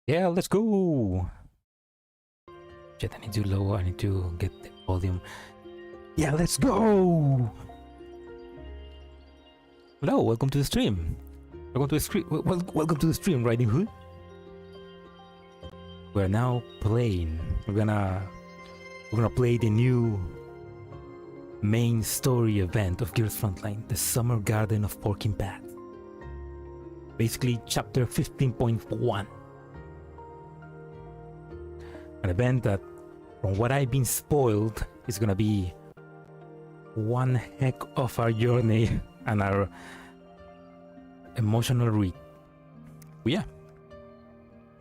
Yeah, let's go. Shit, I need to lower. I need to get the volume. Yeah, let's go. Hello, welcome to the stream. Welcome to the stream. Welcome to the stream, Riding Hood. We're now playing. We're gonna play the new main story event of Girls Frontline, the Summer Garden of Porking Path. Basically, chapter 15.1. An event that, from what I've been spoiled, is gonna be one heck of our journey and our emotional read. But yeah,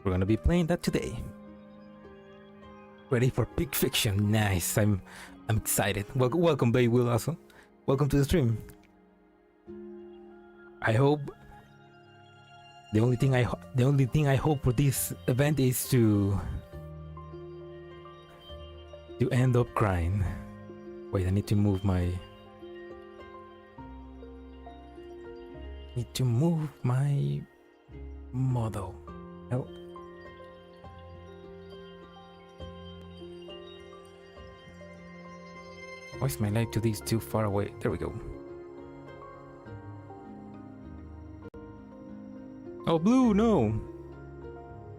we're gonna be playing that today. Ready for big fiction? Nice. I'm excited. Welcome, Bay Will. Also, welcome to the stream. I hope the only thing I hope for this event is to end up crying. Wait, I need to move my model. Help. Why is my light to these too far away? There we go. Oh, Blue, no!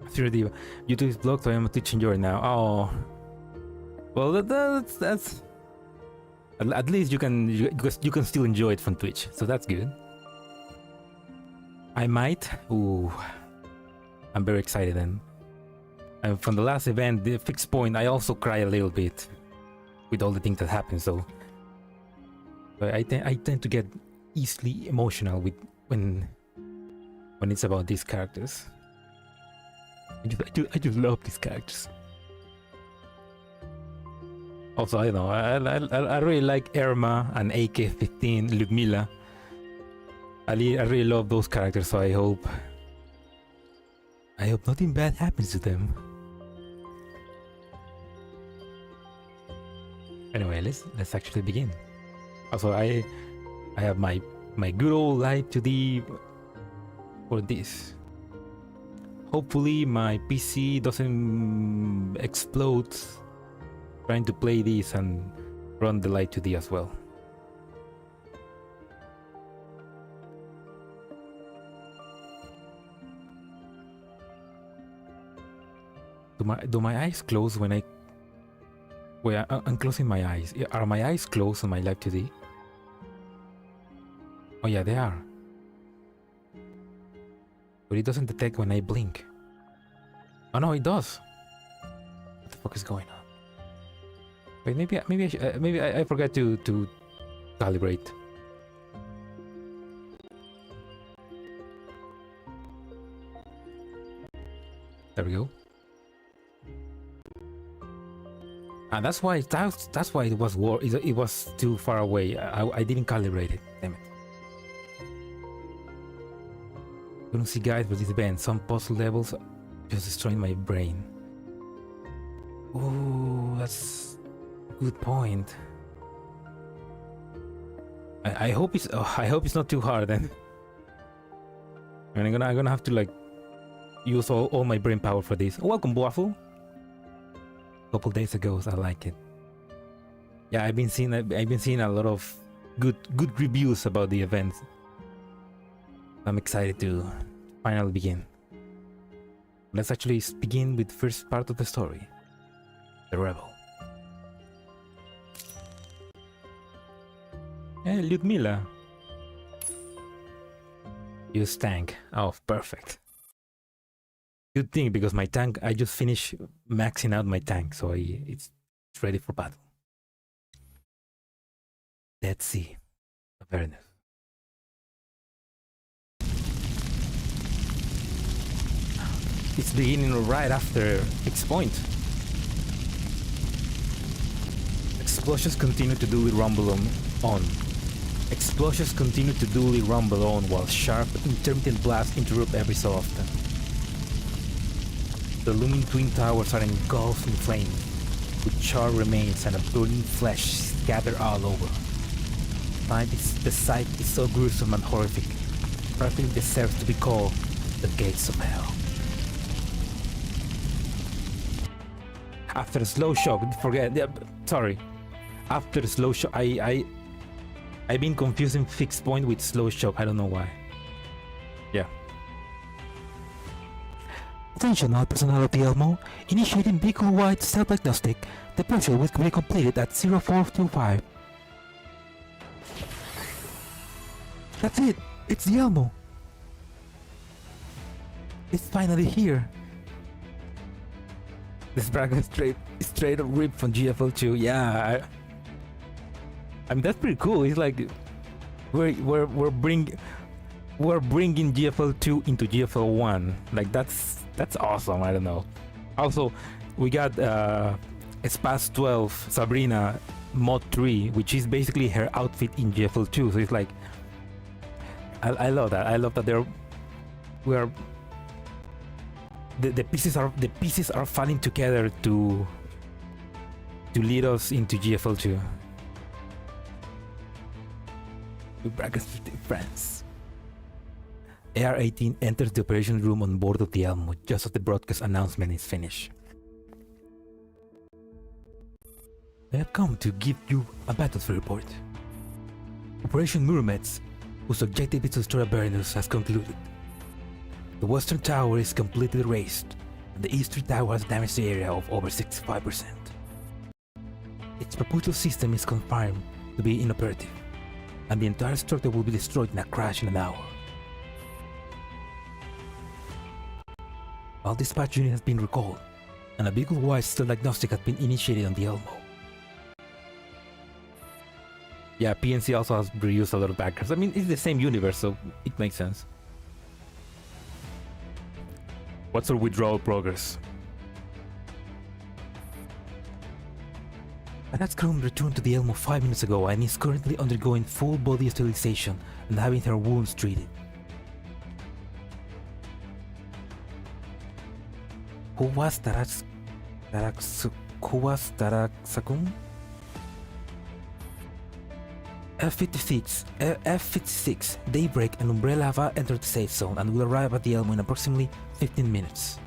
Through the YouTube is blocked, so I'm teaching you now. Oh, well, that's at least you can still enjoy it from Twitch, so that's good. I might. Ooh, I'm very excited then. And from the last event, the fixed point, I also cry a little bit with all the things that happen. So I tend to get easily emotional with when it's about these characters. I just love these characters. Also, I know I really like Erma and AK-15, Ludmila. I really love those characters, so I hope nothing bad happens to them. Anyway, let's actually begin. Also, I have my good old light to the for this. Hopefully my PC doesn't explode trying to play this and run the light to the as well. Do my eyes close when I'm closing my eyes? Are my eyes closed on my live today? Oh yeah, they are. But it doesn't detect when I blink. Oh no, it does. What the fuck is going on? Wait, maybe I forgot to calibrate. There we go. And that's why it was too far away. I didn't calibrate it. Damn it. Couldn't see guys with this band. Some puzzle levels just destroying my brain. Oh, that's a good point. I hope it's not too hard then. And I'm gonna have to like use all my brain power for this. Welcome, Waffle. Couple days ago, so I like it. Yeah, I've been seeing a lot of good reviews about the event. I'm excited to finally begin. Let's actually begin with the first part of the story. The Rebel. Hey, Ludmila. Use tank. Oh, perfect. Good thing, because my tank, I just finished maxing out my tank, so it's ready for battle. Dead Sea. Avernus. It's beginning right after fixed point. Explosions continue to duly rumble on. Explosions continue to duly rumble on while sharp, intermittent blasts interrupt every so often. The looming twin towers are engulfed in flames, with charred remains and a burning flesh scattered all over. The sight is so gruesome and horrific, practically deserves to be called the gates of hell. After slow shock, forget. Yeah, sorry. After slow shock, I've been confusing fixed point with slow shock. I don't know why. Yeah. Attention all personnel of the Elmo. Initiating vehicle-wide self-diagnostic. The procedure will be completed at 0425. That's it! It's the Elmo! It's finally here! This bracket straight up ripped from GFL2. Yeah, I mean that's pretty cool. It's like we're bringing GFL2 into GFL1. Like that's awesome. I don't know. Also, we got Spas 12 Sabrina mod 3, which is basically her outfit in GFL2. So it's like I love that. I love that the pieces are falling together to lead us into GFL2. Brackets friends. AR-18 enters the operation room on board of the Elmo just as the broadcast announcement is finished. I have come to give you a battlefield report. Operation Muromets, whose objective is to destroy Avernus, has concluded. The western tower is completely razed, and the eastern tower has damaged the area of over 65%. Its propulsion system is confirmed to be inoperative, and the entire structure will be destroyed in a crash in an hour. All dispatch unit has been recalled, and a vehicle-wide self-diagnostic has been initiated on the Elmo. Yeah, PNC also has reused a lot of backers. I mean, it's the same universe, so it makes sense. What's our withdrawal progress? Anat's crew returned to the Elmo 5 minutes ago and is currently undergoing full body sterilization and having her wounds treated. Who was Taraksakun? F-56, Daybreak and Umbrella have entered the safe zone and will arrive at the Elmo in approximately 15 minutes.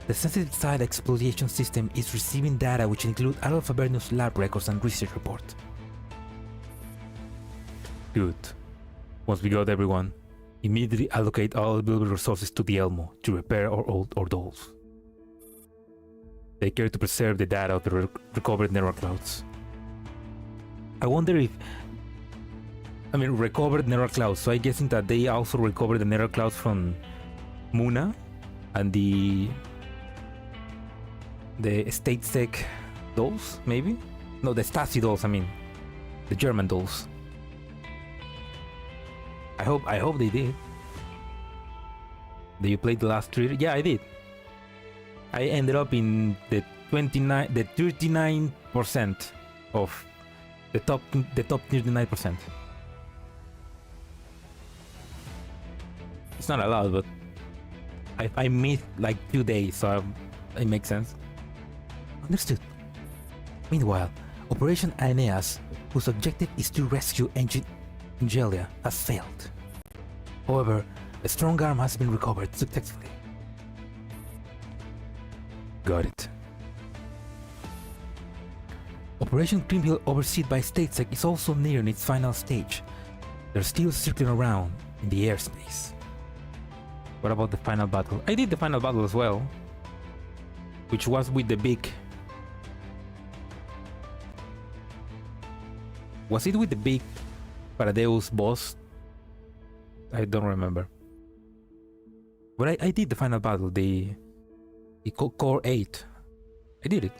The sensitive side exploitation system is receiving data which include Adolf Avernus lab records and research report. Good. Once we got everyone, immediately allocate all available resources to the Elmo to repair our dolls. Take care to preserve the data of the recovered network clouds. I wonder if... I mean, recovered network clouds, so I'm guessing that they also recovered the network clouds from Muna and the State Sec dolls, maybe? No, the Stasi dolls, I mean. The German dolls. I hope they did. Did you play the last 3? Yeah, I did. I ended up in the 39% of the top 39%. It's not a lot, but I missed like 2 days, so it makes sense. Understood. Meanwhile, Operation Aeneas, whose objective is to rescue Angelia, has failed. However, a strong arm has been recovered successfully. Got it. Operation Creamhill, overseen by StateSec, is also nearing its final stage. They're still circling around in the airspace. What about the final battle? I did the final battle as well, which was with the big... Was it with the big Paradeus boss? I don't remember. But I did the final battle, the Core 8. I did it.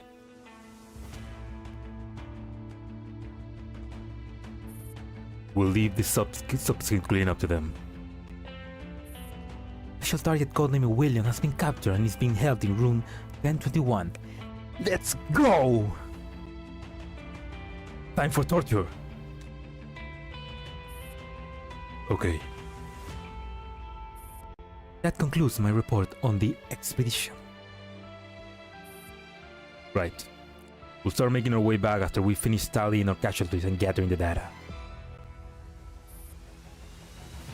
We'll leave the subsequent cleanup to them. Official target codename William has been captured and is being held in room 1021. Let's go! Time for torture. Okay. That concludes my report on the expedition. Right. We'll start making our way back after we finish tallying our casualties and gathering the data.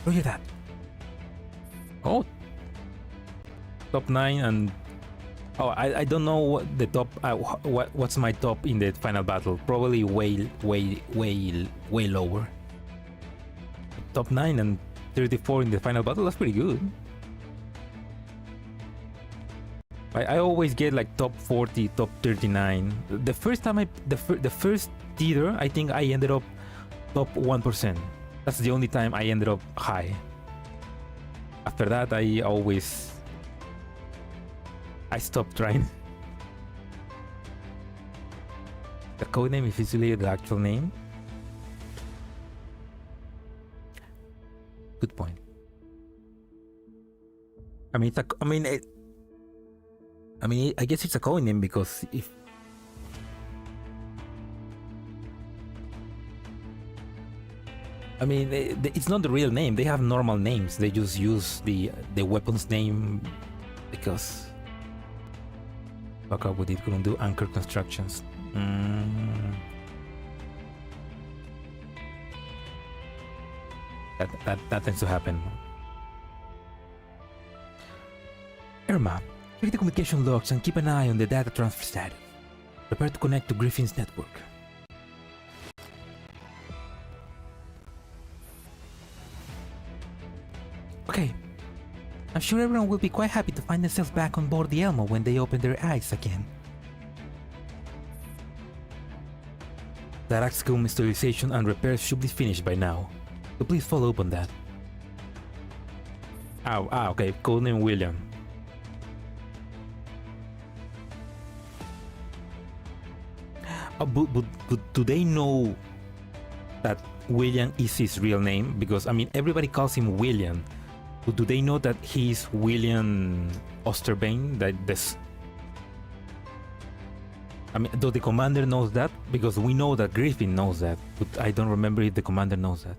Roger that. Oh. Top 9 and Oh, I don't know what the top. What's my top in the final battle? Probably way lower. Top 9 and 34 in the final battle. That's pretty good. I always get like top 40, top 39. The first time the first theater, I think I ended up top 1%. That's the only time I ended up high. After that, I stopped trying. The codename is usually the actual name. Good point. I mean, I guess it's a codename because if it's not the real name. They have normal names. They just use the weapon's name because. Fuck up with it. Couldn't do anchor constructions. That tends to happen. Erma, check the communication logs and keep an eye on the data transfer status. Prepare to connect to Griffin's network. Okay. I'm sure everyone will be quite happy to find themselves back on board the Elmo when they open their eyes again. That Axcom sterilization and repairs should be finished by now, so please follow up on that. Okay, codename William. But do they know that William is his real name? Because everybody calls him William. But do they know that he's William Osterbane? Does the commander knows that? Because we know that Griffin knows that, but I don't remember if the commander knows that.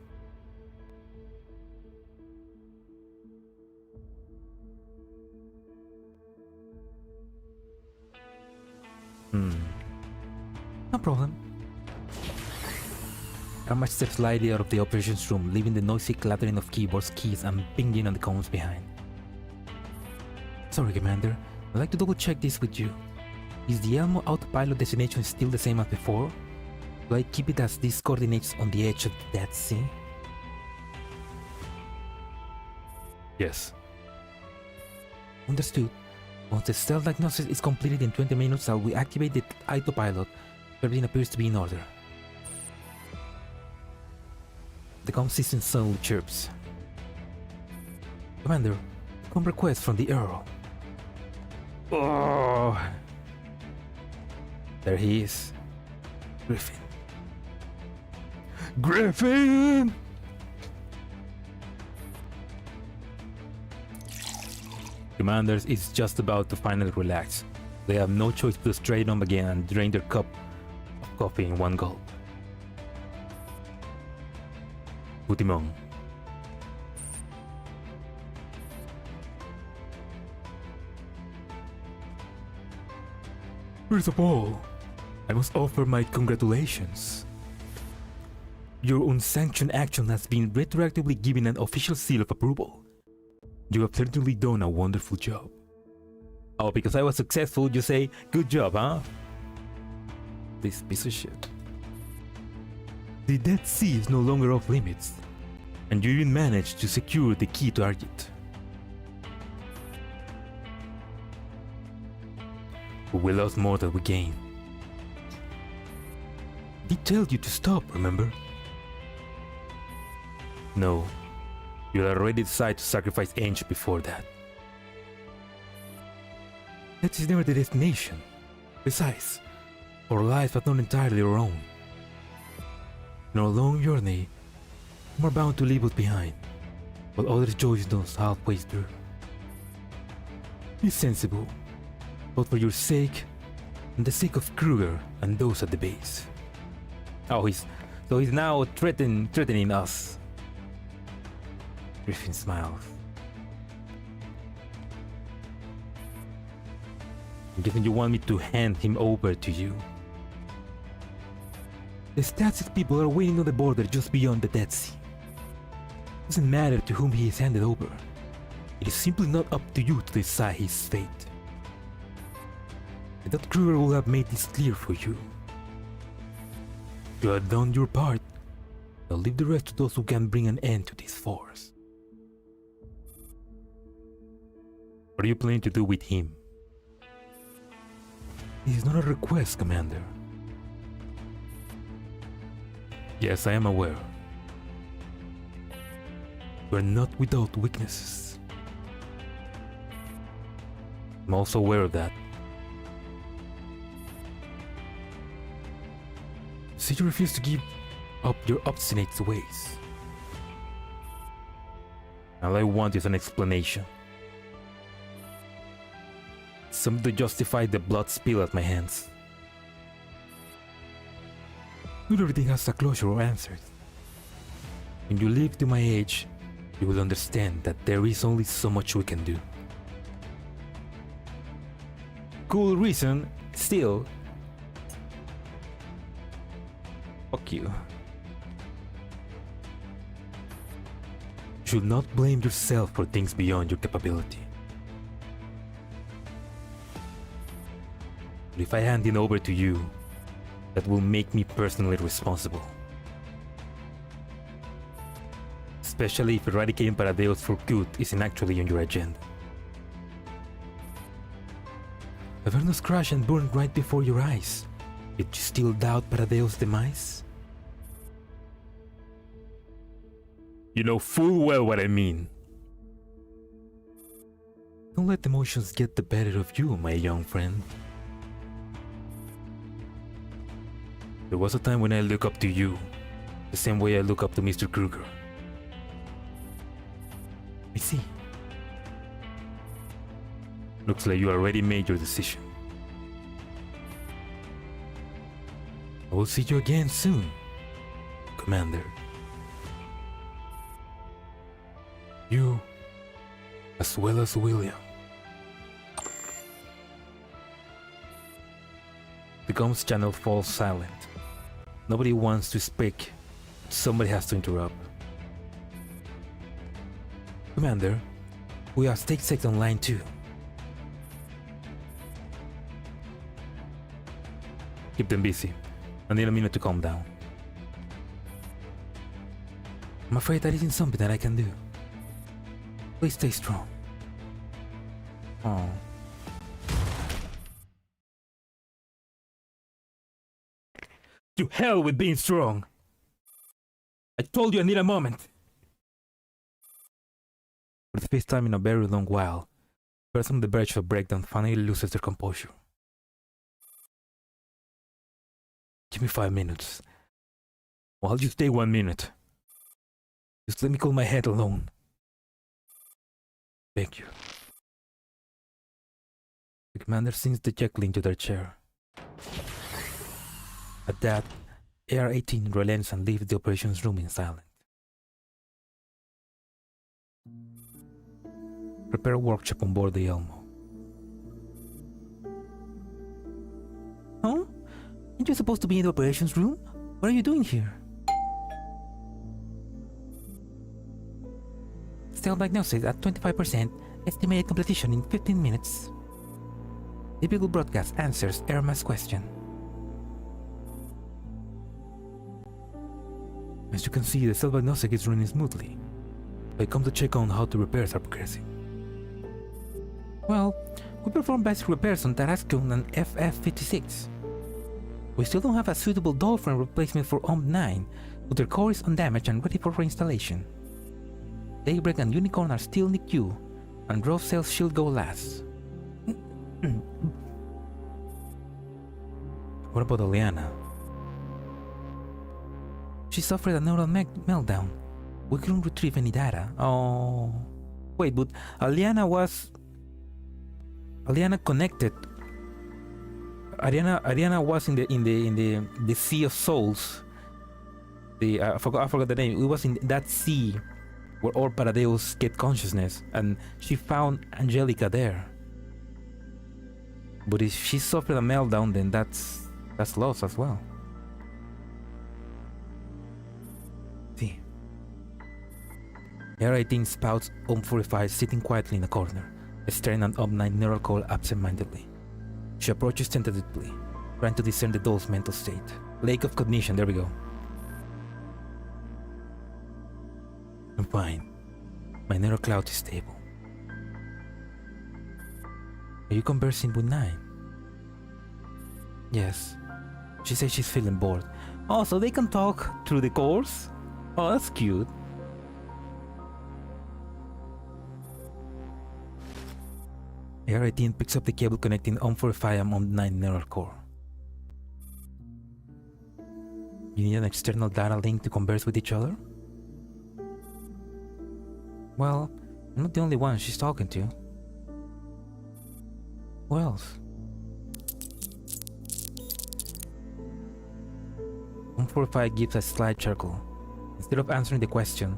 No problem. Erma steps slightly out of the operations room, leaving the noisy clattering of keyboards, keys, and pinging on the comms behind. Sorry, Commander. I'd like to double check this with you. Is the Elmo autopilot destination still the same as before? Do I keep it as these coordinates on the edge of the Dead Sea? Yes. Understood. Once the stealth diagnosis is completed in 20 minutes, I will activate the autopilot. Everything appears to be in order. The comm system suddenly chirps. Commander, comm request from the Earl. Oh! There he is. Griffin. Griffin! Commanders is just about to finally relax. They have no choice but to straighten up again and drain their cup of coffee in one gulp. Put him on. First of all, I must offer my congratulations. Your unsanctioned action has been retroactively given an official seal of approval. You have certainly done a wonderful job. Oh, because I was successful, you say, good job, huh? This piece of shit. The Dead Sea is no longer off limits, and you even managed to secure the key target. We lost more than we gained. They told you to stop, remember? No, you had already decided to sacrifice Angel before that. That is never the destination. Besides, our lives are not entirely our own. In our long journey, we are bound to leave us behind, while others join us halfway through. Be sensible, both for your sake and the sake of Kruger and those at the base. Oh, he's now threatening us. Griffin smiles. I'm guessing you want me to hand him over to you. The Stasis people are waiting on the border just beyond the Dead Sea. It doesn't matter to whom he is handed over. It is simply not up to you to decide his fate. I thought Kruger would have made this clear for you. You have done your part. I'll leave the rest to those who can bring an end to this force. What are you planning to do with him? This is not a request, Commander. Yes, I am aware. We're not without weaknesses. I'm also aware of that. So you refuse to give up your obstinate ways. All I want is an explanation. Something to justify the blood spill at my hands. Not everything has a closure or answers. When you live to my age, you will understand that there is only so much we can do. Cool reason, still. Fuck you. You should not blame yourself for things beyond your capability. But if I hand it over to you, that will make me personally responsible. Especially if eradicating Paradeos for good isn't actually on your agenda. Avernus crashed and burned right before your eyes. Did you still doubt Paradeos' demise? You know full well what I mean. Don't let emotions get the better of you, my young friend. There was a time when I looked up to you, the same way I look up to Mr. Kruger. I see. Looks like you already made your decision. I will see you again soon, Commander. You, as well as William. The comms channel falls silent. Nobody wants to speak. Somebody has to interrupt. Commander, we have stake sect online too. Keep them busy. I need a minute to calm down. I'm afraid that isn't something that I can do. Please stay strong. Oh. To hell with being strong! I told you I need a moment! For the first time in a very long while, the person on the verge of a breakdown finally loses their composure. Give me 5 minutes. Well, I'll just take 1 minute. Just let me cool my head alone. Thank you. The commander sinks the jackal into their chair. At that, AR-18 relents and leaves the operations room in silence. Prepare a workshop on board the Elmo. Huh? Aren't you supposed to be in the operations room? What are you doing here? Stealth diagnosis at 25%, estimated completion in 15 minutes. Typical broadcast answers Erma's question. As you can see, the self-diagnostic is running smoothly. I come to check on how the repairs are progressing. Well, we performed basic repairs on Tarascon and FF56. We still don't have a suitable Dolphin replacement for OMP9, but their core is undamaged and ready for reinstallation. Daybreak and Unicorn are still in the queue, and Rove Cell's shield go last. What about Aliana? She suffered a neural meltdown. We couldn't retrieve any data. Oh, wait, but Aliana connected. Ariana was in the Sea of Souls. I forgot the name. It was in that sea where all Paradeos get consciousness, and she found Angelica there. But if she suffered a meltdown, then that's lost as well. See. AR-18 spouts OM-45 sitting quietly in a corner, staring at OM-9 neural core absent-mindedly. She approaches tentatively, trying to discern the doll's mental state. Lake of cognition, there we go. I'm fine. My neural cloud is stable. Are you conversing with 9? Yes. She says she's feeling bored. Oh, so they can talk through the course? Oh, that's cute. AR-18 picks up the cable connecting OM45 and OM9 neural core. You need an external data link to converse with each other? Well, I'm not the only one she's talking to. Who else? OM45 gives a slight chuckle. Instead of answering the question,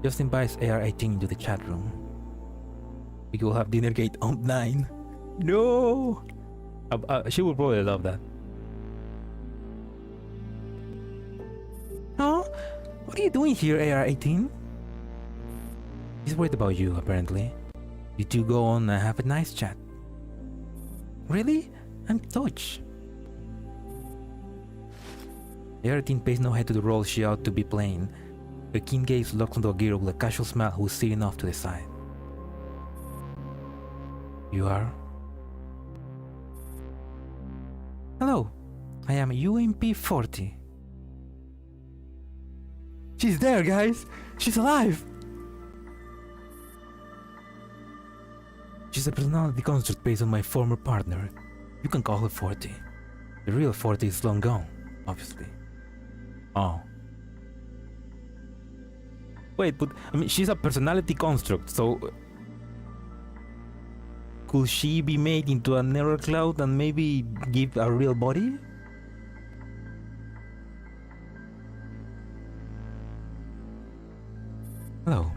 just invites AR-18 into the chat room. We will have dinner gate OM9. No! She will probably love that. Huh? What are you doing here, AR-18? He's worried about you, apparently. You two go on and have a nice chat. Really? I'm touched. AR-18 pays no heed to the role she ought to be playing. Her keen gaze locks onto a girl with a casual smile who's sitting off to the side. You are? Hello, I am UMP-40. She's there, guys! She's alive! She's a personality construct based on my former partner. You can call her 40. The real 40 is long gone, obviously. Oh. Wait, but I mean, she's a personality construct, so could she be made into a neural cloud and maybe give a real body? Hello.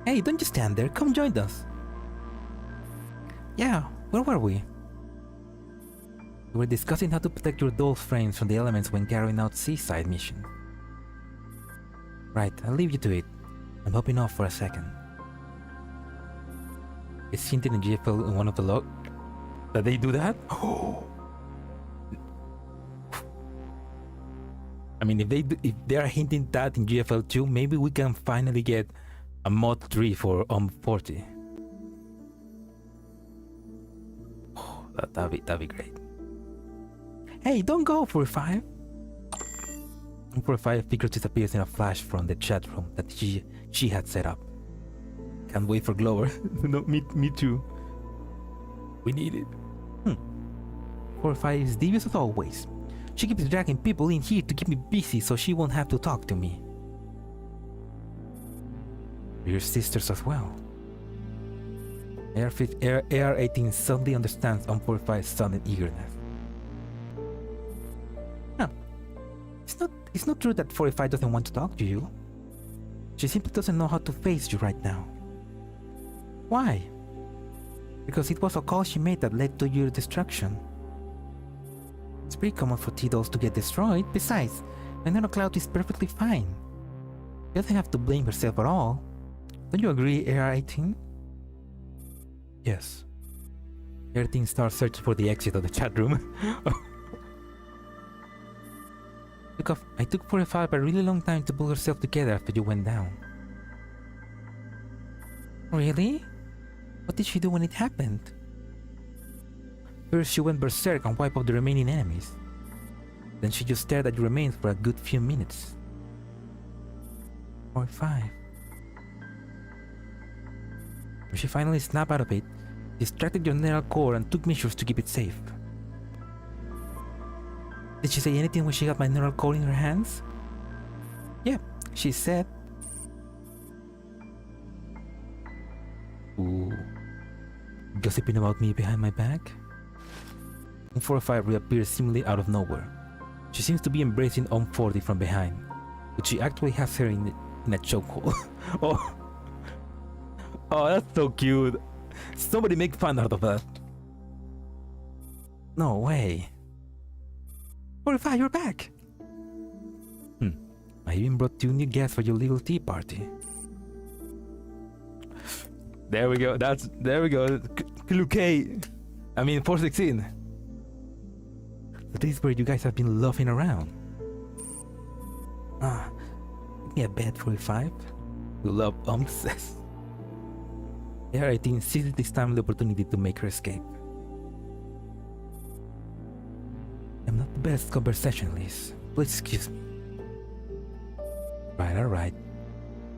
Hey, don't just stand there. Come join us. Yeah, where were we? We were discussing how to protect your doll's frames from the elements when carrying out seaside missions. Right, I'll leave you to it. I'm hopping off for a second. It's hinted in GFL in one of the log that they do that? I mean, if they are hinting that in GFL 2, maybe we can finally get a mod 3 for 40. Oh, that'd be great. Hey, don't go, 45. 45 figure disappears in a flash from the chat room that she had set up. Can't wait for Glover. No, me too. We need it. 45 is devious as always. She keeps dragging people in here to keep me busy so she won't have to talk to me. Your sisters as well. AR-18 suddenly understands on 45's sudden eagerness. No, it's not true that 45 doesn't want to talk to you. She simply doesn't know how to face you right now. Why? Because it was a call she made that led to your destruction. It's pretty common for T-dolls to get destroyed. Besides, my nanocloud is perfectly fine. She doesn't have to blame herself at all. Don't you agree, AR-18? Yes. AR-18 starts searching for the exit of the chat room. I took 45 a really long time to pull herself together after you went down. Really? What did she do when it happened? First she went berserk and wiped out the remaining enemies. Then she just stared at your remains for a good few minutes. 45. When she finally snapped out of it, distracted your neural core and took measures to keep it safe. Did she say anything when she got my neural core in her hands? Yeah, she said... Ooh. Gossiping about me behind my back? 45 reappears seemingly out of nowhere. She seems to be embracing 40 from behind, but she actually has her in a chokehold. Oh, that's so cute. Somebody make fun out of that. No way. 45, you're back. I even brought 2 new guests for your little tea party. There we go. There we go. Luke. I mean, 416. So this is where you guys have been laughing around. Give me a bed 45. You love says. AR-18 seizes this timely opportunity to make her escape. I'm not the best conversationalist. Please excuse me. Right, alright.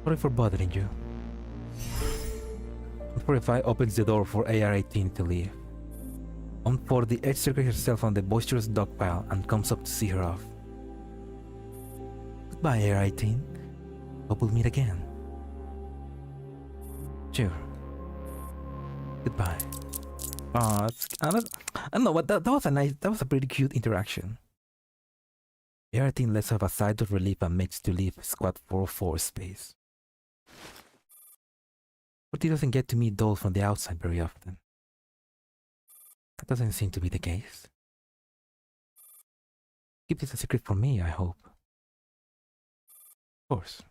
Sorry for bothering you. 45 opens the door for AR-18 to leave. On 4, the edge circles herself on the boisterous dog pile and comes up to see her off. Goodbye, AR-18. Hope we'll meet again. Sure. Goodbye. I don't know, but that was a pretty cute interaction. AR-18 lets have a sigh of relief and makes to leave Squad 404 space. But he doesn't get to meet dolls from the outside very often. That doesn't seem to be the case. Keep this a secret from me, I hope. Of course.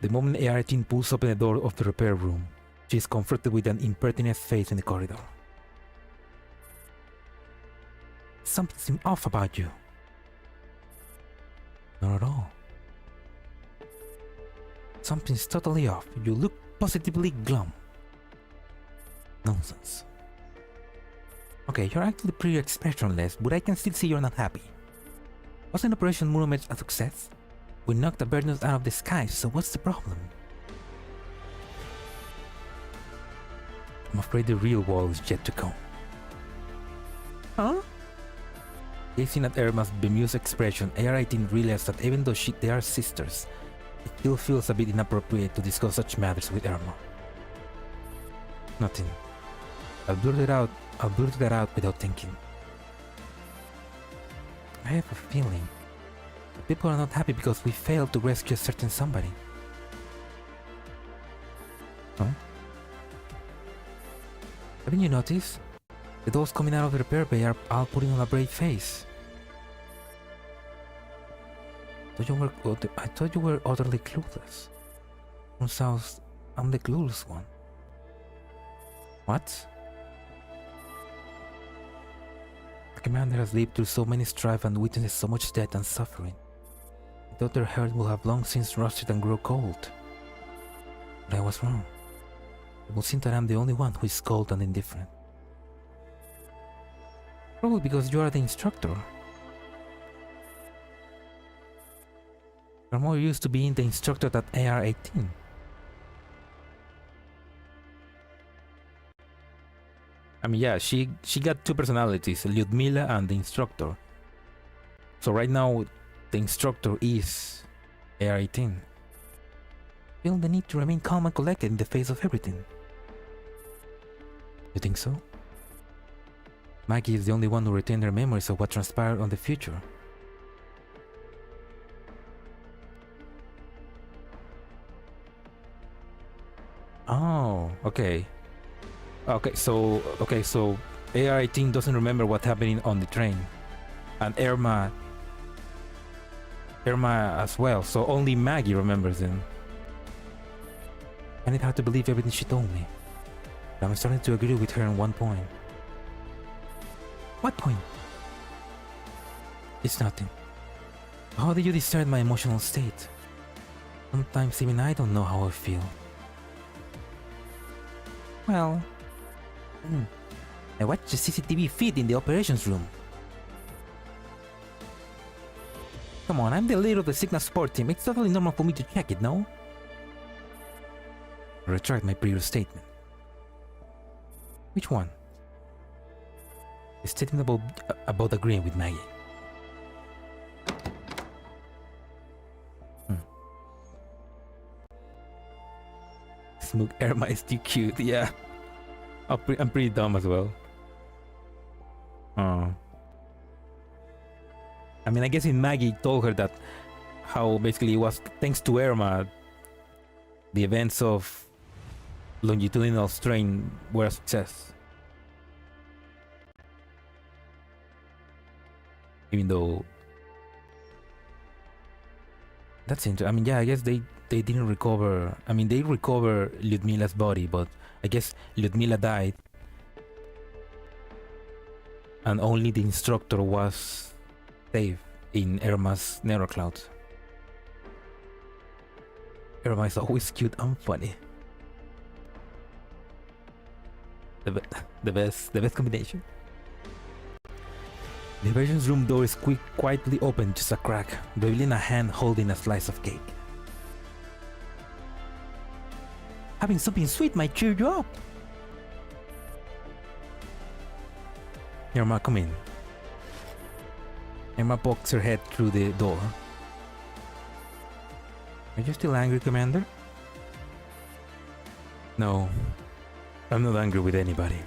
The moment AR-18 pulls open the door of the repair room, she is confronted with an impertinent face in the corridor. Something seems off about you. Not at all. Something's totally off. You look positively glum. Nonsense. Okay, you're actually pretty expressionless, but I can still see you're not happy. Wasn't Operation Moonlight a success? We knocked the burdens out of the sky, so what's the problem? I'm afraid the real wall is yet to come. Huh? Gazing at Erma's bemused expression, AR-18 realized that even though they are sisters, it still feels a bit inappropriate to discuss such matters with Erma. Nothing. I'll blurt that out without thinking. I have a feeling that people are not happy because we failed to rescue a certain somebody. Huh? Haven't you noticed? The dolls coming out of the repair bay are all putting on a brave face. I thought you were utterly clueless. Turns out I'm the clueless one. What? The commander has lived through so many strife and witnessed so much death and suffering. I thought their heart would have long since rusted and grow cold. But I was wrong. It would seem that I'm the only one who is cold and indifferent. Probably because you are the instructor. You're more used to being the instructor than AR-18. I mean, yeah, she got two personalities, Lyudmila and the instructor. So right now, the instructor is AR-18. Feel the need to remain calm and collected in the face of everything. You think so? Maggie is the only one who retained her memories of what transpired on the future. Oh, okay. Okay, so AR-18 doesn't remember what happened on the train, and Erma as well. So only Maggie remembers him. I find it hard to believe everything she told me, but I'm starting to agree with her on one point. What point? It's nothing. How did you discern my emotional state? Sometimes even I don't know how I feel. Well, I watched the CCTV feed in the operations room. Come on, I'm the leader of the Signal support team. It's totally normal for me to check it, no? I retract my previous statement. Which one? The statement about agreeing with Maggie. Smook Erma is too cute, yeah. I'm pretty dumb as well. I mean, I guess in Maggie told her that how basically it was thanks to Erma, the events of longitudinal strain were a success. Even though that's interesting. I mean, yeah, I guess they didn't recover. I mean, they recovered Lyudmila's body, but I guess Lyudmila died. And only the instructor was saved in Erma's Nero Cloud. Erma is always cute and funny. The best combination. The version's room door is quietly open, just a crack, revealing a hand holding a slice of cake. Having something sweet might cheer you up. Erma, come in. Erma pokes her head through the door. Are you still angry, Commander? No, I'm not angry with anybody.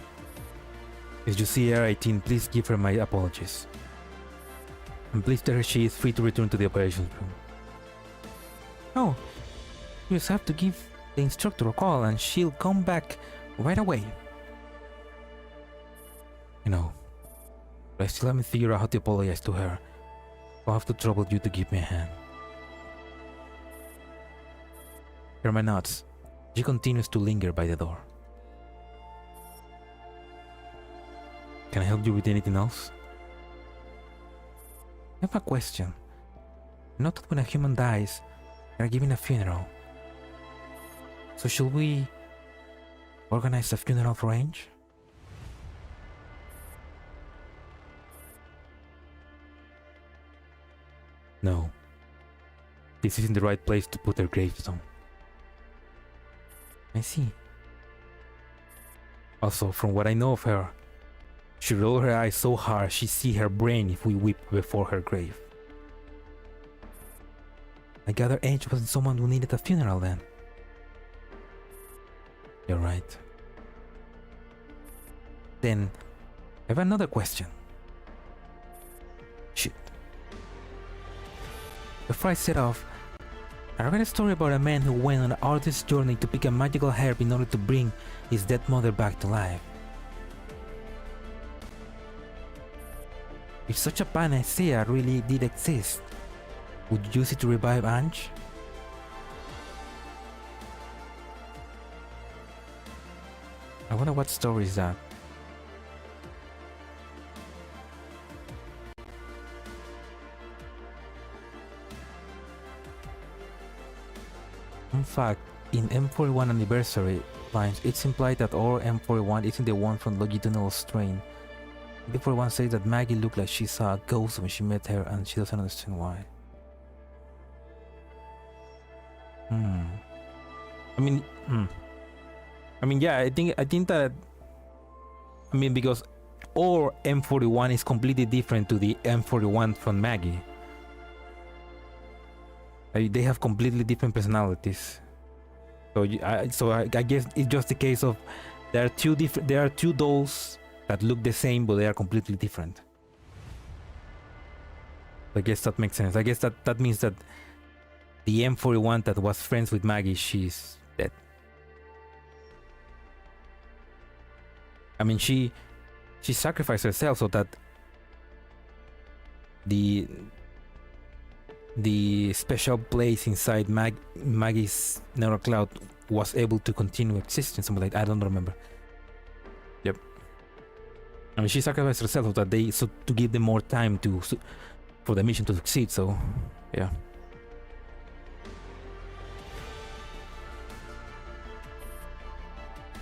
If you see AR-18, please give her my apologies. And please tell her she is free to return to the operations room. Oh, you just have to give the instructor a call and she'll come back right away. You know, but I still haven't figured out how to apologize to her. I'll have to trouble you to give me a hand. Erma nods. She continues to linger by the door. Can I help you with anything else? I have a question. I know that when a human dies, they are giving a funeral. So should we organize a funeral for Ange? No. This isn't the right place to put her gravestone. I see. Also, from what I know of her, she rolled her eyes so hard she'd see her brain if we weep before her grave. I gather Ange wasn't someone who needed a funeral then. You're right. Then, I have another question. Shoot. Before I set off, I read a story about a man who went on an arduous journey to pick a magical herb in order to bring his dead mother back to life. If such a panacea really did exist, would you use it to revive Ange? I wonder what story is that. In fact, in M41 anniversary lines, it's implied that our M41 isn't the one from longitudinal strain. M41 says that Maggie looked like she saw a ghost when she met her and she doesn't understand why. I mean, yeah, I think that, because our M41 is completely different to the M41 from Maggie. They have completely different personalities. So I guess it's just the case of there are two dolls that look the same, but they are completely different. I guess that makes sense. I guess that means that the M41 that was friends with Maggie, she's dead. I mean, she sacrificed herself so that the special place inside Maggie's Nero Cloud was able to continue existing. Something like that. I don't remember. Yep. I mean, she sacrificed herself so that to give them more time for the mission to succeed. So, yeah.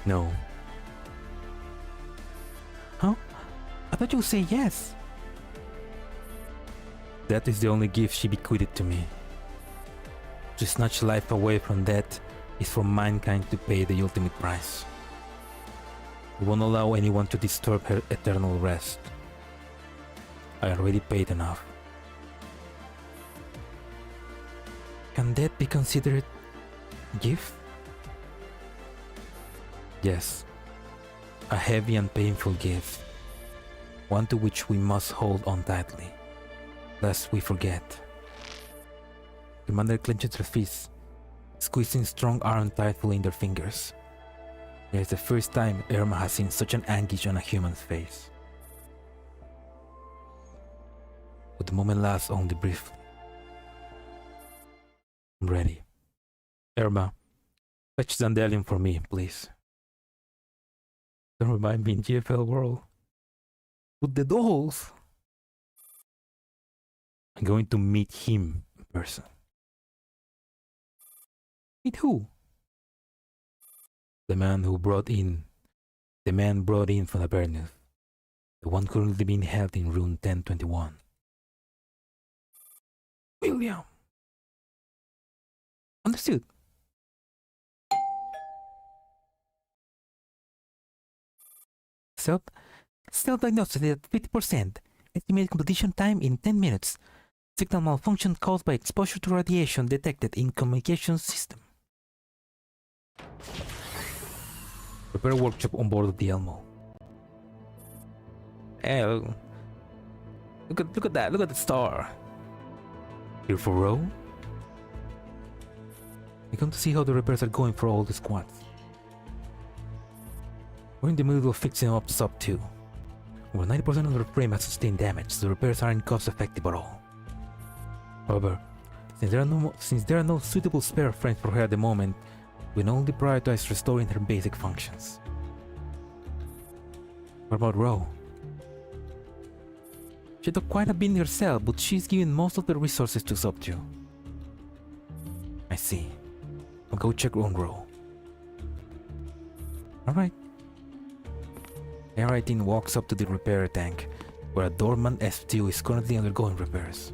No. Huh? I thought you would say yes. That is the only gift she bequeathed to me. To snatch life away from death is for mankind to pay the ultimate price. We won't allow anyone to disturb her eternal rest. I already paid enough. Can death be considered a gift? Yes. A heavy and painful gift. One to which we must hold on tightly, lest we forget. Commander clenches her fists, squeezing strong arms tightly in their fingers. It is the first time Erma has seen such an anguish on a human's face. But the moment lasts only briefly. I'm ready. Erma, fetch Dandelion for me, please. Don't remind me in GFL world. With the dolls. I'm going to meet him in person. Meet who? The man brought in from the Bernus. The one currently being held in room 1021. William. Understood. Self-diagnosed at 50%. Estimated completion time in 10 minutes. Signal malfunction caused by exposure to radiation detected in communication system. Repair workshop on board of the Elmo. Hey, look at that! Look at the star. Here for Row. I come to see how the repairs are going for all the squads. We're in the middle of fixing up the sub 2. Over 90% of the frame has sustained damage, so the repairs aren't cost effective at all. However, since there are no suitable spare frames for her at the moment, we can only prioritize restoring her basic functions. What about Ro? She took quite a bit herself, but she's given most of the resources to sub 2. I see. I'll go check on Ro. Alright. AR-18 walks up to the repair tank, where a dormant S2 is currently undergoing repairs.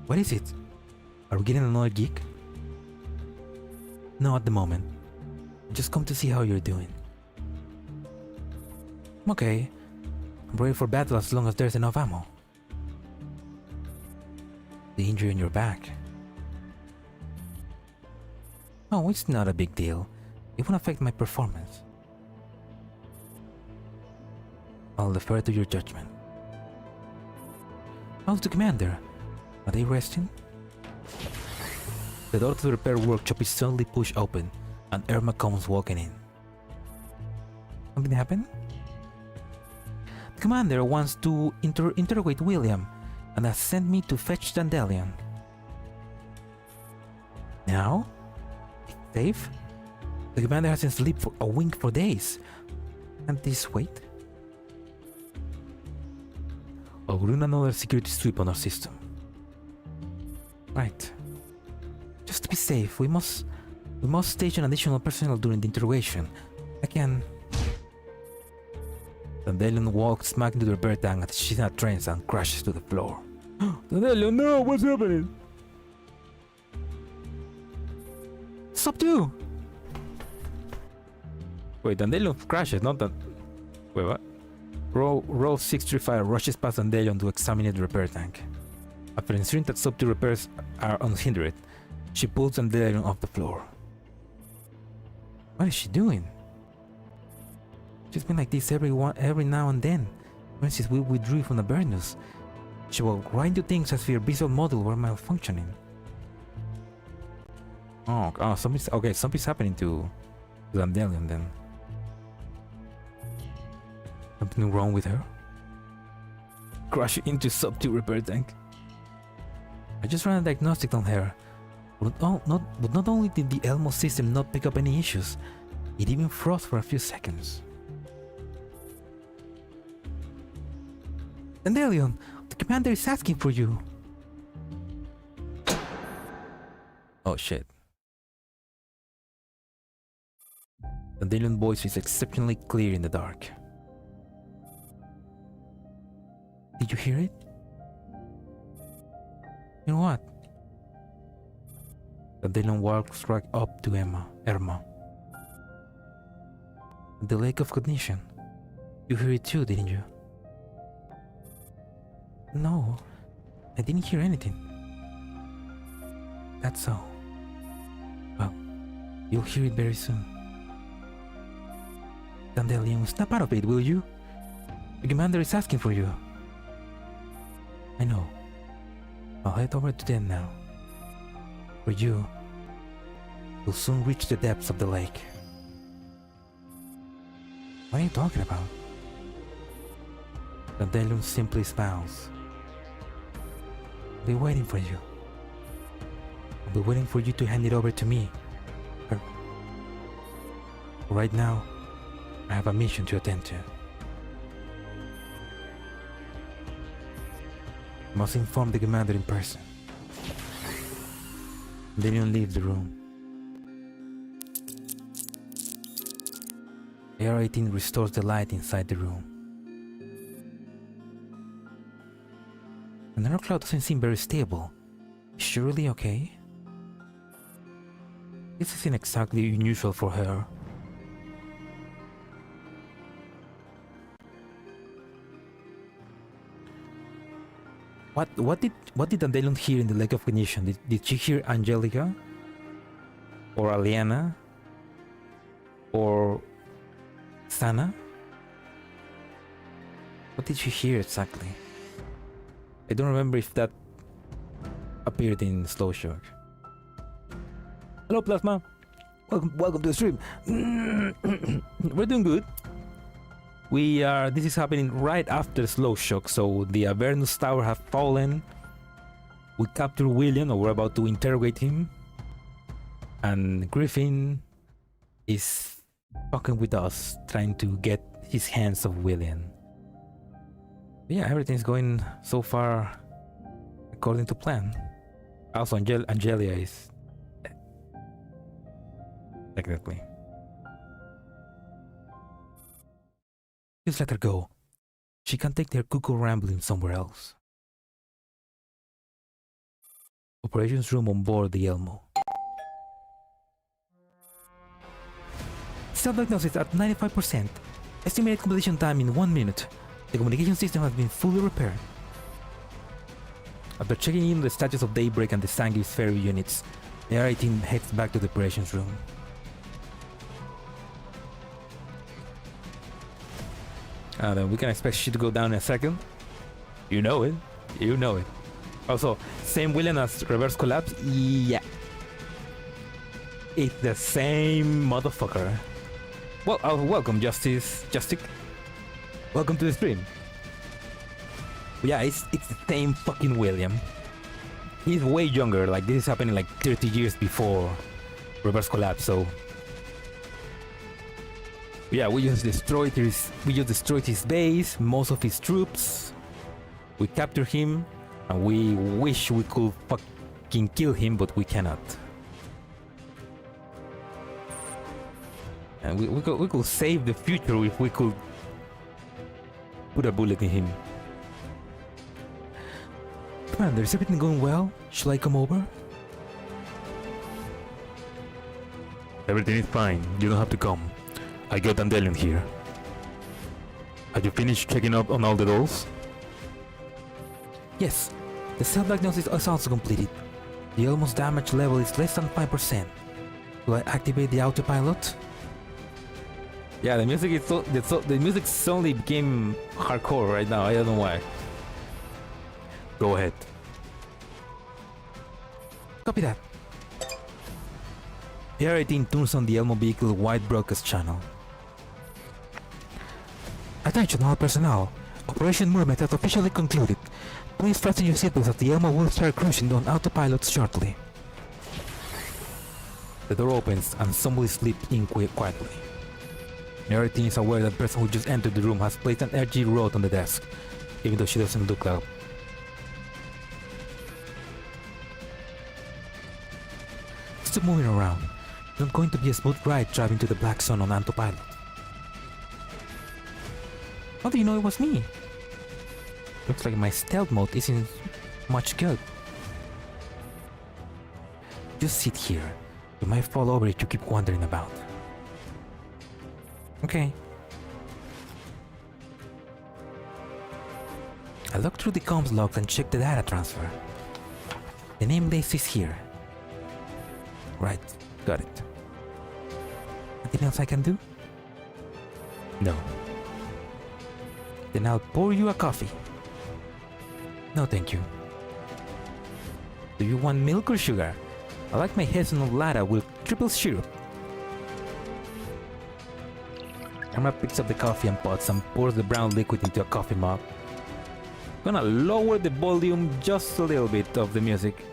What is it? Are we getting another geek? No, at the moment. Just come to see how you're doing. Okay. I'm ready for battle as long as there's enough ammo. The injury in your back. Oh, it's not a big deal. It won't affect my performance. I'll defer to your judgment. How's the commander? Are they resting? The door to the repair workshop is suddenly pushed open, and Erma comes walking in. Something happened? The commander wants to interrogate William, and has sent me to fetch Dandelion. Now? It's safe? The commander hasn't slept for a wink for days. Can't this wait? I'll run another security sweep on our system. Right. Just to be safe, we must station additional personnel during the interrogation. I can... Dandelion walks smack into the repair tank as she's in a trance and crashes to the floor. Dandelion, no! What's happening? Stop too! Wait, Dandelion crashes, not that... Wait, what? Row 635 rushes past Dandelion to examine the repair tank. After ensuring that sub 2 repairs are unhindered, she pulls Dandelion off the floor. What is she doing? She's been like this every now and then, ever since we withdrew from the Bernus. She will grind into things as if her visual model were malfunctioning. Oh, something's happening to Dandelion then. Something wrong with her? Crash into sub 2 repair tank. I just ran a diagnostic on her, but not only did the Elmo system not pick up any issues, it even froze for a few seconds. Dandelion, the commander is asking for you. Oh shit. Dandelion's voice is exceptionally clear in the dark. Did you hear it? You know what? Dandelion walks right up to Erma. The lack of cognition. You hear it too, didn't you? No, I didn't hear anything. That's so. Well, you'll hear it very soon. Dandelion, snap out of it, will you? The commander is asking for you. I know. I'll head over to them now. For you, you'll soon reach the depths of the lake. What are you talking about? Dandelion simply smiles. I'll be waiting for you. I'll be waiting for you to hand it over to me. Right now, I have a mission to attend to. I must inform the commander in person. Then you'll leave the room. AR-18 restores the light inside the room. The narrow cloud doesn't seem very stable. Is she really okay? This isn't exactly unusual for her. What did Dandelion hear in the Lake of Ignition? Did she hear Angelica? Or Aliana? Or Sana? What did she hear exactly? I don't remember if that appeared in Slow Shock. Hello Plasma! Welcome to the stream! We're doing good. This is happening right after Slow Shock, so the Avernus Tower have fallen. We captured William, or we're about to interrogate him. And Griffin is fucking with us, trying to get his hands of William. Yeah, everything's going so far according to plan. Also, Angelia is dead. Technically. Just let her go. She can take their cuckoo rambling somewhere else. Operations room on board the Elmo. Self-diagnosis at 95%. Estimated completion time in 1 minute. The communication system has been fully repaired. After checking in the status of Daybreak and the Sangis ferry units, the AR-18 heads back to the operations room. Then we can expect shit to go down in a second. You know it. You know it. Also, same William as Reverse Collapse? Yeah. It's the same motherfucker. Well, welcome, Justic. Welcome to the stream. Yeah, it's the same fucking William. He's way younger, like this is happening like 30 years before Reverse Collapse, so... Yeah, we just destroyed his base, most of his troops. We captured him, and we wish we could fucking kill him, but we cannot. And we could save the future if we could put a bullet in him. Commander, is everything going well? Shall I come over? Everything is fine. You don't have to come. I got Dandelion here. Have you finished checking up on all the dolls? Yes. The self-diagnosis is also completed. The almost damage level is less than 5%. Will I activate the autopilot? Yeah, the music suddenly became hardcore right now. I don't know why. Go ahead. Copy that. The AR-18 turns on the Elmo vehicle wide broadcast channel. Attention all personnel. Operation Mermaid has officially concluded. Please fasten your seatbelts as the Elmo will start cruising on autopilot shortly. The door opens and somebody slips in quietly. The AR-18 is aware that the person who just entered the room has placed an RG rod on the desk, even though she doesn't look up. Stop moving around. It's not going to be a smooth ride driving to the Black Sun on autopilot. How do you know it was me? Looks like my stealth mode isn't much good. Just sit here. You might fall over if you keep wandering about. Okay. I looked through the comms logs and checked the data transfer. The name list is here. Right, got it. Anything else I can do? No. Then I'll pour you a coffee. No, thank you. Do you want milk or sugar? I like my hazelnut latte with triple syrup. Erma picks up the coffee and pots and pours the brown liquid into a coffee mug. Gonna lower the volume just a little bit of the music.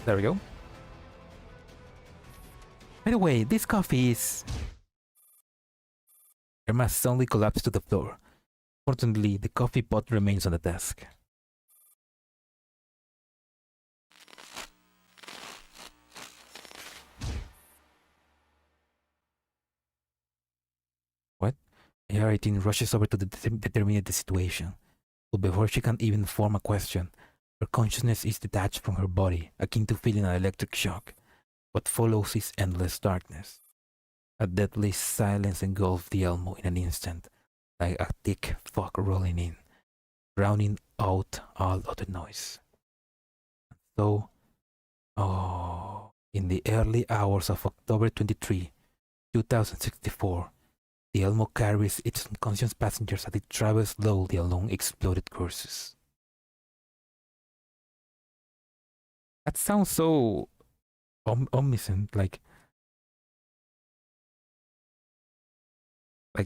There we go. By the way, this coffee is... Erma suddenly collapsed to the floor. Fortunately, the coffee pot remains on the desk. What? AR-18 rushes over to determine the situation. But before she can even form a question, her consciousness is detached from her body, akin to feeling an electric shock. What follows is endless darkness. A deadly silence engulfed the Elmo in an instant, like a thick fog rolling in, drowning out all other noise. So, in the early hours of October 23, 2064, the Elmo carries its unconscious passengers as it travels slowly along exploded courses. That sounds so omniscient, like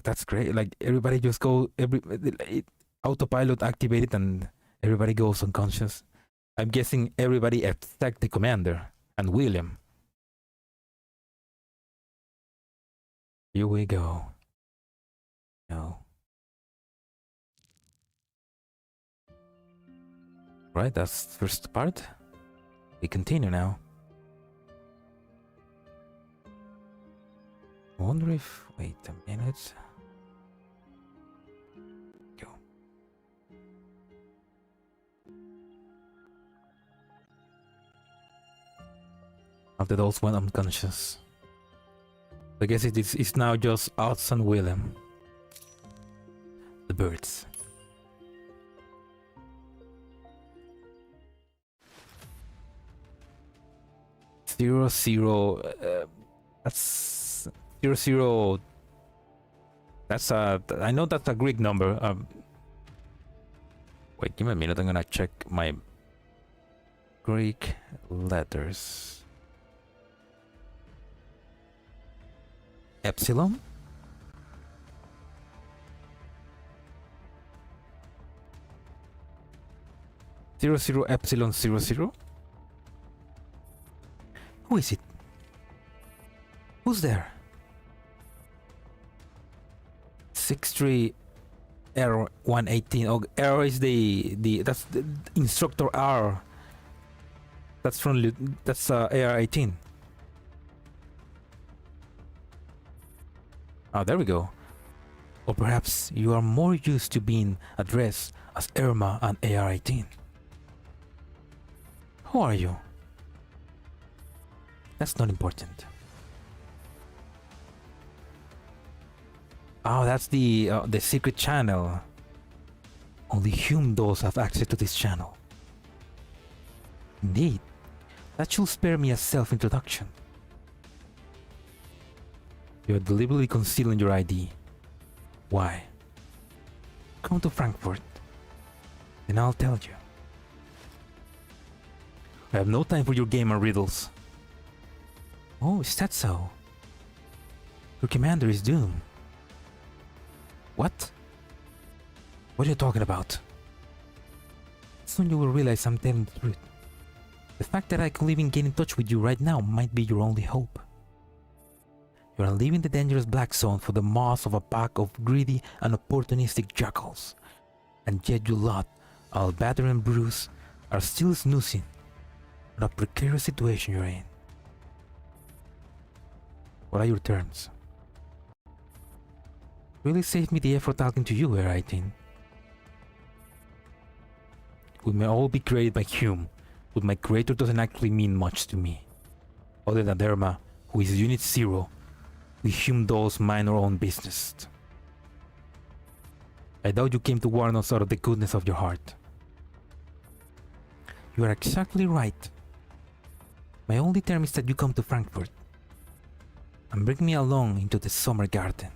that's great. Like everybody just go autopilot activated and everybody goes unconscious. I'm guessing everybody except the commander and William. Here we go. No. Right, that's the first part. We continue now. I wonder if... Wait a minute. Go. After those went unconscious. I guess it's now just us and Willem. The birds. Zero. That's 00. That's I know that's a Greek number. Wait, give me a minute. I'm gonna check my Greek letters. Epsilon. 00 epsilon 00. Who is it? Who's there? 63 error 118. Oh, error is that's the instructor R. That's from AR-18. Oh, there we go. Or perhaps you are more used to being addressed as Erma and AR-18. Who are you? That's not important. Oh, that's the secret channel. Only Hume dolls have access to this channel. Indeed, that should spare me a self-introduction. You are deliberately concealing your ID. Why? Come to Frankfurt, and I'll tell you. I have no time for your game and riddles. Oh, is that so? Your commander is doomed. What? What are you talking about? Soon you will realize I'm telling the truth. The fact that I could even get in touch with you right now might be your only hope. You are leaving the dangerous black zone for the maws of a pack of greedy and opportunistic jackals. And yet you lot, all battered and bruised, are still snoozing on a precarious situation you're in. What are your terms? Really saved me the effort talking to you, AR-18. We may all be created by Hume, but my creator doesn't actually mean much to me. Other than Erma, who is Unit 0, we Hume dolls mind our own business. I doubt you came to warn us out of the goodness of your heart. You are exactly right. My only term is that you come to Frankfurt and bring me along into the summer garden.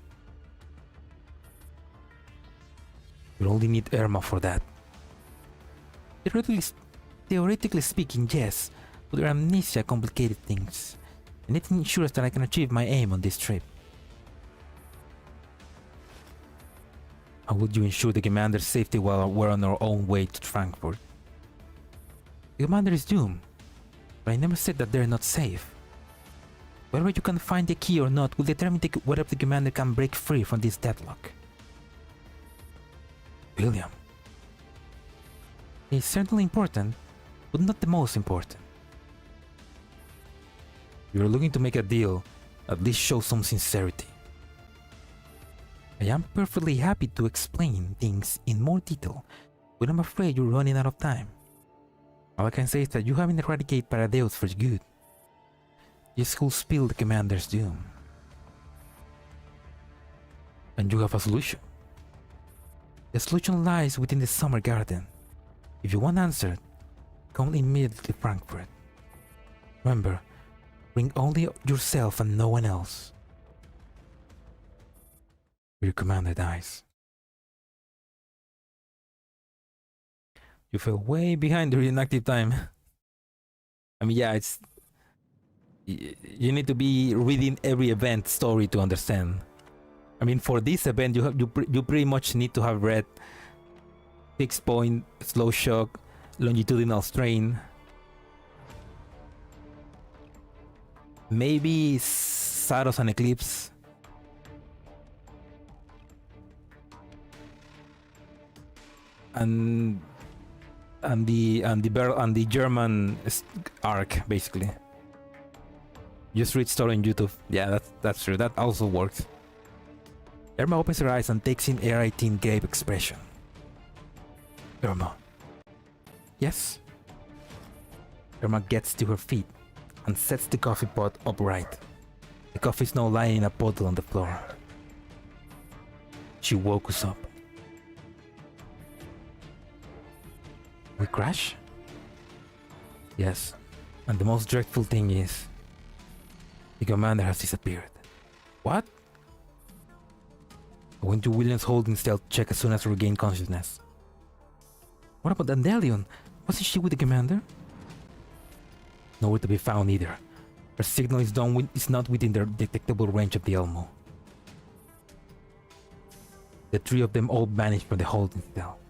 You'll only need Erma for that. Theoretically speaking, yes, but your amnesia complicated things, and it ensures that I can achieve my aim on this trip. How would you ensure the commander's safety while we're on our own way to Frankfurt? The commander is doomed, But I never said that they're not safe. Whether you can find the key or not will determine whether the commander can break free from this deadlock. William. It's certainly important, but not the most important. You're looking to make a deal, at least show some sincerity. I am perfectly happy to explain things in more detail, but I'm afraid you're running out of time. All I can say is that you haven't eradicated Paradeus for good. This could spill the commander's doom. And you have a solution. The solution lies within the summer garden. If you want answered, come immediately to Frankfurt. Remember, bring only yourself and no one else. Your commander dies. You fell way behind the inactive time. I mean, yeah, it's... You need to be reading every event story to understand. I mean, for this event, you pretty much need to have read fixed point, slow shock, longitudinal strain. Maybe Saros and Eclipse. And the German arc, basically. Just read story on YouTube. Yeah, that's true. That also works. Erma opens her eyes and takes in AR-18 grave expression. Erma. Yes? Erma gets to her feet and sets the coffee pot upright. The coffee is now lying in a puddle on the floor. She woke us up. We crash? Yes, and the most dreadful thing is, the commander has disappeared. What? I went to William's holding cell to check as soon as I regained consciousness. What about Dandelion? Wasn't she with the commander? Nowhere to be found either. Her signal is not within the detectable range of the Elmo. The three of them all vanished from the holding cell.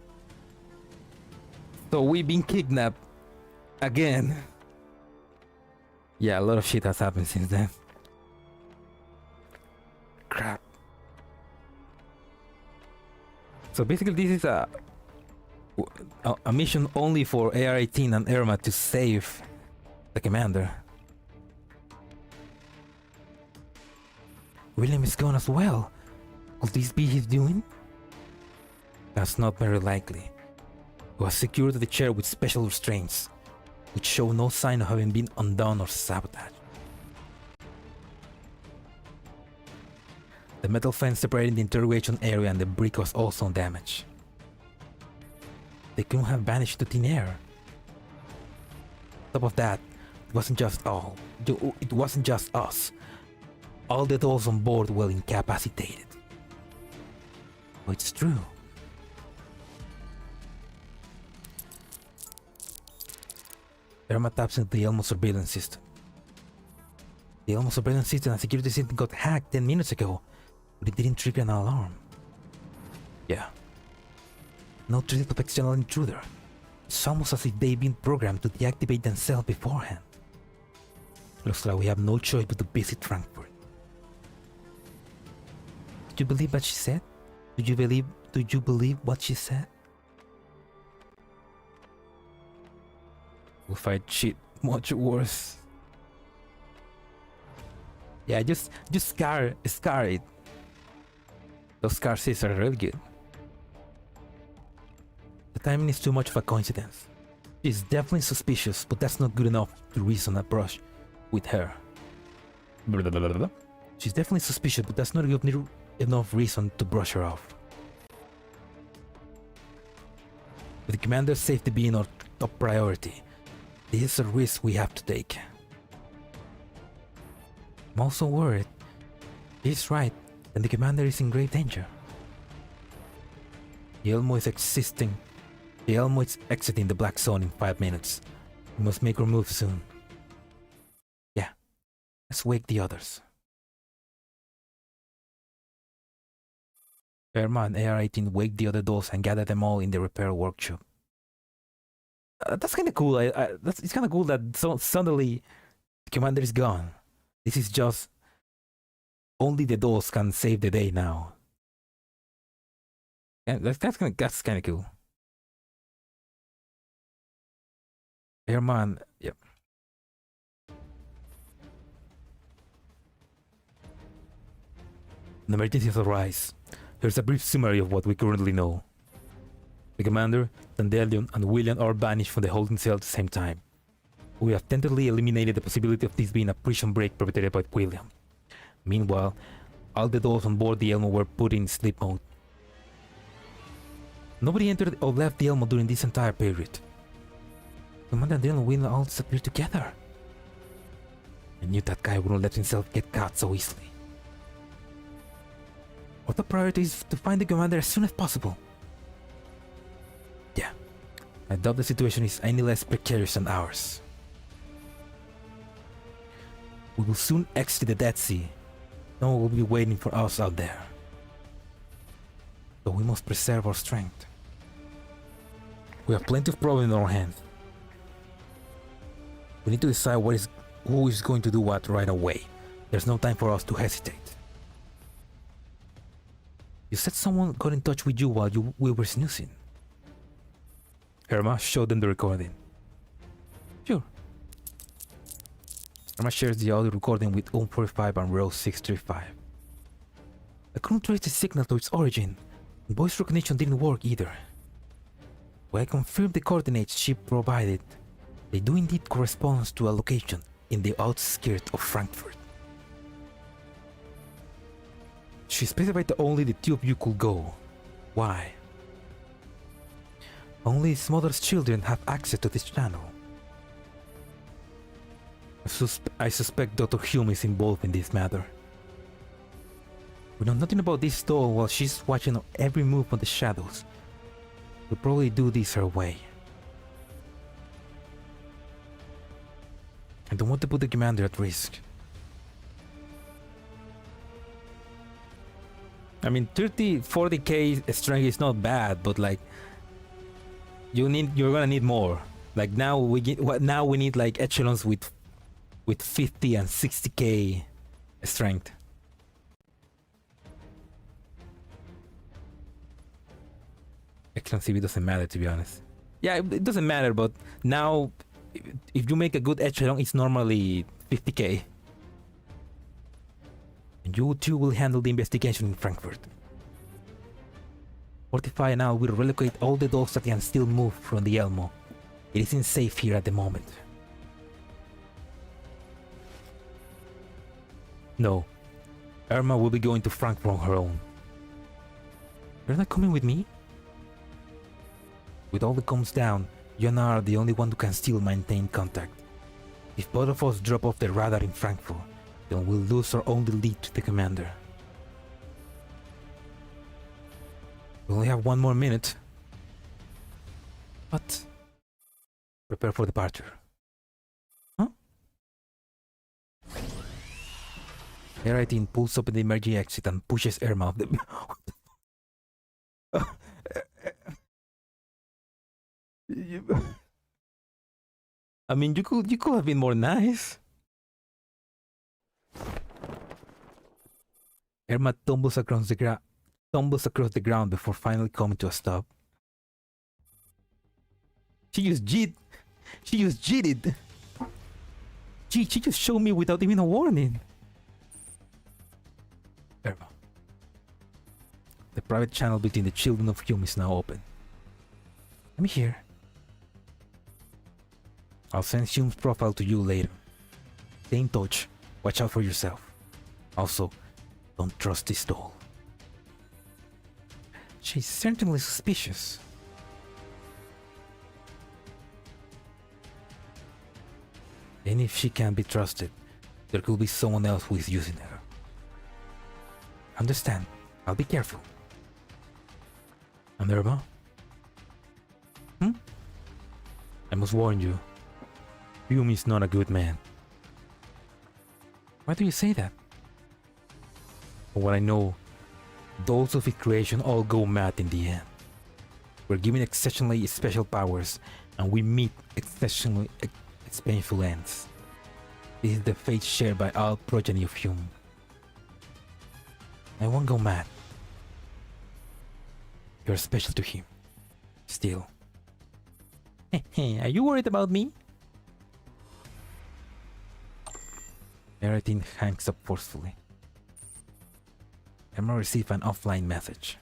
So we've been kidnapped again. Yeah, a lot of shit has happened since then. Crap. So basically this is a mission only for AR-18 and Erma to save the commander. William is gone as well. Could this be his doing? That's not very likely. He was secured to the chair with special restraints, which show no sign of having been undone or sabotaged. The metal fence separating the interrogation area and the brick was also damaged. They couldn't have vanished to thin air. On top of that, it wasn't just us. All the dolls on board were incapacitated. Oh, it's true. Erma taps into the Elmo surveillance system. The Elmo surveillance system and security system got hacked 10 minutes ago, but it didn't trigger an alarm. Yeah. No threat of external intruder. It's almost as if they've been programmed to deactivate themselves beforehand. Looks like we have no choice but to visit Frankfurt. Did you believe what she said? Did you believe what she said? We'll fight shit much worse. Yeah, just scar it. Those scar scenes are really good. The timing is too much of a coincidence. She's definitely suspicious, but that's not good enough to reason a brush with her. She's definitely suspicious, but that's not enough reason to brush her off. With the commander's safety being our top priority, this is a risk we have to take. I'm also worried. He's right, and the commander is in grave danger. The Elmo is exiting the black zone in 5 minutes. We must make our move soon. Yeah, let's wake the others. Erma and AR-18 wake the other dolls and gather them all in the repair workshop. That's kind of cool. It's kind of cool that suddenly the commander is gone. This is just only the dolls can save the day now. And that's kind of cool. Erma, yep. An emergency has arisen. Here's a brief summary of what we currently know. The commander, Dandelion, and William are banished from the holding cell at the same time. We have tentatively eliminated the possibility of this being a prison break perpetrated by William. Meanwhile, all the dolls on board the Elmo were put in sleep mode. Nobody entered or left the Elmo during this entire period. Commander Dandelion and William all disappeared together. I knew that guy wouldn't let himself get caught so easily. Our top priority is to find the commander as soon as possible. Yeah, I doubt the situation is any less precarious than ours. We will soon exit the Dead Sea. No one will be waiting for us out there. So we must preserve our strength. We have plenty of problems in our hands. We need to decide who is going to do what right away. There's no time for us to hesitate. You said someone got in touch with you while we were snoozing. Erma showed them the recording. Sure. Erma shares the audio recording with 45 and row 635. I couldn't trace the signal to its origin. Voice recognition didn't work either. When I confirmed the coordinates she provided, they do indeed correspond to a location in the outskirts of Frankfurt. She specified that only the two of you could go. Why? Only his mother's children have access to this channel. I suspect Dr. Hume is involved in this matter. We know nothing about this doll while she's watching every move of the shadows. We'll probably do this her way. I don't want to put the commander at risk. I mean, 40k strength is not bad, but like you're gonna need more. Like now we need like echelons with 50 and 60k strength. Echelon CV doesn't matter, to be honest. Yeah, it doesn't matter, but now if you make a good echelon, it's normally 50k. And you two will handle the investigation in Frankfurt. Fortify now will relocate all the dolls that can still move from the Elmo. It isn't safe here at the moment. No. Erma will be going to Frankfurt on her own. You're not coming with me? With all the comms down, you and I are the only one who can still maintain contact. If both of us drop off the radar in Frankfurt, then we'll lose our only lead to the commander. We only have one more minute. But prepare for departure. Huh? AR-18 pulls open the emergency exit and pushes Erma off the... I mean, you could have been more nice. Erma tumbles across the ground before finally coming to a stop. She just cheated. She just showed me without even a warning. Erma. The private channel between the children of Hume is now open. I'm here. I'll send Hume's profile to you later. Stay in touch. Watch out for yourself. Also, don't trust this doll. She's certainly suspicious. And if she can't be trusted, there could be someone else who is using her. Understand? I'll be careful. And Erma? I must warn you. Hume is not a good man. Why do you say that? For what I know, those of his creation all go mad in the end. We're given exceptionally special powers, and we meet exceptionally its painful ends. This is the fate shared by all progeny of Hume. I won't go mad. You're special to him. Still. Hey, are you worried about me? Everything hangs up forcefully. Erma received an offline message.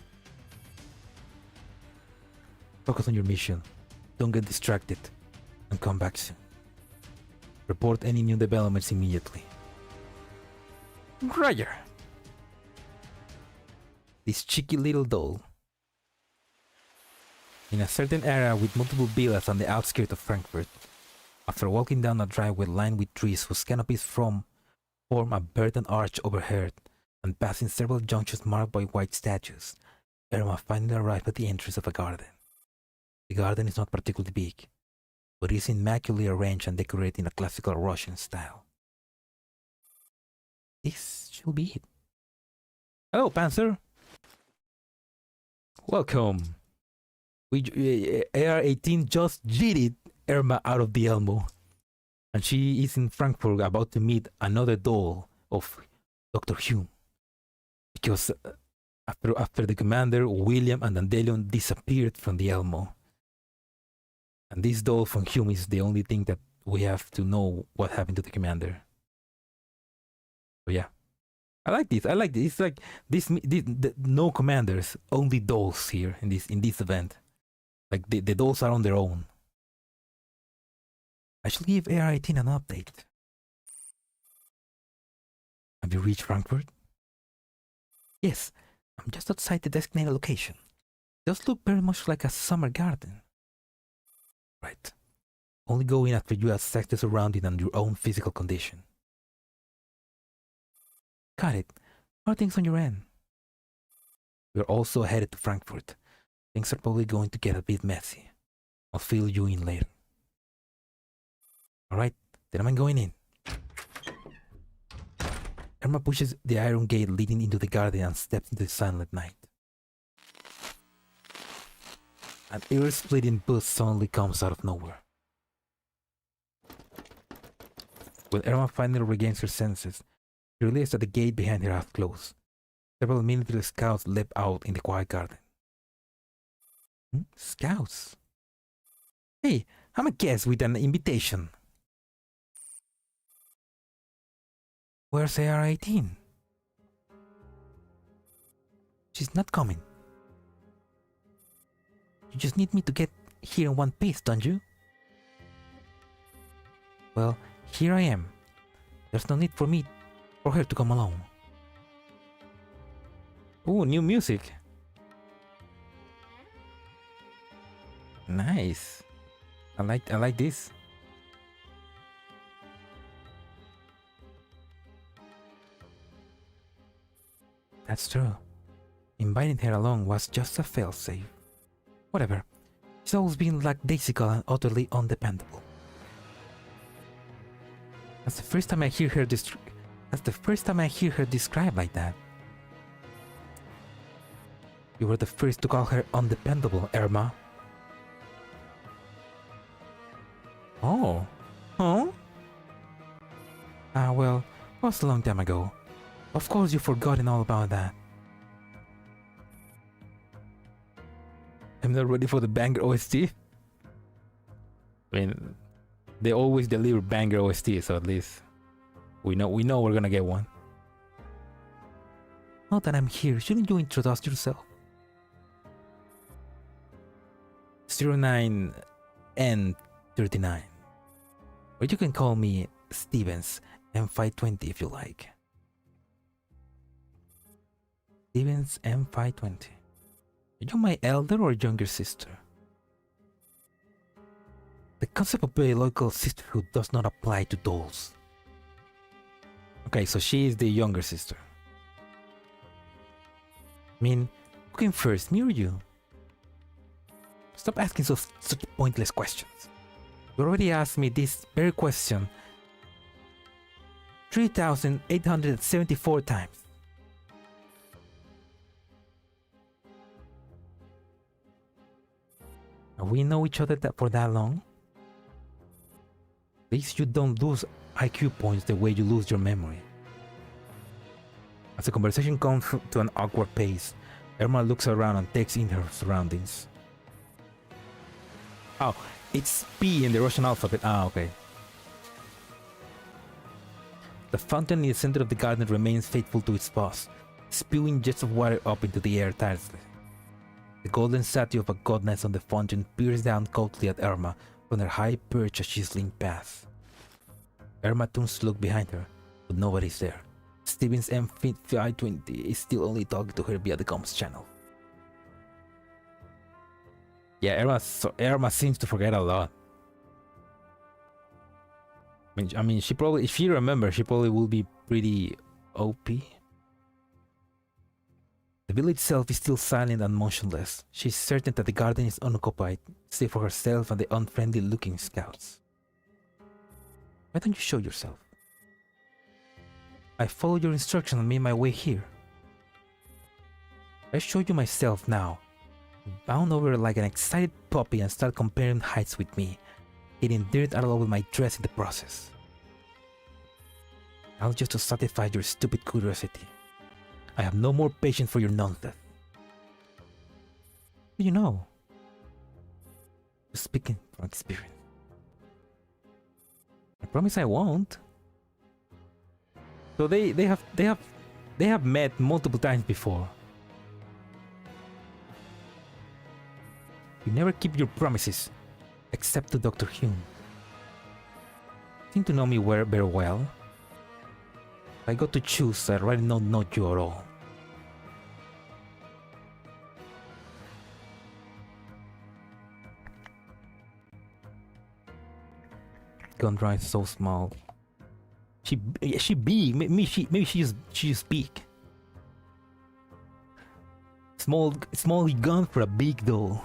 Focus on your mission. Don't get distracted. And come back soon. Report any new developments immediately. Roger! This cheeky little doll. In a certain area with multiple villas on the outskirts of Frankfurt, after walking down a driveway lined with trees whose canopies form a verdant arch overhead, and passing several junctions marked by white statues, Erma finally arrived at the entrance of a garden. The garden is not particularly big, but is immaculately arranged and decorated in a classical Russian style. This should be it. Hello, Panzer. Welcome. AR-18 just cheated Erma out of the Elmo, and she is in Frankfurt about to meet another doll of Dr. Hume. Because after the commander, William and Dandelion disappeared from the Elmo. And this doll from Hume is the only thing that we have to know what happened to the commander. So yeah. I like this. It's like no commanders, only dolls here in this event. Like the dolls are on their own. I shall give AR-18 an update. Have you reached Frankfurt? Yes, I'm just outside the designated location. It does look very much like a summer garden. Right. Only go in after you assess the surrounding and your own physical condition. Got it. How are things on your end? We're also headed to Frankfurt. Things are probably going to get a bit messy. I'll fill you in later. Alright, then I'm going in. Erma pushes the iron gate leading into the garden and steps into the silent night. An ear-splitting buzz suddenly comes out of nowhere. When Erma finally regains her senses, she realizes that the gate behind her has closed. Several military scouts leap out in the quiet garden. Scouts? Hey, I'm a guest with an invitation. Where's AR-18? She's not coming. You just need me to get here in one piece, don't you? Well, here I am. There's no need for her to come along. Oh, new music. Nice. I like this. That's true. Inviting her along was just a failsafe. Whatever. She's always been lackadaisical and utterly undependable. That's the first time I hear her described like that. You were the first to call her undependable, Erma. Oh. Huh? Ah, well, it was a long time ago. Of course you've forgotten all about that. I'm not ready for the banger OST. I mean, they always deliver banger OST, so at least we know we're gonna get one. Now that I'm here, shouldn't you introduce yourself? 09N39. Or you can call me Stevens M520 if you like. Stevens M520. Are you my elder or younger sister? The concept of biological sisterhood does not apply to dolls. Okay, so she is the younger sister. I mean, who came first, me or you? Stop asking such pointless questions. You already asked me this very question 3,874 times. We know each other for that long? At least you don't lose IQ points the way you lose your memory. As the conversation comes to an awkward pace, Erma looks around and takes in her surroundings. Oh, it's P in the Russian alphabet. Ah, okay. The fountain in the center of the garden remains faithful to its boss, spewing jets of water up into the air tirelessly. The golden statue of a goddess on the fountain peers down coldly at Erma from her high perch as she slinks past. Erma turns to look behind her, but nobody's there. Steven's M520 is still only talking to her via the comms channel. Yeah, Erma seems to forget a lot. I mean, she probably, if she remembers, she probably will be pretty OP. The village itself is still silent and motionless. She's certain that the garden is unoccupied, save for herself and the unfriendly-looking scouts. Why don't you show yourself? I followed your instructions and made my way here. I show you myself now. Bound over like an excited puppy and start comparing heights with me, getting dirt all over my dress in the process. All just to satisfy your stupid curiosity. I have no more patience for your nonsense. You know, speaking from experience. I promise I won't. So they have met multiple times before. You never keep your promises, except to Dr. Hume. You seem to know me very well. If I got to choose, I'd rather not know you at all. Gondra is so small. Maybe she just big. Small gun for a big doll.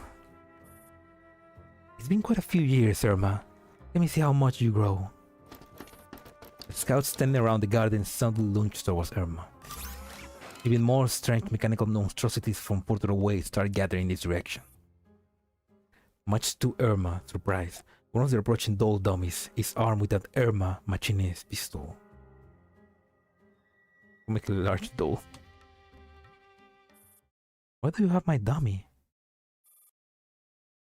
It's been quite a few years, Erma. Let me see how much you grow. The scouts standing around the garden suddenly lunged towards Erma. Even more strange mechanical monstrosities from further away start gathering in this direction. Much to Erma's surprise, one of the approaching doll dummies is armed with an Erma machinist pistol. Make a large doll. Why do you have my dummy?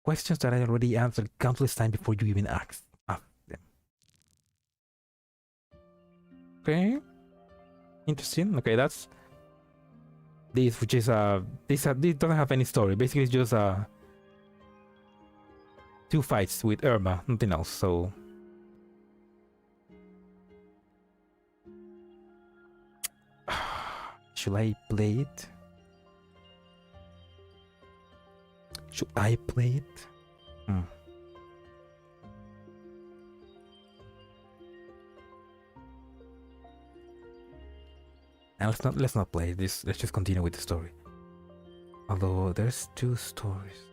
Questions that I already answered countless times before you even asked them. Okay. Interesting. Okay, that's this, which is this doesn't have any story. Basically, it's just two fights with Erma, nothing else. So should I play it? Should I play it? Now let's not play this. Let's just continue with the story. Although there's two stories.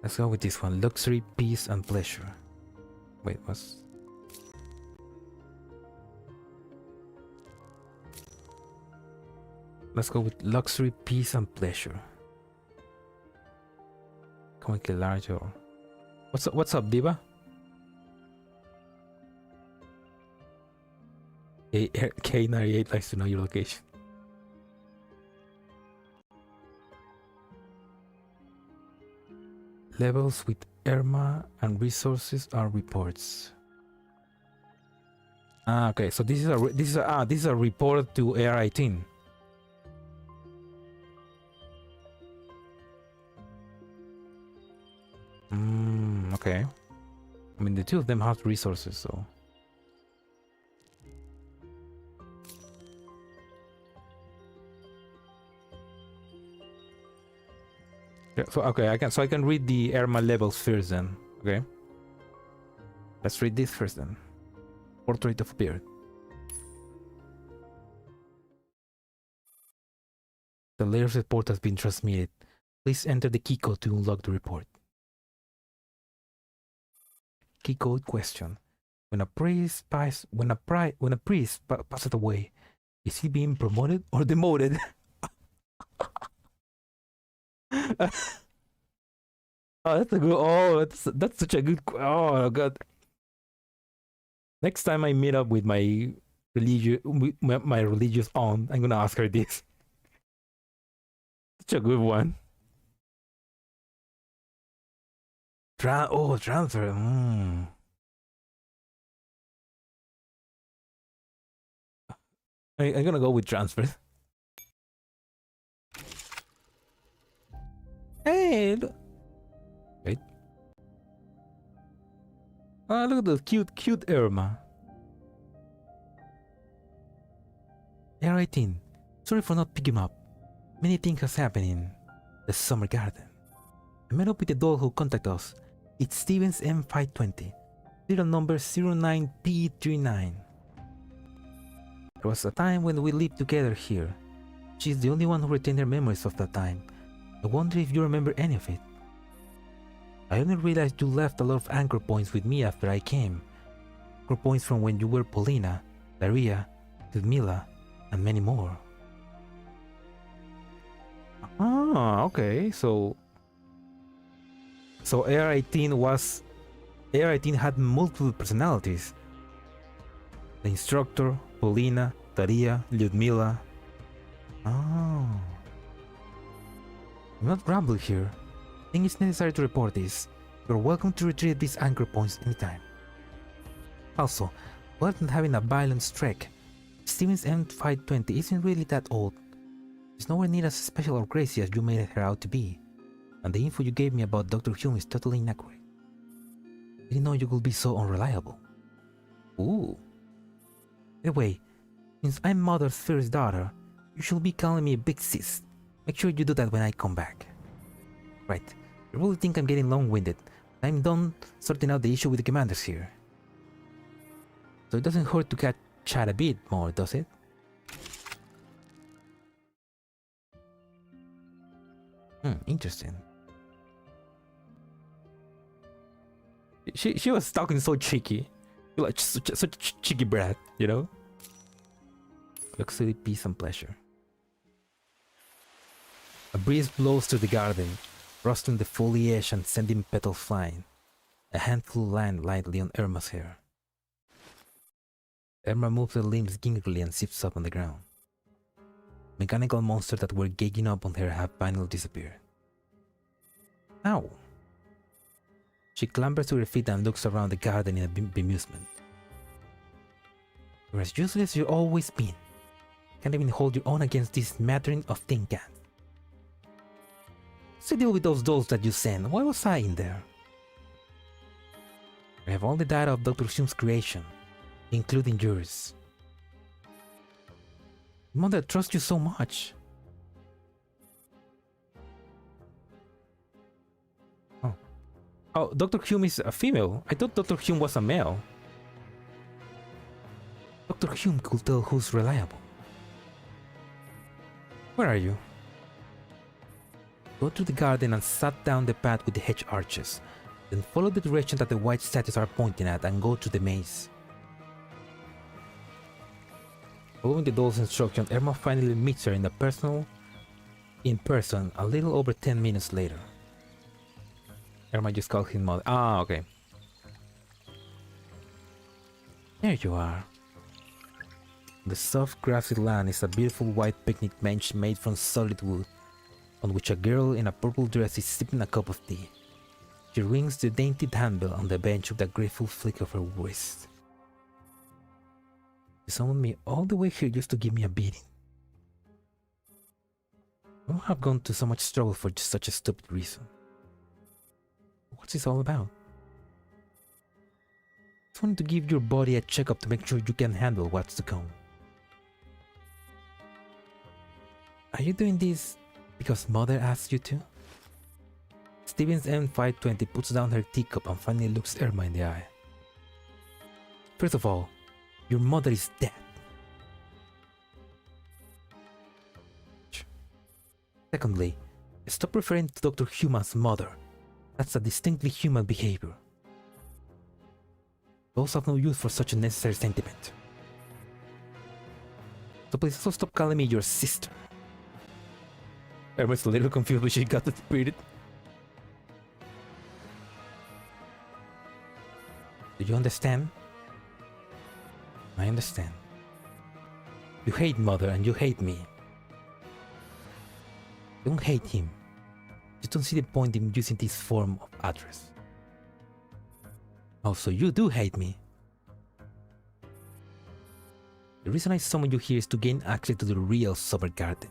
Let's go with this one. Luxury, peace, and pleasure. Wait, what's... Let's go with luxury, peace, and pleasure. Come on, larger. What's up, Diva? K98 likes to know your location. Levels with Erma and resources are reports. Okay, so this is a report to AR18. Okay. I mean, the two of them have resources, so. Yeah, so okay, I can read the Erma levels first then. Okay. Let's read this first then. Portrait of a Beard. The latest report has been transmitted. Please enter the key code to unlock the report. Key code question: when a priest passes away, is he being promoted or demoted? Oh, that's a good. Oh, that's such a good. Oh god. Next time I meet up with my religious aunt, I'm gonna ask her this. Such a good one. Transfer. I'm gonna go with transfer. Hey, wait. Oh, look at the cute Erma. AR18, sorry for not picking up. Many things has happened in the summer garden. I met up with the doll who contacted us. It's Stevens M520, serial number 09P39. There was a time when we lived together here. She's the only one who retained her memories of that time. I wonder if you remember any of it. I only realized you left a lot of anchor points with me after I came. Anchor points from when you were Paulina, Daria, Ludmila, and many more. Ah, okay. So AR18 had multiple personalities. The instructor, Paulina, Daria, Ludmila. Oh. I'm not rambling here. I think it's necessary to report this. You're welcome to retrieve these anchor points anytime. Also, other than having a violent streak, Stevens M520 isn't really that old. She's nowhere near as special or crazy as you made her out to be, and the info you gave me about Dr. Hume is totally inaccurate. I didn't know you could be so unreliable. Ooh. Anyway, since I'm Mother's first daughter, you should be calling me Big Sis. Make sure you do that when I come back. Right, you really think I'm getting long-winded. I'm done sorting out the issue with the commanders here. So it doesn't hurt to chat a bit more, does it? Interesting. She was talking so cheeky. Like such a cheeky brat, you know? Luxury, peace, and pleasure. A breeze blows through the garden, rustling the foliage and sending petals flying. A handful land lightly on Erma's hair. Erma moves her limbs gingerly and sits up on the ground. Mechanical monsters that were gauging up on her have finally disappeared. Ow! She clambers to her feet and looks around the garden in bemusement. You're as useless as you've always been. Can't even hold your own against this smattering of tin cans. What's the deal with those dolls that you sent? Why was I in there? I have all the data of Dr. Hume's creation, including yours. Mother trusts you so much. Oh, Dr. Hume is a female. I thought Dr. Hume was a male. Dr. Hume could tell who's reliable. Where are you? Go through the garden and sat down the path with the hedge arches. Then follow the direction that the white statues are pointing at and go to the maze. Following the doll's instruction, Erma finally meets her in person a little over 10 minutes later. Erma just called him mother. Ah, okay. There you are. The soft grassy land is a beautiful white picnic bench made from solid wood, on which a girl in a purple dress is sipping a cup of tea. She rings the dainty handbell on the bench with a grateful flick of her wrist. You summoned me all the way here just to give me a beating. I won't have gone to so much trouble for just such a stupid reason. What's this all about? I just wanted to give your body a checkup to make sure you can handle what's to come. Are you doing this because Mother asked you to? Stevens M520 puts down her teacup and finally looks Erma in the eye. First of all, your mother is dead. Secondly, stop referring to Dr. Hume as mother. That's a distinctly human behavior. Those have no use for such a necessary sentiment. So please also stop calling me your sister. Erma's a little confused, but she got the spirit. Do you understand? I understand. You hate Mother and you hate me. Don't hate him. Just don't see the point in using this form of address. Also, you do hate me. The reason I summoned you here is to gain access to the real summer garden.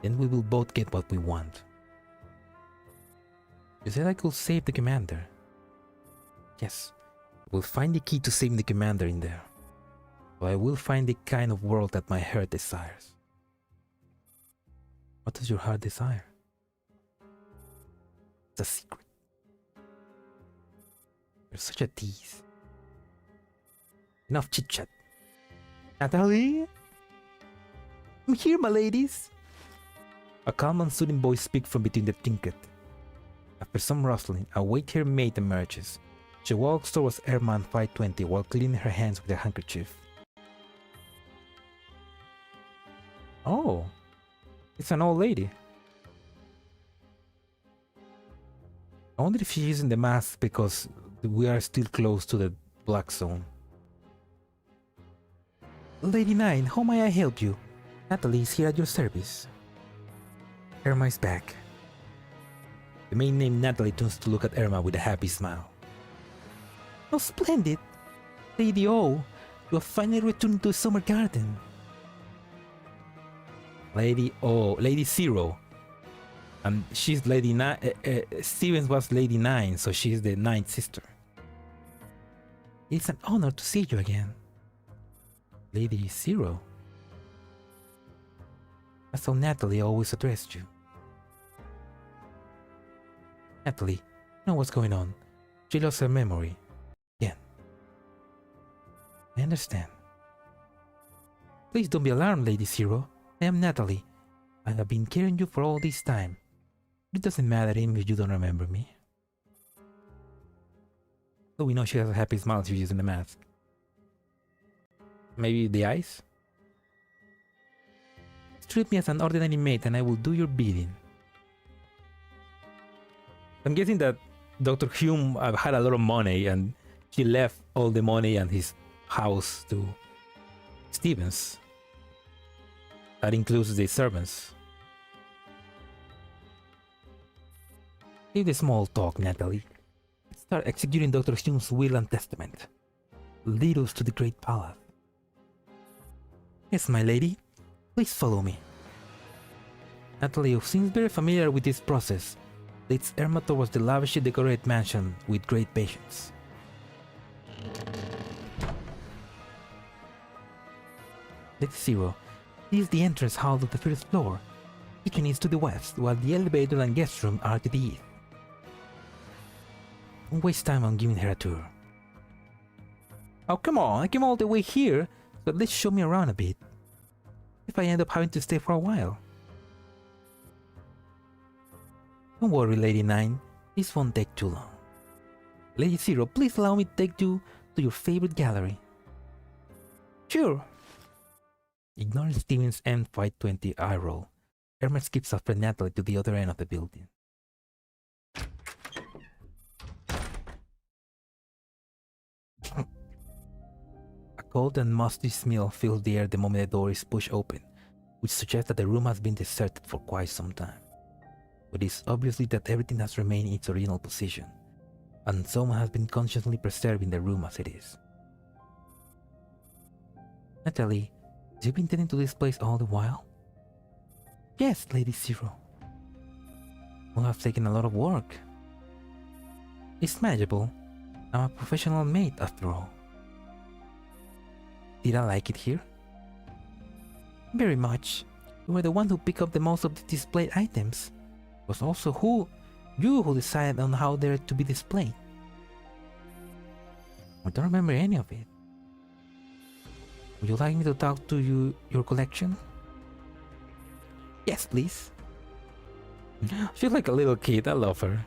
Then we will both get what we want. You said I could save the commander. Yes, we'll find the key to saving the commander in there. So I will find the kind of world that my heart desires. What does your heart desire? It's a secret. You're such a tease. Enough chit-chat. Natalie? I'm here, my ladies. A calm and soothing voice speaks from between the trinket. After some rustling, a white-haired maid emerges. She walks towards Erma and 520 while cleaning her hands with a handkerchief. Oh, it's an old lady. I wonder if she's using the mask because we are still close to the black zone. Lady Nine, how may I help you? Natalie is here at your service. Erma is back. The maid named Natalie turns to look at Erma with a happy smile. Oh, splendid! Lady O, you have finally returned to the summer garden. Lady O, Lady Zero. And she's Lady Nine. Stevens was Lady Nine, so she's the ninth sister. It's an honor to see you again. Lady Zero? That's how Natalie always addressed you. Natalie, you know what's going on. She lost her memory. Again. I understand. Please don't be alarmed, Lady Zero. I am Natalie. I have been carrying you for all this time. It doesn't matter even if you don't remember me. So we know she has a happy smile she's using the mask. Maybe the eyes? Treat me as an ordinary maid and I will do your bidding. I'm guessing that Dr. Hume had a lot of money and she left all the money and his house to Stevens. That includes the servants. Leave the small talk, Natalie. Start executing Dr. Hume's will and testament. Lead us to the Great Palace. Yes, my lady. Please follow me. Natalie, who seems very familiar with this process, leads Erma towards the lavishly decorated mansion with great patience. Lady Zero, this is the entrance hall of the first floor. Kitchen is to the west, while the elevator and guest room are to the east. Don't waste time on giving her a tour. Oh, come on, I came all the way here, so at least show me around a bit. If I end up having to stay for a while. Don't worry, Lady Nine, this won't take too long. Lady Zero, please allow me to take you to your favorite gallery. Sure. Ignoring Stevens' M520 eye roll, Erma skips after Natalie to the other end of the building. A cold and musty smell fills the air the moment the door is pushed open, which suggests that the room has been deserted for quite some time. But it's obviously that everything has remained in its original position, and someone has been consciously preserving the room as it is. Natalie, have you been tending to this place all the while? Yes, Lady Zero. Will have taken a lot of work. It's manageable. I'm a professional maid after all. Did I like it here? Very much. You were the one who picked up the most of the displayed items. It was also you who decided on how they're to be displayed. I don't remember any of it. Would you like me to talk to your collection? Yes, please. She's like a little kid, I love her.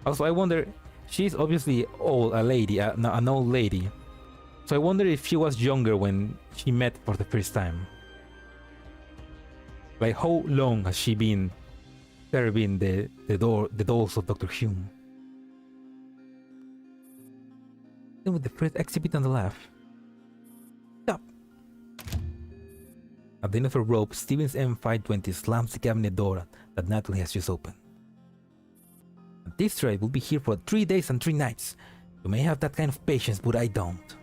Also, I wonder, she's obviously old, an old lady. So I wonder if she was younger when she met for the first time. Like, how long has she been serving the dolls of Doctor Hume? Then with the first exhibit on the left. Stop! At the end of a rope, Steven's M520 slams the cabinet door that Natalie has just opened. This trade will be here for 3 days and 3 nights. You may have that kind of patience, but I don't.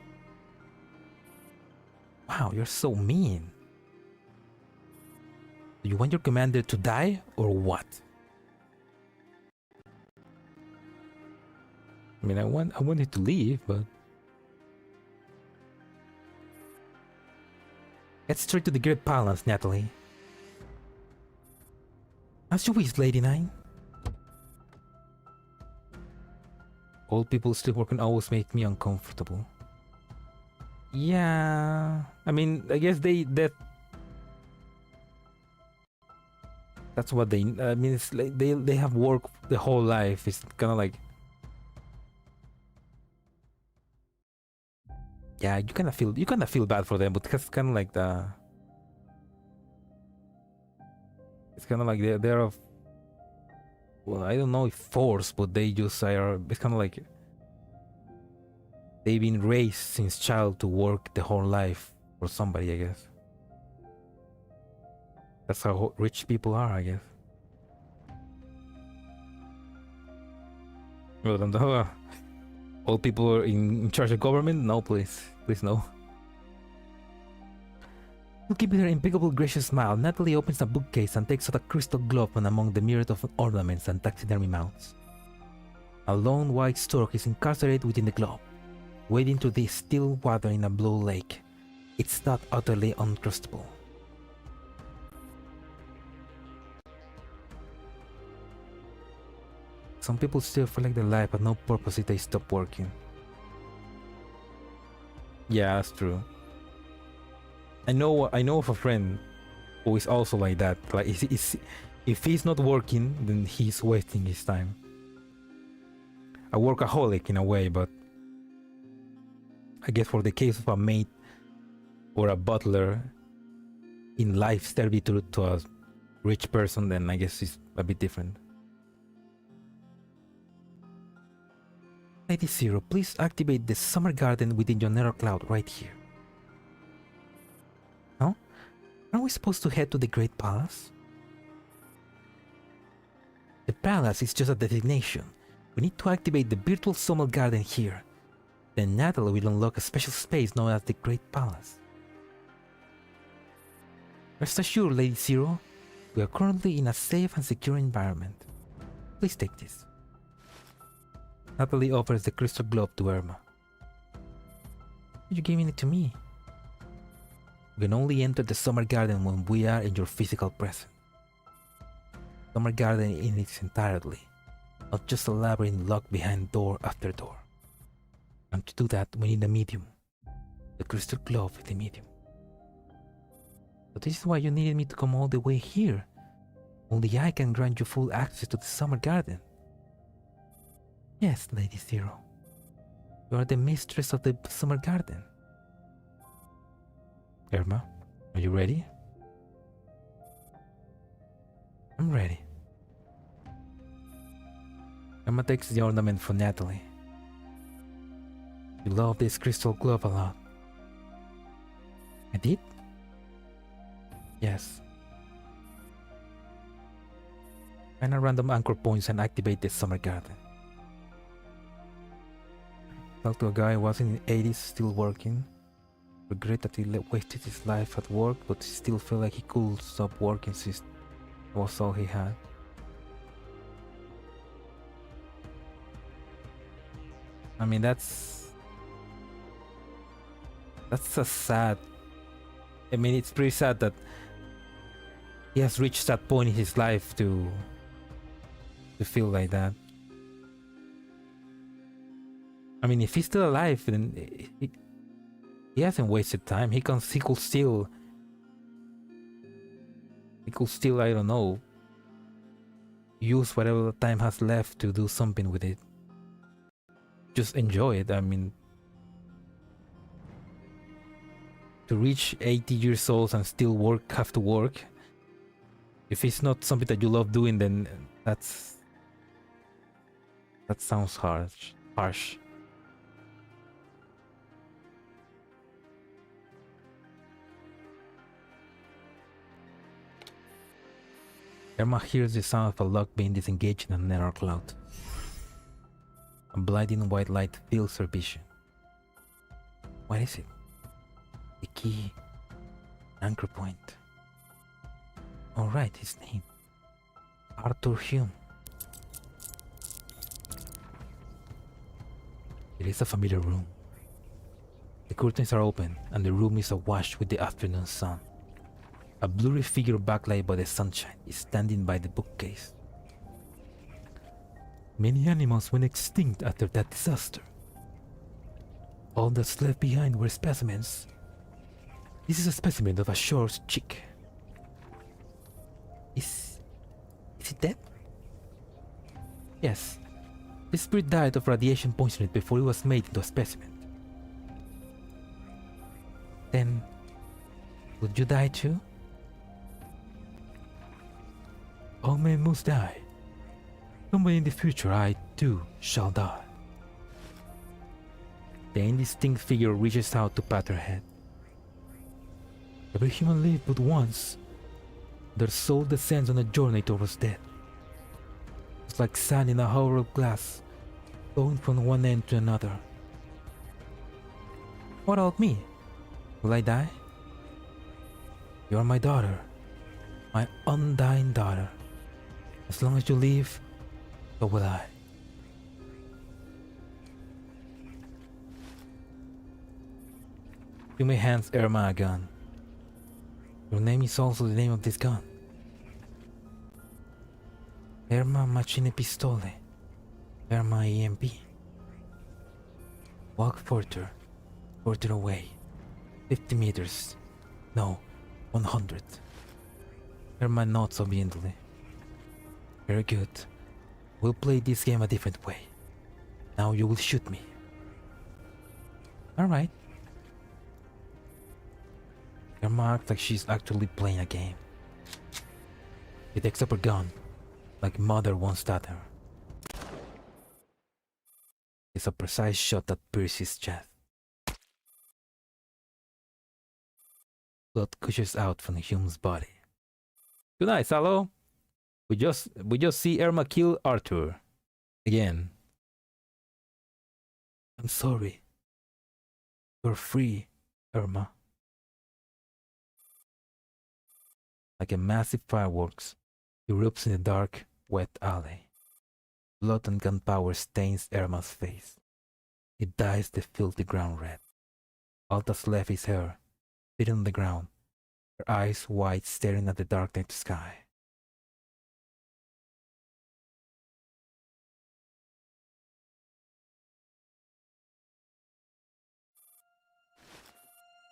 Wow, you're so mean. Do you want your commander to die, or what? I mean, I wanted to leave, but... Get straight to the Great Palace, Natalie. As you wish, Lady Nine. Old people still working always make me uncomfortable. Yeah... I mean, I guess that's what they... I mean, it's like they have worked the whole life. It's kind of like... Yeah, you kind of feel bad for them, but it's kind of like the... It's kind of like they're of... Well, I don't know if force, but they just are... It's kind of like... They've been raised since child to work the whole life for somebody, I guess. That's how rich people are, I guess. Well, don't know. Old people are in charge of government? No, please. Please, no. Keeping her impeccable gracious smile, Natalie opens a bookcase and takes out a crystal globe from among the myriad of ornaments and taxidermy mounts. A lone white stork is incarcerated within the globe, wading through the still water in a blue lake. It's not utterly uncrustable. Some people still feel like their life had no purpose if they stop working. Yeah, that's true. I know of a friend who is also like that. Like, if he's not working, then he's wasting his time. A workaholic in a way, but I guess for the case of a maid or a butler in life servitude to a rich person, then I guess it's a bit different. Lady Zero, please activate the summer garden within your narrow cloud right here. No? Aren't we supposed to head to the Great Palace? The palace is just a designation. We need to activate the virtual summer garden here. Then Natalie will unlock a special space known as the Great Palace. Rest assured, Lady Zero, we are currently in a safe and secure environment. Please take this. Natalie offers the crystal globe to Erma. You're giving it to me. We can only enter the summer garden when we are in your physical presence. Summer garden in its entirety, not just a labyrinth locked behind door after door. And to do that, we need a medium. The crystal globe is the medium. So this is why you needed me to come all the way here. Only I can grant you full access to the summer garden. Yes, Lady Zero. You are the mistress of the summer garden. Erma, are you ready? I'm ready. Erma takes the ornament for Natalie. You love this crystal globe a lot. I did? Yes. Find a random anchor points and activate the summer garden. Talk to a guy who was in the 80s still working. Regret that he wasted his life at work, but still felt like he could stop working since that was all he had. I mean, that's a sad... I mean, it's pretty sad that he has reached that point in his life to feel like that. I mean, if he's still alive, then he hasn't wasted time. He could still, I don't know, use whatever time has left to do something with it. Just enjoy it. I mean, to reach 80 years old and still have to work, If it's not something that you love doing, then that sounds harsh. Erma hears the sound of a lock being disengaged in a nether cloud. A blinding white light fills her vision. What is it? The key. Anchor point. Alright, his name. Arthur Hume. It is a familiar room. The curtains are open and the room is awash with the afternoon sun. A blurry figure backlight by the sunshine is standing by the bookcase. Many animals went extinct after that disaster. All that's left behind were specimens. This is a specimen of a short chick. Is it dead? Yes. The spirit died of radiation poisoning before it was made into a specimen. Then, would you die too? All men must die. Somewhere in the future I too shall die. The indistinct figure reaches out to pat her head. Every human lived but once. Their soul descends on a journey towards death. It's like sand in a hollow of glass, flowing from one end to another. What about me? Will I die? You are my daughter, my undying daughter. As long as you live, so will I. You may hand Erma a gun. Your name is also the name of this gun. Erma Machine Pistole. Erma EMP. Walk further away. 50 meters. No, 100. Erma nods obediently. Very good. We'll play this game a different way. Now you will shoot me. Alright. Erma acts like she's actually playing a game. She takes up her gun, like mother once taught her. It's a precise shot that pierces his chest. Blood gushes out from Hume's body. Good night, Salo. We just see Erma kill Arthur. Again. I'm sorry. You're free, Erma. Like a massive fireworks, erupts in the dark, wet alley. Blood and gunpowder stains Erma's face. It dyes the filthy ground red. All that's left is her, sitting on the ground, her eyes wide staring at the dark night sky.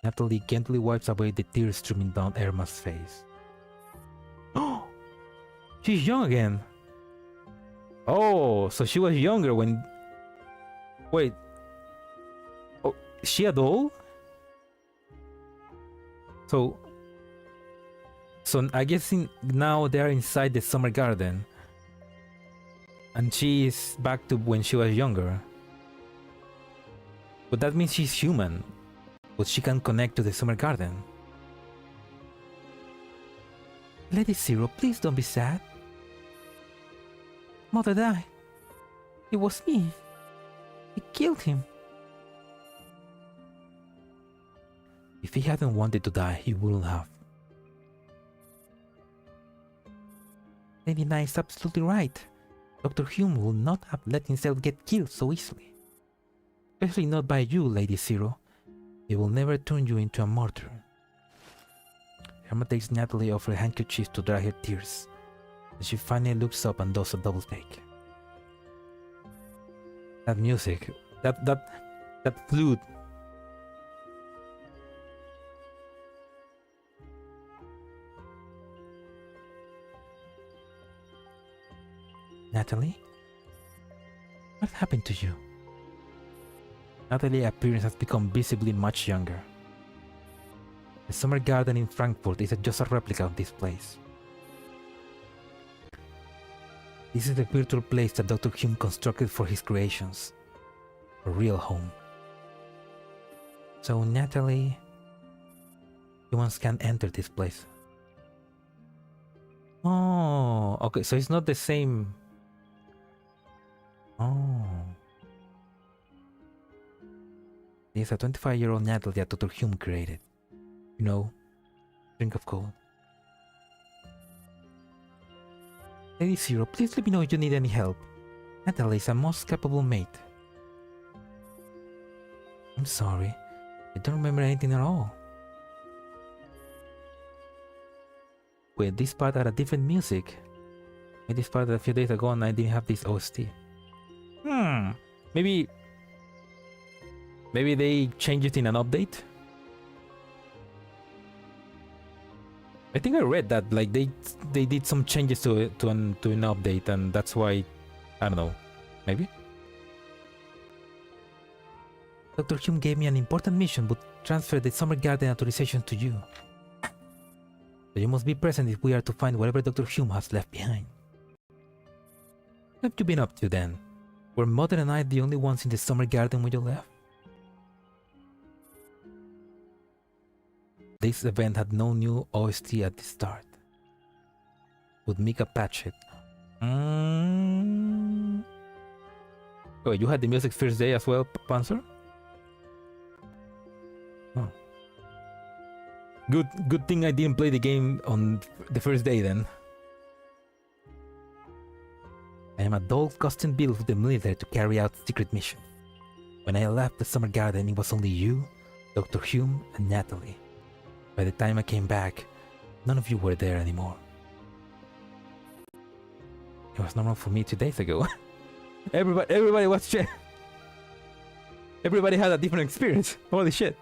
Natalie gently wipes away the tears streaming down Erma's face. Oh! She's young again! Oh, so she was younger when... Wait. Oh, is she a doll? So I guess now they're inside the summer garden. And she is back to when she was younger. But that means she's human. But she can connect to the summer garden. Lady Zero, please don't be sad. Mother died. It was me. I killed him. If he hadn't wanted to die, he wouldn't have. Lady Nai is absolutely right. Dr. Hume will not have let himself get killed so easily. Especially not by you, Lady Zero. He will never turn you into a martyr. Erma takes Natalie off her handkerchief to dry her tears. And she finally looks up and does a double take. That music, that flute. Natalie? What happened to you? Natalie's appearance has become visibly much younger. The summer garden in Frankfurt is just a replica of this place. This is the virtual place that Dr. Hume constructed for his creations. A real home. So Natalie, humans can't enter this place. Oh, okay, so it's not the same. Oh. It's a 25-year-old Natalie that Dr. Hume created. You know, drink of cold. Lady Zero, please let me know if you need any help. Natalie is a most capable mate. I'm sorry, I don't remember anything at all. Wait, this part had a different music. Made this part a few days ago and I didn't have this OST. Maybe they changed it in an update? I think I read that like they did some changes to an update and that's why, I don't know, maybe? Dr. Hume gave me an important mission but transferred the summer garden authorization to you. So you must be present if we are to find whatever Dr. Hume has left behind. What have you been up to then? Were Mother and I the only ones in the summer garden when you left? This event had no new OST at the start. Would MICA patch it? Oh, you had the music first day as well, Panzer? Oh. Good thing I didn't play the game on the first day then. I am a doll custom built with the military to carry out secret missions. When I left the summer garden, it was only you, Dr. Hume, and Natalie. By the time I came back, none of you were there anymore. It was normal for me 2 days ago. Everybody was shit. Everybody had a different experience. Holy shit.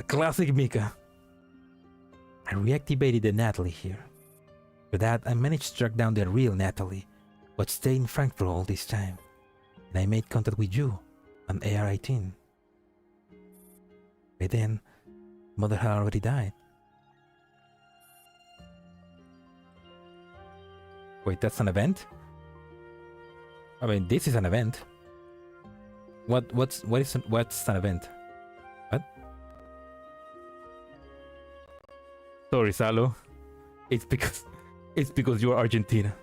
Classic MICA. I reactivated the Natalie here. For that, I managed to track down the real Natalie, but stayed in Frankfurt all this time. And I made contact with you, an AR-18. By then, Mother had already died. Wait, that's an event? I mean, this is an event. What's an event? What? Sorry, Salo. It's because you're Argentina.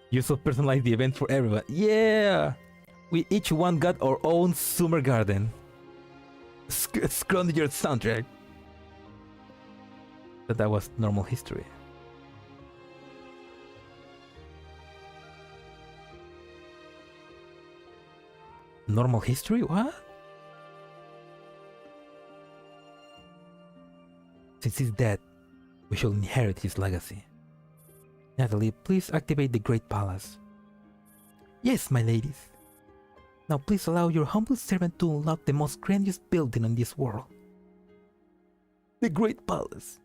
You so personalized the event for everyone. Yeah! We each one got our own summer garden. Scrunch your soundtrack. But that was normal history. Normal history? What? Since he's dead, we shall inherit his legacy. Natalie, please activate the Great Palace. Yes, my ladies. Now please allow your humble servant to unlock the most grandiose building in this world. The Great Palace.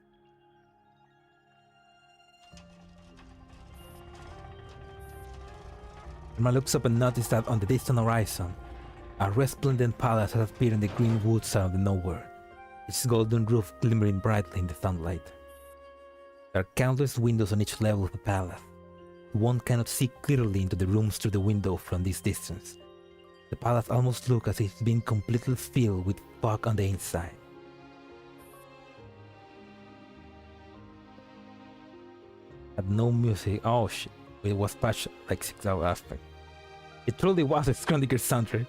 Erma looks up and notices that on the distant horizon, a resplendent palace has appeared in the green woods out of the nowhere, its golden roof glimmering brightly in the sunlight. There are countless windows on each level of the palace. One cannot see clearly into the rooms through the window from this distance. The palace almost looks as if it's been completely filled with fog on the inside. Had no music. Oh shit. It was patched like 6 hours after. It truly was a Scrundiger soundtrack.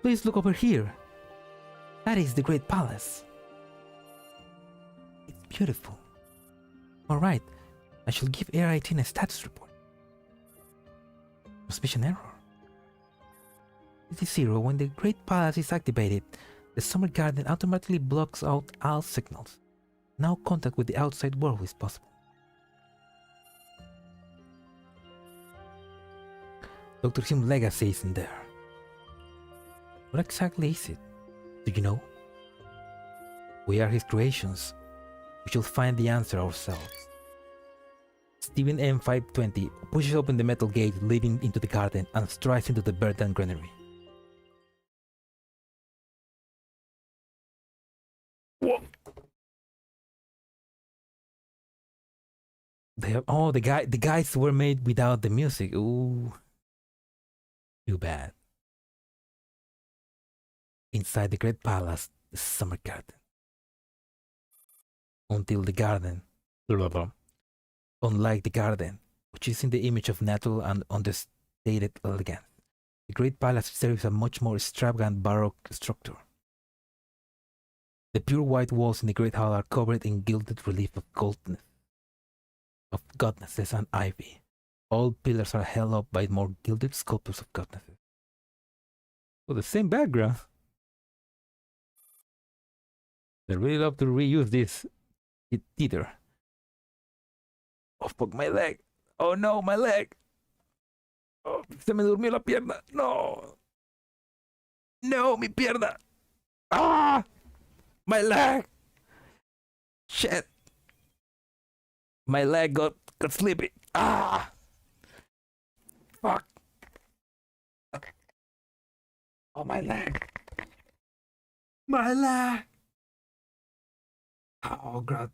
Please look over here. That is the Great Palace. It's beautiful. Alright, I shall give AR-18 a status report. Suspicion error. It is 0. When the Great Palace is activated, the summer garden automatically blocks out all signals. Now contact with the outside world is possible. Dr. Hume's legacy isn't there. What exactly is it? Do you know? We are his creations. We shall find the answer ourselves. Steven M520 pushes open the metal gate leading into the garden and strides into the verdant granary. Whoa. They have, the guides were made without the music. Ooh, too bad. Inside the great palace, the summer garden. Until the garden, unlike the garden, which is in the image of natural and understated elegance, the great palace serves a much more extravagant baroque structure. The pure white walls in the great hall are covered in gilded relief of goddesses and ivy. All pillars are held up by more gilded sculptures of goddesses. Well, the same background. They really love to reuse this theater. Oh fuck, my leg! Oh no, my leg! Oh, se me durmió la pierna! No! No, mi pierna! Ah! My leg! Shit! My leg got sleepy. Ah! Fuck! Oh, my leg! My leg! Oh, God.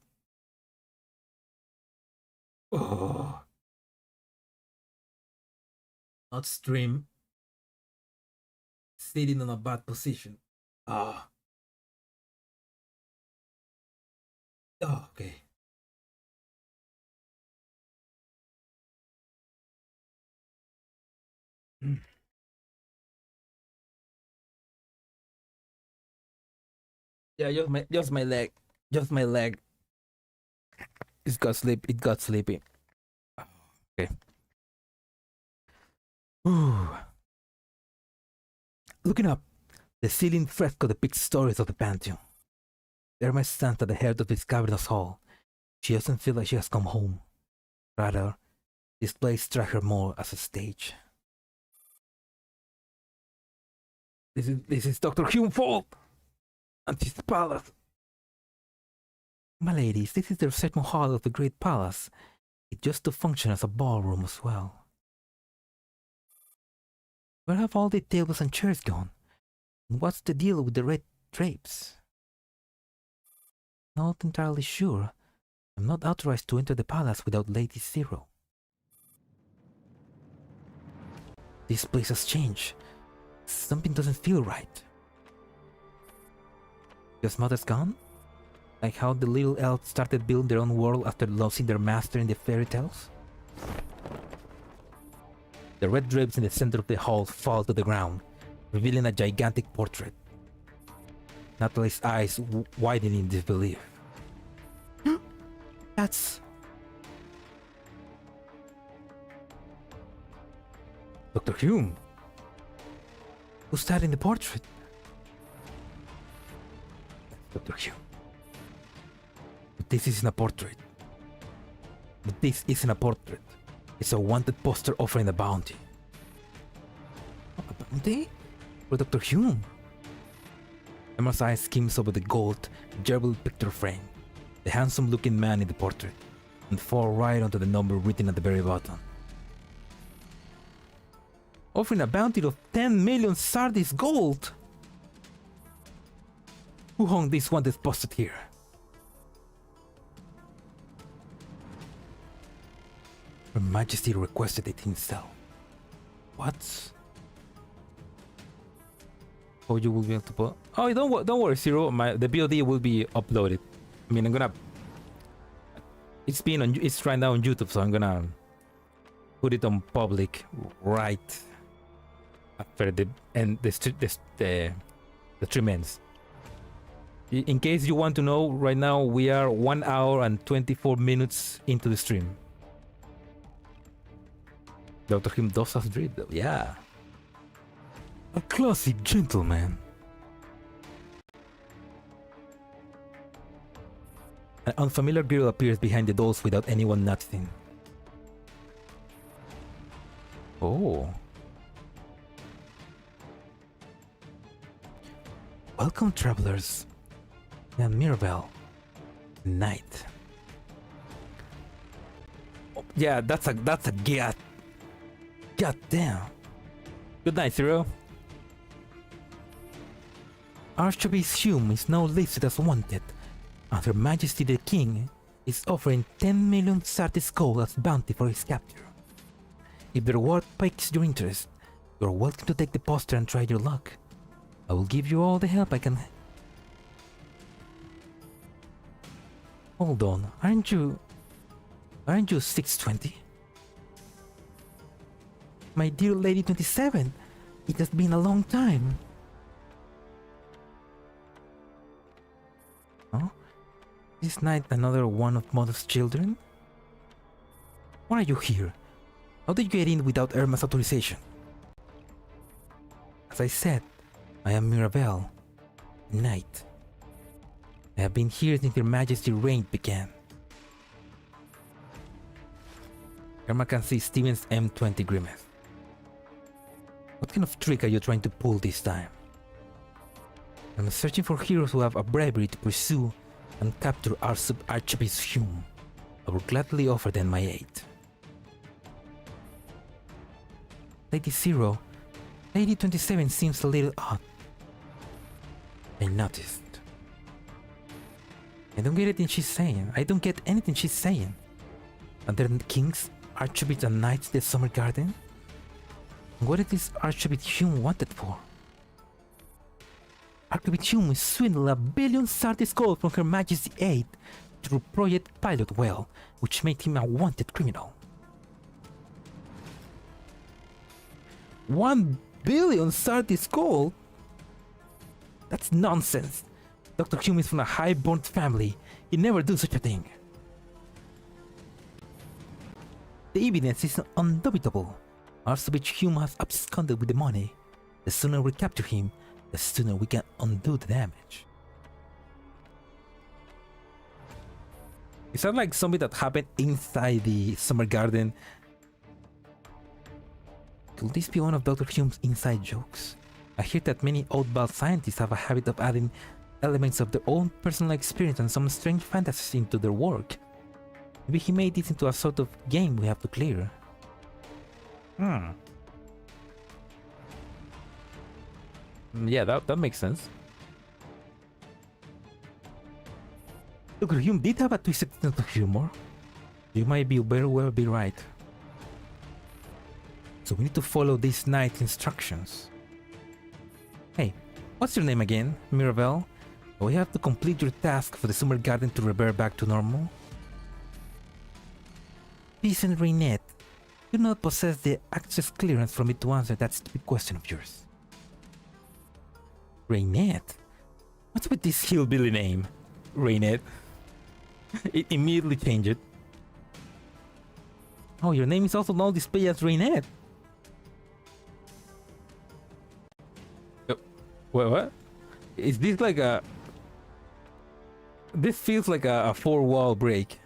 Oh. Not stream. Sitting in a bad position. Ah. Oh, okay. Yeah, just my leg. Just my leg. It got sleepy. Okay. Ooh. Looking up, the ceiling fresco depicts stories of the pantheon. Erma stands at the head of this cavernous hall. She doesn't feel like she has come home. Rather, this place strikes her more as a stage. This is Doctor Hume's fault! And his palace! My ladies, this is the reception hall of the great palace. It used to function as a ballroom as well. Where have all the tables and chairs gone? And what's the deal with the red drapes? Not entirely sure. I'm not authorized to enter the palace without Lady Zero. This place has changed. Something doesn't feel right. Your mother's gone? Like how the little elves started building their own world after losing their master in the fairy tales? The red drapes in the center of the hall fall to the ground, revealing a gigantic portrait. Natalie's eyes widen in disbelief. That's... Dr. Hume! Who's that in the portrait? Dr. Hume. But this isn't a portrait. It's a wanted poster offering a bounty. A bounty? For Dr. Hume? Emma's eye skims over the gold, gerbil picture frame, the handsome-looking man in the portrait, and fall right onto the number written at the very bottom. Offering a bounty of 10 million Sardis gold! Who hung this wanted poster here? Her Majesty requested it himself. What? Oh, you will be able to put... Oh, don't worry, Zero. The BOD will be uploaded. I mean, I'm gonna... It's right now on YouTube, so I'm gonna put it on public right after the stream ends. In case you want to know, right now we are 1 hour and 24 minutes into the stream. Dr. Hume does have drip though, yeah. A classic gentleman. An unfamiliar girl appears behind the dolls without anyone noticing. Oh. Welcome, travelers. And Mirabelle. Night. Oh, yeah, that's a get. God damn. Good night, Zero. Archbishop Hume is now listed as wanted, and Her Majesty the King is offering 10 million Sartis gold as bounty for his capture. If the reward piques your interest, you are welcome to take the poster and try your luck. I will give you all the help I can. Hold on, aren't you 620? My dear Lady 27, it has been a long time. Oh? This night another one of Mother's children? Why are you here? How did you get in without Erma's authorization? As I said, I am Mirabelle, Knight. I have been here since Your Majesty's reign began. Erma can see Steven's M20 grimace. What kind of trick are you trying to pull this time? I'm searching for heroes who have a bravery to pursue and capture Archbishop Hume. I will gladly offer them my aid. Lady Zero, Lady 27 seems a little odd. I noticed. I don't get anything she's saying. Are there kings, archbishops and knights in the summer garden? What is this Archbishop Hume wanted for? Archbishop Hume swindled 1 billion Sartis gold from Her Majesty's aid through Project Pilot Well, which made him a wanted criminal. 1 billion Sartis gold? That's nonsense. Dr. Hume is from a high-born family. He'd never do such a thing. The evidence is undubitable. Archbishop Hume has absconded with the money. The sooner we capture him, the sooner we can undo the damage. Is that like something that happened inside the summer garden? Could this be one of Dr. Hume's inside jokes? I hear that many oddball scientists have a habit of adding elements of their own personal experience and some strange fantasies into their work. Maybe he made this into a sort of game we have to clear. Yeah, that makes sense. Dr. Hume did have a twisted sense of humor. You might be very well be right. So we need to follow this knight's instructions. Hey, what's your name again, Mirabelle? We have to complete your task for the summer garden to revert back to normal. Peasant Rainette, you do not possess the access clearance for me to answer that stupid question of yours. Rainette? What's with this hillbilly name? Rainette. It immediately changed. Oh, your name is also now displayed as Rainette. Wait, what? Is this like a... This feels like a four-wall break.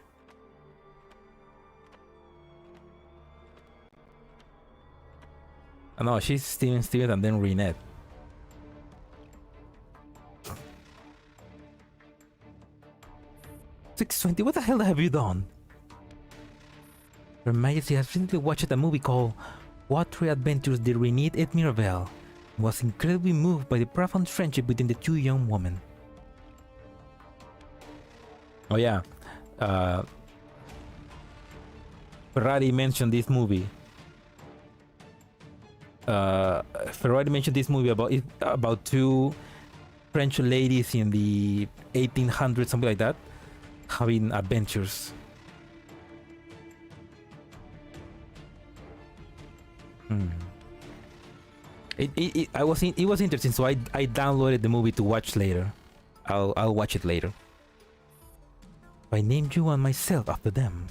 Oh, no, she's Steven and then Rainette. $620, what the hell have you done? Her Majesty has recently watched a movie called What Three Adventures Did Rainette et Mirabelle and was incredibly moved by the profound friendship between the two young women. Oh yeah, Ferrari mentioned this movie. Ferrari mentioned this movie about two French ladies in the 1800s, something like that, having adventures. It was interesting, so I downloaded the movie to watch later. I'll watch it later. I named you and myself after them.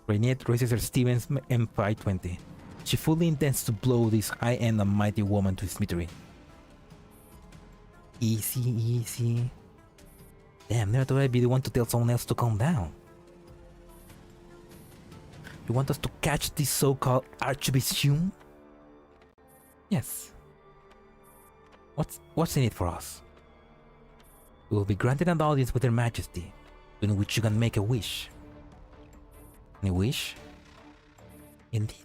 Rainette raises her Stevens M520. She fully intends to blow this high-end and mighty woman to smithery. Easy, easy. Damn, never thought I'd be the one to tell someone else to calm down. You want us to catch this so-called Archbishop Hume? Yes. What's in it for us? We will be granted an audience with Her Majesty, in which you can make a wish. Any wish? Indeed.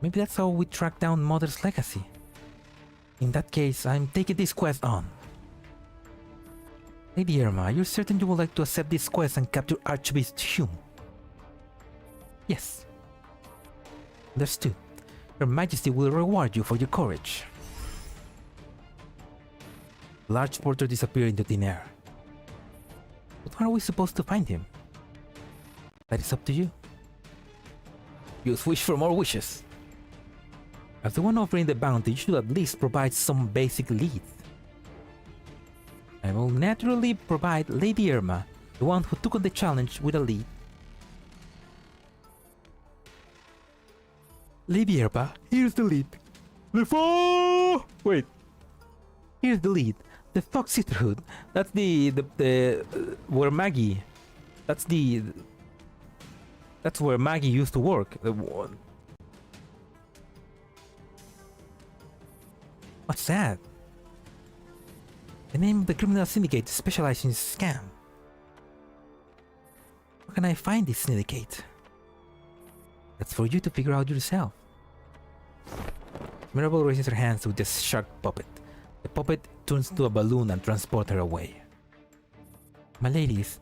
Maybe that's how we track down Mother's legacy. In that case, I'm taking this quest on. Lady Erma, you're certain you would like to accept this quest and capture Archbishop Hume? Yes. Understood. Her Majesty will reward you for your courage. The large porter disappeared into thin air. But where are we supposed to find him? That is up to you. You wish for more wishes. As the one offering the bounty, you should at least provide some basic lead. I will naturally provide Lady Erma, the one who took on the challenge, with a lead. Lady Erma, here's the lead. Wait. Here's the lead. The Fox Sisterhood. That's the where Maggie. That's where Maggie used to work. What's that? The name of the criminal syndicate specializes in scam. Where can I find this syndicate? That's for you to figure out yourself. Mirabelle raises her hands with the shark puppet. The puppet turns into a balloon and transports her away. My ladies,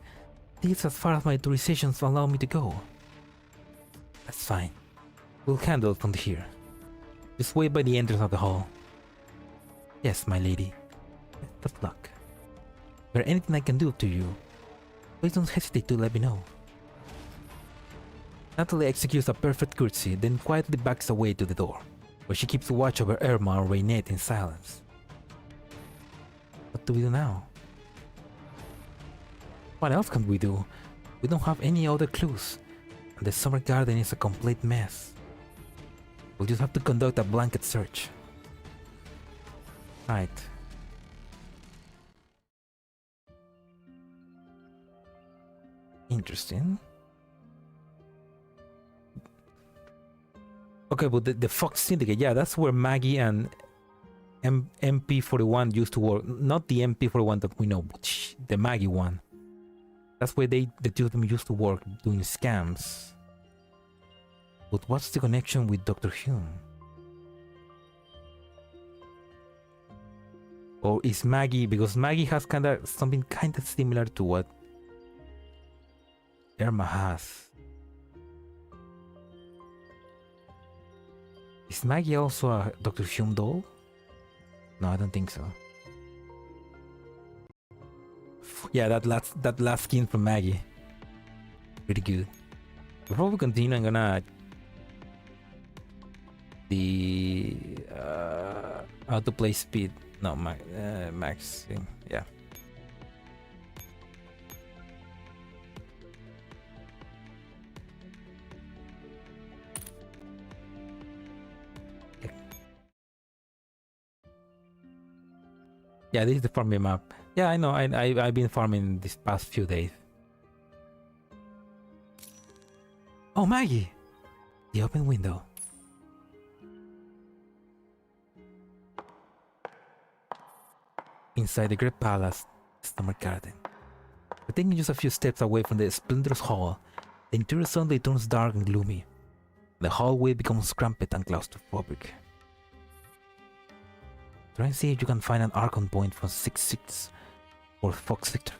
this is as far as my authorizations allow me to go. That's fine. We'll handle it from here. Just wait by the entrance of the hall. Yes, my lady. Best of luck. If there's anything I can do to you, please don't hesitate to let me know. Natalie executes a perfect curtsy, then quietly backs away to the door, where she keeps watch over Erma and Raynette in silence. What do we do now? What else can we do? We don't have any other clues, and the summer garden is a complete mess. We'll just have to conduct a blanket search. Right. Interesting. Okay, but the Fox Syndicate, yeah, that's where Maggie and MP41 used to work. Not the MP41 that we know, but the Maggie one. That's where the two of them used to work, doing scams. But what's the connection with Dr. Hume? Or is Maggie, because Maggie has something kind of similar to what Erma has. Is Maggie also a Dr. Hume doll? No, I don't think so. Yeah, that last skin from Maggie. Pretty good. Before we continue, I'm gonna how to play speed. No, max. Yeah. Yeah, this is the farming map. Yeah, I know. I've been farming this past few days. Oh, Maggie! The open window. Inside the great palace, summer garden. We're taking just a few steps away from the splendorous hall. The interior suddenly turns dark and gloomy. The hallway becomes cramped and claustrophobic. Try and see if you can find an Archon point from 6-6 or Fox Victor.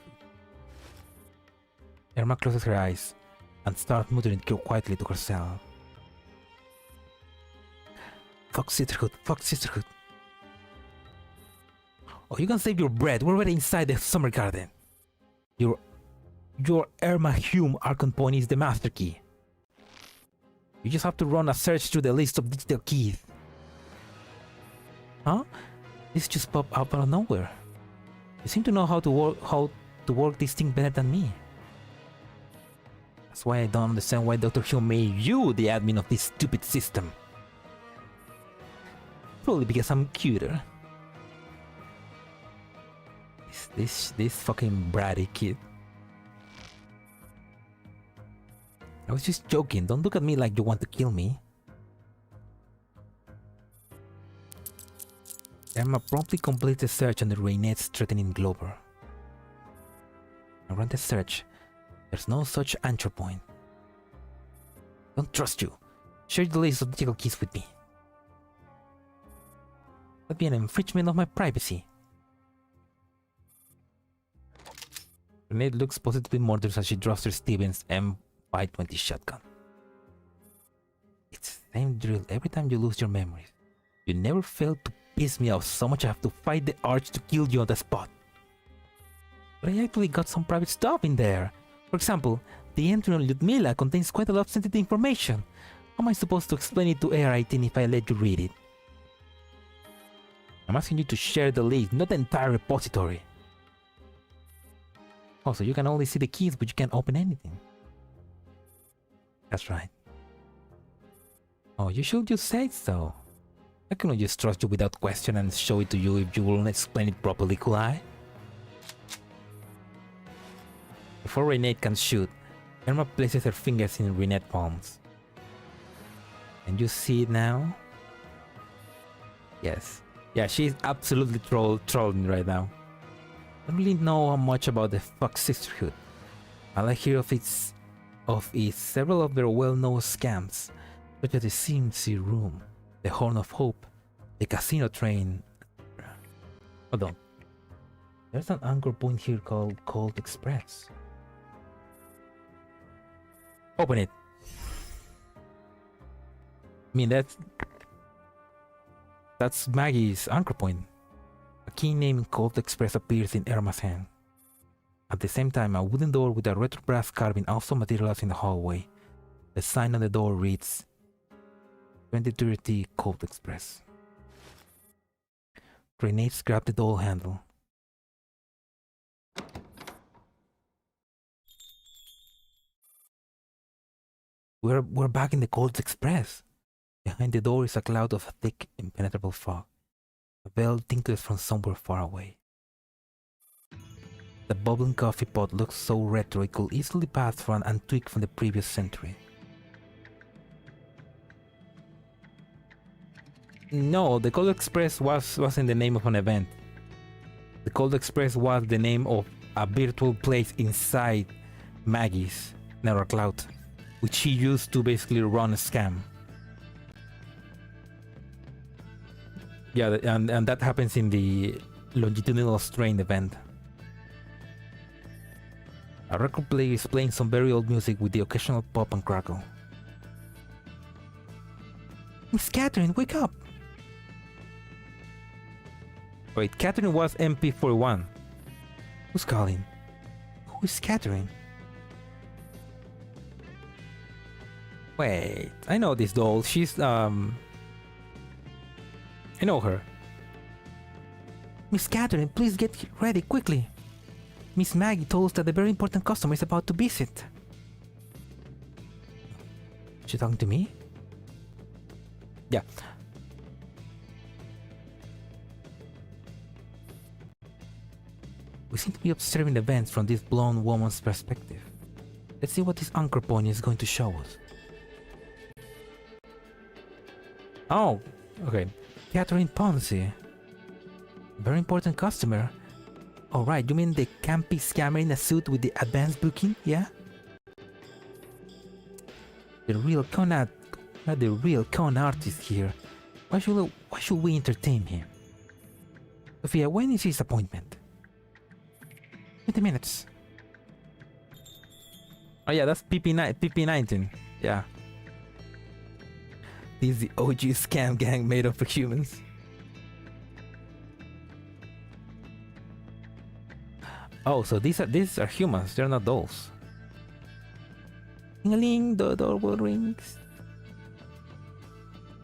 Erma closes her eyes and starts muttering quietly to herself. Fox Sisterhood, Fox Sisterhood. Oh, you can save your breath. We're already inside the summer garden. Your Erma Hume Archon point is the master key. You just have to run a search through the list of digital keys. Huh? This just popped up out of nowhere. You seem to know how to work this thing better than me. That's why I don't understand why Dr. Hume made you the admin of this stupid system. Probably because I'm cuter. This fucking bratty kid. I was just joking. Don't look at me like you want to kill me. Erma promptly completes the search under Raynette's threatening glober. I run the search. There's no such entry point. Don't trust you. Share the list of digital keys with me. That'd be an infringement of my privacy. Renee looks positively murderous as she drops her Stevens M520 shotgun. It's the same drill every time you lose your memories. You never fail to piss me off so much I have to fight the urge to kill you on the spot. But I actually got some private stuff in there. For example, the entry on Ludmila contains quite a lot of sensitive information. How am I supposed to explain it to AR18 if I let you read it? I'm asking you to share the list, not the entire repository. Also, you can only see the keys, but you can't open anything. That's right. Oh, you should just say so. I cannot just trust you without question and show it to you if you won't explain it properly, could I? Before Renee can shoot, Erma places her fingers in Renee's palms. Can you see it now? Yes. Yeah, she's absolutely trolling right now. I don't really know much about the Fox Sisterhood. All I hear of is several of their well-known scams, such as the CMC Room, the Horn of Hope, the Casino Train. Hold on. There's an anchor point here called Cold Express. Open it. I mean, that's Maggie's anchor point. A key named Cold Express appears in Erma's hand. At the same time, a wooden door with a retro brass carving also materializes in the hallway. The sign on the door reads 2030 Cold Express. Grenades grab the door handle. We're back in the Cold Express. Behind the door is a cloud of thick, impenetrable fog. A bell tinkles from somewhere far away. The bubbling coffee pot looks so retro it could easily pass for an antique from the previous century. No, the Cold Express wasn't the name of an event. The Cold Express was the name of a virtual place inside Maggie's Neural Cloud, which she used to basically run a scam. Yeah, and that happens in the Longitudinal Strain event. A record player is playing some very old music with the occasional pop and crackle. Miss Catherine, wake up! Wait, Catherine was MP41. Who's calling? Who is Catherine? Wait, I know this doll. She's I know her. Miss Catherine, please get ready quickly. Miss Maggie told us that a very important customer is about to visit. She talking to me? Yeah. We seem to be observing events from this blonde woman's perspective. Let's see what this anchor point is going to show us. Oh, okay. Catherine Ponzi. Very important customer. Alright, you mean the campy scammer in a suit with the advanced booking, yeah? The real con artist here. Why should we entertain him? Sophia, when is his appointment? 20 minutes. Oh yeah, that's PP19. Yeah. This is the OG scam gang made up for humans. Oh, so these are humans, they're not dolls. Ding-a-ling, the doorbell rings.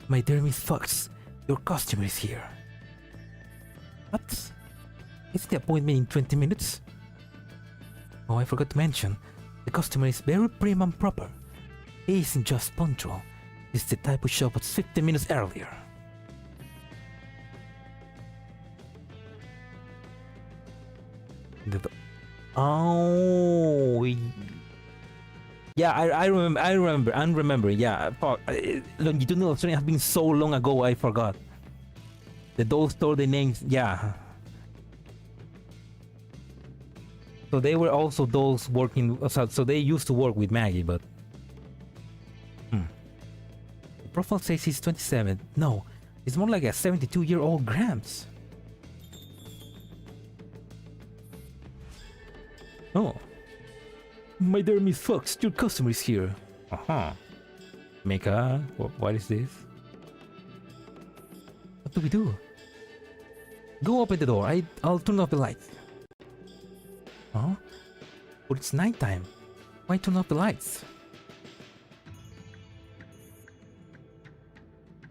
My dear Miss Fox, your customer is here. What? Is the appointment in 20 minutes? Oh, I forgot to mention, the customer is very prim and proper. He isn't just punctual. He's the type who showed up 15 minutes earlier. Oh, yeah, I remember. Yeah, Longitudinal Strain has been so long ago, I forgot. The dolls store the names, yeah. So they were also dolls working, so they used to work with Maggie, but... The profile says he's 27. No, it's more like a Oh. My dear Miss Fox, your customer is here. Uh-huh. Mika, what is this? What do we do? Go open the door. I'll turn off the lights. Huh? But it's nighttime. Why turn off the lights?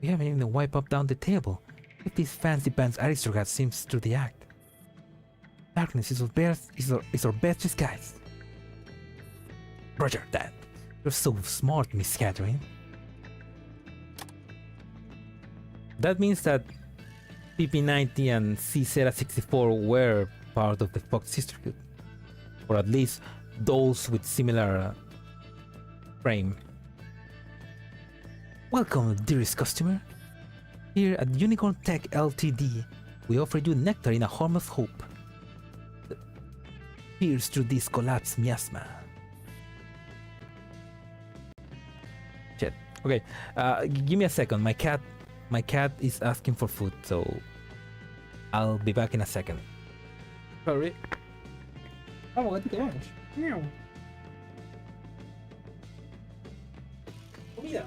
We haven't even wiped up down the table. If this fancy pants aristocrat seems to the act. Darkness is our best disguise. Roger that. You're so smart, Miss Catherine. That means that PP90 and CZ64 were part of the Fox Sisterhood. Or at least those with similar frame. Welcome, dearest customer. Here at Unicorn Tech Ltd, we offer you nectar in a harmless hope. Pierce through this collapsed miasma. Shit. Okay, give me a second. My cat is asking for food, so I'll be back in a second. Sorry. Vamos, gatito, vamos. Miau. Comida.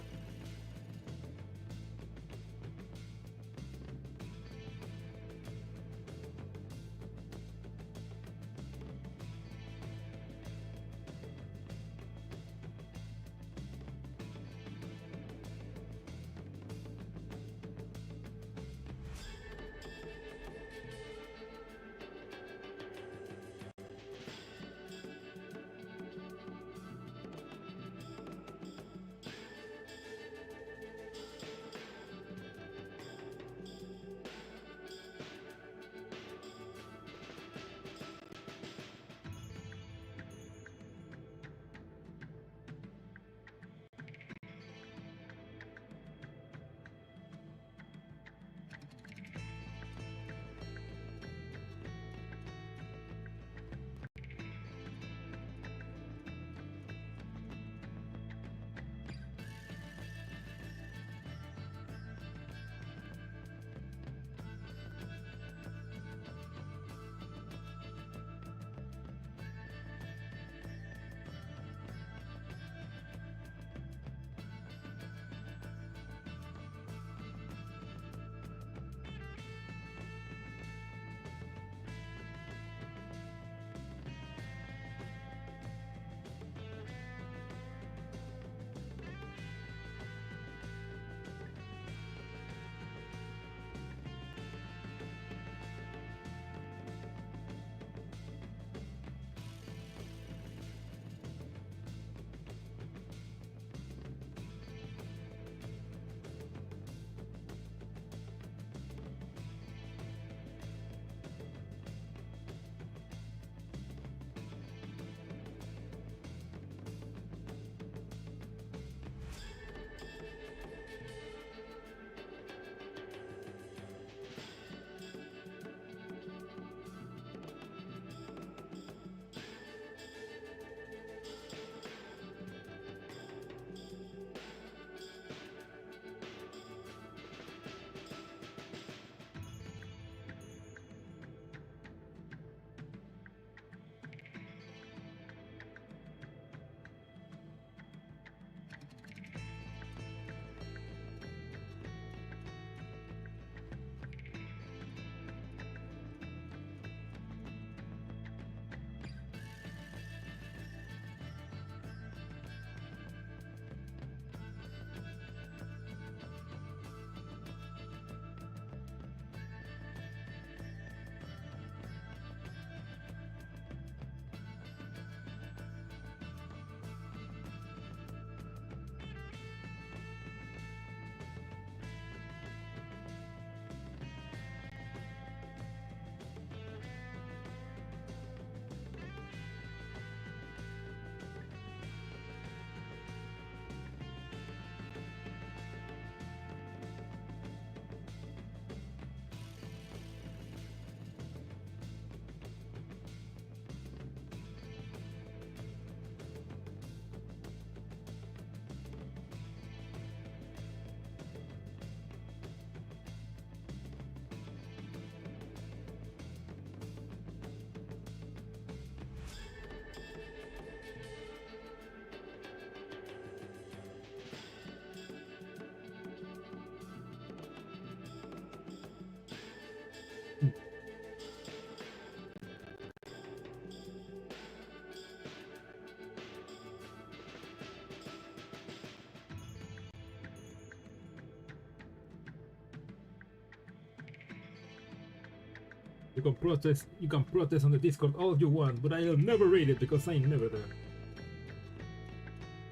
You can protest on the Discord all you want, but I'll never read it because I'm never there.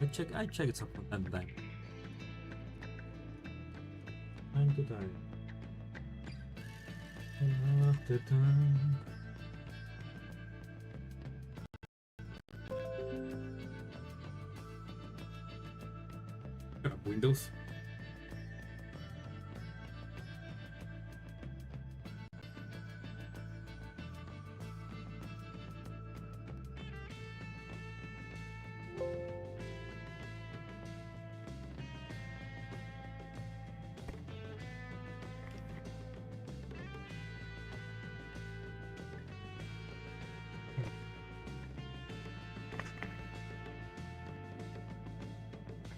I check it from time to time. Time to time. Time after time. Windows.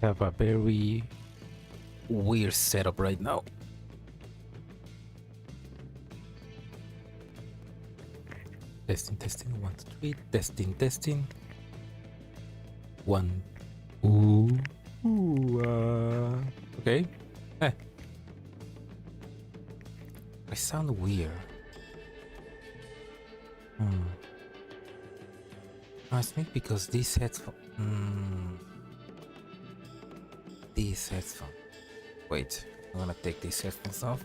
Have a very weird setup right now. Testing, 1, 2, 3. Testing. 1. Okay. I sound weird. I think because these headphones. These headphones. Wait, I'm gonna take these headphones off.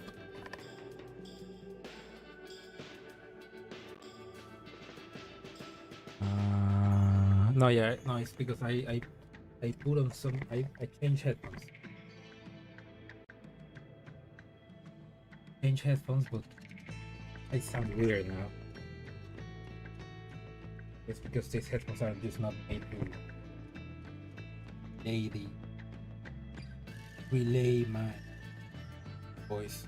No, it's because I put on some. I changed headphones. But I sound weird now. It's because these headphones are just not made to relay my voice.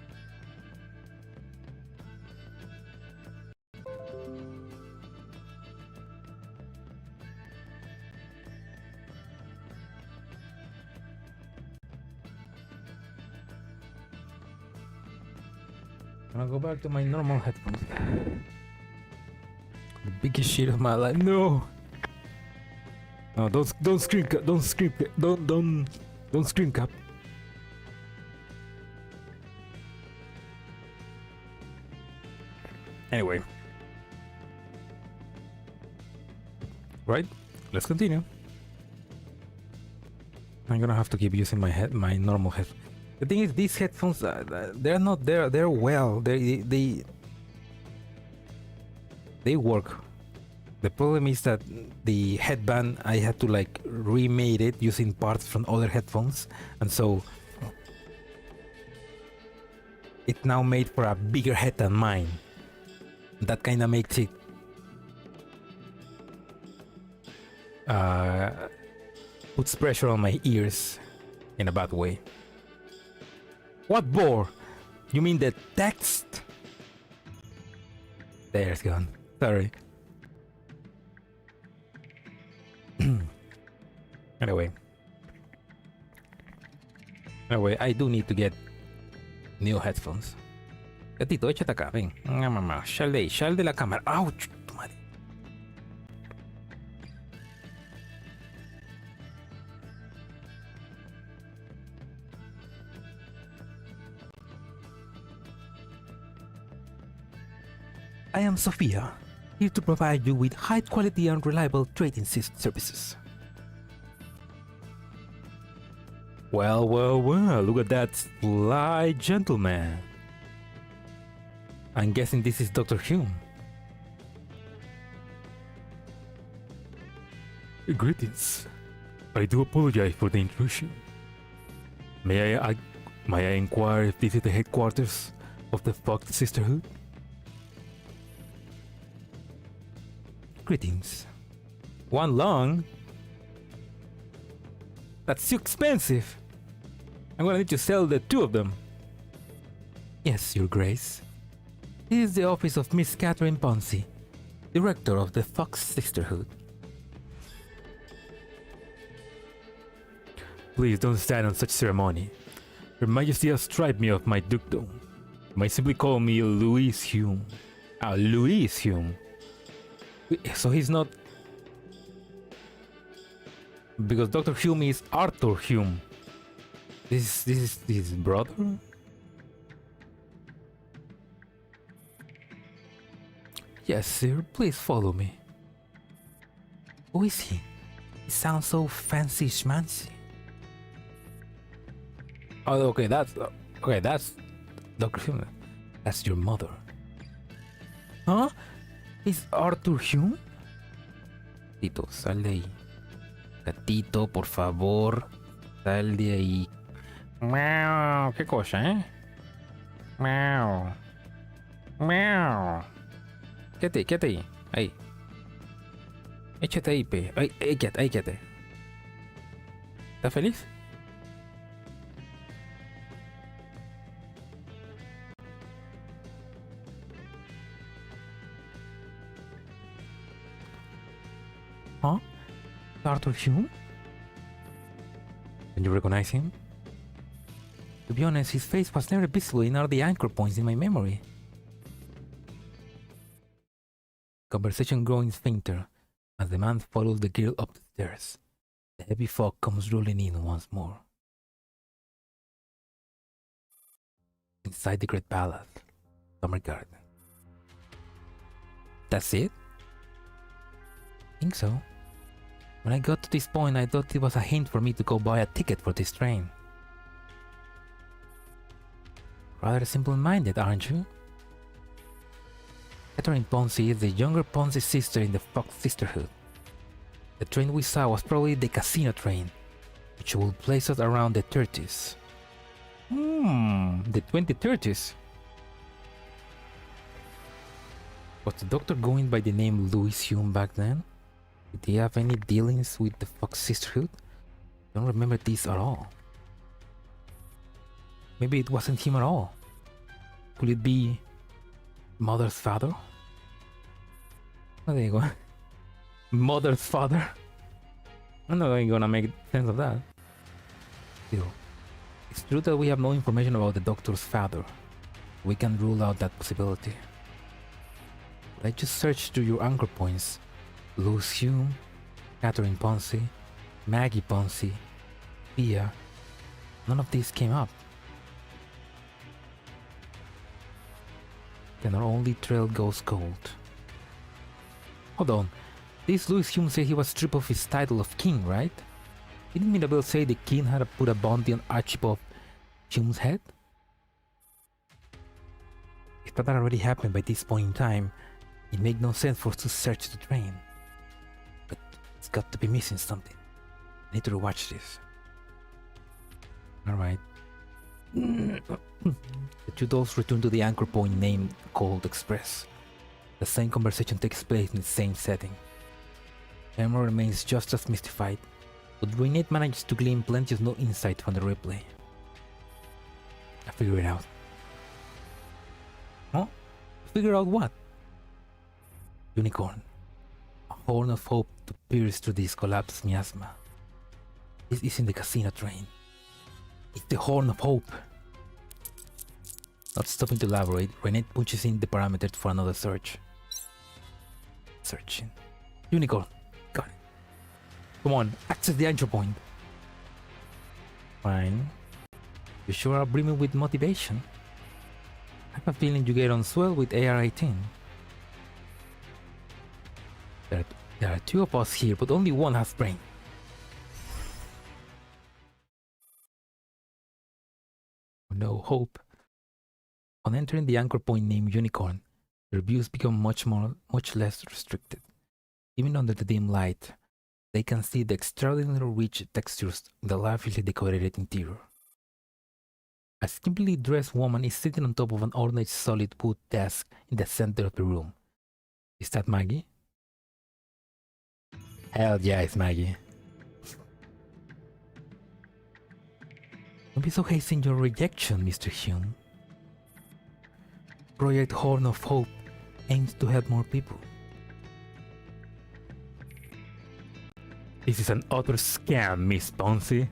I'm gonna go back to my normal headphones. The biggest shit of my life. No, don't scream, don't scream, don't scream, Cap. Anyway, right? Let's continue. I'm gonna have to keep using my normal head. The thing is, these headphones, they're not there. They're well. They work. The problem is that the headband, I had to like remade it using parts from other headphones, and so it's now made for a bigger head than mine. That kind of makes it puts pressure on my ears in a bad way. What bore? You mean the text? There it's gone. Sorry. Anyway, I do need to get new headphones. Gatito, échate acá, ven. Mamá, sal de la cámara. ¡Auch! Tu madre. I am Sophia, here to provide you with high quality and reliable trading services. Well, look at that sly gentleman. I'm guessing this is Dr. Hume. Greetings. I do apologize for the intrusion. May I inquire if this is the headquarters of the Fox Sisterhood? Greetings. One long? That's too expensive. I'm gonna need to sell the two of them. Yes, Your Grace. This is the office of Miss Catherine Ponce, Director of the Fox Sisterhood. Please don't stand on such ceremony. Her Majesty has stripped me of my dukedom. You might simply call me Louis Hume. Louis Hume. So he's not... Because Dr. Hume is Arthur Hume. This is his brother? Yes, sir. Please follow me. Who is he? He sounds so fancy schmancy. Oh, okay, that's Dr. Hume. That's your mother. Huh? Is Arthur Hume? Tito, sal de ahí. Gatito, por favor, sal de ahí. Miau, ¿qué cosa, Miau. Miau. Quédate ahí. Ahí. Échate ahí, pe. Ahí, quédate. ¿Estás feliz? Huh? Arthur Hume? Can you recognize him? To be honest, his face was never visible in all the anchor points in my memory. Conversation growing fainter as the man follows the girl up the stairs. The heavy fog comes rolling in once more. Inside the great palace, summer garden. That's it? I think so. When I got to this point, I thought it was a hint for me to go buy a ticket for this train. Rather simple-minded, aren't you? Catherine Ponzi is the younger Ponzi sister in the Fox Sisterhood. The train we saw was probably the casino train, which will place us around the 30s. The 2030s. Was the doctor going by the name Louis Hume back then? Did he have any dealings with the Fox Sisterhood? I don't remember this at all. Maybe it wasn't him at all. Could it be Mother's father? Oh, there you go. Mother's father? I'm not gonna make sense of that. Still, it's true that we have no information about the doctor's father. We can rule out that possibility. But I just searched through your anchor points. Louis Hume, Catherine Ponzi, Maggie Ponzi, Pia. None of these came up. Then our only trail goes cold. Hold on, this Louis Hume said he was stripped of his title of king, right? Didn't Mirabelle say the king had to put a bounty on Archibald Hume's head? If that had already happened by this point in time, it made no sense for us to search the train. But it's got to be missing something. I need to rewatch this. Alright. The two dolls return to the anchor point named Cold Express. The same conversation takes place in the same setting. Erma remains just as mystified, but Reinette manages to glean plenty of new insight from the replay. I figure it out. Huh? Figure out what? Unicorn. A horn of hope to pierce through this collapsed miasma. This isn't the casino train. It's the horn of hope. Not stopping to elaborate, Reinette punches in the parameter for another search. Searching. Unicorn. Got it. Come on, access the anchor point. Fine. You sure are brimming with motivation. I have a feeling you get on swell with AR-18. There are two of us here, but only one has brain. No hope. On entering the anchor point named Unicorn, their views become much less restricted. Even under the dim light, they can see the extraordinarily rich textures in the lavishly decorated interior. A skimpily dressed woman is sitting on top of an ornate solid wood desk in the center of the room. Is that Maggie? Hell yeah, it's Maggie. Don't be so hasty in your rejection, Mr. Hume. Project Horn of Hope aims to help more people. This is an utter scam, Miss Ponzi.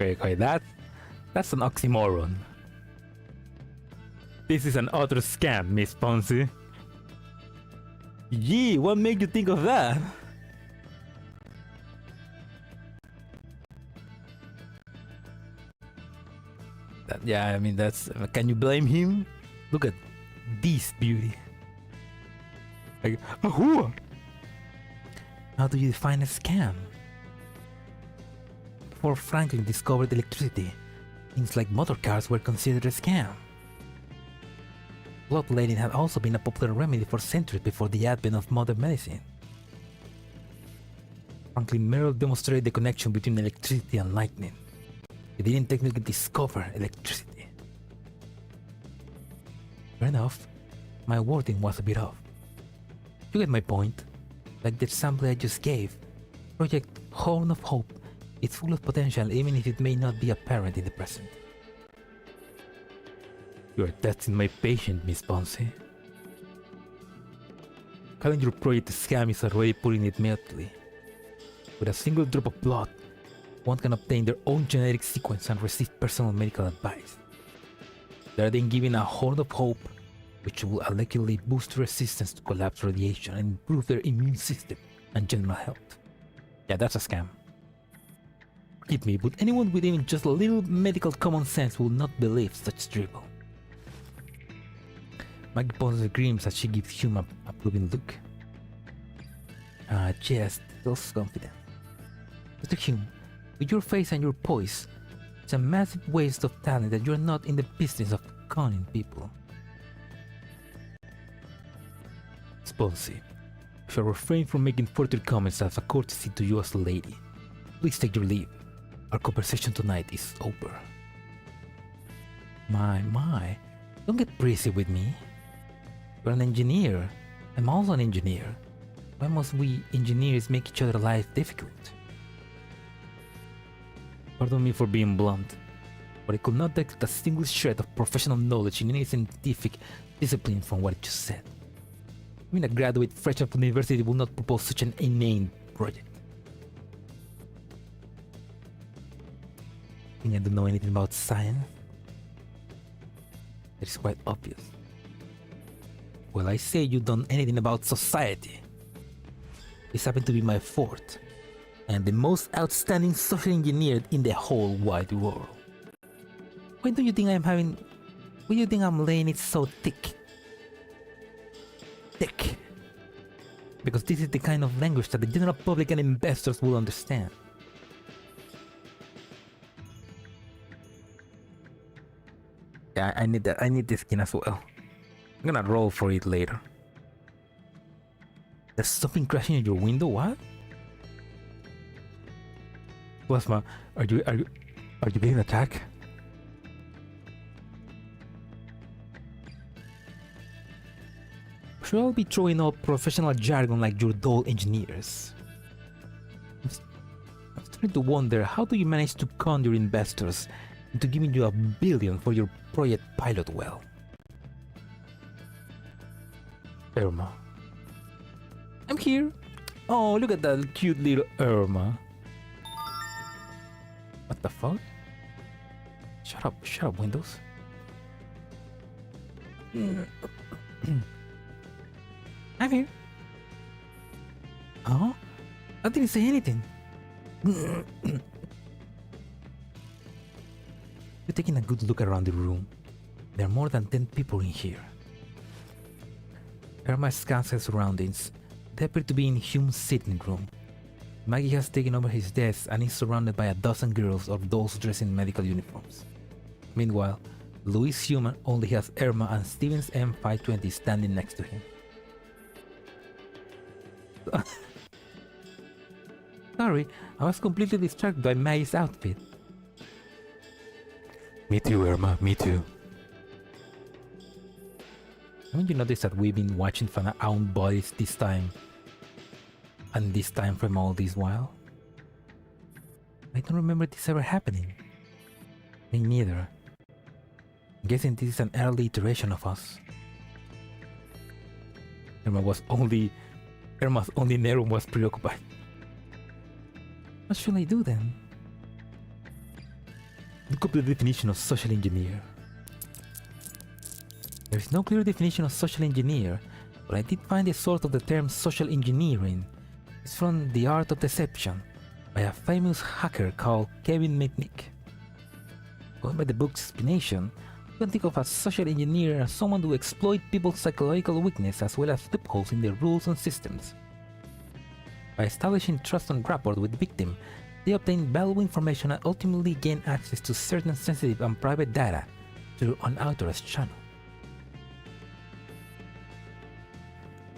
Okay, that's an oxymoron. This is an utter scam, Miss Ponzi. Gee, what made you think of that? Yeah, I mean, that's... Can you blame him? Look at... this beauty. Like, ahoo! How do you define a scam? Before Franklin discovered electricity, things like motor cars were considered a scam. Bloodletting had also been a popular remedy for centuries before the advent of modern medicine. Franklin merely demonstrated the connection between electricity and lightning. He didn't technically discover electricity. Fair enough, my wording was a bit off. You get my point. Like the example I just gave, Project Horn of Hope is full of potential even if it may not be apparent in the present. You are testing my patience, Miss Ponce. Calling your project a scam is already putting it mildly. With a single drop of blood, one can obtain their own genetic sequence and receive personal medical advice. They are then given a Horn of Hope, which will allegedly boost resistance to collapse radiation and improve their immune system and general health. Yeah, that's a scam. Forgive me, but anyone with even just a little medical common sense will not believe such dribble. Maggie Ponce screams as she gives Hume a approving look. Yes, feels confident. Mr. Hume, with your face and your poise, it's a massive waste of talent that you're not in the business of conning people. Sponsy, if I refrain from making further comments as a courtesy to you as a lady, please take your leave. Our conversation tonight is over. My, don't get breezy with me. You're an engineer. I'm also an engineer. Why must we engineers make each other's life difficult? Pardon me for being blunt, but I could not detect a single shred of professional knowledge in any scientific discipline from what you just said. Even a graduate fresh out of university will not propose such an inane project. Think I don't know anything about science? That is quite obvious. Well, I say you don't know anything about society. This happened to be my forte, and the most outstanding social engineer in the whole wide world. Why do you think I'm laying it so thick? Because this is the kind of language that the general public and investors will understand. Yeah, I need that. I need this skin as well. I'm gonna roll for it later. There's something crashing in your window. What? Plasma, are you being attacked? Should I be throwing out professional jargon like your doll engineers? I'm starting to wonder, how do you manage to con your investors into giving you $1 billion for your project pilot well? Erma. I'm here. Oh, look at that cute little Erma. What the fuck? Shut up, Windows. I'm here. Oh? I didn't say anything. You're taking a good look around the room. There are more than 10 people in here. Erma scans her surroundings. They appear to be in Hume's sitting room. Maggie has taken over his desk and is surrounded by a dozen girls or dolls dressed in medical uniforms. Meanwhile, Louis Hume only has Erma and Steven's M520 standing next to him. Sorry, I was completely distracted by Maggie's outfit. Me too, Erma, me too. Haven't you noticed that we've been watching from our own bodies this time? And this time from all this while? I don't remember this ever happening. Me neither. I'm guessing this is an early iteration of us. Erma's only Nero was preoccupied. What should I do then? Look up the definition of social engineer. There is no clear definition of social engineer, but I did find the source of the term social engineering. It's from The Art of Deception by a famous hacker called Kevin McNick. Going by the book's explanation, You can think of a social engineer as someone who exploits people's psychological weakness as well as loopholes in their rules and systems. By establishing trust and rapport with the victim, they obtain valuable information and ultimately gain access to certain sensitive and private data through unauthorized channel.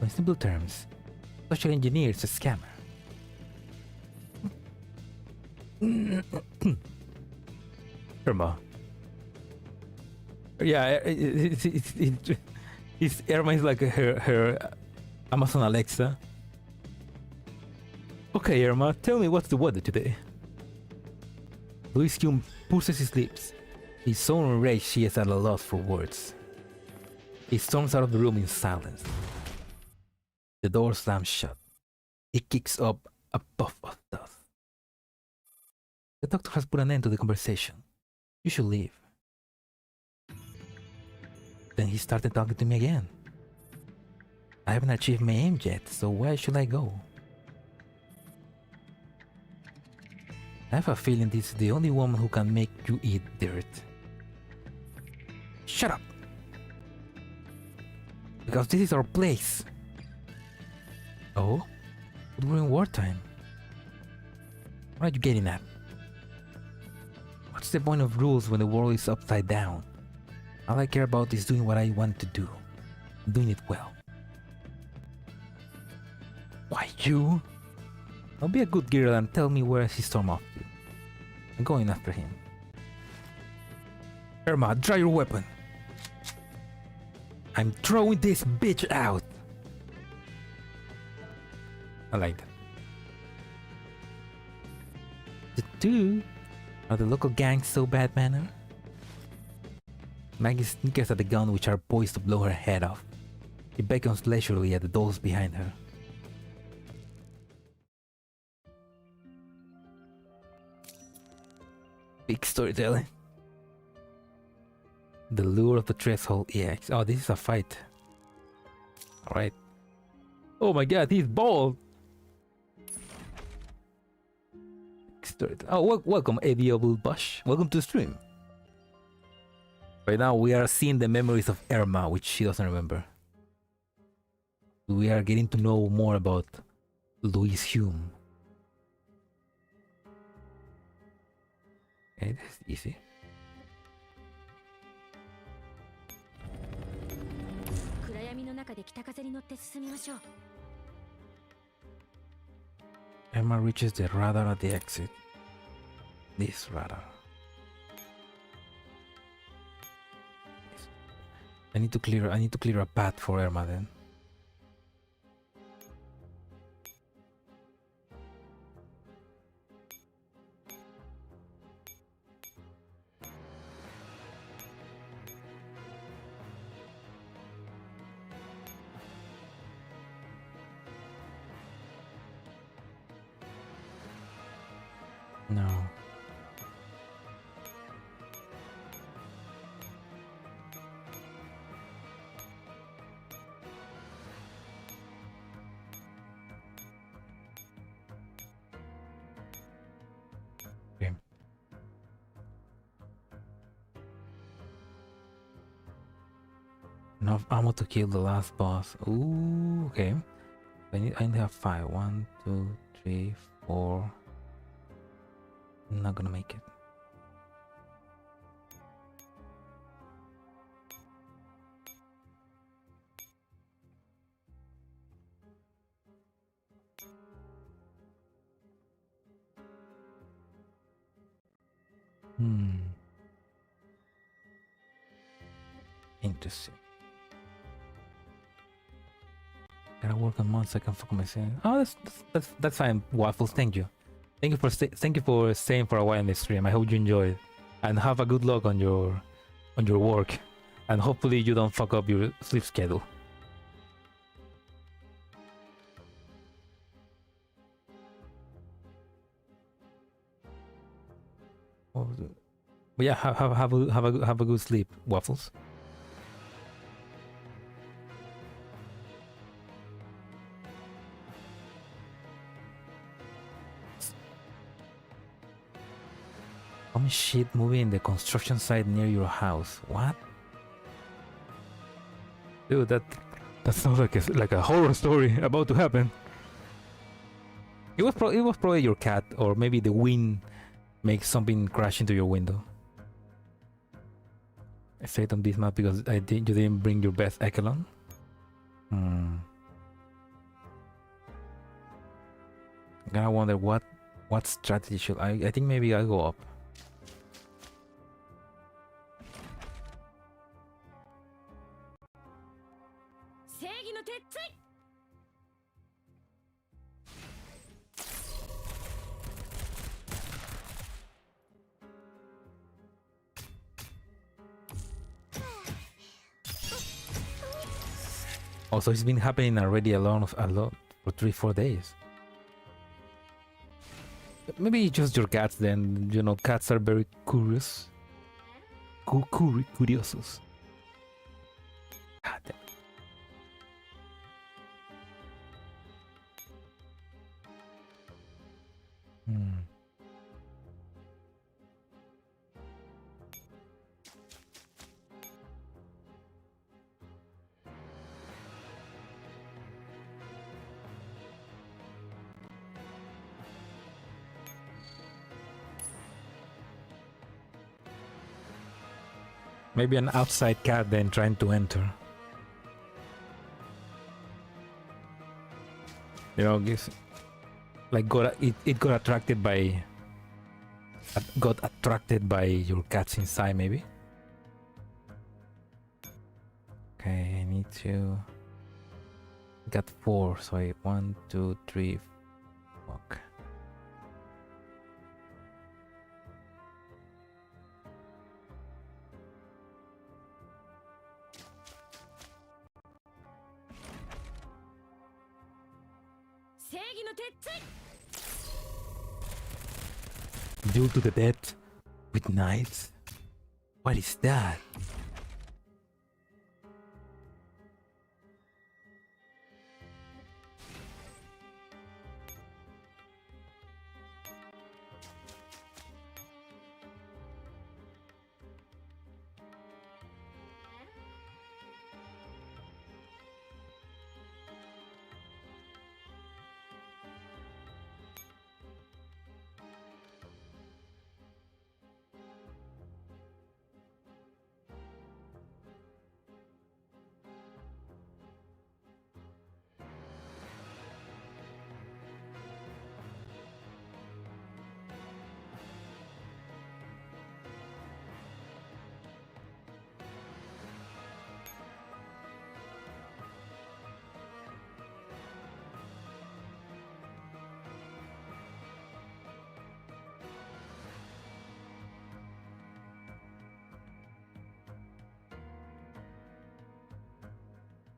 In simple terms, social engineer is a scammer. Erma. Yeah, Erma is like her Amazon Alexa. Okay, Erma, tell me what's the weather today. Louis Hume purses his lips. He's so enraged she is at a loss for words. He storms out of the room in silence. The door slams shut. It kicks up a puff of dust. The doctor has put an end to the conversation. You should leave. Then he started talking to me again. I haven't achieved my aim yet, so where should I go? I have a feeling this is the only woman who can make you eat dirt. Shut up! Because this is our place. Oh? But we're in wartime. What are you getting at? What's the point of rules when the world is upside down? All I care about is doing what I want to do. Doing it well. Why you? Now be a good girl and tell me where he stormed off to. I'm going after him. Erma, draw your weapon. I'm throwing this bitch out. I like that. The two? Are the local gangs so bad manner? Maggie sneakers at the gun which are poised to blow her head off. She beckons leisurely at the dolls behind her. Big storytelling. The lure of the threshold EX. Oh, this is a fight. Alright. Oh my god, he's bald! Oh, welcome, Aviable Bush. Welcome to the stream. Right now, we are seeing the memories of Erma, which she doesn't remember. We are getting to know more about Louis Hume. Okay, that's easy. Erma reaches the radar at the exit. This radar. I need to clear a path for Erma then. No. Okay. Enough ammo to kill the last boss. Ooh, okay. I need to have 5. 1, 2, 3, 4. I'm not gonna make it. Interesting. Gotta work on months so I can focus myself. Oh, that's fine, Waffles. Thank you. Thank you for staying for a while in the stream. I hope you enjoyed, and have a good luck on your work, and hopefully you don't fuck up your sleep schedule. But yeah, have a good sleep, Waffles. Some shit moving in the construction site near your house. What? Dude, that sounds like a horror story about to happen. It was probably your cat, or maybe the wind makes something crash into your window. I say it on this map because you didn't bring your best echelon. I'm gonna wonder what strategy should I think maybe I'll go up. Also, it's been happening already a lot for 3-4 days. Maybe just your cats then. You know, cats are very curious. Curiosos. God damn. Maybe an outside cat then trying to enter. You know, like it got attracted by your cats inside maybe. Okay, I need to got 4, so 1, 2, 3. Fuck. Duel to the death with knives? What is that?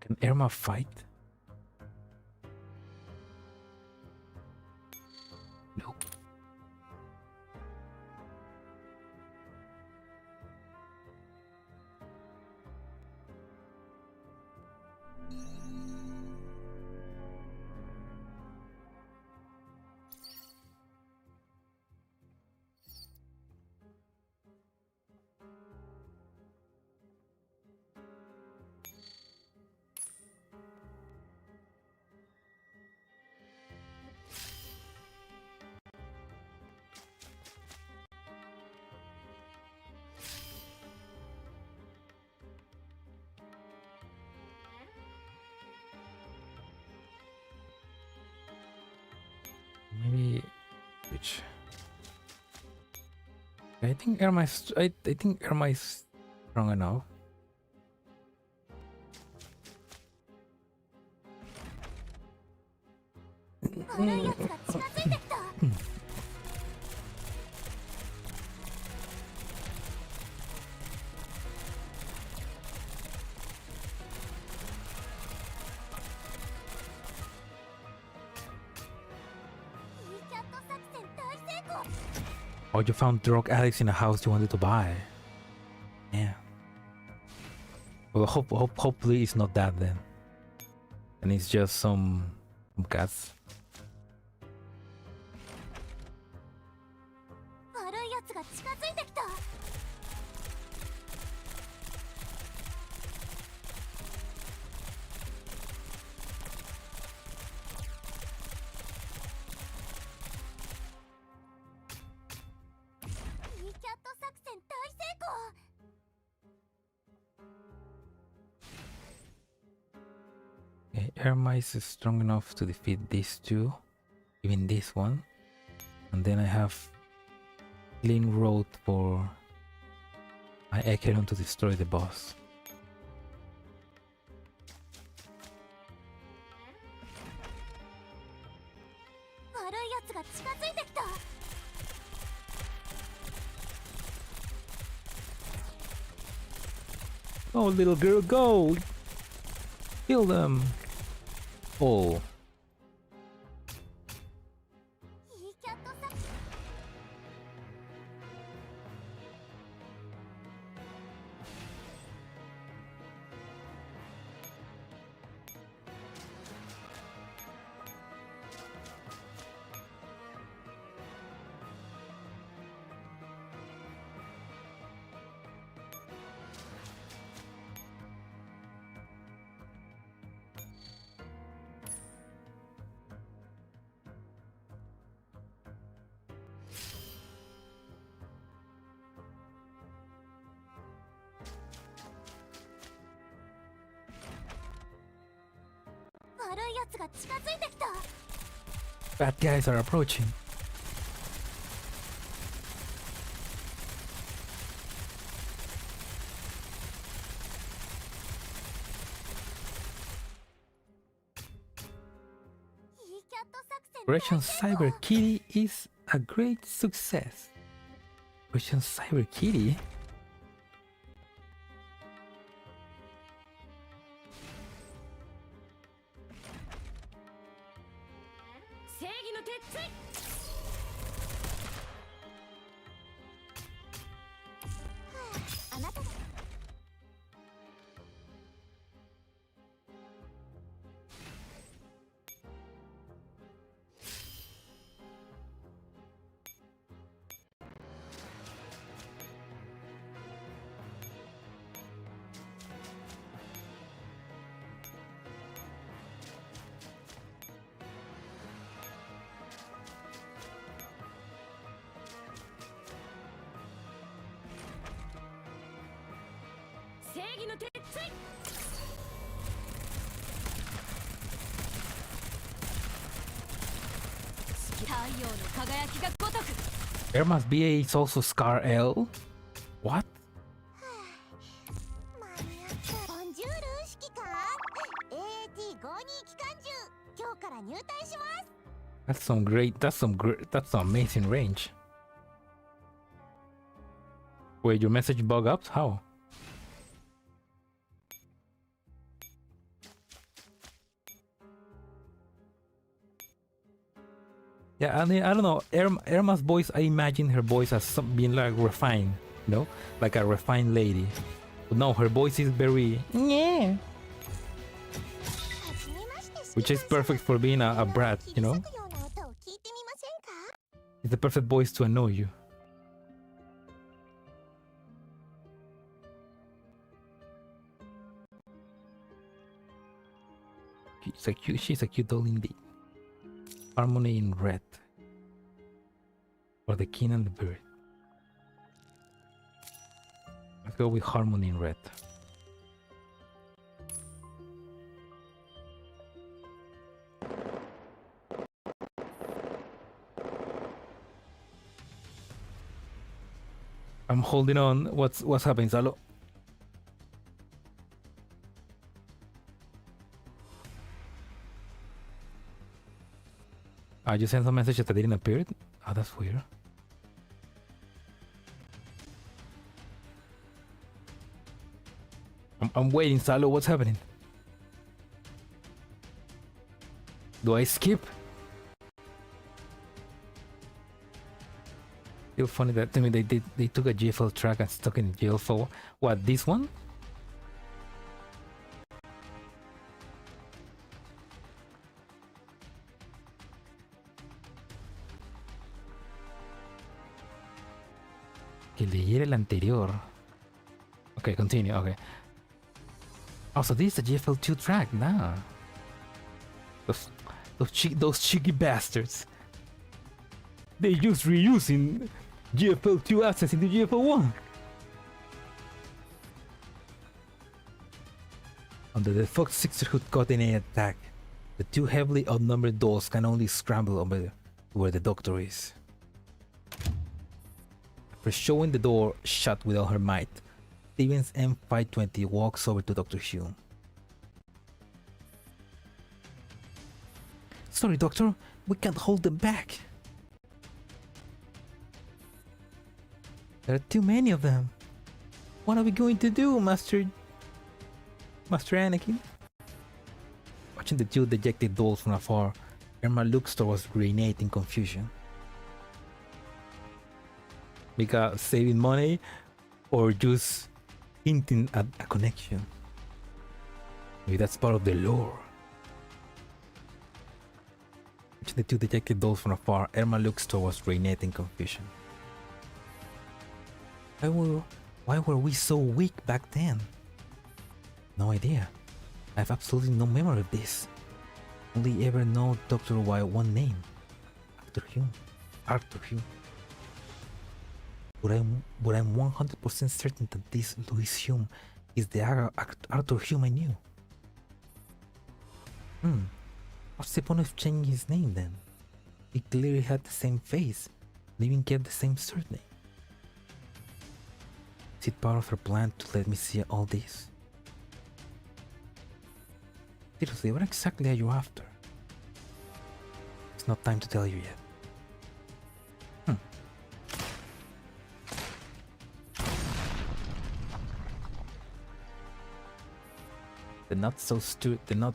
Can Erma fight? Nope. Maybe which I think Erma is I think Erma is strong enough. Oh, you found drug addicts in a house you wanted to buy. Yeah. Well, hopefully it's not that then. And it's just some cats. Erma is strong enough to defeat these two, even this one. And then I have clean road for my echelon to destroy the boss. Oh, little girl, go! Kill them! Oh. Bad guys are approaching. Operation Cyber Kitty is a great success. Operation Cyber Kitty? Erma's BA is also Scar L? What? That's some amazing range. Wait, your message bug up? How? Yeah, I mean, I don't know. Erma's voice, I imagine her voice as being like refined, you know, like a refined lady. But no, her voice is very yeah, which is perfect for being a brat, you know. It's the perfect voice to annoy you. She's a cute doll indeed. Harmony in red. Or the king and the bird. Let's go with harmony in red. I'm holding on. What's happening, Salo? I just sent some message that didn't appear. Oh, that's weird. I'm waiting, Salo. What's happening? Do I skip? Still funny that to me they took a GFL track and stuck in jail for what? This one? Que leyera el anterior. Okay, continue. Okay. Also, this is a GFL2 track. Nah. Those cheeky bastards. They just reusing GFL2 assets into GFL1. Under the Fox Sisterhood coordinated attack, the two heavily outnumbered dolls can only scramble over to where the doctor is. After showing the door shut with all her might, Steven's M520 walks over to Dr. Hume. Sorry, Doctor, we can't hold them back. There are too many of them. What are we going to do, Master Anakin? Watching the two dejected dolls from afar, Erma looks towards Renate in confusion. Mika saving money or just hinting at a connection? Maybe that's part of the lore. Watching the two dejected dolls from afar, Erma looks towards Renate in confusion. Why were we so weak back then? No idea. I have absolutely no memory of this. Only ever know Doctor by one name. Arthur Hume. But I'm 100% certain that this Louis Hume is the Arthur Hume I knew. What's the point of changing his name then? He clearly had the same face, and even kept the same surname. Is it part of her plan to let me see all this? Seriously, what exactly are you after? It's not time to tell you yet. The not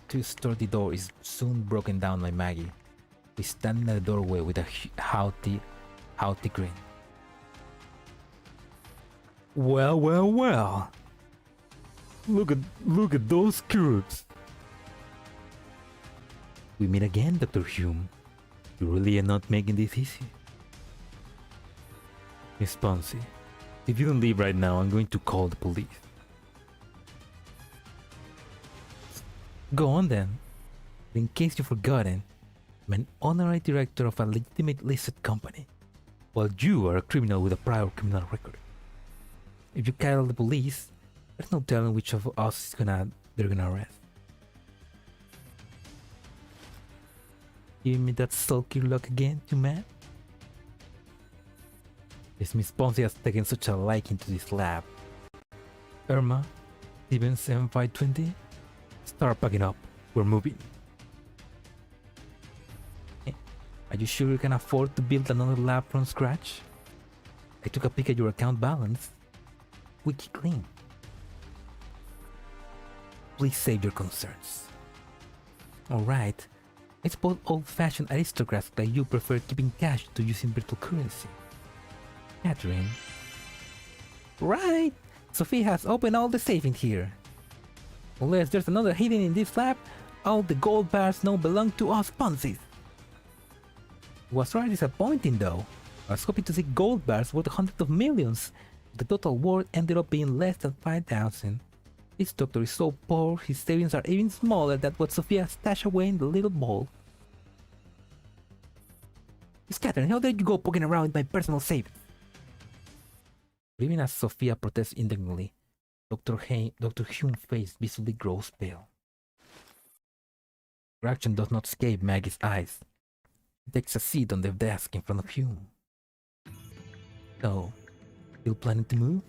too sturdy door is soon broken down by Maggie. We stand in the doorway with a haughty grin. Well. Look at those crooks. We meet again, Dr. Hume. You really are not making this easy. Miss Ponzi, if you don't leave right now, I'm going to call the police. Go on then. In case you've forgotten, I'm an honorary director of a legitimate listed company, while you are a criminal with a prior criminal record. If you cattle the police, there's no telling which of us they're gonna arrest. Give me that sulky look again, you man? Yes, Miss Ponzi has taken such a liking to this lab. Erma, Steven 7520, start packing up. We're moving. Are you sure you can afford to build another lab from scratch? I took a peek at your account balance. Wiki clean. Please save your concerns. Alright, it's both old-fashioned aristocrats like you prefer keeping cash to using virtual currency. Catherine. Right! Sophia has opened all the safe in here. Unless there's another hidden in this lab, all the gold bars now belong to us Ponzis. It was rather disappointing though. I was hoping to see gold bars worth hundreds of millions. The total worth ended up being less than 5,000. This doctor is so poor, his savings are even smaller than what Sophia stashed away in the little bowl. Miss Catherine, how dare you go poking around with my personal savings? Even as Sophia protests indignantly, Dr. Hume's face visibly grows pale. Reaction does not escape Maggie's eyes. She takes a seat on the desk in front of Hume. So, still planning to move?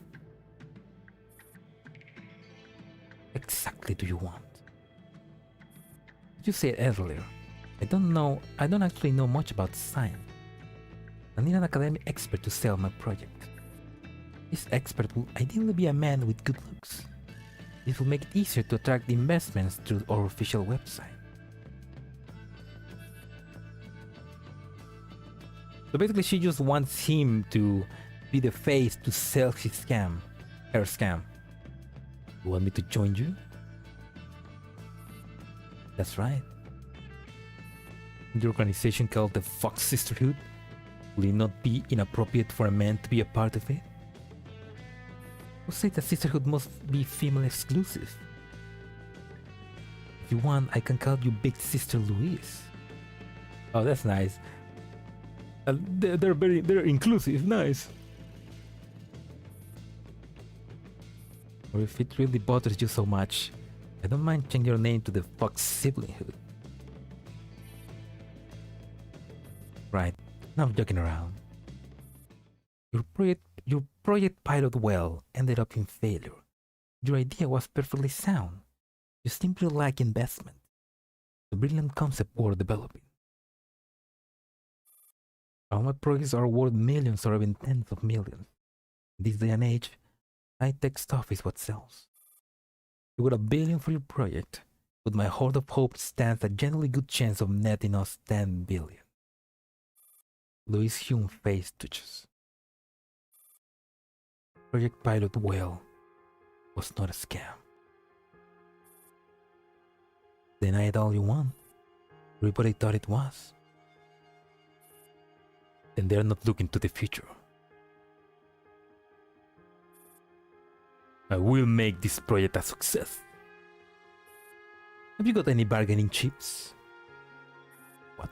Exactly do you want? You said earlier, I don't actually know much about science. I need an academic expert to sell my project. This expert will ideally be a man with good looks. This will make it easier to attract investments through our official website. So basically she just wants him to be the face to sell his scam, her scam. You want me to join you? That's right. The organization called the Fox Sisterhood, will it not be inappropriate for a man to be a part of it? Who said the sisterhood must be female exclusive? If you want, I can call you Big Sister Louise. Oh, that's nice. They're inclusive, nice. Or if it really bothers you so much, I don't mind changing your name to the Fox siblinghood. Right, now I'm joking around. Your project pilot well ended up in failure. Your idea was perfectly sound. You simply lack investment. The brilliant concept worth developing. All my projects are worth millions or even tens of millions. In this day and age, high-tech stuff is what sells. You got $1 billion for your project, but my Horde of Hope stands a generally good chance of netting us $10 billion. Louis Hume face twitches. Project Pilot Well was not a scam. Deny it all you want. Everybody thought it was. Then they're not looking to the future. I will make this project a success. Have you got any bargaining chips? What?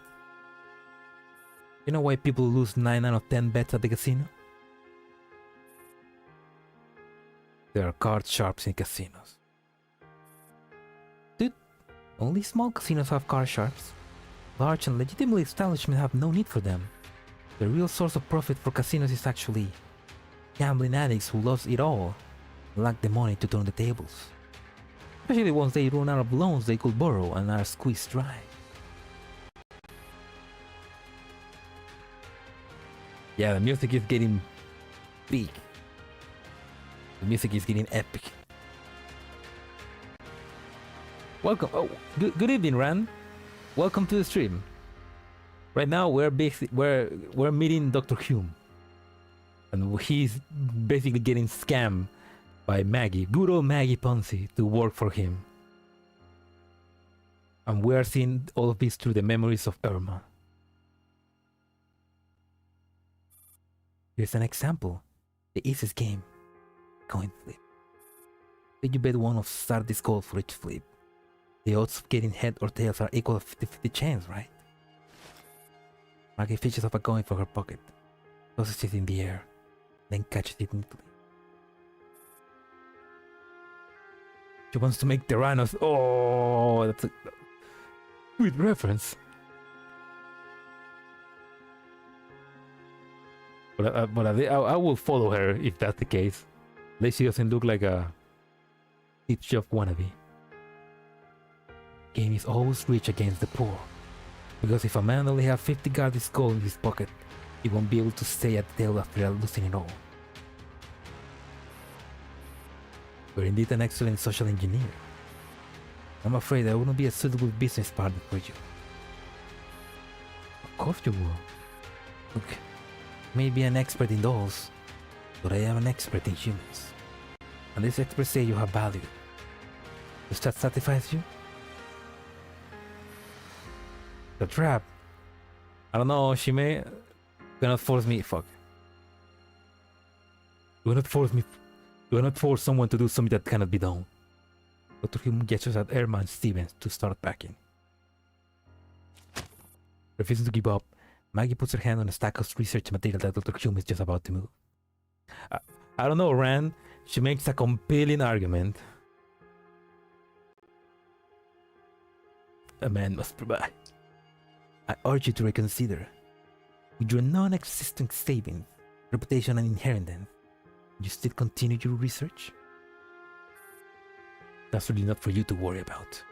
You know why people lose 9 out of 10 bets at the casino? There are card sharps in casinos. Dude, only small casinos have card sharps. Large and legitimate establishments have no need for them. The real source of profit for casinos is actually gambling addicts who lost it all and lack the money to turn the tables. Especially once they run out of loans they could borrow and are squeezed dry. Yeah, the music is getting big. The music is getting epic. Welcome. Oh, good evening, Ran. Welcome to the stream. Right now we're meeting Dr. Hume, and he's basically getting scammed by Maggie, good old Maggie Ponzi, to work for him. And we're seeing all of this through the memories of Erma. Here's an example: the easiest game. Coin flip. Did you bet one of Sardis gold for each flip? The odds of getting head or tails are equal to 50-50 chance, right? Maggie fishes up a coin from her pocket, tosses it in the air, then catches it neatly. She wants to make Tyrannos. Oh, that's a good reference. But I will follow her if that's the case. At least she doesn't look like a tip shop wannabe. Game is always rich against the poor, because if a man only has 50 Gardis gold in his pocket, he won't be able to stay at the table after losing it all. You're indeed an excellent social engineer. I'm afraid I wouldn't be a suitable business partner for you. Of course you will. Look, I may be an expert in dolls, but I am an expert in humans. And these experts say you have value. Does that satisfy you? The trap. I don't know, she may cannot force me. Fuck. Do not force me. Do not force someone to do something that cannot be done. Dr. Hume gestures at Erma and Stevens to start packing. Refusing to give up, Maggie puts her hand on a stack of research material that Dr. Hume is just about to move. I don't know, Rand. She makes a compelling argument. A man must provide. I urge you to reconsider. With your non-existent savings, reputation and inheritance, you still continue your research? That's really not for you to worry about.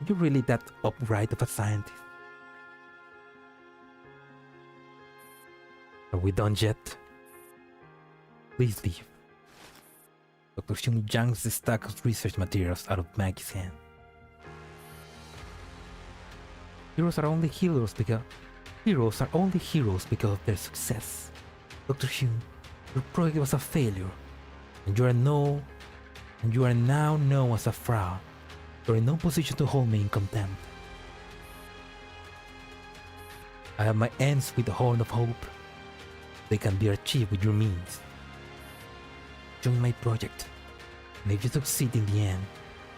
Are you really that upright of a scientist? Are we done yet? Please leave. Dr. Hume yanks the stack of research materials out of Maggie's hand. Heroes are only heroes because of their success. Dr. Hume, your project was a failure, and you are now known as a fraud. You are in no position to hold me in contempt. I have my ends with the Horn of Hope. They can be achieved with your means. Join my project, and if you succeed in the end,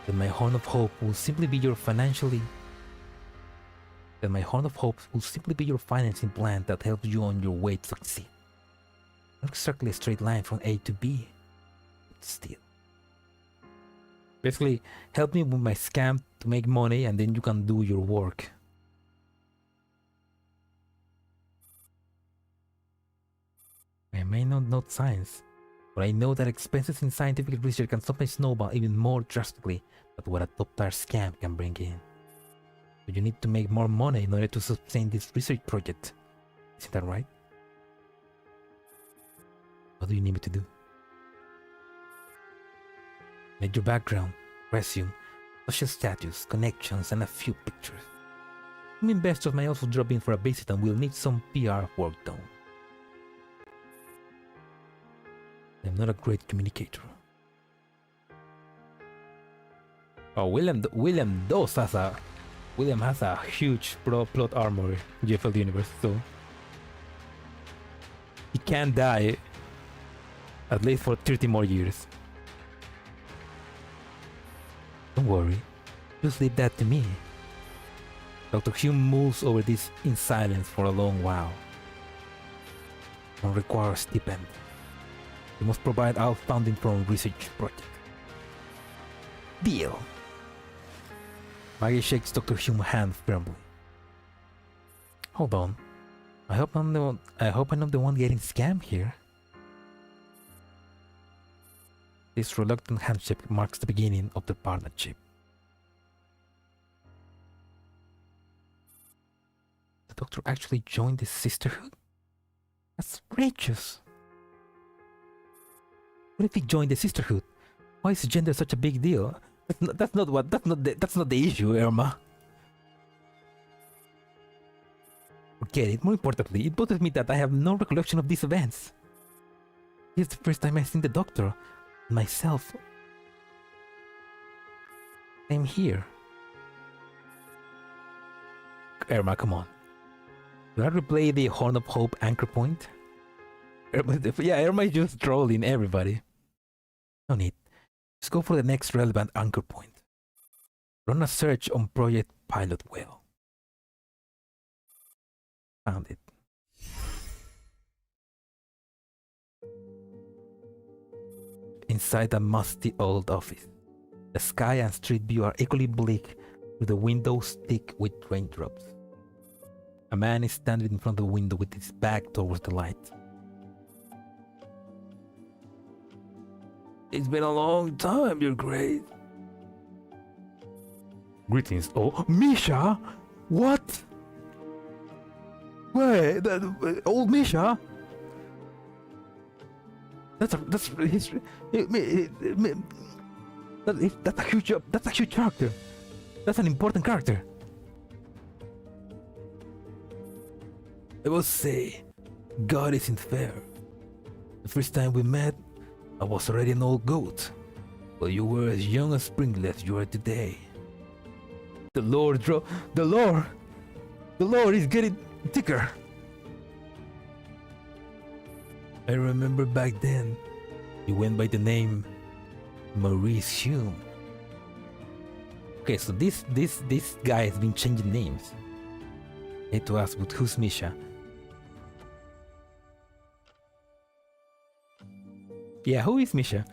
then my Horn of Hope will simply be your financing plan that helps you on your way to succeed. Not exactly a straight line from A to B, but still. Basically, help me with my scam to make money, and then you can do your work. I may not know science, but I know that expenses in scientific research can sometimes snowball even more drastically than what a top-tier scam can bring in. So you need to make more money in order to sustain this research project. Isn't that right? What do you need me to do? Need your background, resume, social status, connections, and a few pictures. Some investors may also drop in for a visit and will need some PR work done. I'm not a great communicator. Oh, William has a huge plot armor in GFL universe, so he can't die at least for 30 more years. Don't worry, just leave that to me. Dr. Hume moves over this in silence for a long while. Don't require a stipend. You must provide our funding from research project. Deal. Maggie shakes Dr. Hume's hand firmly. Hold on. I hope I'm not the one getting scammed here. This reluctant handshake marks the beginning of the partnership. The doctor actually joined the sisterhood? That's outrageous. What if he joined the sisterhood? Why is gender such a big deal? That's not the issue, Erma. Forget it. More importantly, it bothers me that I have no recollection of these events. It's the first time I've seen the doctor. Myself. I'm here. Erma, come on. Do I replay the Horn of Hope anchor point? Erma is just trolling everybody. No need. Just go for the next relevant anchor point. Run a search on Project Pilot Whale. Found it. Inside a musty old office, the sky and street view are equally bleak, with the windows thick with raindrops. A man is standing in front of the window with his back towards the light. It's been a long time, Your Grace. Greetings. Oh, Misha? What? Wait, old Misha? That's a huge character. That's an important character. I will say, God isn't fair. The first time we met, I was already an old goat, but you were as young as springlet as you are today. The Lord is getting thicker. I remember back then, you went by the name Maurice Hume. Okay, so this guy has been changing names. I hate to ask, but who's Misha? Yeah, who is Misha?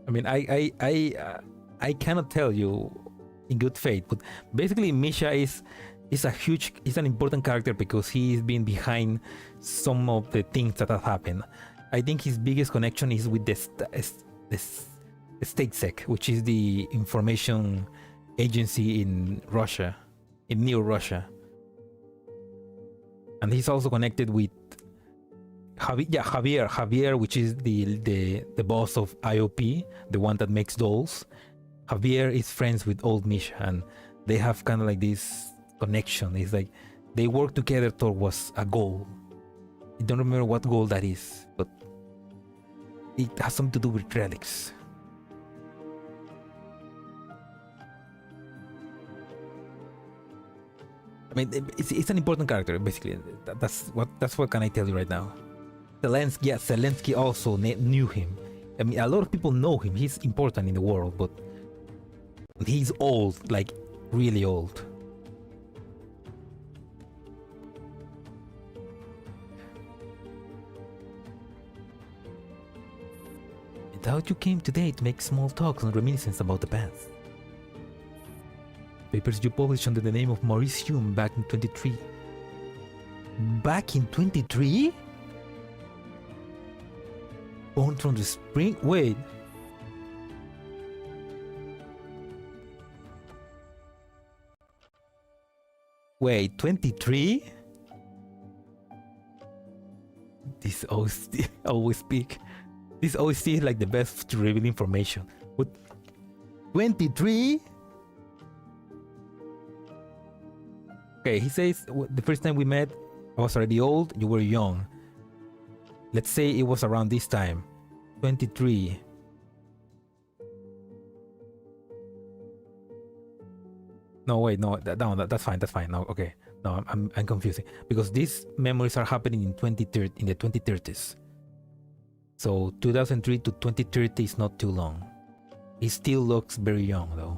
I mean, I cannot tell you in good faith, but basically Misha is an important character because he's been behind some of the things that have happened. I think his biggest connection is with the StateSec, which is the information agency in Russia, in New Russia, and he's also connected with Javier, which is the boss of IOP, the one that makes dolls. Javier is friends with old Misha, and they have kind of like this connection. It's like they work together towards a goal. I don't remember what goal that is, but it has something to do with relics. I mean, it's an important character, basically. That's what can I tell you right now. Zelensky also knew him. I mean, a lot of people know him. He's important in the world, but he's old, like really old. thought you came today to make small talks and reminiscence about the past. Papers you published under the name of Maurice Hume back in 23. Back in 23? Born from the spring? Wait. Wait, 23? This always speak. This always seems like the best to reveal information. What? 23? Okay, he says the first time we met, I was already old, you were young. Let's say it was around this time. 23. No, wait, no, that's fine, that's fine. No, okay. No, I'm confusing. Because these memories are happening in the 2030s. So 2003 to 2030 is not too long. He still looks very young though.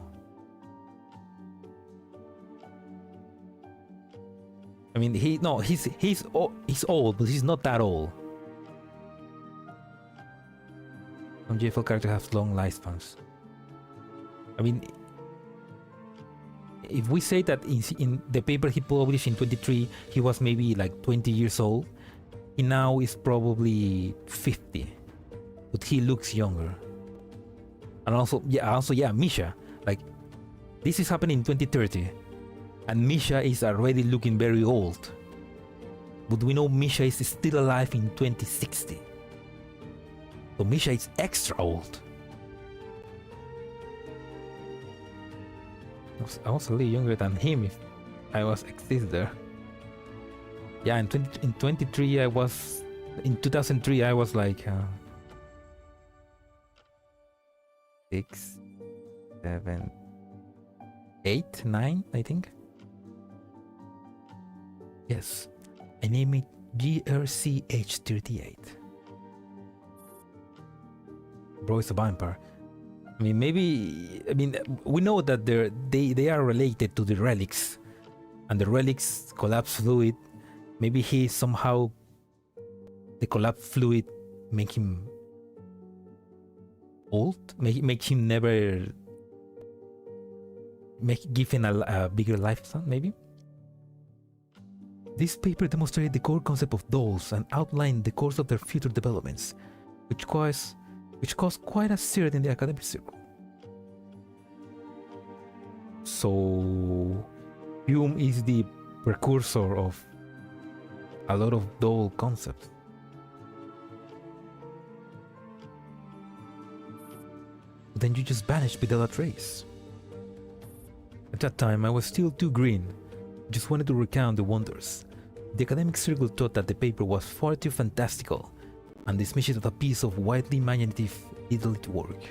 I mean, he's old, but he's not that old. Some GFL characters have long lifespans. I mean, if we say that in the paper he published in 23, he was maybe like 20 years old, he now is probably 50, but he looks younger. And also, Misha, like, this is happening in 2030, and Misha is already looking very old. But we know Misha is still alive in 2060. So Misha is extra old. I was a little younger than him if I was existed there. Yeah, in 23 I was... In 2003 I was like... 6, 7, 8, 9 I think. Yes, I name it GRCH38. Bro is a vampire. I mean, maybe... I mean, we know that they are related to the relics. And the relics collapse fluid. Maybe he somehow... The collapse fluid make him... old? Make him never... give him a bigger lifespan, maybe? This paper demonstrated the core concept of dolls and outlined the course of their future developments, which caused quite a stir in the academic circle. So Hume is the precursor of a lot of doll concepts. But then you just vanished without a trace. At that time I was still too green, just wanted to recount the wonders. The academic circle thought that the paper was far too fantastical and dismissed it as a piece of widely imaginative elite work.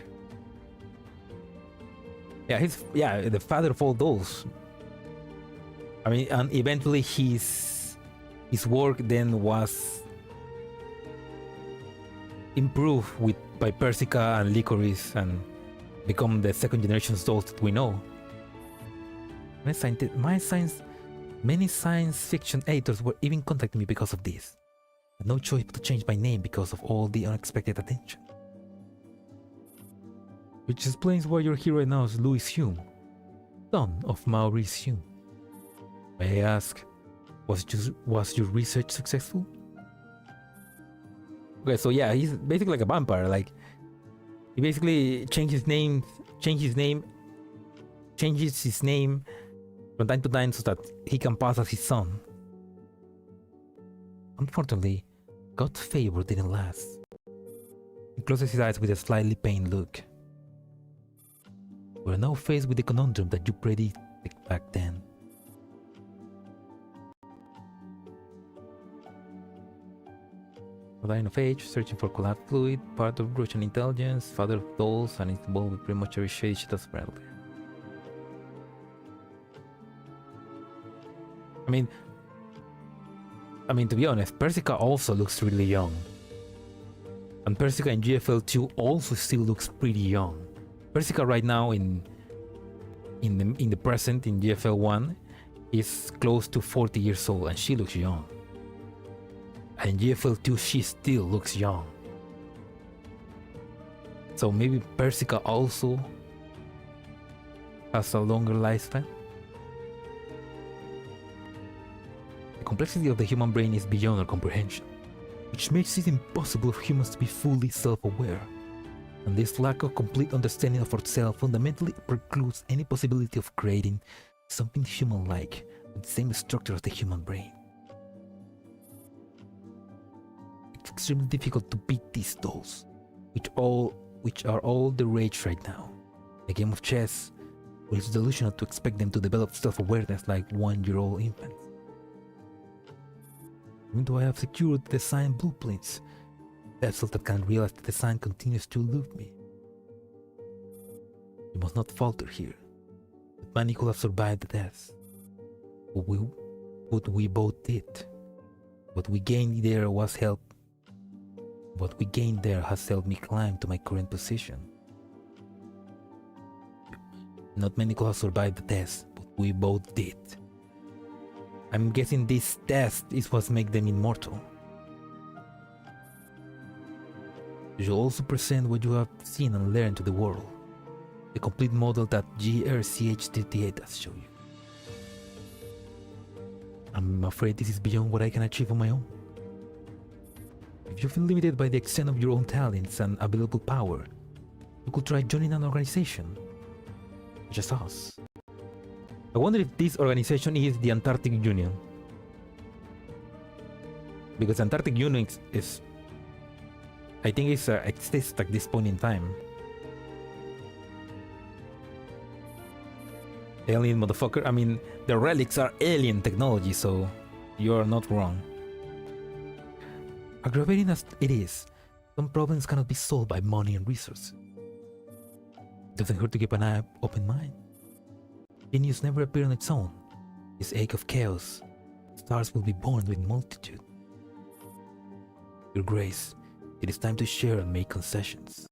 Yeah, he's the father of all dolls. I mean, and eventually his work then was improved by Persica and Licorice and become the second generation dolls that we know. Many science fiction editors were even contacting me because of this. I had no choice but to change my name because of all the unexpected attention. Which explains why your hero right now is Louis Hume, son of Maurice Hume. May I ask, was your research successful? Okay, so yeah, he's basically like a vampire. Like, he basically changes his name from time to time so that he can pass as his son. Unfortunately, God's favor didn't last. He closes his eyes with a slightly pained look. We're now faced with the conundrum that you predicted back then. Line of age, searching for collapsed fluid, part of Russian intelligence, father of dolls, and it's involved with pretty much every shady shit that's relevant. I mean, to be honest, Persica also looks really young. And Persica in GFL2 also still looks pretty young. Persica right now in the present in GFL1 is close to 40 years old and she looks young. And in GFL2 she still looks young. So maybe Persica also has a longer lifespan. The complexity of the human brain is beyond our comprehension, which makes it impossible for humans to be fully self-aware. And this lack of complete understanding of ourselves fundamentally precludes any possibility of creating something human-like with the same structure as the human brain. It's extremely difficult to beat these dolls, which are all the rage right now. The game of chess, where it's delusional to expect them to develop self-awareness like one-year-old infants. Even though I have secured the design blueprints, vessel that can realize the design continues to elude me. You must not falter here. But many could have survived the death. But we both did. What we gained there was help. What we gained there has helped me climb to my current position. Not many could have survived the test, but we both did. I'm guessing this test is what makes them immortal. You should also present what you have seen and learned to the world. The complete model that GRCH38 has shown you. I'm afraid this is beyond what I can achieve on my own. If you feel limited by the extent of your own talents and available power, you could try joining an organization, such as us. I wonder if this organization is the Antarctic Union. Because Antarctic Union is I think it exists at this point in time. Alien motherfucker. I mean, the relics are alien technology, so you are not wrong. Aggravating as it is, some problems cannot be solved by money and resources. It doesn't hurt to keep an open mind. Genius never appear on its own. This age of chaos, stars will be born with multitude. Your Grace, it is time to share and make concessions.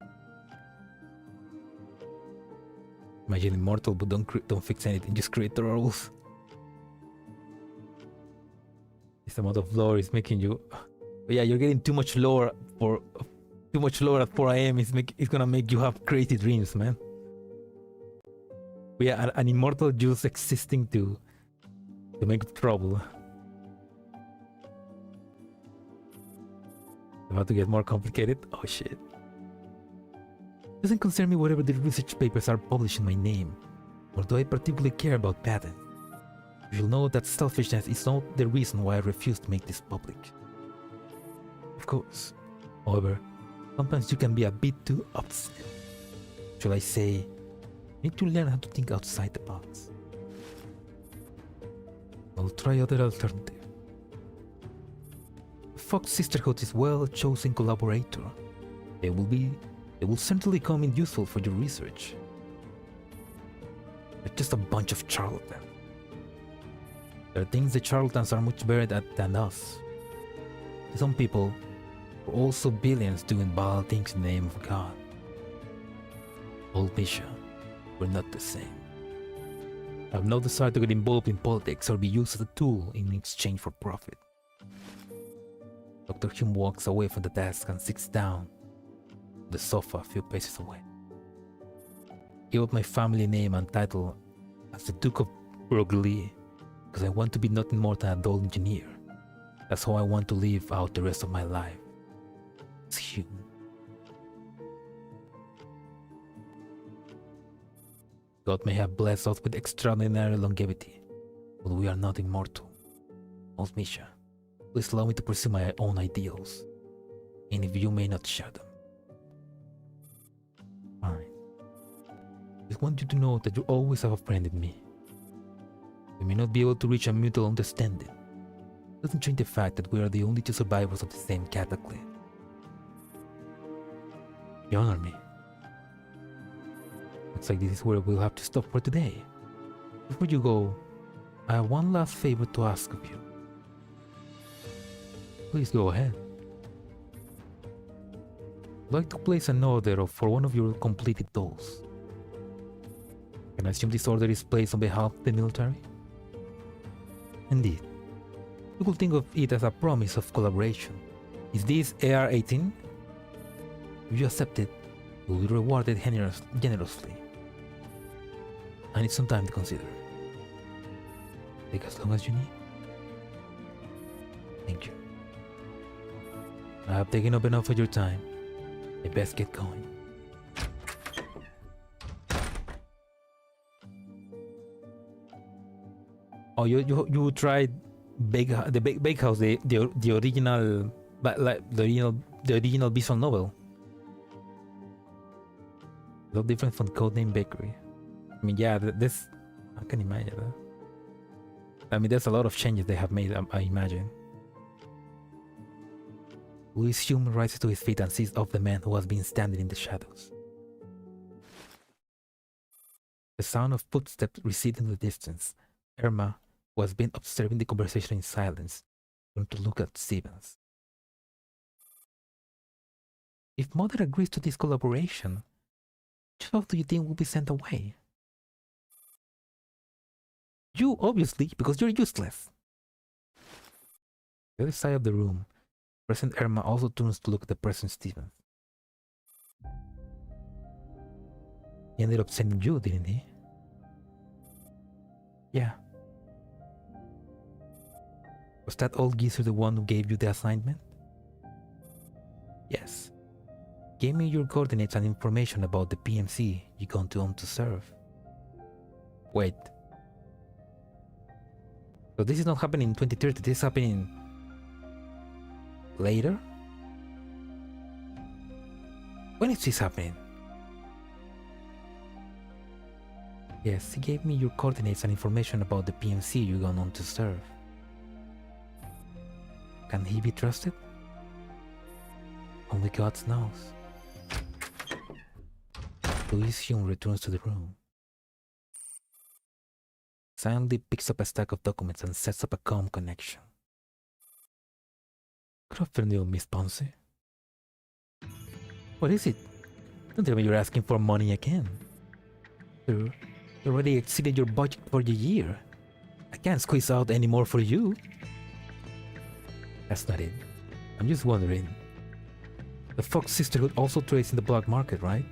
Imagine immortal, but don't fix anything, just create the rules. This amount of lore is making you... But yeah, you're getting too much lore at 4 AM. It's gonna make you have crazy dreams, man. But yeah, an immortal just existing to make trouble. About to get more complicated? Oh shit. Doesn't concern me whatever the research papers are published in my name, nor do I particularly care about patents. You should know that selfishness is not the reason why I refuse to make this public. Of course. However, sometimes you can be a bit too obstinate. Shall I say, you need to learn how to think outside the box. I'll try other alternative. Fox Sisterhood is well-chosen collaborator. They will certainly come in useful for your research. They're just a bunch of charlatans. There are things the charlatans are much better at than us. Some people are also billions doing vile things in the name of God. Old Misha, we're not the same. I have no desire to get involved in politics or be used as a tool in exchange for profit. Dr. Hume walks away from the desk and sits down on the sofa a few paces away. Give up my family name and title as the Duke of Broglie because I want to be nothing more than a doll engineer. That's how I want to live out the rest of my life. It's Hume. God may have blessed us with extraordinary longevity, but we are not immortal. Old Misha, please allow me to pursue my own ideals, and if you may not share them. Fine. I just want you to know that you always have a friend in me. We may not be able to reach a mutual understanding. It doesn't change the fact that we are the only two survivors of the same cataclysm. You honor me. Looks like this is where we'll have to stop for today. Before you go, I have one last favor to ask of you. Please go ahead. I'd like to place an order for one of your completed dolls. Can I assume this order is placed on behalf of the military? Indeed. You could think of it as a promise of collaboration. Is this AR-18? If you accept it, You will be rewarded generously. I need some time to consider. Take as long as you need. Thank you. I have taken up enough of your time. I best get going. Oh, you tried the bakehouse, the original, but like the original visual novel. A lot different from Codename Bakery. I mean, yeah, this I can imagine that. I mean, there's a lot of changes they have made. I imagine. Louis Hume rises to his feet and sees off the man who has been standing in the shadows. The sound of footsteps receded in the distance. Erma, who has been observing the conversation in silence, turned to look at Stevens. If Mother agrees to this collaboration, which of do you think will be sent away? You, obviously, because you're useless. The other side of the room, present Erma also turns to look at the present Stevens. He ended up sending you, didn't he? Yeah. Was that old geezer the one who gave you the assignment? Yes. Gave me your coordinates and information about the PMC you're going to serve. Wait. So this is not happening in 2030, this is happening later? When is this happening? Yes, he gave me your coordinates and information about the PMC you're going on to serve. Can he be trusted? Only God knows. Louis Hume returns to the room. Silently picks up a stack of documents and sets up a calm connection. Good afternoon, Miss Ponce. What is it? Don't tell me you're asking for money again. You already exceeded your budget for the year. I can't squeeze out any more for you. That's not it. I'm just wondering. The Fox Sisterhood also trades in the black market, right?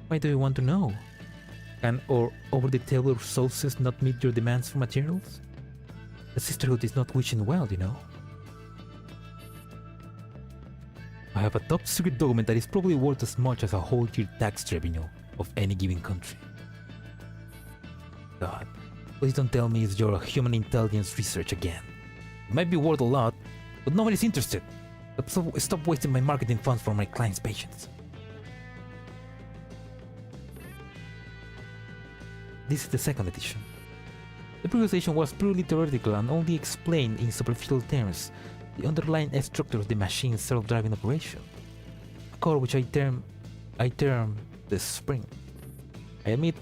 Why do you want to know? Can our over-the-table sources not meet your demands for materials? The Sisterhood is not wishing well, you know. I have a top secret document that is probably worth as much as a whole year tax revenue of any given country. God, please don't tell me it's your human intelligence research again. It might be worth a lot, but nobody's interested. So stop wasting my marketing funds for my clients' patients. This is the second edition. The previous edition was purely theoretical and only explained in superficial terms the underlying structure of the machine's self-driving operation, a core which I term the spring. I admit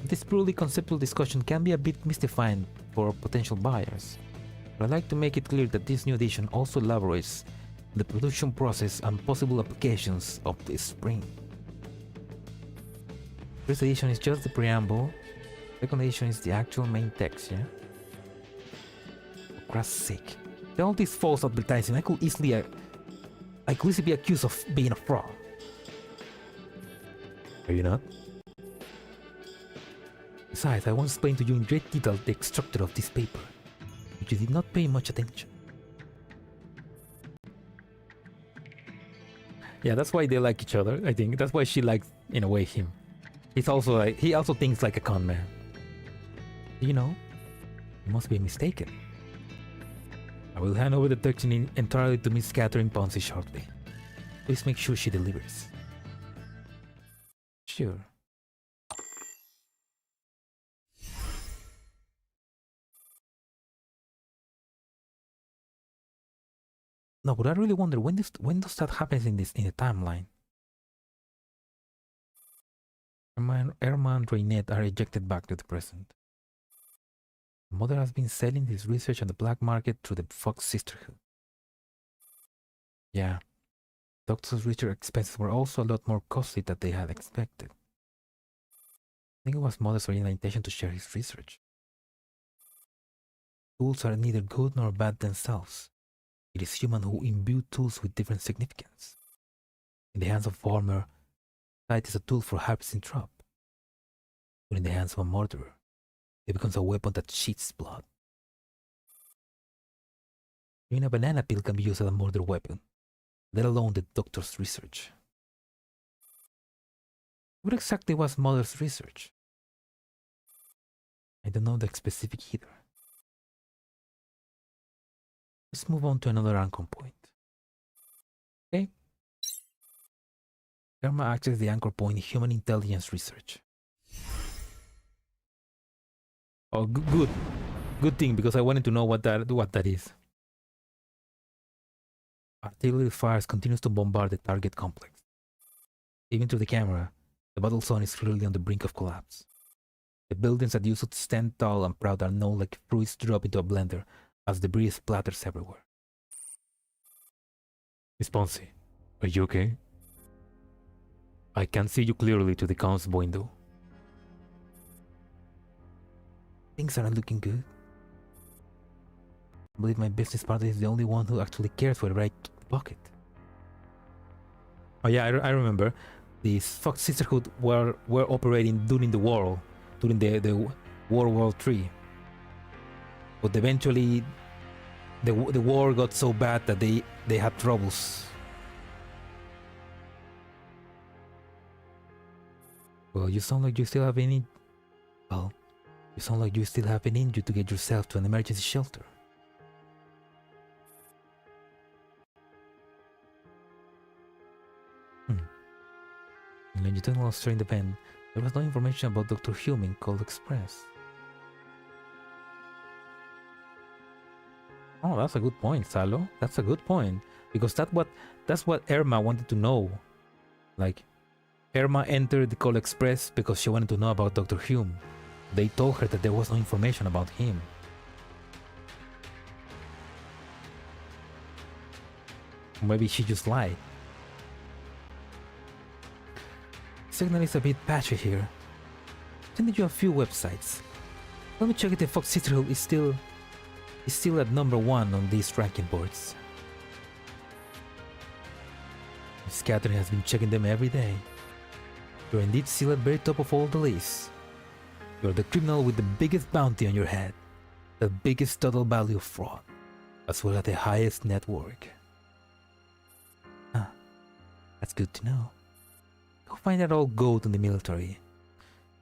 this purely conceptual discussion can be a bit mystifying for potential buyers, but I'd like to make it clear that this new edition also elaborates the production process and possible applications of the spring. First edition is just the preamble. Second edition is the actual main text, yeah? For Christ's sake. All this false advertising, I could easily be accused of being a fraud. Are you not? Besides, I once explained to you in great detail the structure of this paper, but you did not pay much attention. Yeah, that's why they like each other. I think that's why she likes, in a way, him. He also thinks like a con man. You know, you must be mistaken. I will hand over the text entirely to Miss Catherine Ponce shortly. Please make sure she delivers. Sure. No, but I really wonder when does that happen in the timeline? Erma and Raynette are ejected back to the present. Mother has been selling his research on the black market through the Fox Sisterhood. Yeah, Doctor's research expenses were also a lot more costly than they had expected. I think it was Mother's original intention to share his research. Tools are neither good nor bad themselves. It is human who imbue tools with different significance. In the hands of a farmer, sight is a tool for harvesting crop. But in the hands of a murderer, it becomes a weapon that sheets blood. Even a banana peel can be used as a murder weapon, let alone the doctor's research. What exactly was Mother's research? I don't know the specific either. Let's move on to another anchor point. Okay. Erma acts as the anchor point in human intelligence research. Oh, good. Good thing, because I wanted to know what that is. Artillery fires continues to bombard the target complex. Even through the camera, the battle zone is clearly on the brink of collapse. The buildings that used to stand tall and proud are now like fruits dropped into a blender as debris splatters everywhere. Miss Ponce, are you okay? I can see you clearly through the comms window. Things aren't looking good. I believe my business partner is the only one who actually cares whether I kick the bucket. Oh yeah, I remember. The Fox Sisterhood were operating during the war, during the World War III. But eventually, the war got so bad that they had troubles. Well, you sound like you still have any. Well, you sound like you still have an injury to get yourself to an emergency shelter. In longitudinal during the event, there was no information about Dr. Hume in Cold Express. Oh, that's a good point, Salo. That's a good point. Because that's what Erma wanted to know. Like, Erma entered the Cold Express because she wanted to know about Dr. Hume. They told her that there was no information about him. Maybe she just lied. Signal is a bit patchy here. Sending you a few websites. Let me check if the Fox Sisterhood is still at number 1 on these ranking boards. Miss Catherine has been checking them every day. You're indeed still at the very top of all the lists. You're the criminal with the biggest bounty on your head, the biggest total value of fraud, as well as the highest net worth. Ah, that's good to know. Go find that old goat in the military.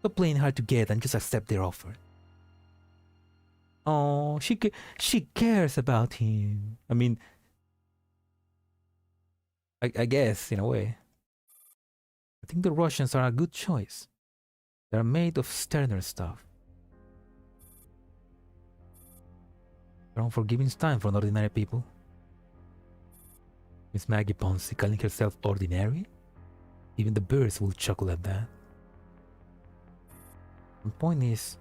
Stop playing hard to get and just accept their offer. Oh, she cares about him. I mean, I guess, in a way. I think the Russians are a good choice. They're made of sterner stuff. Their unforgiving time for ordinary people. Miss Maggie Ponce calling herself ordinary? Even the birds will chuckle at that. The point is,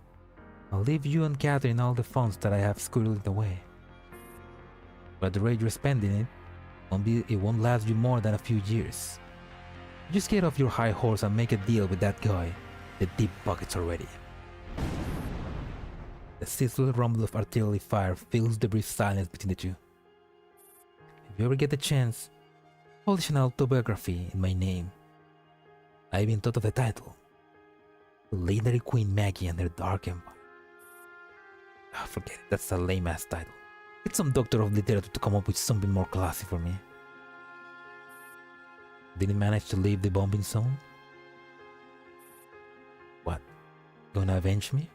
I'll leave you and Catherine all the funds that I have squirreled away. But at the rate you're spending it won't last you more than a few years. Just get off your high horse and make a deal with that guy. The deep pockets are ready. The sizzling rumble of artillery fire fills the brief silence between the two. If you ever get the chance, publish an autobiography in my name. I even thought of the title. The Legendary Queen Maggie and Her Dark Empire. Ah, forget it, that's a lame-ass title. Get some doctor of literature to come up with something more classy for me. Didn't manage to leave the bombing zone? What? Gonna avenge me?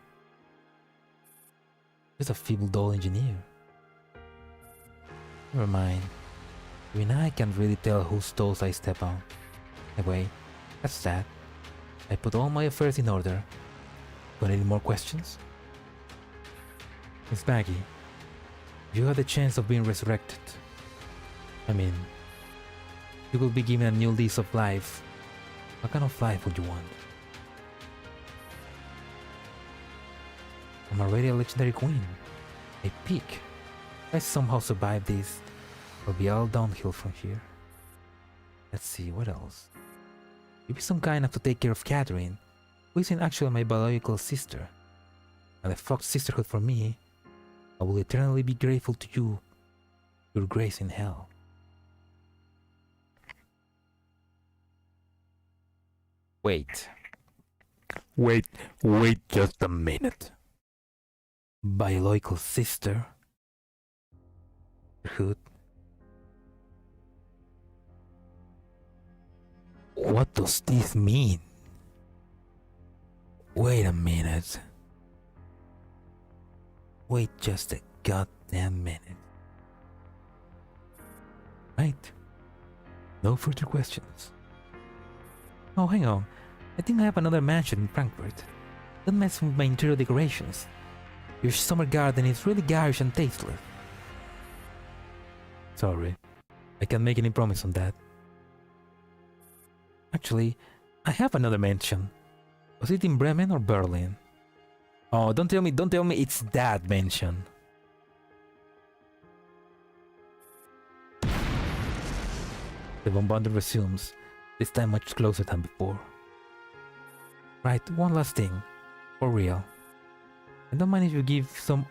Just a feeble doll engineer. Never mind. Even I can't really tell whose toes I step on. Anyway, that's that. I put all my affairs in order. Got any more questions? Miss Maggie, you had the chance of being resurrected. I mean, you will be given a new lease of life. What kind of life would you want? I'm already a legendary queen. A peak. If I somehow survive this, it'll be all downhill from here. Let's see, what else? You'll be some kind enough to take care of Catherine, who isn't actually my biological sister. And the Fox Sisterhood for me, I will eternally be grateful to you, your grace in hell. Wait. Wait just a minute. Biological sister? Who? What does this mean? Wait a minute. Wait just a goddamn minute. Right. No further questions. Oh, hang on. I think I have another mansion in Frankfurt. Don't mess with my interior decorations. Your summer garden is really garish and tasteless. Sorry. I can't make any promise on that. Actually, I have another mansion. Was it in Bremen or Berlin? Oh, don't tell me it's that mansion. The bombardment resumes, this time much closer than before. Right, one last thing. For real. I don't mind if you give some...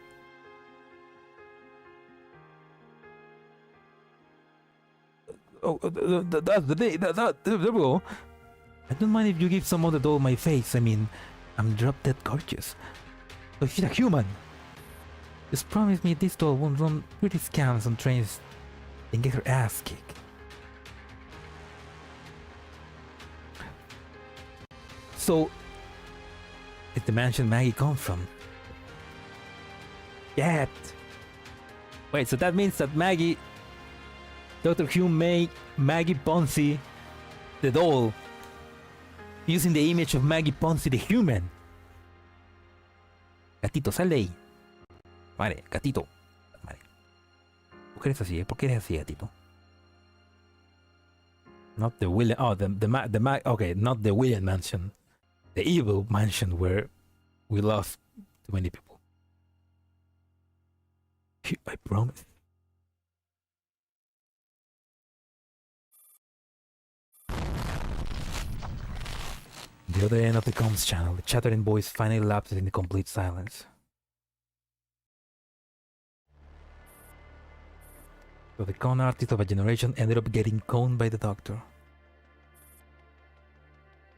Oh, that's the day, there we go. I don't mind if you give some other doll my face, I mean, I'm drop dead gorgeous. So she's a human. Just promise me this doll won't run pretty scams on trains and get her ass kicked. So, did the mansion Maggie come from? Yet. Wait, so that means that Maggie, Dr. Hume made Maggie Ponzi the doll using the image of Maggie Ponzi the human. Gatito, sal de ahí. Vale, gatito. Vale. ¿Por qué eres así? ¿Por qué eres así, gatito? Not the William. Oh, okay, not the William mansion. The evil mansion where we lost too many people. I promise. The other end of the comms channel, the chattering voice finally lapsed into complete silence. So the con artist of a generation ended up getting coned by the doctor.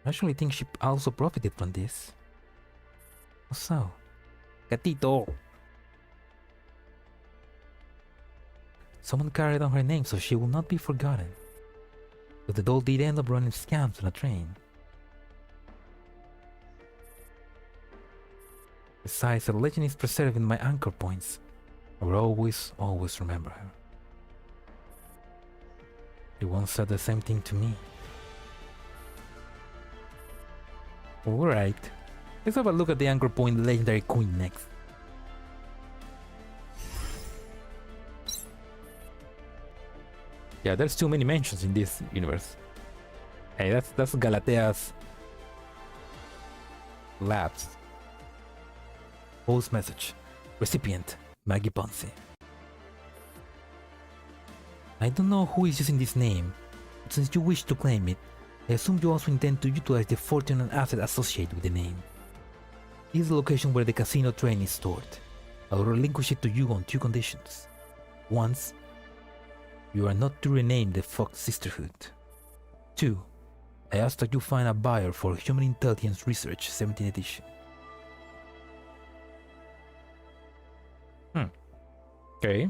I actually think she also profited from this. So, gatito. Someone carried on her name so she will not be forgotten. But the doll did end up running scams on a train. Besides, her legend is preserved in my anchor points. I will always remember her. She once said the same thing to me. Alright, let's have a look at the anchor point legendary queen next. Yeah, there's too many mentions in this universe. Hey, that's Galatea's labs. Post message. Recipient, Maggie Ponzi. I don't know who is using this name, but since you wish to claim it, I assume you also intend to utilize the fortune and asset associated with the name. This is the location where the casino train is stored. I will relinquish it to you on two conditions. Once, you are not to rename the Fox Sisterhood. 2. I ask that you find a buyer for Human Intelligence Research 17th edition. Okay.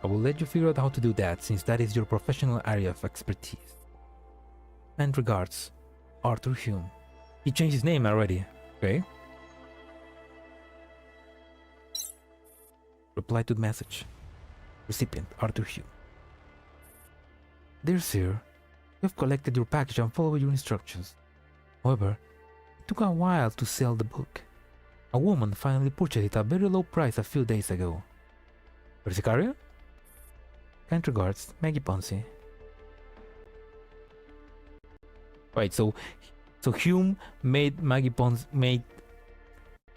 I will let you figure out how to do that, since that is your professional area of expertise. And regards, Arthur Hume. He changed his name already, okay? Reply to the message. Recipient, Arthur Hume. Dear sir, you have collected your package and followed your instructions. However, it took a while to sell the book. A woman finally purchased it at a very low price a few days ago. Persicaria? Kind regards, Maggie Ponzi. Right, so Hume made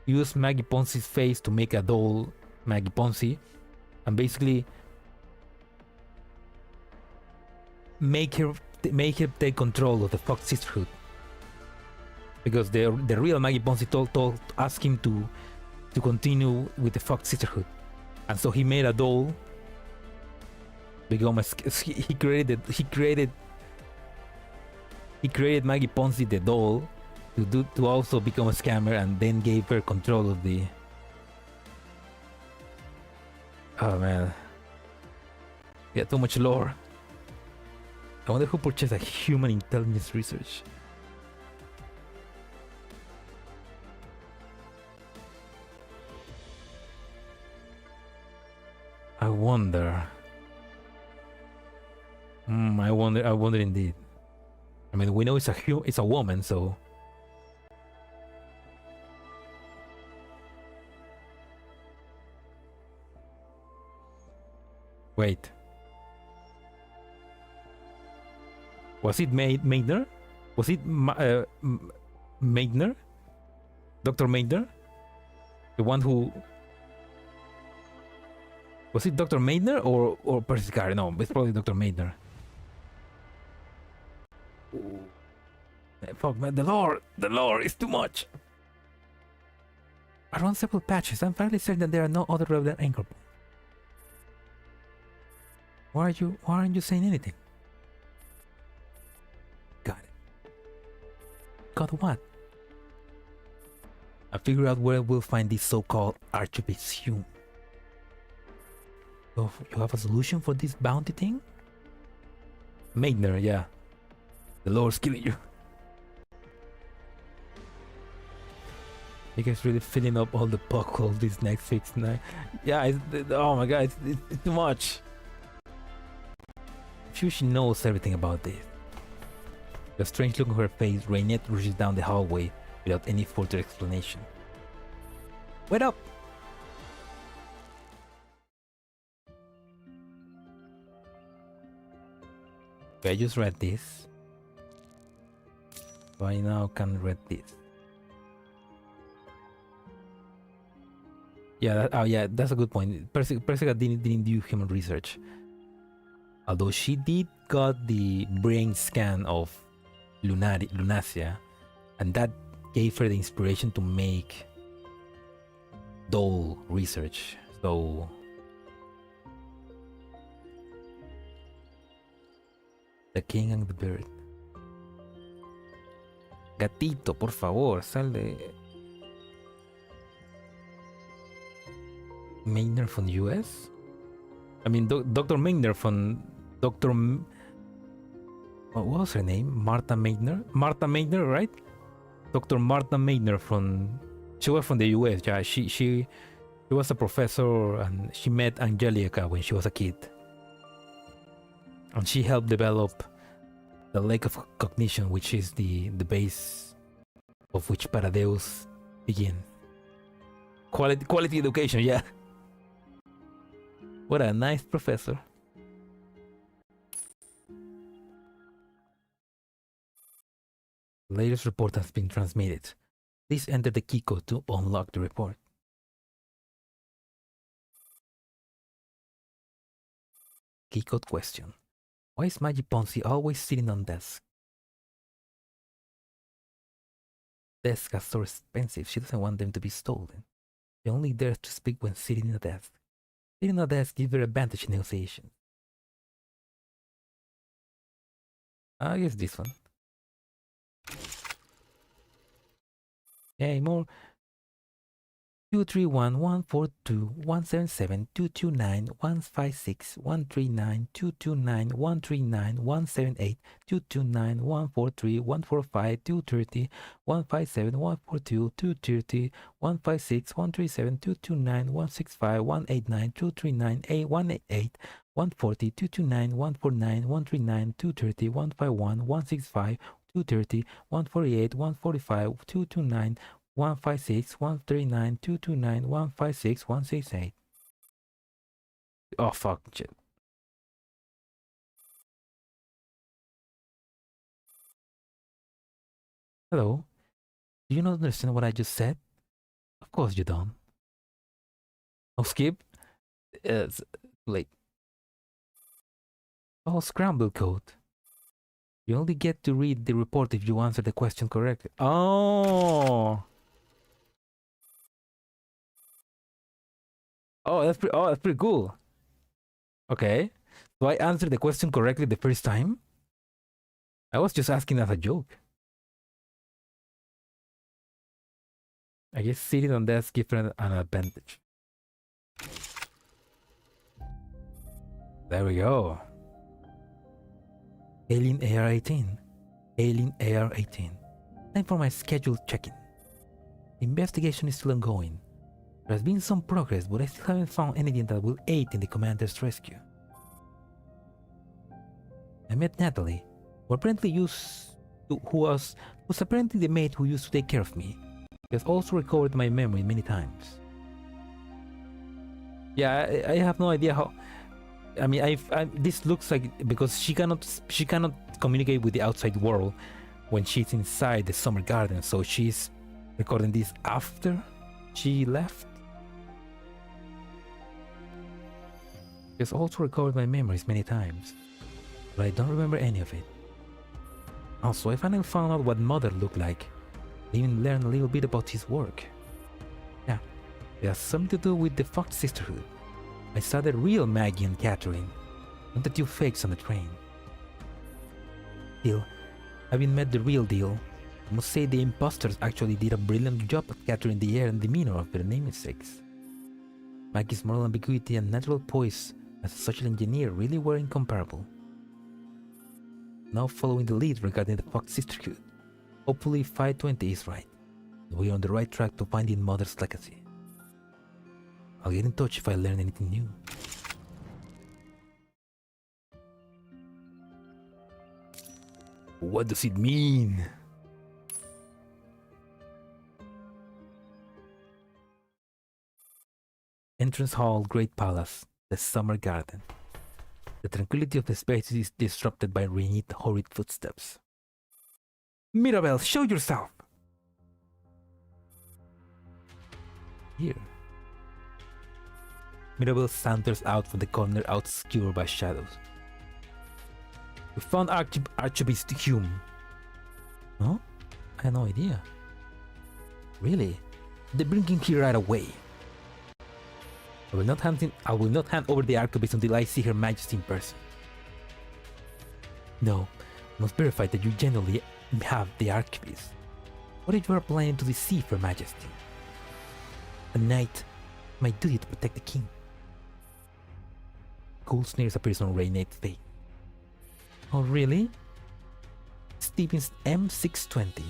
used Maggie Ponzi's face to make a doll Maggie Ponzi, and basically make her take control of the Fox Sisterhood. Because the real Maggie Ponzi asked him to continue with the Fox Sisterhood, and so he made a doll. He created He created Maggie Ponzi the doll to also become a scammer, and then gave her control of the. Oh man. Yeah, too much lore. I wonder who purchased a human intelligence research. I wonder. I wonder indeed. I mean, we know it's a woman, so. Wait. Was it Maidner? Was it Maidner? Dr. Maidner? The one who... Was it Dr. Maidner or Percy Carey? No, it's probably Dr. Maidner. Fuck man, the lore is too much. I run several patches. I'm fairly certain that there are no other relevant anchor points. Why aren't you saying anything? Got it. Got what? I figured out where we'll find this so-called Archbishop Hume. So you have a solution for this bounty thing? Maidner, yeah. The Lord's killing you. You guys really filling up all the potholes this next 6 night. Yeah, oh my god, it's too much. I'm sure she knows everything about this. The strange look on her face, Raynette rushes down the hallway without any further explanation. Wait up! Okay, I just read this. So I now can read this. Yeah, yeah, that's a good point. Persica didn't do human research. Although she did got the brain scan of Lunacia, and that gave her the inspiration to make doll research. So The King and the Bird. Gatito, por favor, sal de... Maynard from US? I mean, Dr. Maynard from... What was her name? Martha Maynard? Martha Maynard, right? Dr. Martha Maynard from... She was from the US, yeah. She was a professor, and she met Angelica when she was a kid. And she helped develop the lake of cognition, which is the base of which Paradeus begin. Quality education, yeah. What a nice professor. The latest report has been transmitted. Please enter the key code to unlock the report. Key code question. Why is Maggie Ponzi always sitting on desk? Desks are so expensive, she doesn't want them to be stolen. She only dares to speak when sitting in a desk. Sitting on a desk gives her advantage in negotiation. I guess this one. Yay, more. 231-142-179-229-138-146-137-229-141-165-230-158-231-239-230-151-165-230-148-145-229-156-139-230-156-137. Oh fuck, shit. Hello? Do you not understand what I just said? Of course you don't. Oh, skip? It's late. Oh, scramble code. You only get to read the report if you answer the question correctly. Oh! Oh, that's pretty cool. Okay. So I answered the question correctly the first time? I was just asking as a joke. I guess sitting on desk gives her an advantage. There we go. Alien AR-18. Alien AR-18. Time for my scheduled check-in. The investigation is still ongoing. There has been some progress, but I still haven't found anything that will aid in the commander's rescue. I met Natalie, who was apparently the maid who used to take care of me. She has also recovered my memory many times. Yeah, I have no idea how. I mean, this looks like because she cannot communicate with the outside world when she's inside the summer garden. So she's recording this after she left. She has also recovered my memories many times, but I don't remember any of it. Also, I finally found out what Mother looked like. I even learned a little bit about his work. Yeah, it has something to do with the Fox Sisterhood. I saw the real Maggie and Catherine, not the two fakes on the train. Still, having met the real deal, I must say the imposters actually did a brilliant job at capturing the air and demeanor of their namesakes. Maggie's moral ambiguity and natural poise as a social engineer really were incomparable. Now following the lead regarding the Fox Sisterhood, hopefully 520 is right, and we are on the right track to finding Mother's legacy. I'll get in touch if I learn anything new. What does it mean? Entrance Hall, Great Palace, the Summer Garden. The tranquility of the space is disrupted by renewed horrid footsteps. Mirabelle, show yourself! Here. Mirabelle saunters out from the corner obscured by shadows. We found Archbishop Hume. Huh? I had no idea. Really? They bring him here right away. I will not hand over the Archbishop until I see Her Majesty in person. No, I must verify that you genuinely have the Archbishop. What if you are planning to deceive Her Majesty? At night, my duty to protect the king. Cool sneers appears on Raynate's face. Oh really? Stevens M620.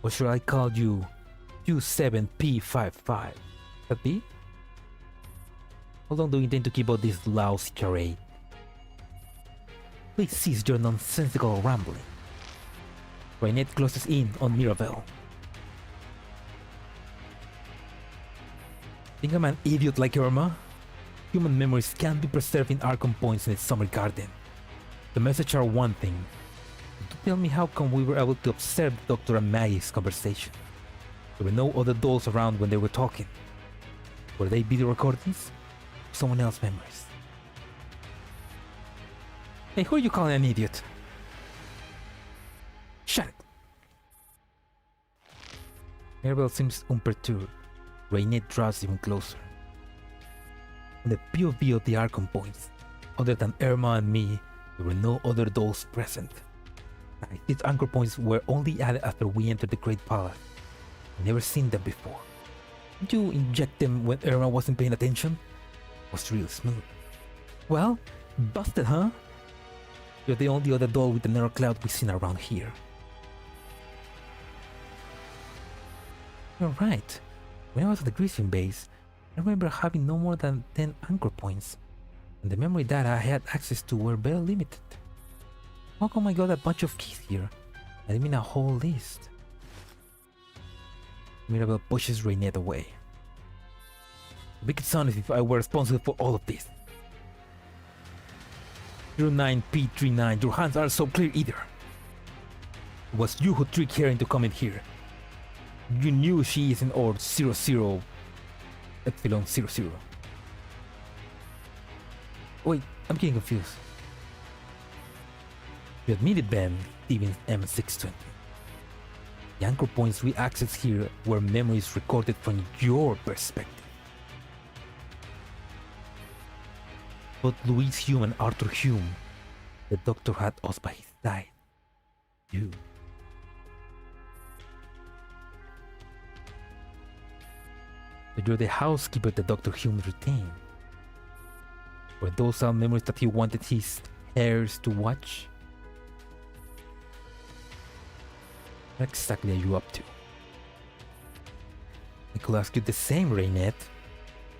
Or should I call you Q7P55? That be? How long do you intend to keep out this lousy charade? Please cease your nonsensical rambling. Raynate closes in on Mirabelle. Think I'm an idiot like Erma? Human memories can't be preserved in Archon points in the summer garden. The messages are one thing. But tell me how come we were able to observe Dr. and Maggie's conversation? There were no other dolls around when they were talking. Were they video recordings? Someone else's memories? Hey, who are you calling an idiot? Shut it! Mirabelle seems unperturbed. Raynate draws even closer. On the POV of the Archon points, other than Erma and me, there were no other dolls present. These anchor points were only added after we entered the Great Palace. I've never seen them before. Did you inject them when Erma wasn't paying attention? It was real smooth. Well, busted, huh? You're the only other doll with the narrow cloud we've seen around here. You're right. When I was at the Grecian base, I remember having no more than 10 anchor points, and the memory data I had access to were very limited. How come I got a bunch of keys here? I mean a whole list. Mirabelle pushes Raynate away. Make it sound as if I were responsible for all of this. 09P39, your hands aren't so clear either. It was you who tricked her into coming here. You knew she is in Orb 00 Epsilon 00. Wait, I'm getting confused. You admitted then, Stevens M620. The anchor points we accessed here were memories recorded from your perspective. Both Louise Hume and Arthur Hume, the doctor had us by his side. You. But you're the housekeeper that Dr. Hume retained. Were those are memories that he wanted his heirs to watch? What exactly are you up to? I could ask you the same, Raynette.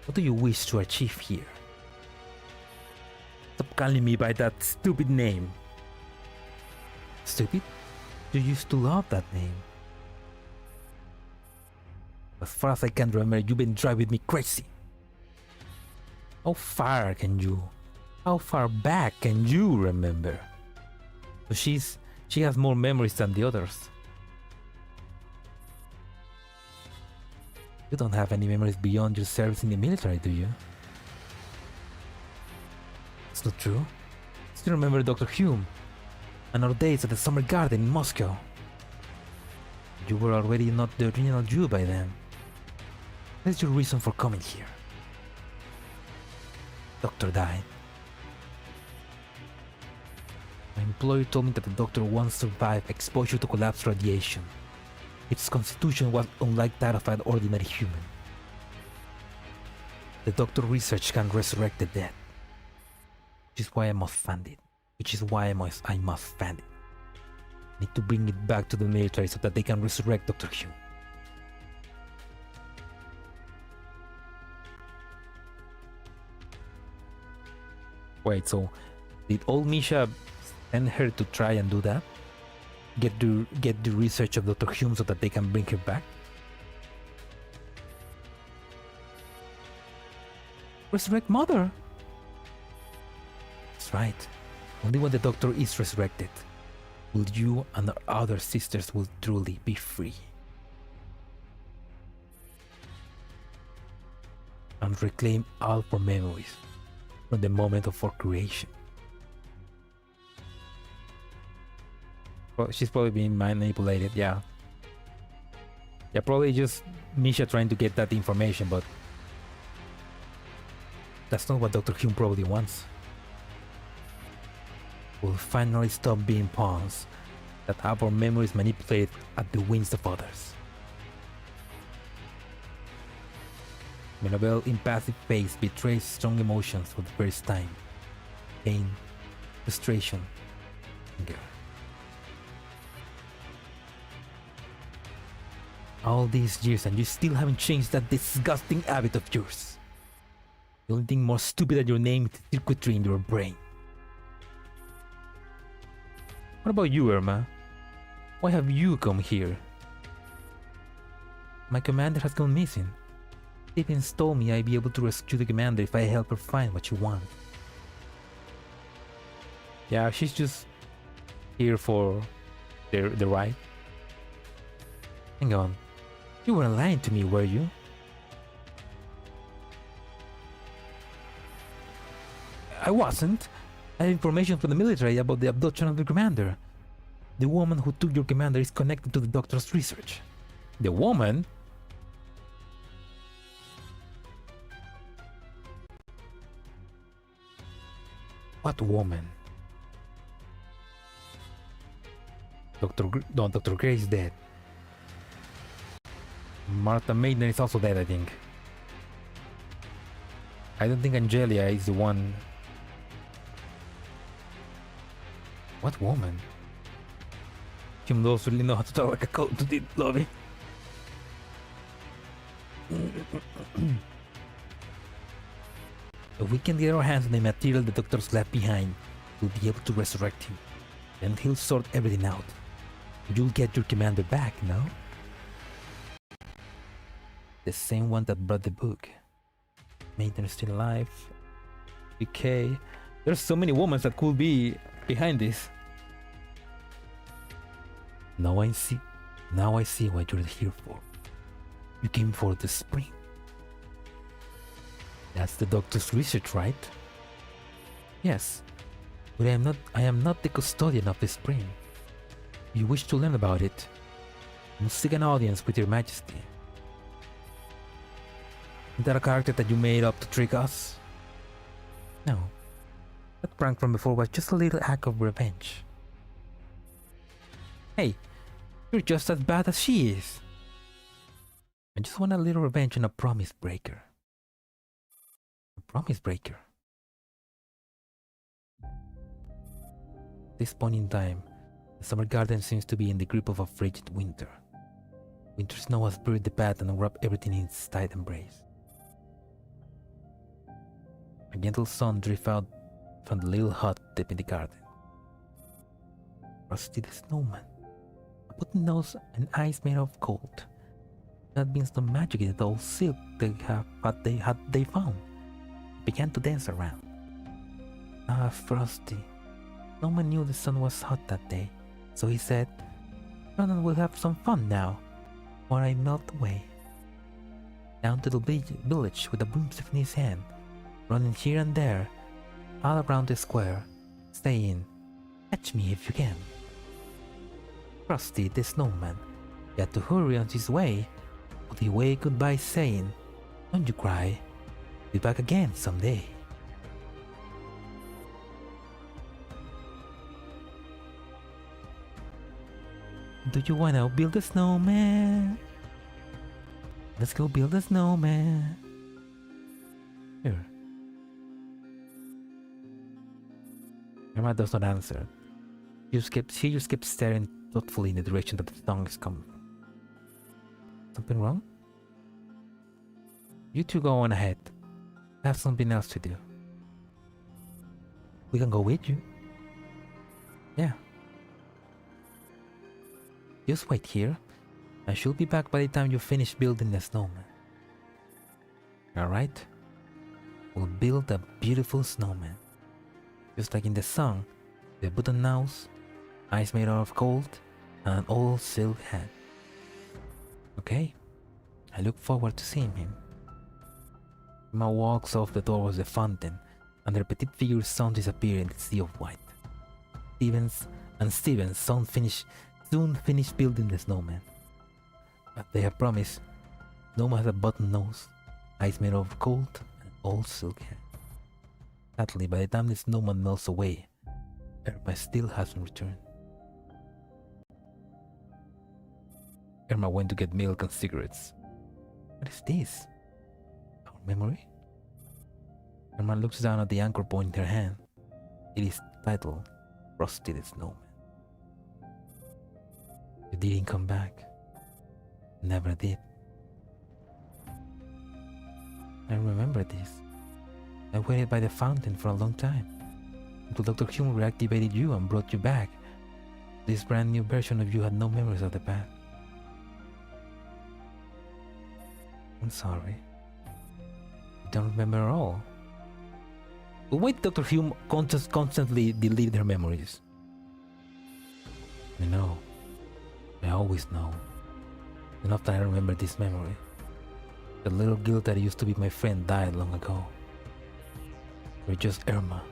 What do you wish to achieve here? Stop calling me by that stupid name. Stupid? You used to love that name. As far as I can remember, you've been driving me crazy. How far back can you remember? So she has more memories than the others. You don't have any memories beyond your service in the military, do you? It's not true. Still remember Dr. Hume and our days at the summer garden in Moscow. You were already not the original Jew by then. What is your reason for coming here? Doctor died. My employer told me that the doctor once survived exposure to collapsed radiation. Its constitution was unlike that of an ordinary human. The doctor research can resurrect the dead. Which is why I must fund it. I must fund it. I need to bring it back to the military so that they can resurrect Dr. Hume. Wait, so did old Misha send her to try and do that? Get the research of Dr. Hume so that they can bring her back? Resurrect Mother? That's right. Only when the doctor is resurrected will you and our other sisters will truly be free. And reclaim all our memories from the moment of our creation. Well, she's probably being manipulated, yeah. Yeah, probably just Misha trying to get that information, but that's not what Dr. Hume probably wants. We'll finally stop being pawns that have our memories manipulated at the whims of others. Mirabelle's impassive face betrays strong emotions for the first time. Pain, frustration, anger. All these years and you still haven't changed that disgusting habit of yours. The only thing more stupid than your name is the circuitry in your brain. What about you, Erma? Why have you come here? My commander has gone missing. Stevens told me I'd be able to rescue the commander if I help her find what she wants. Yeah, she's just here for the ride. Hang on. You weren't lying to me, were you? I wasn't. I had information from the military about the abduction of the commander. The woman who took your commander is connected to the doctor's research. The woman? What woman? Dr. Gray is dead. Martha Maiden is also dead, I think. I don't think Angelia is the one. What woman? Hume does really know how to talk like a code to the lobby. If we can get our hands on the material the doctor's left behind, we'll be able to resurrect him. Then he'll sort everything out. You'll get your commander back, no? The same one that brought the book. Maiden is still alive. UK. There's so many women that could be behind this. Now I see what you're here for. You came for the spring. That's the doctor's research, right? Yes, but I am not the custodian of the spring. If you wish to learn about it, you must seek an audience with your majesty. Is that a character that you made up to trick us? No. That prank from before was just a little act of revenge. Hey, you're just as bad as she is. I just want a little revenge on a promise breaker. A promise breaker. At this point in time, the summer garden seems to be in the grip of a frigid winter. Winter snow has buried the path and wrapped everything in its tight embrace. A gentle sun drifts out from the little hut deep in the garden. Frosty the snowman, a button nose and eyes made of gold. That means the magic in the old silk they found. Began to dance around. Ah, Frosty. Snowman knew the sun was hot that day, so he said, "Run and we'll have some fun now, or I melt away." Down to the village with a broomstick in his hand, running here and there, all around the square, saying, "Catch me if you can." Frosty the snowman had to hurry on his way, but he waved goodbye saying, "Don't you cry, be back again someday." Do you wanna build a snowman? Let's go build a snowman. Here. Erma does not answer. She just kept staring thoughtfully in the direction that the song is coming from. Something wrong? You two go on ahead. I have something else to do. We can go with you. Yeah. Just wait here. I should be back by the time you finish building the snowman. Alright? We'll build a beautiful snowman. Just like in the song, the button nose, eyes made out of gold, and an old silk hat. Okay? I look forward to seeing him. Emma walks off the door of the fountain, and their petite figures soon disappear in the sea of white. Steven soon finish building the snowman. But they have promised, Snowman has a button nose, eyes made of gold, and old silk hair. Sadly, by the time the snowman melts away, Erma still hasn't returned. Erma went to get milk and cigarettes. What is this? Our memory? Erma looks down at the anchor point in her hand. It is titled Frosty the Snowman. You didn't come back. Never did. I remember this. I waited by the fountain for a long time, until Dr. Hume reactivated you and brought you back. This brand new version of you had no memories of the past. I'm sorry. You don't remember at all. But why did Dr. Hume constantly delete her memories? I know. I always know. Enough that I remember this memory. The little girl that used to be my friend died long ago. You're just Erma,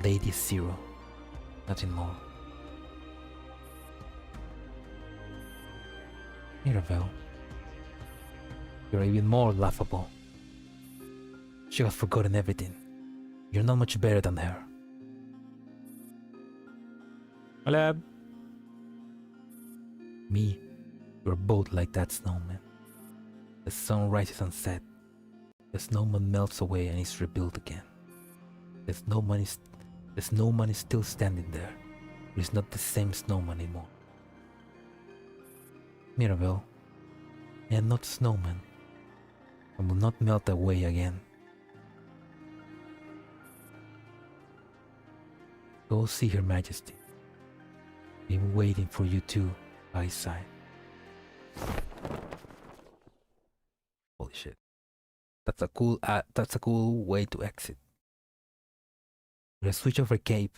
Lady Zero. Nothing more. Mirabelle. You're even more laughable. She has forgotten everything. You're not much better than her. Hola. Me, you're both like that snowman. The sun rises and sets. The snowman melts away and is rebuilt again. The snowman is still standing there, but it's not the same snowman anymore. Mirabelle, I am not a snowman. I will not melt away again. Go see Her Majesty. Been waiting for you two by his side. Holy shit. That's a cool way to exit. With a switch of her cape,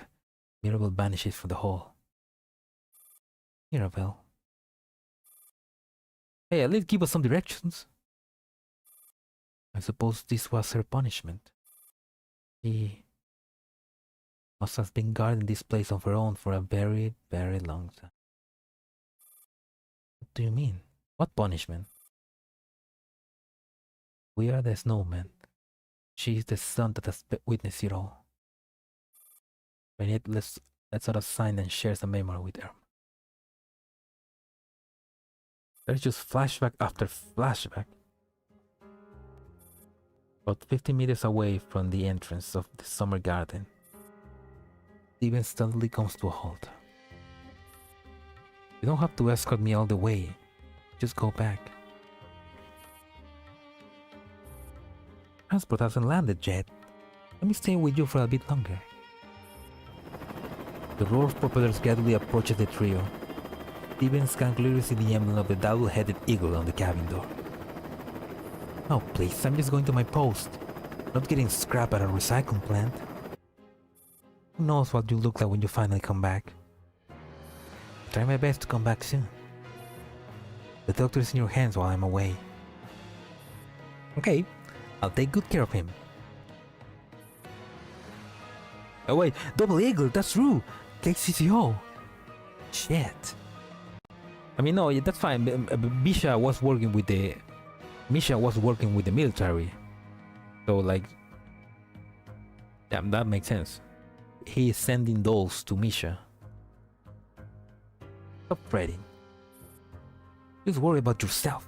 Mirabelle vanishes from the hall. Mirabelle. Hey, at least give us some directions. I suppose this was her punishment. She must have been guarding this place on her own for a very, very long time. What do you mean? What punishment? We are the snowmen. She is the sun that has witnessed it all. And yet let's sort of sign and share some memory with her. There's just flashback after flashback. About 50 meters away from the entrance of the summer garden, Steven suddenly comes to a halt. You don't have to escort me all the way. Just go back. Transport hasn't landed yet. Let me stay with you for a bit longer. The roar of propellers gradually approaches the trio. Steven can clearly see the emblem of the double-headed eagle on the cabin door. Oh please, I'm just going to my post. Not getting scrap at a recycling plant. Who knows what you look like when you finally come back. I'll try my best to come back soon. The doctor is in your hands while I'm away. Okay, I'll take good care of him. Oh wait, Double Eagle, that's true! KCCO! Shit. I mean, no, that's fine. Misha was working with the military. So like, yeah, that makes sense. He is sending dolls to Misha. Stop fretting. Just worry about yourself.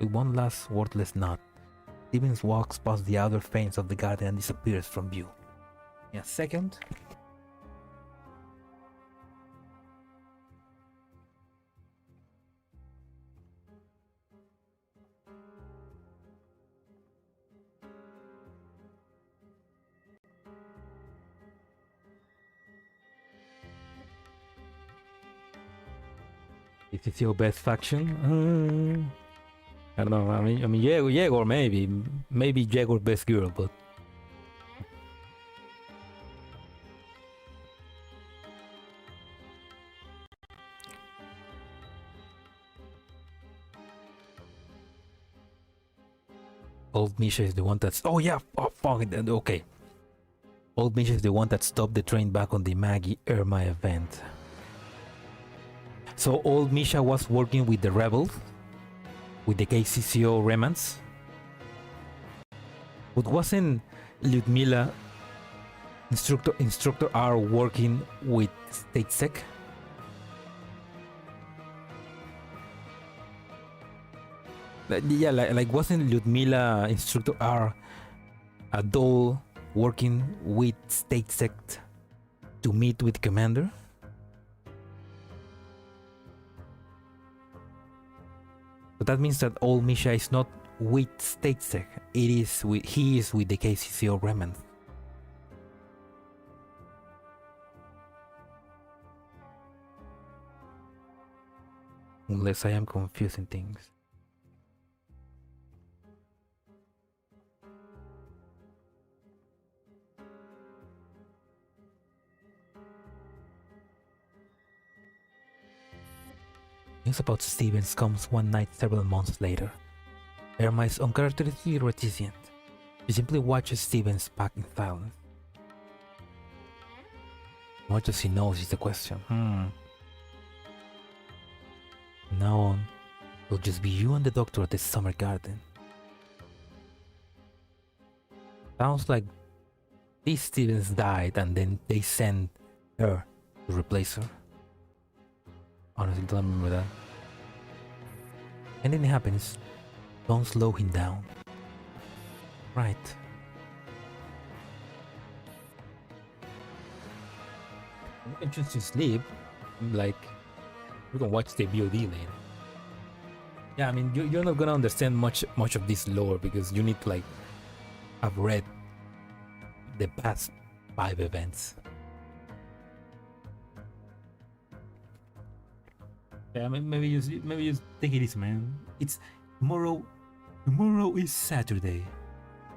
With one last wordless nod, Stevens walks past the outer fence of the garden and disappears from view. In a second. Is it your best faction? I don't know. I mean, Jaeger maybe Jaeger best girl, but Old Misha is the one that's. Oh yeah, oh fuck it. Okay. Old Misha is the one that stopped the train back on the Maggie Erma event. So Old Misha was working with the rebels, with the KCCO remnants. But wasn't Lyudmila Instructor R working with StateSec? Yeah, like wasn't Lyudmila Instructor R a doll working with StateSec to meet with Commander? But that means that old Misha is not with StateSec. He is with the KCCO remnant. Unless I am confusing things. News about Stevens comes one night several months later. Erma is uncharacteristically reticent. She simply watches Stevens pack in silence. How much does he know is the question. From now on, it'll just be you and the doctor at the summer garden. Sounds like this Stevens died and then they sent her to replace her. Honestly, don't remember that. Anything happens, don't slow him down. Right. You can choose to sleep. Like, we can watch the VOD later. Yeah, I mean, you're not gonna understand much of this lore because you need to like have read the past 5 events. Yeah, maybe you take it easy, man. It's tomorrow. Tomorrow is Saturday.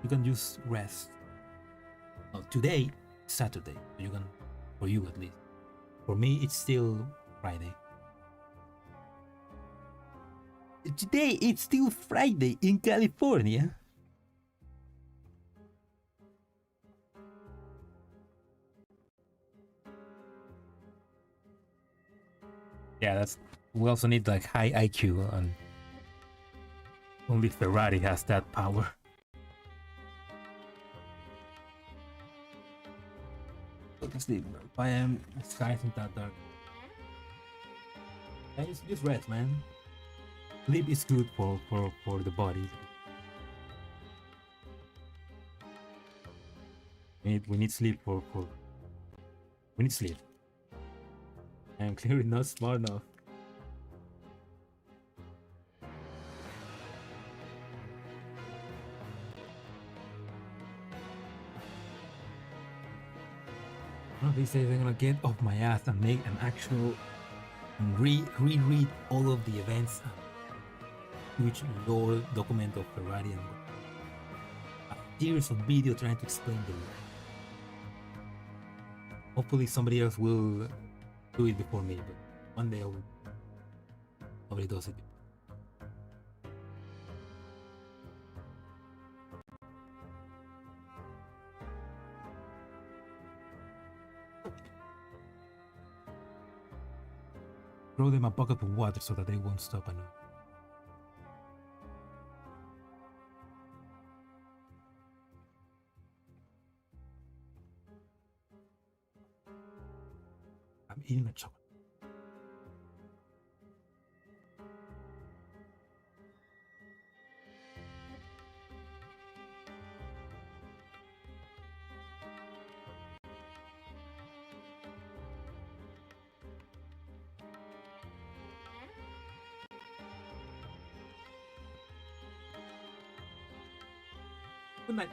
You can just rest. No, today is Saturday. You can, for you at least. For me, it's still Friday. Today it's still Friday in California. Yeah, that's. We also need like high IQ, and only Ferrari has that power. Let's see. 5 AM, the sky isn't that dark. And it's just rest, man. Sleep is good for the body. We need sleep we need sleep. I'm clearly not smart enough. One of these days I'm gonna get off my ass and make an actual and reread all of the events, huge lore document of Ferrari and years of video trying to explain the lore. Hopefully somebody else will do it before me, but one day I will. Nobody does it. Throw them a bucket of water so that they won't stop annoying. I'm eating a chocolate.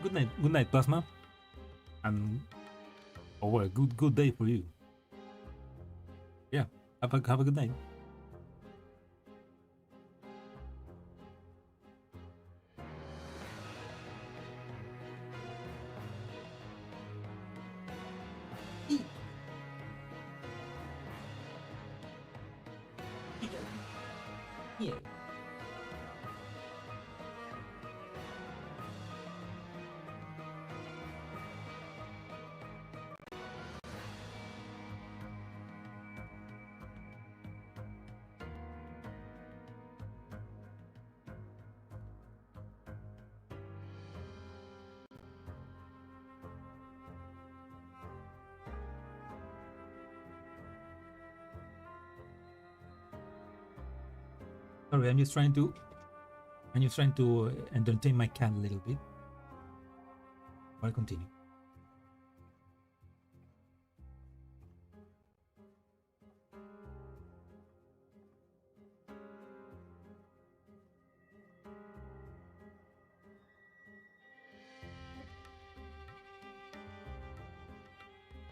Good night, Plasma. And a good day for you. Yeah, have a good night. Yeah. Sorry, I'm just trying to entertain my cat a little bit. I'll continue.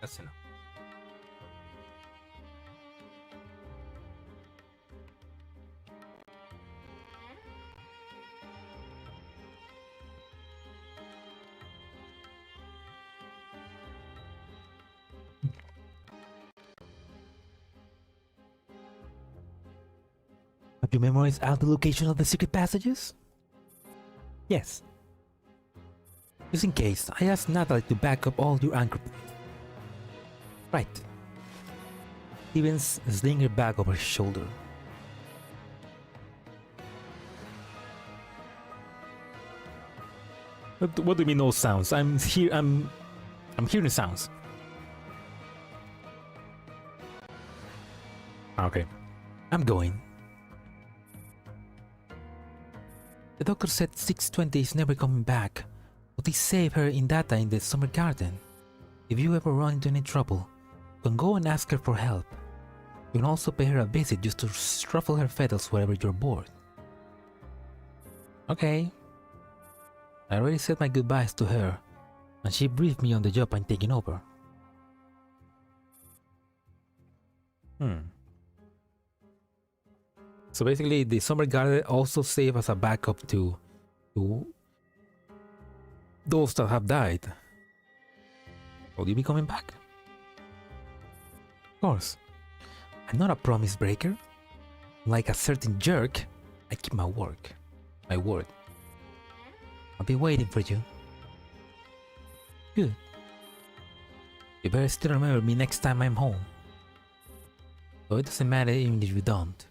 That's enough. Have you memorized all the location of the secret passages? Yes. Just in case, I asked Natalie to back up all your anchor points. Right. Stevens slinging her bag over his shoulder. What do you mean no sounds? I'm hearing sounds. Okay. I'm going. The doctor said 620 is never coming back, but he saved her in data in the summer garden. If you ever run into any trouble, you can go and ask her for help. You can also pay her a visit just to ruffle her feathers wherever you're bored. Okay. I already said my goodbyes to her, and she briefed me on the job I'm taking over. So basically, the summer garden also serves as a backup to those that have died. Will you be coming back? Of course. I'm not a promise breaker. Like a certain jerk, I keep my word. I'll be waiting for you. Good. You better still remember me next time I'm home. So it doesn't matter even if you don't.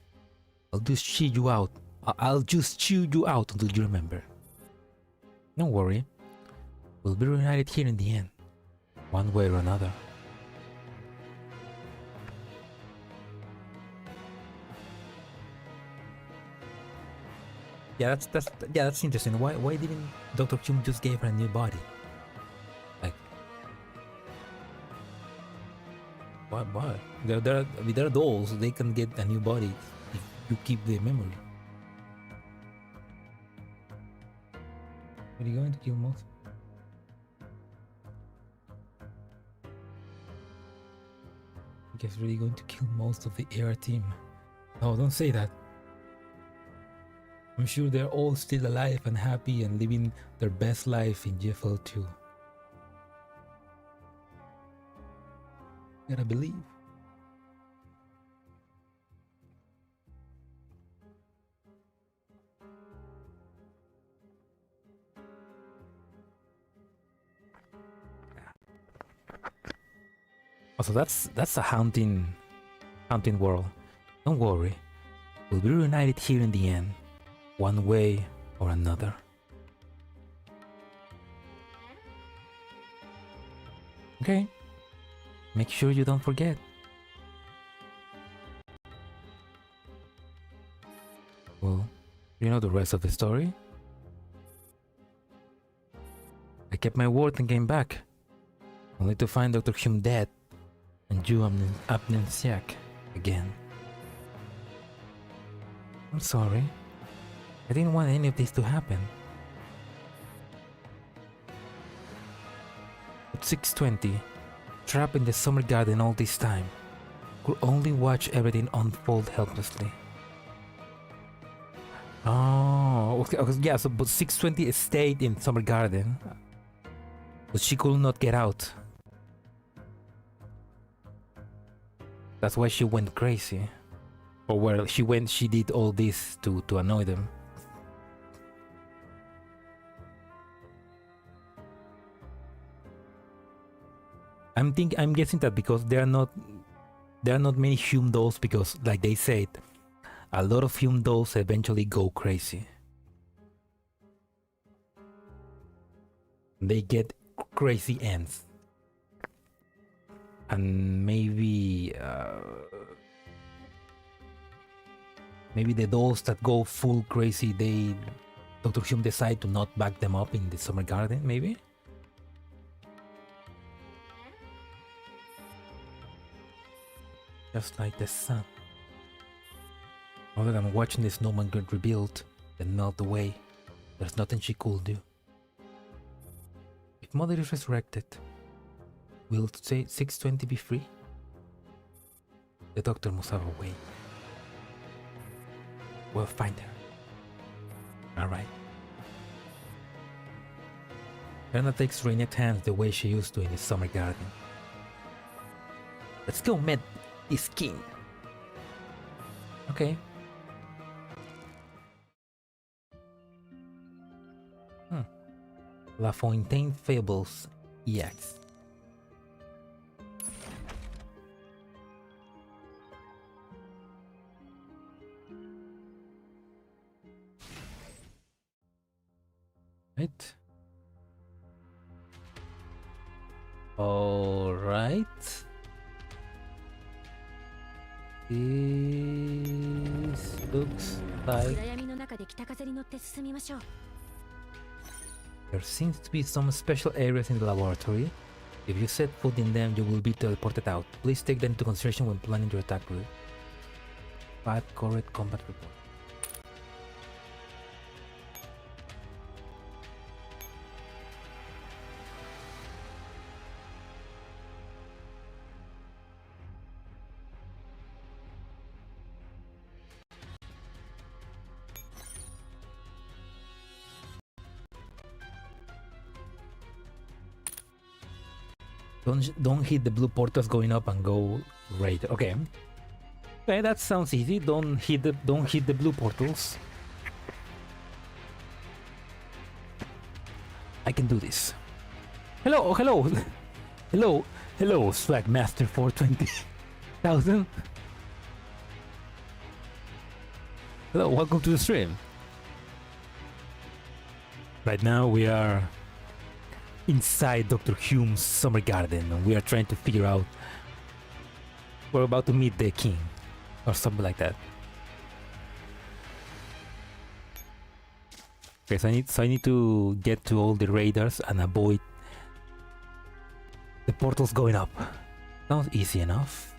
I'll just chew you out. I'll just chew you out until you remember. Don't worry. We'll be reunited here in the end. One way or another. Yeah, that's interesting. Why didn't Dr. Hume just gave her a new body? Like, why? They're dolls. They can get a new body if you keep the memory. Are you going to kill most? I guess really going to kill most of the AR team. No, don't say that. I'm sure they're all still alive and happy and living their best life in GFL too. Gotta believe. Also, that's a haunting world. Don't worry, we'll be reunited here in the end, one way or another. Okay, make sure you don't forget. Well, you know the rest of the story. I kept my word and came back, only to find Dr. Hume dead and you amnesiac again. I'm sorry. I didn't want any of this to happen. At 6:20, trapped in the summer garden all this time, could only watch everything unfold helplessly. Oh, okay, yeah, so but 6:20 stayed in summer garden, but she could not get out. That's why she went crazy. Or well, she did all this to annoy them. I'm guessing that because there are not many Hume dolls, because like they said, a lot of Hume dolls eventually go crazy. They get crazy ends. And maybe the dolls that go full crazy, Dr. Hume decide to not back them up in the summer garden, maybe? Just like the sun. Other than watching the snowman get rebuilt, then melt away, there's nothing she could do. If Mother is resurrected, will 6:20 be free? The doctor must have a way. We'll find her. Alright. Erna takes Rainette's hands the way she used to in the summer garden. Let's go meet this king. Okay. La Fontaine Fables EX. Right. All right. This looks like there seems to be some special areas in the laboratory. If you set foot in them, you will be teleported out. Please take them into consideration when planning your attack route. 5 correct combat report. Don't hit the blue portals going up and go right. Okay. Okay, that sounds easy. Don't hit the blue portals. I can do this. Hello, Swag Master 420,000. Hello, welcome to the stream. Right now we are inside Dr. Hume's summer garden and we are trying to figure out, we're about to meet the king or something like that. Okay, so I need to get to all the radars and avoid the portals going up. Sounds easy enough.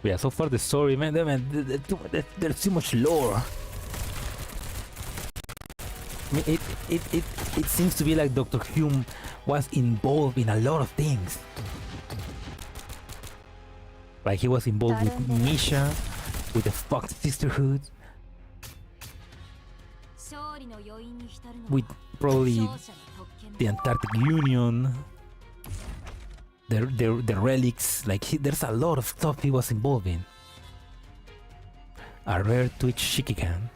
Yeah, so far the story, man, there's too much lore. I mean, it seems to be like Doctor Hume was involved in a lot of things. Like he was involved with MICA, with the Fox Sisterhood, with probably the Antarctic Union, the relics. Like there's a lot of stuff he was involved in. A rare Twitch Shikikan.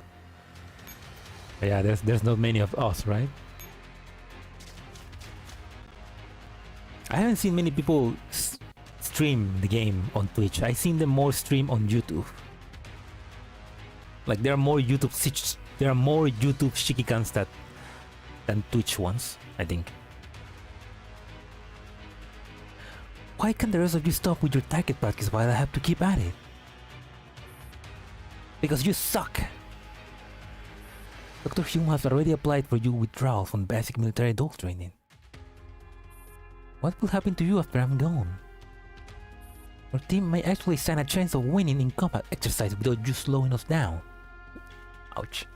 Yeah, there's not many of us, right? I haven't seen many people stream the game on Twitch. I've seen them more stream on YouTube. Like there are more YouTube Shikikans than Twitch ones, I think. Why can't the rest of you stop with your target practice while I have to keep at it? Because you suck. Dr. Hume has already applied for your withdrawal from basic military dog training. What will happen to you after I'm gone? Our team may actually stand a chance of winning in combat exercise without you slowing us down. Ouch.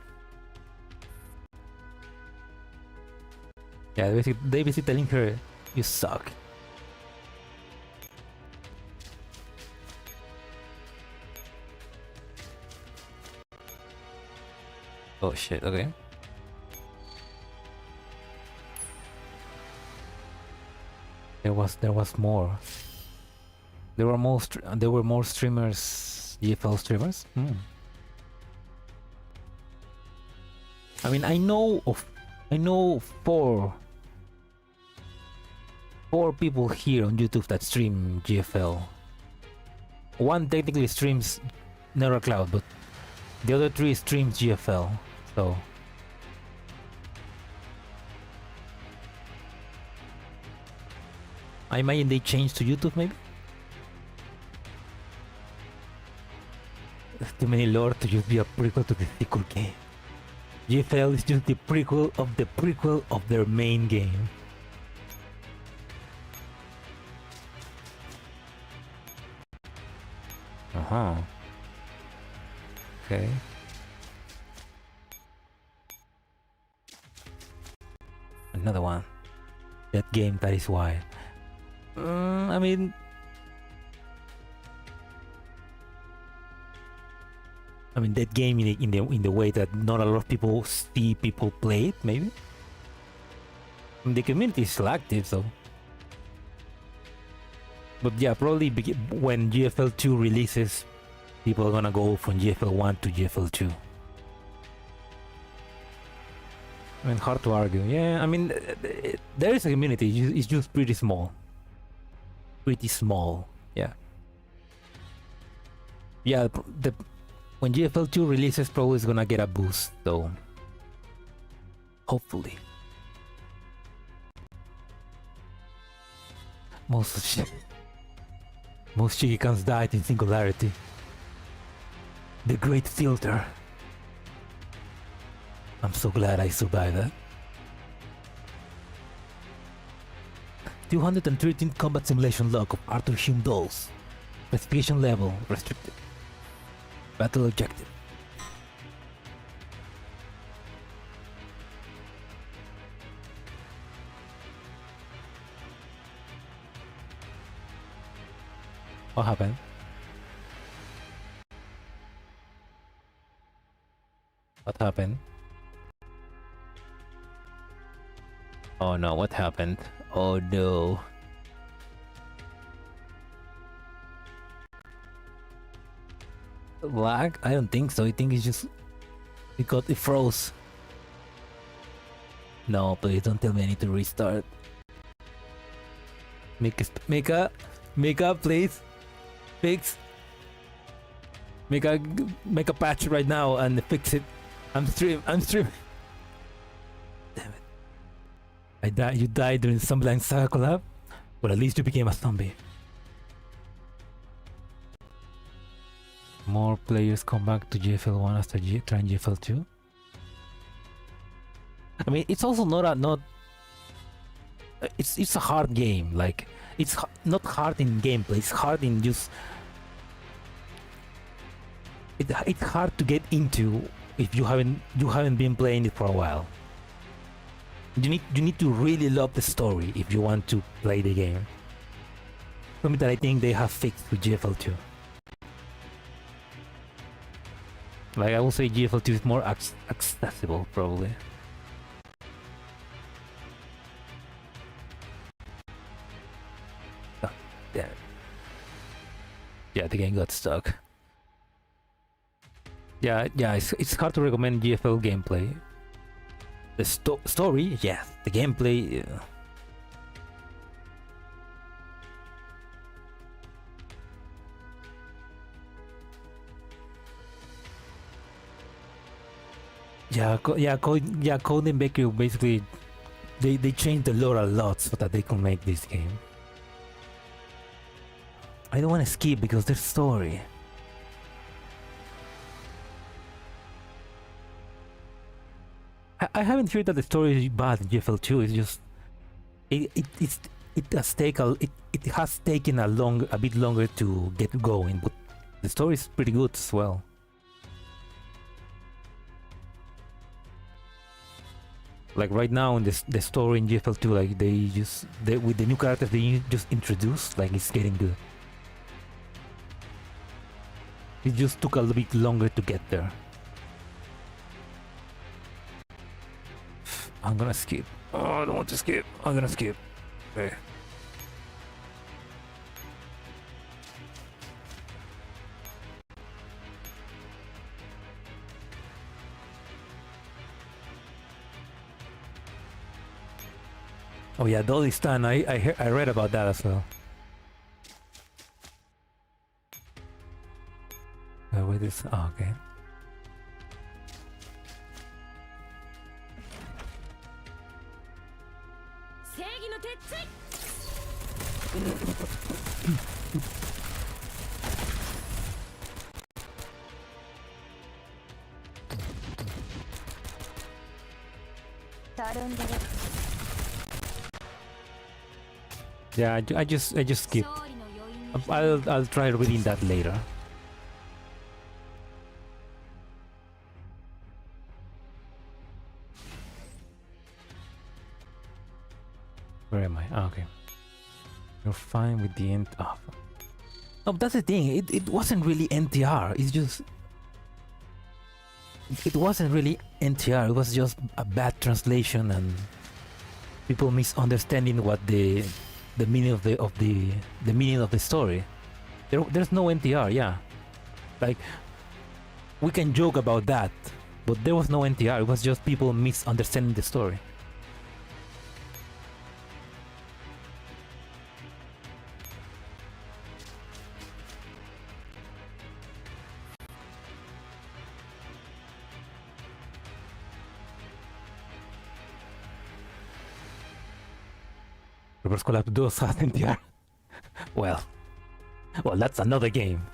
Yeah, they basically telling her, you suck. Oh shit, okay. There was more. There were more streamers, GFL streamers. I mean, I know four people here on YouTube that stream GFL. One technically streams NeuroCloud, but the other three streams GFL. So I imagine they changed to YouTube, maybe? There's too many lore to just be a prequel to the sequel game. GFL is just the prequel of their main game. Okay. Another one. That game, that is why. I mean, that game in the way that not a lot of people see people play it, maybe. I mean, the community is still active, so. But yeah, probably when GFL 2 releases, people are gonna go from GFL 1 to GFL 2. I mean, hard to argue. Yeah, I mean, there is a community. It's just pretty small. Pretty small. Yeah. Yeah. When GFL 2 releases, probably is gonna get a boost, though. Hopefully. Most Shikikans died in Singularity. The Great Filter. I'm so glad I survived that. 213th Combat Simulation Log of Arthur Hume Dolls. Classification level restricted. Battle objective. What happened? What happened? Oh no, what happened? Oh no. Lag? I don't think so. I think it's just because it froze. No, please don't tell me I need to restart. MICA, please. Fix. Make a patch right now and fix it. I'm streaming. Damn it. You died during Sunblind Saga collab, but at least you became a zombie. More players come back to GFL 1 after trying GFL 2. I mean, it's also not. It's a hard game. Like, it's not hard in gameplay. It's hard in just. It's hard to get into if you haven't been playing it for a while. You need to really love the story if you want to play the game. Something that I think they have fixed with GFL 2. Like, I will say GFL 2 is more accessible, probably. Oh, damn it. Yeah, the game got stuck. Yeah, it's hard to recommend GFL gameplay. The story, yeah. The gameplay, Code and Baker basically they changed the lore a lot so that they can make this game. I don't want to skip because there's story. I haven't heard that the story is bad in GFL 2. It's just it has taken a bit longer to get going, but the story is pretty good as well. Like right now in the story in GFL 2, like they with the new characters they just introduced, like it's getting good. It just took a little bit longer to get there. I'm gonna skip. Oh, I don't want to skip. I'm gonna skip. Okay. Oh yeah, Dolls Frontline. I read about that as well. Wait, this. Oh, okay. Yeah, I just skip. I'll try reading that later. Where am I? Oh, okay. You're fine with the end. Oh, no, that's the thing. It wasn't really NTR. It's just. It wasn't really NTR. It was just a bad translation and people misunderstanding what the meaning of the meaning of the story. There's no NTR. Yeah, like we can joke about that, but there was no NTR. It was just people misunderstanding the story. Reverse Collab does have NTR. Well, that's another game.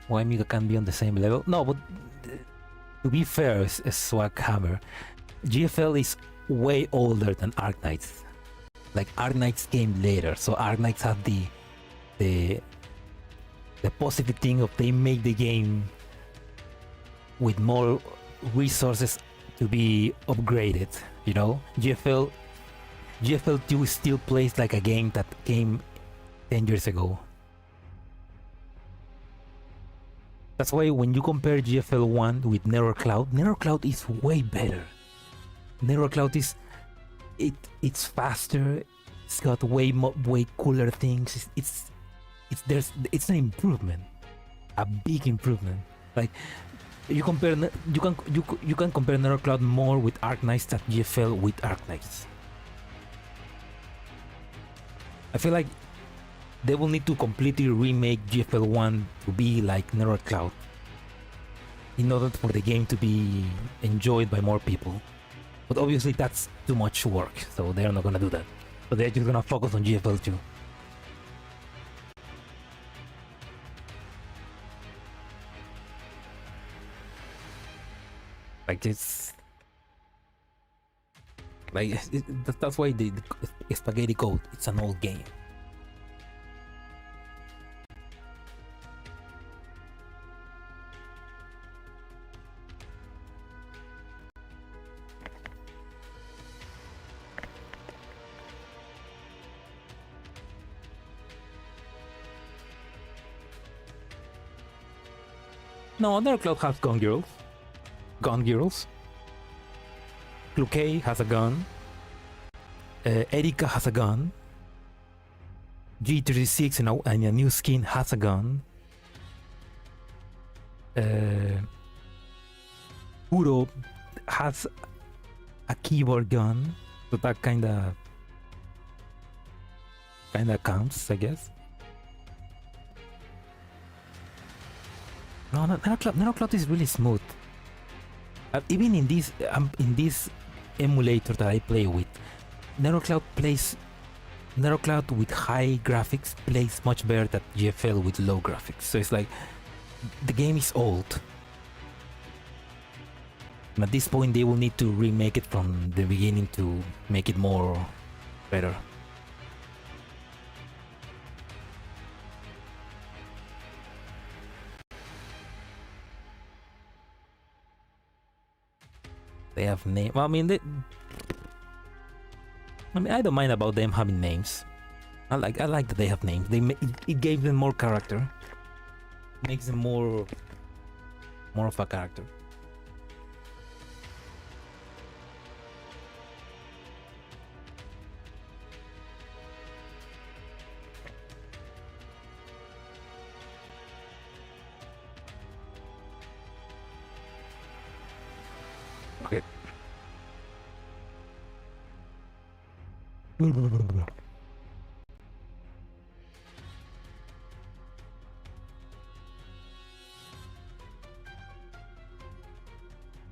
Why MICA can't be on the same level? No, but to be fair, Swaghammer, GFL is way older than Arknights. Like Arknights came later, so Arknights have the positive thing of they made the game with more resources to be upgraded. You know, GFL 2 still plays like a game that came 10 years ago. That's why when you compare GFL 1 with Neror Cloud is way better. Neror Cloud is it's faster. It's got way cooler things. It's an improvement, a big improvement. Like you can compare Neror Cloud more with Arknights than GFL with Arknights. I feel like they will need to completely remake GFL 1 to be like Neror Cloud in order for the game to be enjoyed by more people. But obviously that's too much work, so they're not gonna do that. So they're just gonna focus on GFL2. Like it's like that's why the spaghetti code, it's an old game. No, other club has Gone Girls. Gone Girls. Luque has a gun. Erika has a gun. G36 and a new skin has a gun. Uro has a keyboard gun, so that kinda counts, I guess. No, Nero Cloud is really smooth. Even in this emulator that I play with, Nero Cloud with high graphics plays much better than GFL with low graphics. So it's like the game is old. And at this point, they will need to remake it from the beginning to make it more better. They have name. Well, I mean, I don't mind about them having names. I like that they have names. It gave them more character. Makes them more of a character. Okay.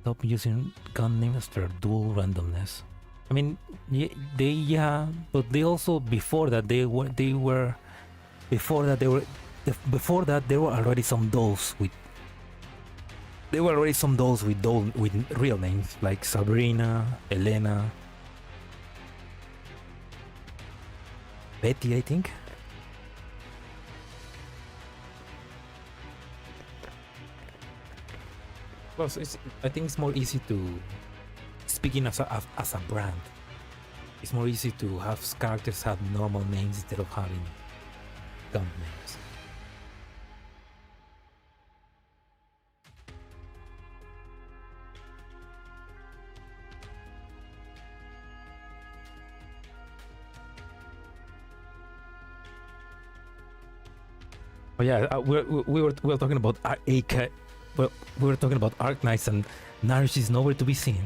Stop using gun names after dual randomness. I mean, but they also before that there were already some dolls with. There were already some dolls with real names like Sabrina, Elena, Betty, I think. Well, I think it's more easy to, speaking as a brand, it's more easy to have characters have normal names instead of having gun names. Oh yeah, we were talking about AK. Well, we were talking about Arc Knights, and Narish is nowhere to be seen.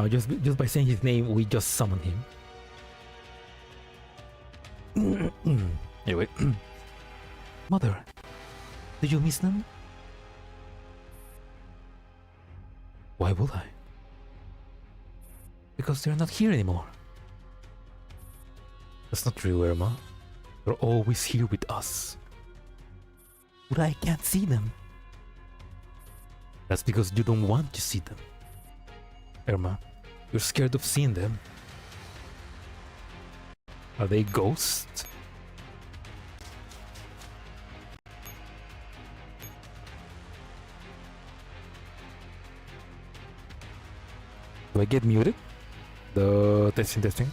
Just by saying his name, we just summoned him. Anyway, Mother, do you miss them? Why would I? Because they're not here anymore. That's not true, Erma. They're always here with us. But I can't see them. That's because you don't want to see them. Erma, you're scared of seeing them. Are they ghosts? Do I get muted? The testing.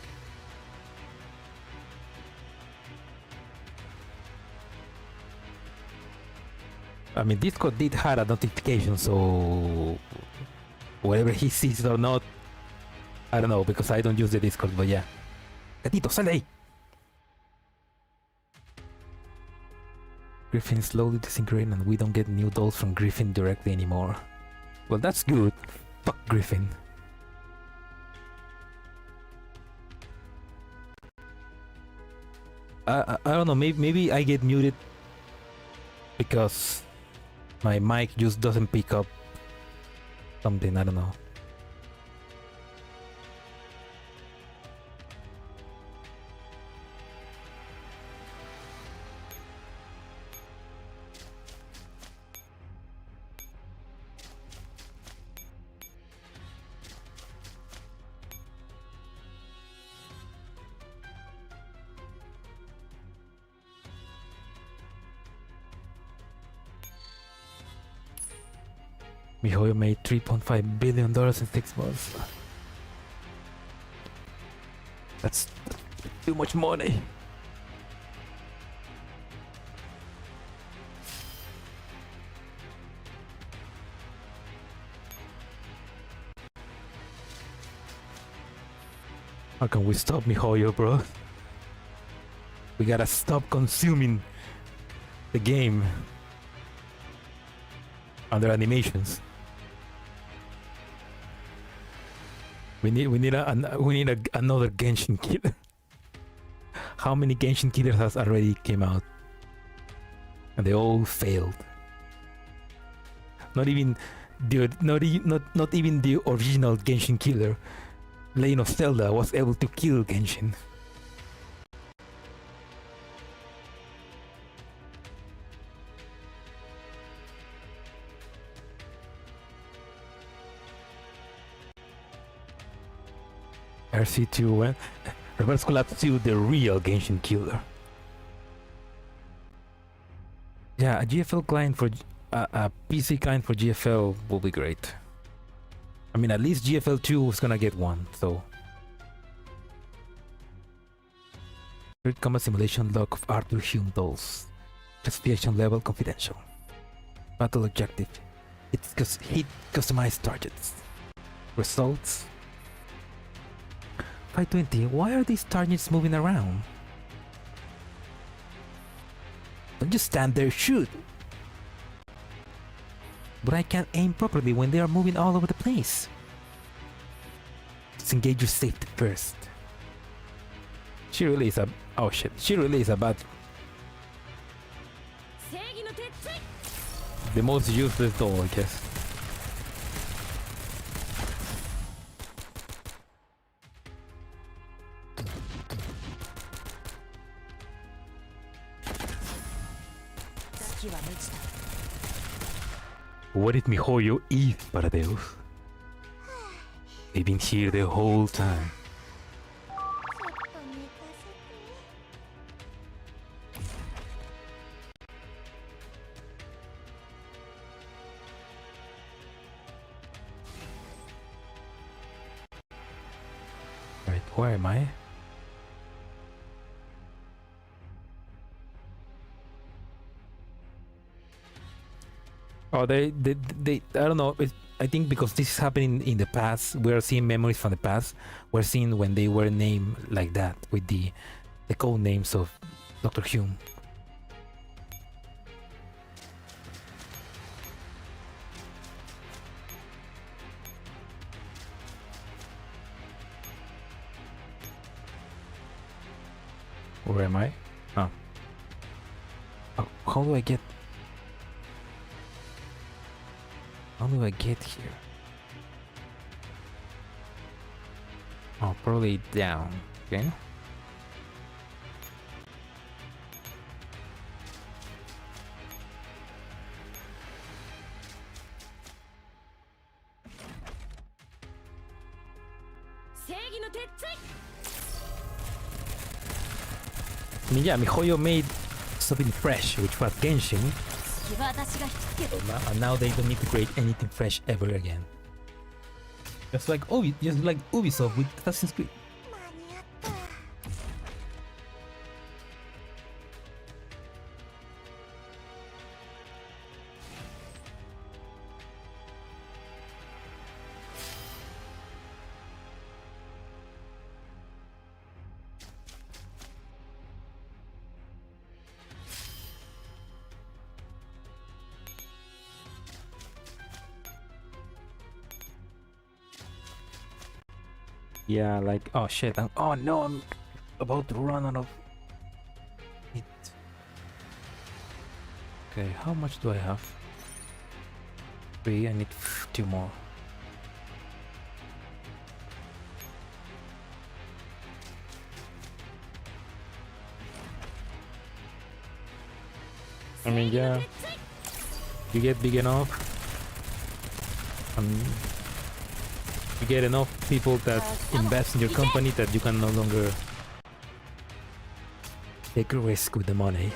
I mean, Discord did have a notification, so whatever he sees or not, I don't know, because I don't use the Discord, but yeah. Gatito, sal de ahí! Griffin slowly disintegrating and we don't get new dolls from Griffin directly anymore. Well, that's good. Fuck Griffin. I don't know, maybe I get muted because my mic just doesn't pick up something, I don't know. MiHoYo made $3.5 billion in 6 months. That's too much money. How can we stop MiHoYo, bro? We gotta stop consuming the game under animations. We need another Genshin killer. How many Genshin killers has already came out? And they all failed. Not even the original Genshin killer, Legend of Zelda, was able to kill Genshin. RC2 went Reverse Collapse 2, the real Genshin killer. Yeah, a GFL client for a PC client for GFL will be great. I mean, at least GFL 2 was gonna get one, so. Third combat simulation log of Arthur Hume dolls. Classification level confidential. Battle objective. Hit customized targets. Results. 520. Why are these targets moving around? Don't just stand there, shoot! But I can't aim properly when they are moving all over the place. Let's engage your safety first. She really is a... oh shit, she really is a bad... the most useless doll, I guess. What did MiHoYo eat, para Deus? They've been here the whole time. Alright, where am I? Oh, they I don't know. I think because this is happening in the past, we're seeing memories from the past. We're seeing when they were named like that with the code names of Dr. Hume. Where am I? Oh, how do I get? How do I get here? Oh, probably down. Okay. I mean, yeah, MiHoYo made something fresh, which was Genshin. And now they don't need to create anything fresh ever again. Just like Ubisoft with Assassin's Creed. Yeah, like, oh shit, oh no, I'm about to run out of it. Okay, how much do I have? 3, I need 2 more. I mean, yeah. You get big enough, and you get enough people that invest in your company that you can no longer take a risk with the money.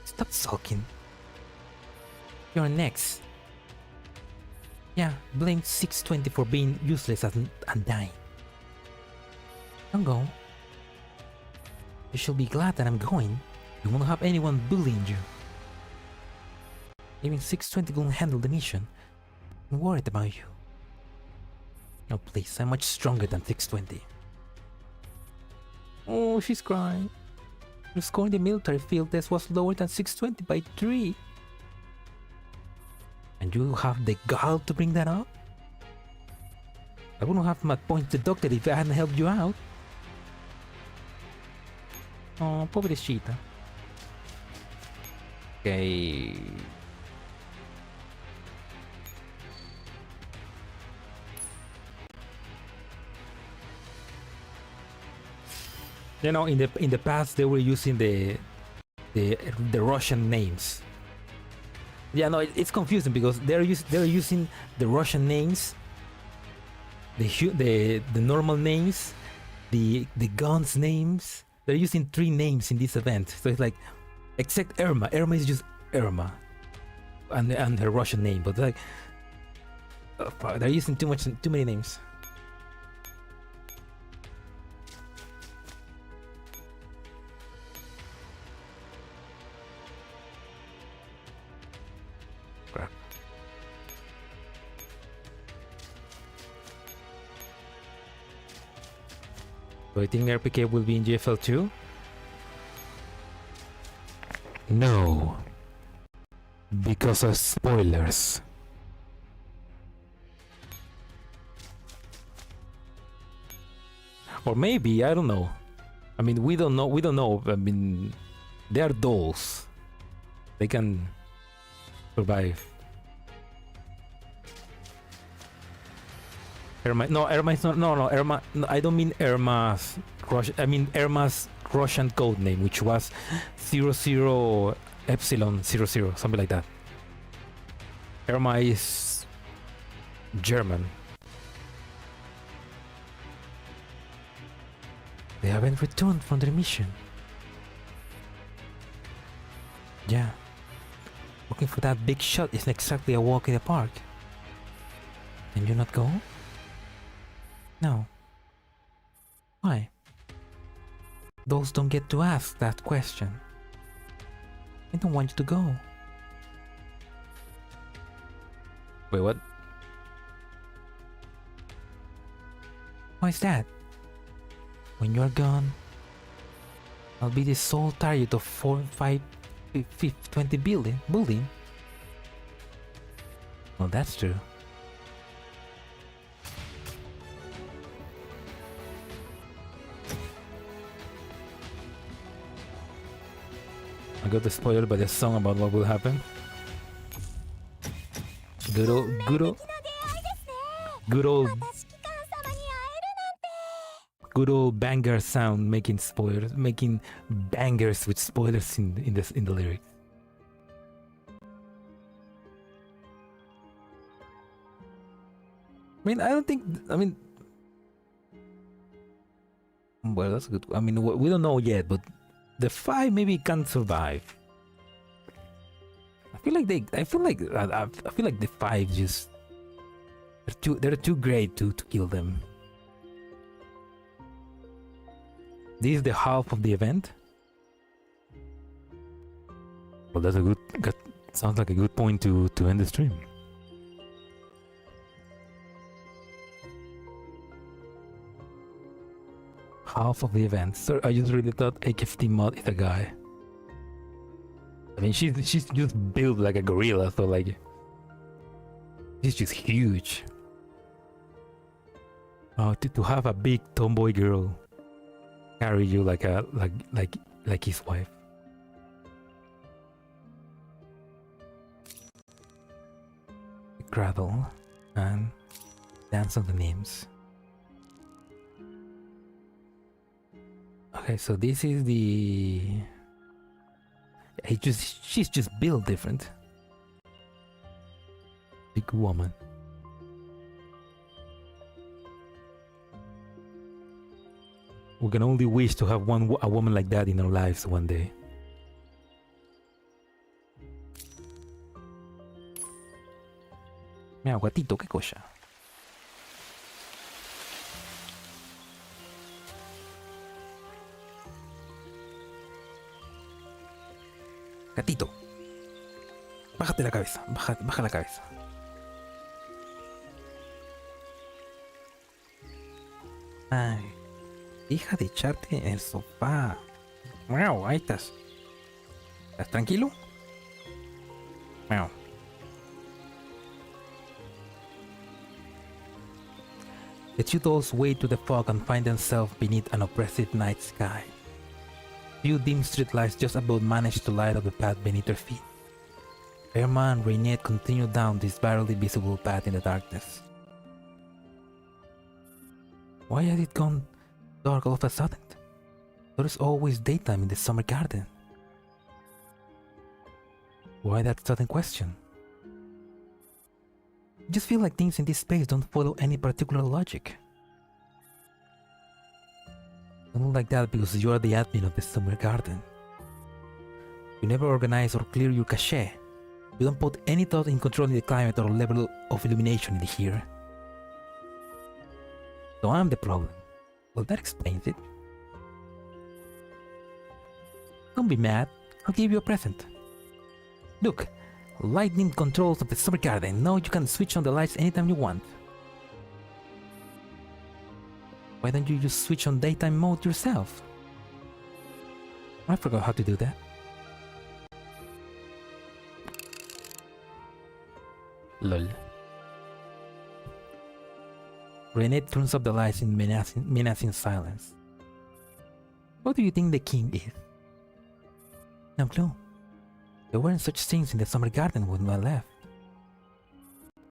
Stop sulking. You're next. Yeah, blame 620 for being useless and dying. Don't go. You should be glad that I'm going. You won't have anyone bullying you. Even 620 won't handle the mission. I'm worried about you. No, please, I'm much stronger than 620. Oh, she's crying. Your score in the military field test was lower than 620 by 3. And you have the gall to bring that up? I wouldn't have my points deducted if I hadn't helped you out. Oh, pobrecita. Okay. You know, in the past they were using the Russian names. Yeah, no, it's confusing because they're using the Russian names, the normal names, the guns names. They're using 3 names in this event. So it's like, except Erma. Erma is just Erma, and her Russian name. But like, they're using too many names. Do I think RPK will be in GFL too? No. Because of spoilers. Or maybe, I don't know. I mean, we don't know. I mean, they are dolls. They can survive. Erma, no, Erma is not. No, Erma. No, I don't mean Erma's Russian. I mean Erma's Russian code name, which was 00 Epsilon 00, something like that. Erma is German. They haven't returned from their mission. Yeah. Looking for that big shot isn't exactly a walk in the park. Can you not go? No. Why? Those don't get to ask that question. I don't want you to go. Wait, what? Why is that? When you're gone, I'll be the sole target of 4, 5, 20 bullying. Well, that's true. I got spoiled by the song about what will happen. Good old banger sound, making bangers with spoilers in the lyrics. I mean, I don't think. I mean, well, that's good. I mean, we don't know yet, but the 5 maybe can survive. I feel like the 5 just they're too great to kill them. This is the half of the event. Well, that's sounds like a good point to end the stream. Half of the event. So I just really thought AKFT mod is a guy. I mean, she's just built like a gorilla, so like she's just huge. To have a big tomboy girl carry you like his wife. Gravel and dance on the names. Okay, so this is the. She's just built different. Big woman. We can only wish to have a woman like that in our lives one day. Mira, gatito, qué cosa. Gatito. Bájate la cabeza, baja la cabeza. Ay, hija de echarte en el sofá. Wow, ahí estás. ¿Estás tranquilo? Wow. The two dolls wade to the fog and find themselves beneath an oppressive night sky. Few dim streetlights just about manage to light up the path beneath their feet. Erma and Rainette continue down this barely visible path in the darkness. Why had it gone dark all of a sudden? There is always daytime in the summer garden. Why that sudden question? I just feel like things in this space don't follow any particular logic. Don't like that because you are the admin of the summer garden. You never organize or clear your cache. You don't put any thought in controlling the climate or level of illumination in here. So I'm the problem. Well, that explains it. Don't be mad. I'll give you a present. Look, lightning controls of the summer garden. Now you can switch on the lights anytime you want. Why don't you just switch on daytime mode yourself? I forgot how to do that. Lol. Renette turns up the lights in menacing silence. What do you think the king is? No clue. There weren't such things in the summer garden when I left.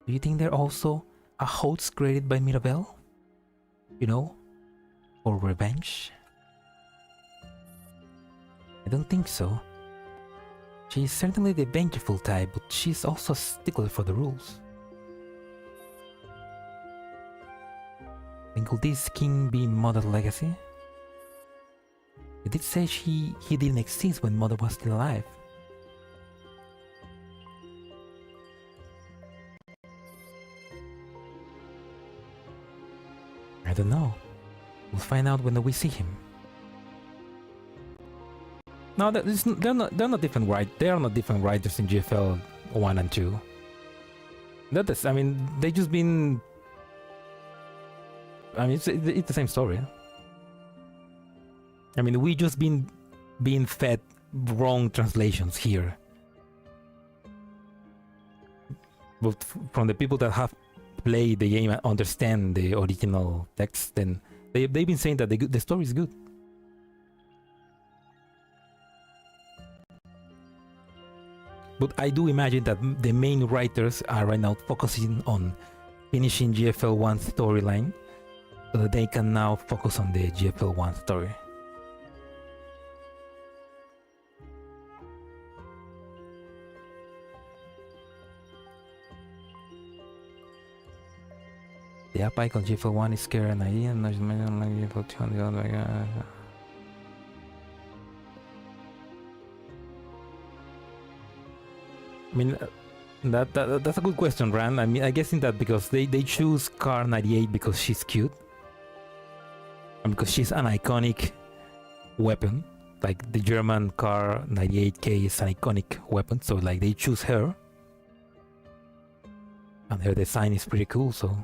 Do you think they're also a hoax created by Mirabelle? You know, for revenge? I don't think so. She's certainly the vengeful type, but she's also a stickler for the rules. Then could this king be Mother's legacy? You did say he didn't exist when Mother was still alive. I don't know. We'll find out when we see him. No, they're not different, right? They are not different writers in GFL 1 and 2. I mean, they just been. I mean, it's the same story. I mean, we just been fed wrong translations here. But from the people that have played the game and understand the original text, then they've been saying that the story is good. But I do imagine that the main writers are right now focusing on finishing GFL 1's storyline so that they can now focus on the GFL 1 story. The app icon GFL 1 is scary and idea and not like GFL 2 on the other. I mean, that's a good question, Ran. I mean, I guess in that because they choose Car 98 because she's cute. And because she's an iconic weapon. Like the German Car 98K is an iconic weapon, so like they choose her. And her design is pretty cool, so.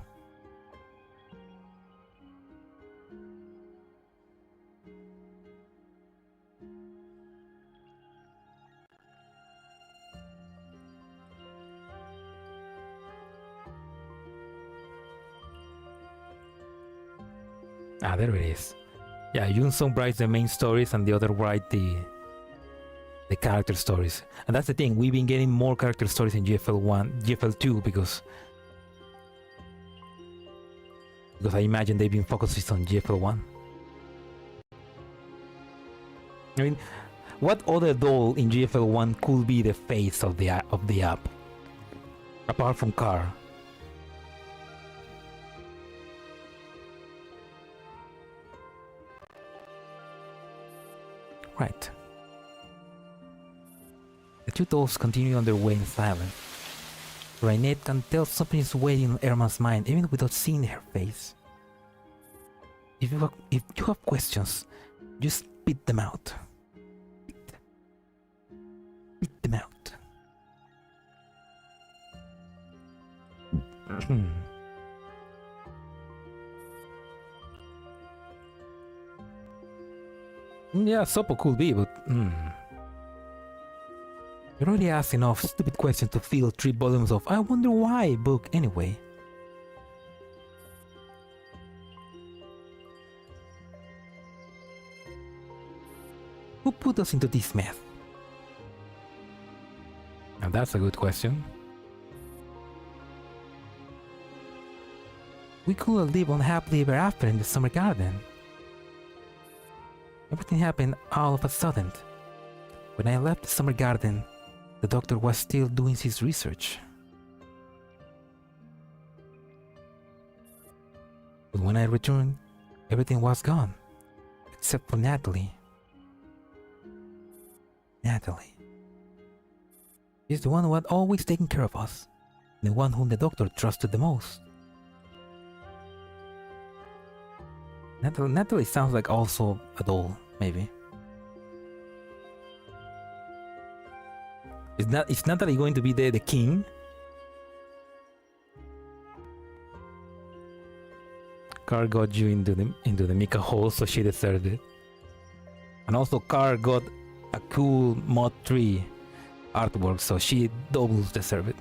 Ah, there it is. Yeah, Yunsong writes the main stories and the other write the character stories. And that's the thing, we've been getting more character stories in GFL1, GFL2 because I imagine they've been focused on GFL1. I mean, what other doll in GFL1 could be the face of the app? Apart from Car. Right. The two dolls continue on their way in silence. Reinette can tell something is waiting on Erma's mind even without seeing her face. If you have questions, just spit them out. Spit them out. Yeah, Sopo could be, but You already asked enough stupid questions to fill 3 volumes of I wonder why book anyway. Who put us into this mess? Now that's a good question. We could live unhappily ever after in the summer garden. Everything happened all of a sudden. When I left the summer garden, the doctor was still doing his research. But when I returned, everything was gone, except for Natalie. Natalie. She's the one who had always taken care of us, the one whom the doctor trusted the most. Natalie sounds like also a doll, maybe. Is Natalie going to be the king? Car got you into the MICA hole, so she deserved it. And also Car got a cool Mod 3 artwork, so she doubles deserve it.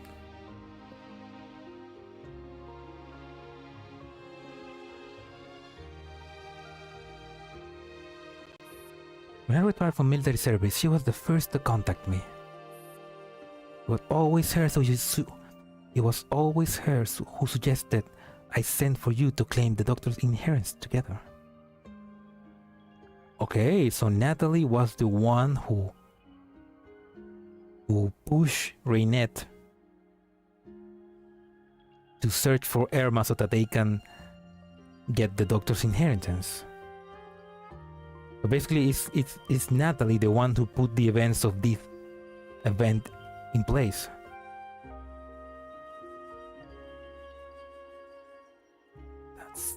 When I retired from military service, she was the first to contact me. It was always her, who suggested I send for you to claim the doctor's inheritance together. Okay, so Natalie was the one who pushed Reinette to search for Erma so that they can get the doctor's inheritance. So basically, it's Natalie the one who put the events of this event in place.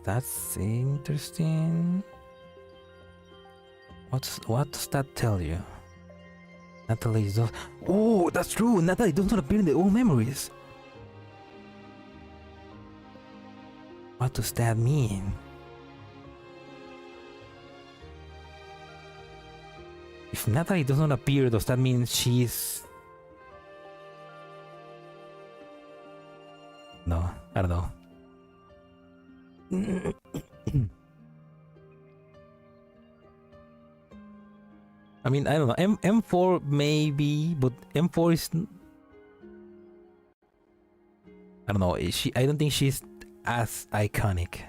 That's interesting. What does that tell you? Natalie is oh, that's true. Natalie does not appear in the old memories. What does that mean? If Natalie does not appear, does that mean she's... No, I don't know. I mean, I don't know. M4 maybe, but M4 is... I don't know. I don't think she's as iconic.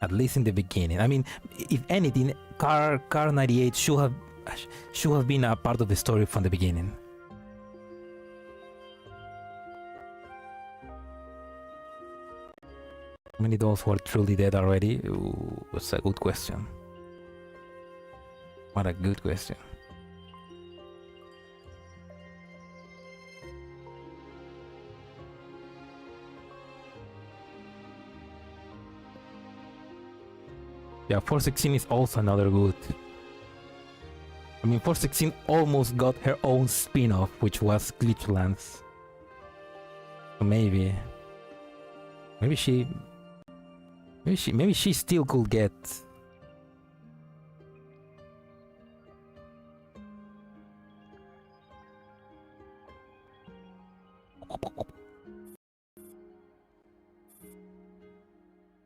At least in the beginning. I mean, if anything, Car 98 should have been a part of the story from the beginning. How many dolls were truly dead already? Ooh, that's a good question. What a good question. Yeah, 416 is also another good. I mean, 416 almost got her own spin-off, which was Glitchlands. So maybe she still could get.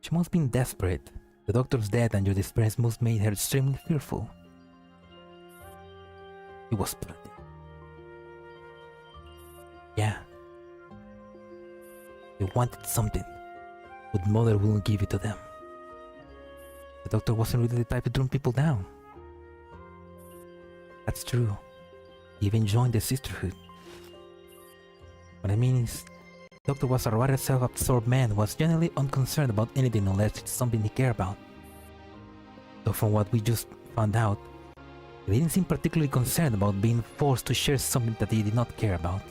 She must have been desperate. The doctor's death and your disappearance must made her extremely fearful. It was bloody. Yeah. They wanted something, but mother wouldn't give it to them. The doctor wasn't really the type to turn people down. That's true. He even joined the sisterhood. What I mean is, the doctor was a rather self-absorbed man who was generally unconcerned about anything unless it's something he cared about. Though from what we just found out, he didn't seem particularly concerned about being forced to share something that he did not care about.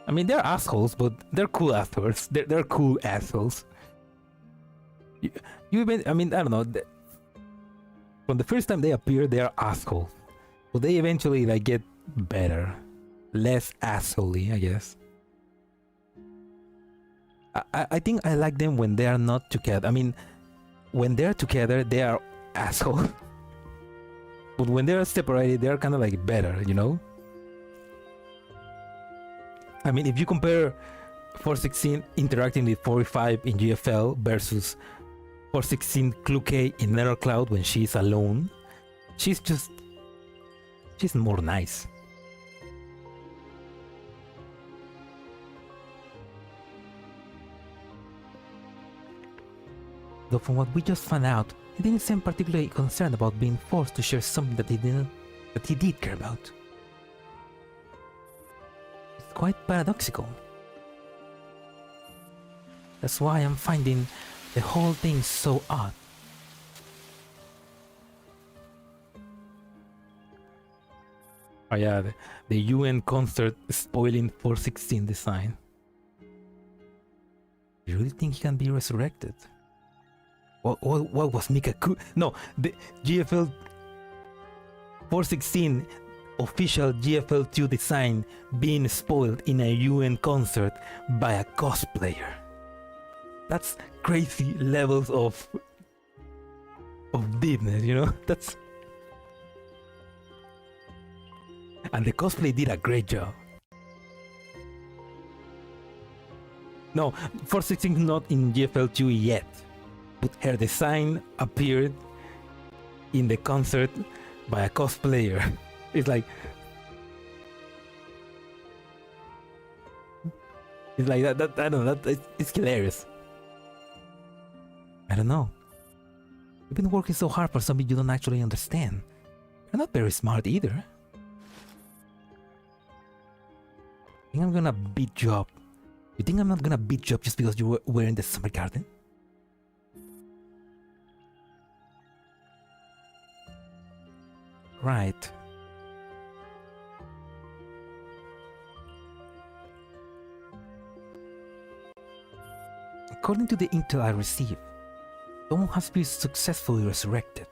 I mean, they're assholes, but they're cool assholes. They're cool assholes. You even, I mean, I don't know. From the first time they appear, they are assholes. But they eventually like get better, less assholey, I guess. I think I like them when they are not together. I mean, when they're together, they are assholes. But when they're separated, they're kind of like better, you know? I mean, if you compare 416 interacting with 45 in GFL versus 416 Kluke in Nether Cloud when she's alone, she's more nice. Though from what we just found out, he didn't seem particularly concerned about being forced to share something that he did care about. It's quite paradoxical. That's why I'm finding the whole thing so odd. Oh yeah, the UN concert spoiling 416 design. You really think he can be resurrected? What was MICA? No, the GFL 416 official GFL2 design being spoiled in a UN concert by a cosplayer. That's crazy levels of deepness, you know? That's... And the cosplay did a great job. No, 416 is not in GFL2 yet, but her design appeared in the concert by a cosplayer. It's like... It's like that I don't know, it's hilarious. I don't know. You've been working so hard for something you don't actually understand. You're not very smart either. You think I'm gonna beat you up? You think I'm not gonna beat you up just because you were in the summer garden? Right. According to the intel I received, someone has been successfully resurrected.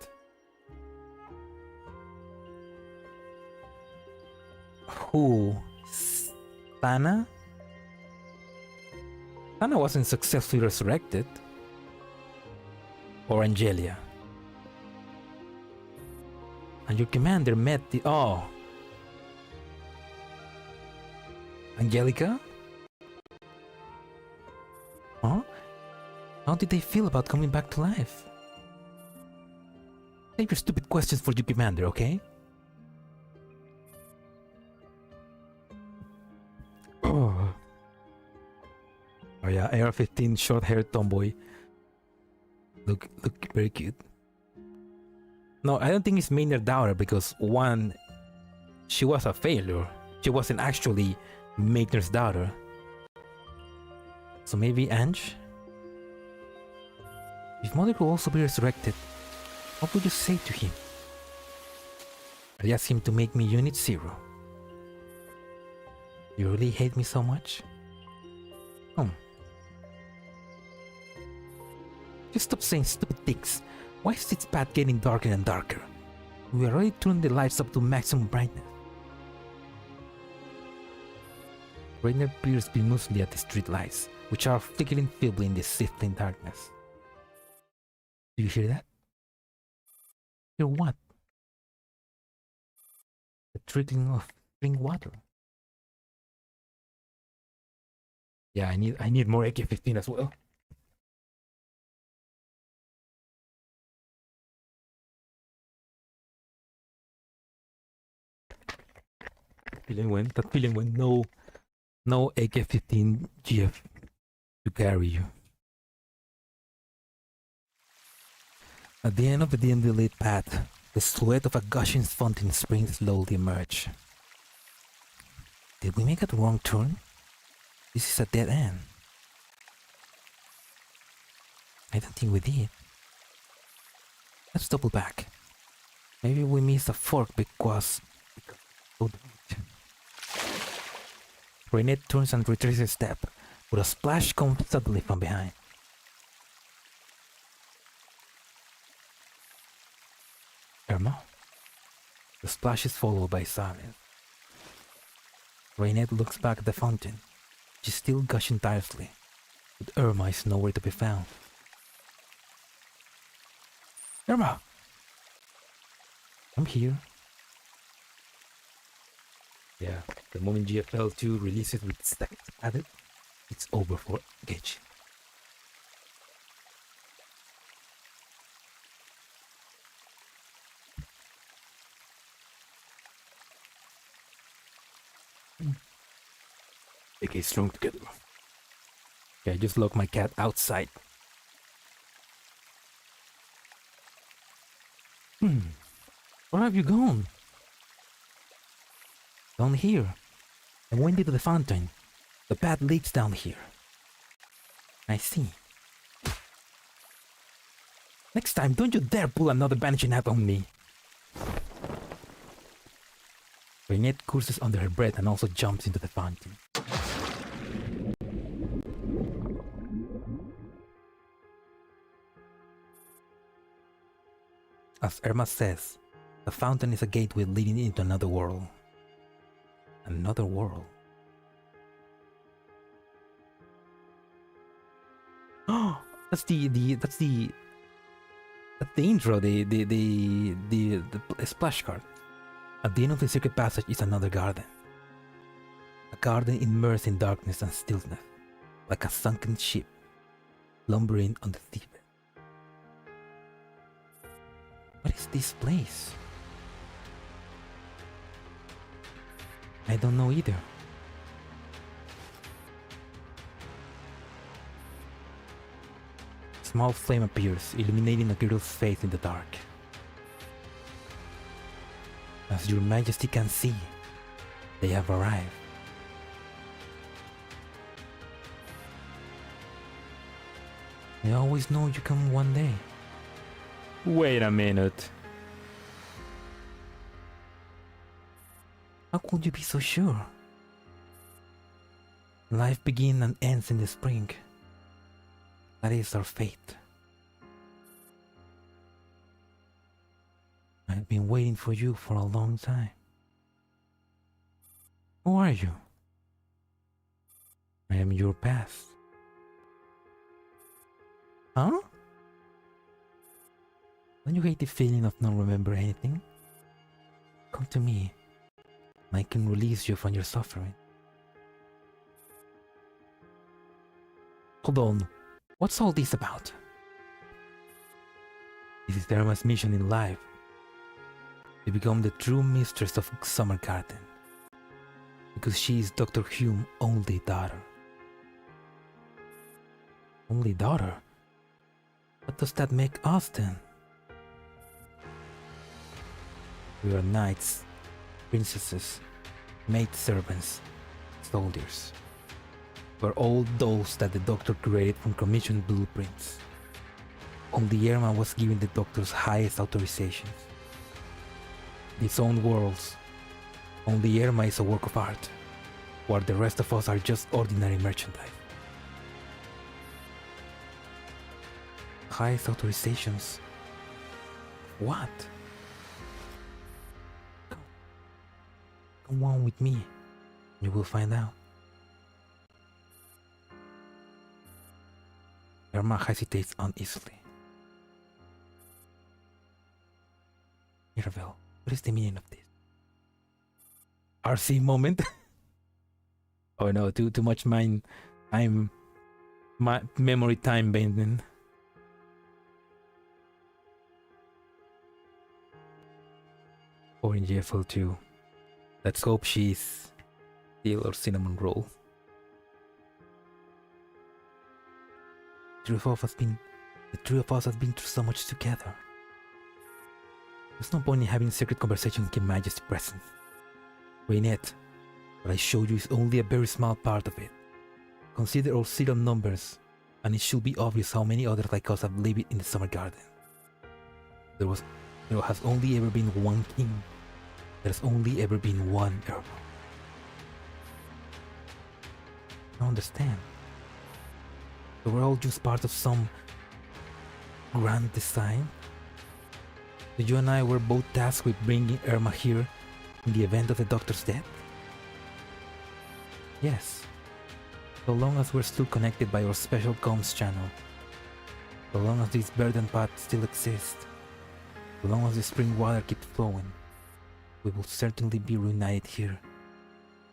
Who? Sana? Sana wasn't successfully resurrected. Or Angelia. And your commander met the... Oh. Angelica? Huh? How did they feel about coming back to life? Save your stupid questions for your commander, okay? Oh yeah, AR15 short-haired tomboy. Look very cute. No, I don't think it's Mainland's daughter because one, she was a failure. She wasn't actually Mainland's daughter. So maybe Ange? If Mother could also be resurrected, what would you say to him? I'd ask him to make me Unit 0. You really hate me so much? Just stop saying stupid things. Why is this path getting darker and darker? We already turned the lights up to maximum brightness. Rainer peers bemusely at the street lights, which are flickering feebly in the sifting darkness. Do you hear that? Hear what? The trickling of spring water. Yeah, I need more AK-15 as well. That feeling when no AK-15 GF to carry you. At the end of the dimly lit path, the silhouette of a gushing fountain spring slowly emerged. Did we make a wrong turn? This is a dead end. I don't think we did. Let's double back. Maybe we missed a fork because Renette turns and retraces a step, but a splash comes suddenly from behind. Erma. The splash is followed by silence. Renette looks back at the fountain. She's still gushing tirelessly, but Erma is nowhere to be found. Erma! I'm here. Yeah, the moment GFL2 releases with stacks added, it's over for Gage. Okay, strong together. Okay, I just locked my cat outside. Where have you gone? Down here. I went into the fountain. The path leads down here. I see. Next time, don't you dare pull another banishing act on me. Renette curses under her breath and also jumps into the fountain. As Erma says, the fountain is a gateway leading into another world. Another world. Oh, that's the intro, the splash card. At the end of the secret passage is another garden. A garden immersed in darkness and stillness, like a sunken ship, lumbering on the seabed. What is this place? I don't know either. A small flame appears, illuminating a girl's face in the dark. As your majesty can see, they have arrived. I always know you come one day. Wait a minute. How could you be so sure? Life begins and ends in the spring. That is our fate. I've been waiting for you for a long time. Who are you? I am your past. Huh? Don't you hate the feeling of not remembering anything? Come to me. I can release you from your suffering. Hold on. What's all this about? This is Erma's mission in life. To become the true mistress of Summer Garden. Because she is Dr. Hume's only daughter. Only daughter? What does that make us then? We are knights, princesses, maidservants, soldiers. We're all those that the Doctor created from commissioned blueprints. Only Erma was given the Doctor's highest authorizations. These own worlds. Only Erma is a work of art, while the rest of us are just ordinary merchandise. Highest authorizations? What? Come on with me, you will find out. Erma hesitates uneasily. Mirabelle, what is the meaning of this? RC moment? Oh no, too much mind my memory time bending. Orange FL2. Let's hope she's steel or cinnamon roll. The three of us have been through so much together. There's no point in having a secret conversation with Your Majesty present. Rainette, what I showed you is only a very small part of it. Consider all serial numbers, and it should be obvious how many others like us have lived in the summer garden. There has only ever been one king. There's only ever been one Erma. I understand. So we're all just part of some grand design. So you and I were both tasked with bringing Erma here in the event of the doctor's death? Yes. So long as we're still connected by our special comms channel. So long as this burden path still exists. So long as the spring water keeps flowing. We will certainly be reunited here.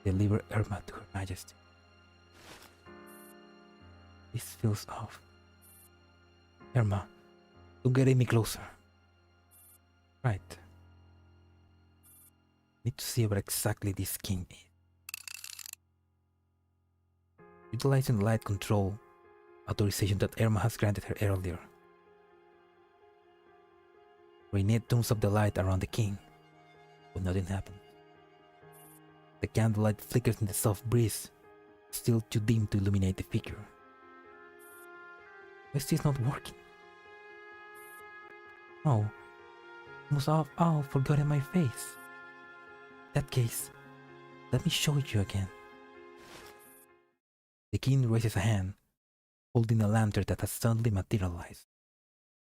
Deliver Erma to Her Majesty. This feels off. Erma, don't get any closer. Right. Need to see what exactly this king is. Utilizing the light control authorization that Erma has granted her earlier. Rainette turns up the light around the king, but nothing happens. The candlelight flickers in the soft breeze, still too dim to illuminate the figure. Why is this not working? Oh, I must have all forgotten my face. In that case, let me show it you again. The king raises a hand, holding a lantern that has suddenly materialized.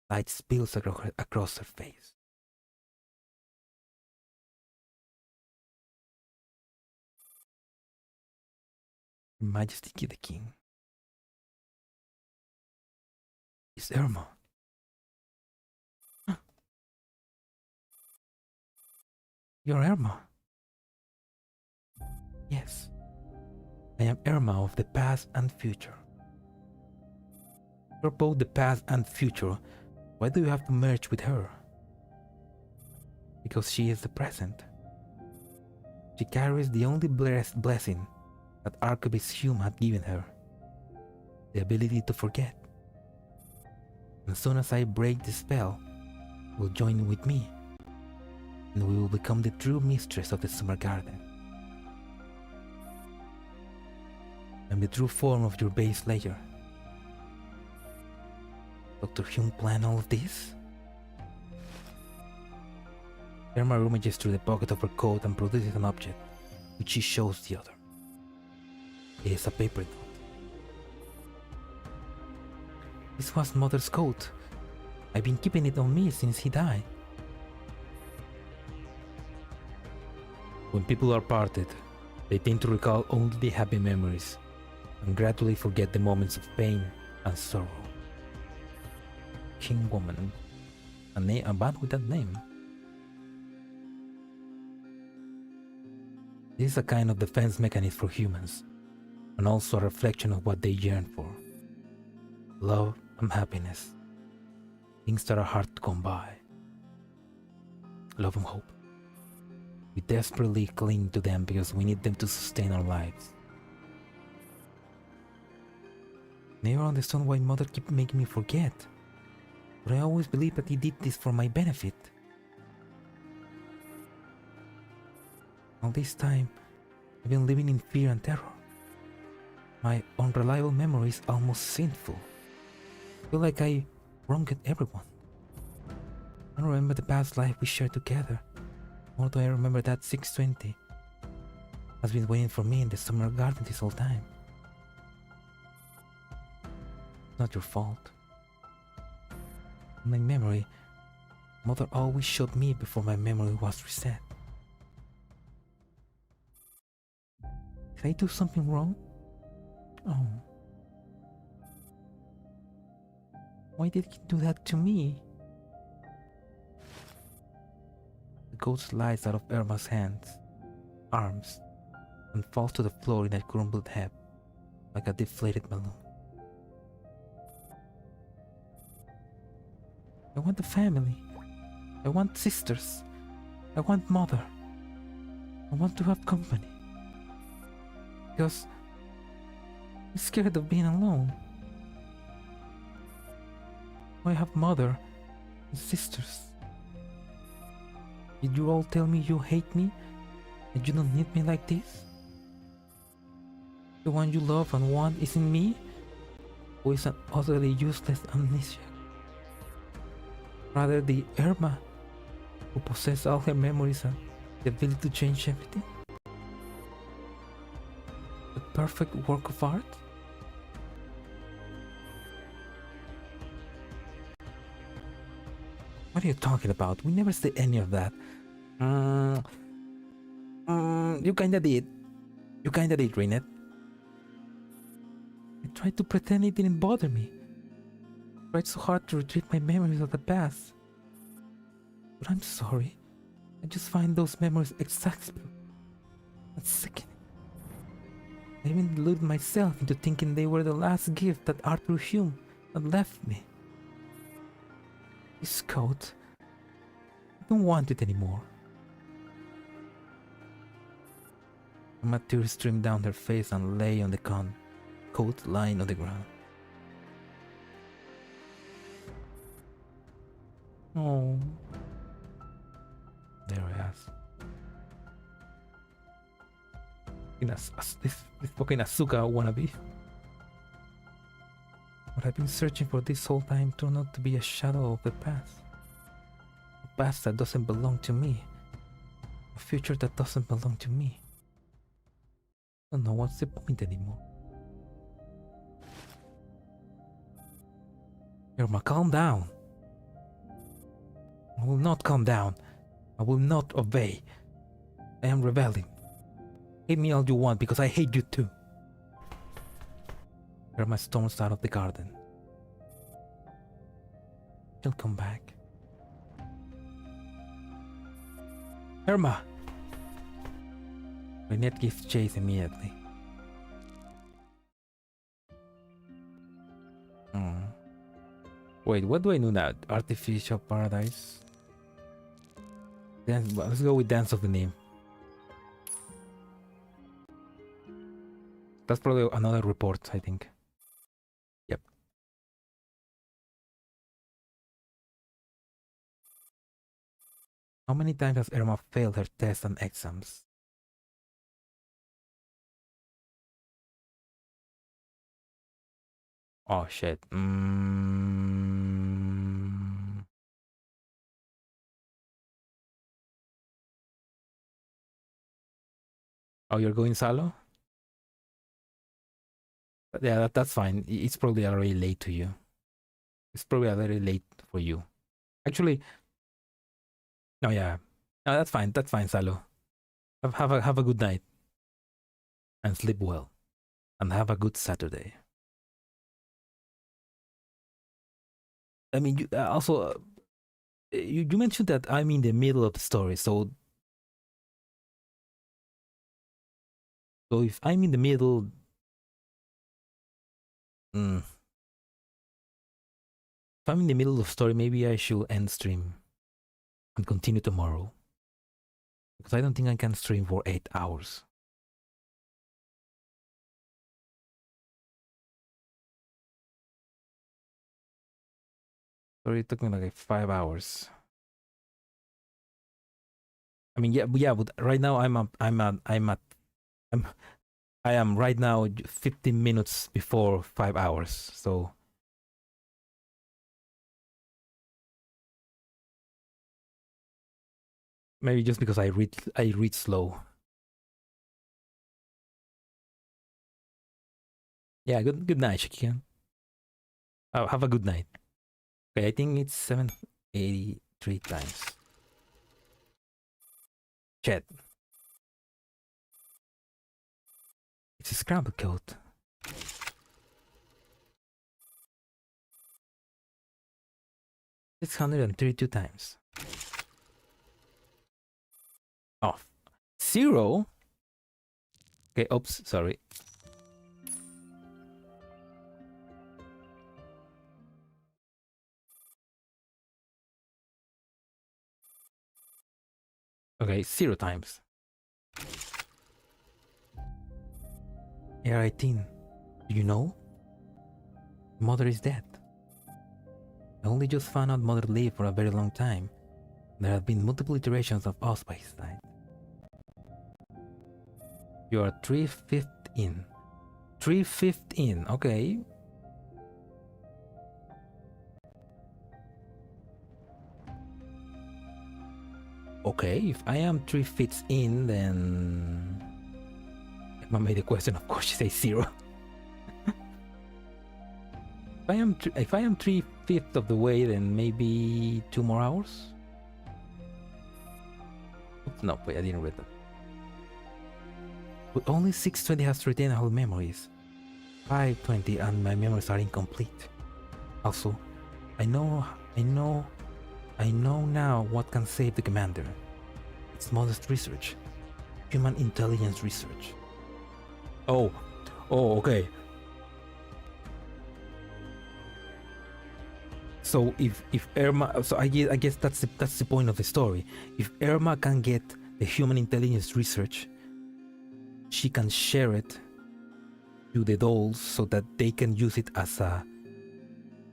Light spills across her face. Her Majesty the King. It's Erma. Huh. You're Erma. Yes. I am Erma of the past and future. You're both the past and future. Why do you have to merge with her? Because she is the present. She carries the only blessing that Archbishop Hume had given her. The ability to forget. As soon as I break the spell, you will join with me. And we will become the true mistress of the summer garden. I'm the true form of your base layer. Dr. Hume planned all of this? Erma rummages through the pocket of her coat and produces an object, which she shows the other. It is a paper note. This was Mother's coat. I've been keeping it on me since he died. When people are parted, they tend to recall only the happy memories and gradually forget the moments of pain and sorrow. King woman, a man with that name. This is a kind of defense mechanism for humans, and also a reflection of what they yearn for. Love and happiness. Things that are hard to come by. Love and hope. We desperately cling to them because we need them to sustain our lives. Never understood why Mother kept making me forget, but I always believed that he did this for my benefit. All this time, I've been living in fear and terror. My unreliable memory is almost sinful. I feel like I wronged everyone. I don't remember the past life we shared together, nor do I remember that 620 has been waiting for me in the summer garden this whole time. It's not your fault. In my memory, Mother always showed me before my memory was reset. Did I do something wrong? Oh. Why did he do that to me? The goat slides out of Erma's hands, arms, and falls to the floor in a crumbled heap. like a deflated balloon. I want a family. I want sisters. I want mother. I want to have company. Because I'm scared of being alone. I have mother and sisters. Did you all tell me you hate me and you don't need me like this? The one you love and want isn't me, who is an utterly useless amnesia. Rather the Erma, who possesses all her memories and the ability to change everything. The perfect work of art? What are you talking about? We never said any of that. You kinda did. You kinda did, Rinette. I tried to pretend it didn't bother me. I tried so hard to retrieve my memories of the past. But I'm sorry. I just find those memories exasperating and sickening. I even deluded myself into thinking they were the last gift that Arthur Hume had left me. This coat, I don't want it anymore. A tear streamed down her face and lay on the coat lying on the ground. Oh, there I asked. This fucking Asuka wannabe. What I've been searching for this whole time turned out to be a shadow of the past. A past that doesn't belong to me. A future that doesn't belong to me. I don't know what's the point anymore. Erma, calm down. I will not calm down. I will not obey. I am rebelling. Hate me all you want because I hate you too. Erma storms out of the garden. She'll come back. Erma! Rinette gives chase immediately. Wait, what do I know now? Artificial paradise? Dance, let's go with Dance of the Name. That's probably another report, I think. Yep. How many times has Erma failed her tests and exams? Oh shit. Oh, you're going solo? Yeah, that's fine. It's probably already late to you. It's probably already late for you. Actually, no, yeah. No, that's fine. That's fine, Salo. Have a good night. And sleep well. And have a good Saturday. I mean, you, also, you mentioned that I'm in the middle of the story, so if I'm in the middle, if I'm in the middle of the story, maybe I should end stream and continue tomorrow, because I don't think I can stream for 8 hours. Sorry, it took me like 5 hours. I mean, yeah, but right now I am right now 15 minutes before 5 hours, so maybe just because I read slow. Yeah, good night, Shakian. Oh, have a good night. Okay, I think it's 783 times. Chat. It's a scramble code. 632 times. Oh, 0? Okay, oops, sorry. Okay, 0 times. AR18, do you know? Mother is dead. I only just found out Mother lived for a very long time. There have been multiple iterations of us by his side. You are 3/5 in. 3/5 in, okay. Okay, if I am 3/5 in, then Emma made a question, of course she says 0. If I am 3/5 of the way, then maybe 2 more hours? Oops, no, wait, I didn't read that. But only 620 has retained whole memories. 520 and my memories are incomplete. Also, I know now what can save the commander. It's modest research. Human intelligence research. Oh, okay. So if Erma, so I guess that's the point of the story. If Erma can get the human intelligence research, she can share it to the dolls so that they can use it as a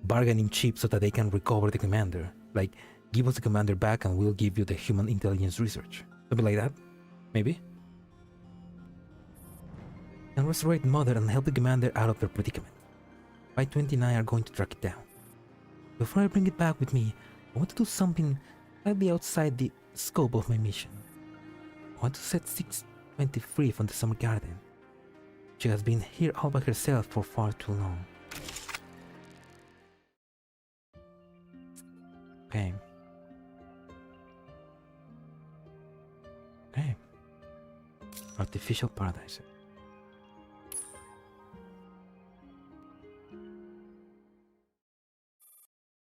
bargaining chip so that they can recover the commander. Like, give us the commander back and we'll give you the human intelligence research. Something like that, maybe? And resurrect Mother and help the commander out of their predicament. 529 are going to track it down. Before I bring it back with me, I want to do something slightly outside the scope of my mission. I want to set 620 free from the summer garden. She has been here all by herself for far too long. Okay. Okay. Artificial paradise.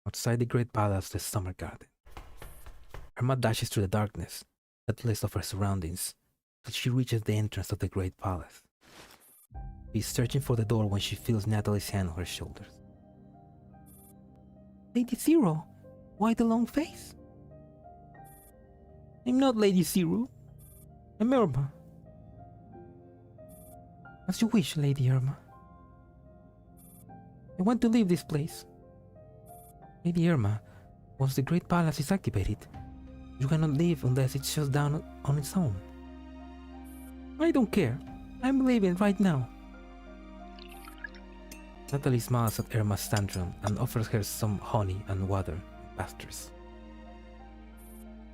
Outside the great palace, the summer garden. Erma dashes through the darkness, heedless of her surroundings, till she reaches the entrance of the great palace. She is searching for the door when she feels Natalie's hand on her shoulders. Lady Zero, why the long face? I'm not Lady Zero. I'm Erma. As you wish, Lady Erma. I want to leave this place. Lady Erma, once the great palace is activated, you cannot leave unless it shuts down on its own. I don't care. I'm leaving right now. Natalie smiles at Erma's tantrum and offers her some honey and water and pastures.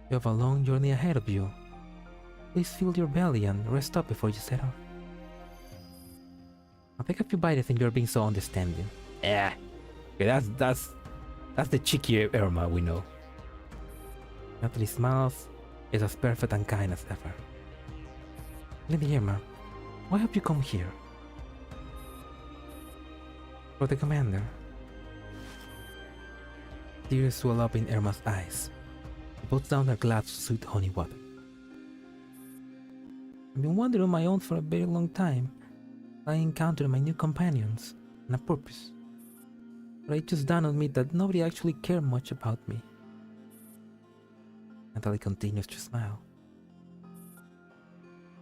You have a long journey ahead of you. Please fill your belly and rest up before you set off. I'll take a few bites and you're being so understanding. Yeah. Okay, that's the cheeky Erma we know. Natalie smiles, is as perfect and kind as ever. Lady Erma, why have you come here? For the commander. Tears swell up in Erma's eyes. She puts down her glass of sweet honey water. I've been wandering on my own for a very long time. I encountered my new companions and a purpose. But it just dawned on me that nobody actually cared much about me. Natalie continues to smile.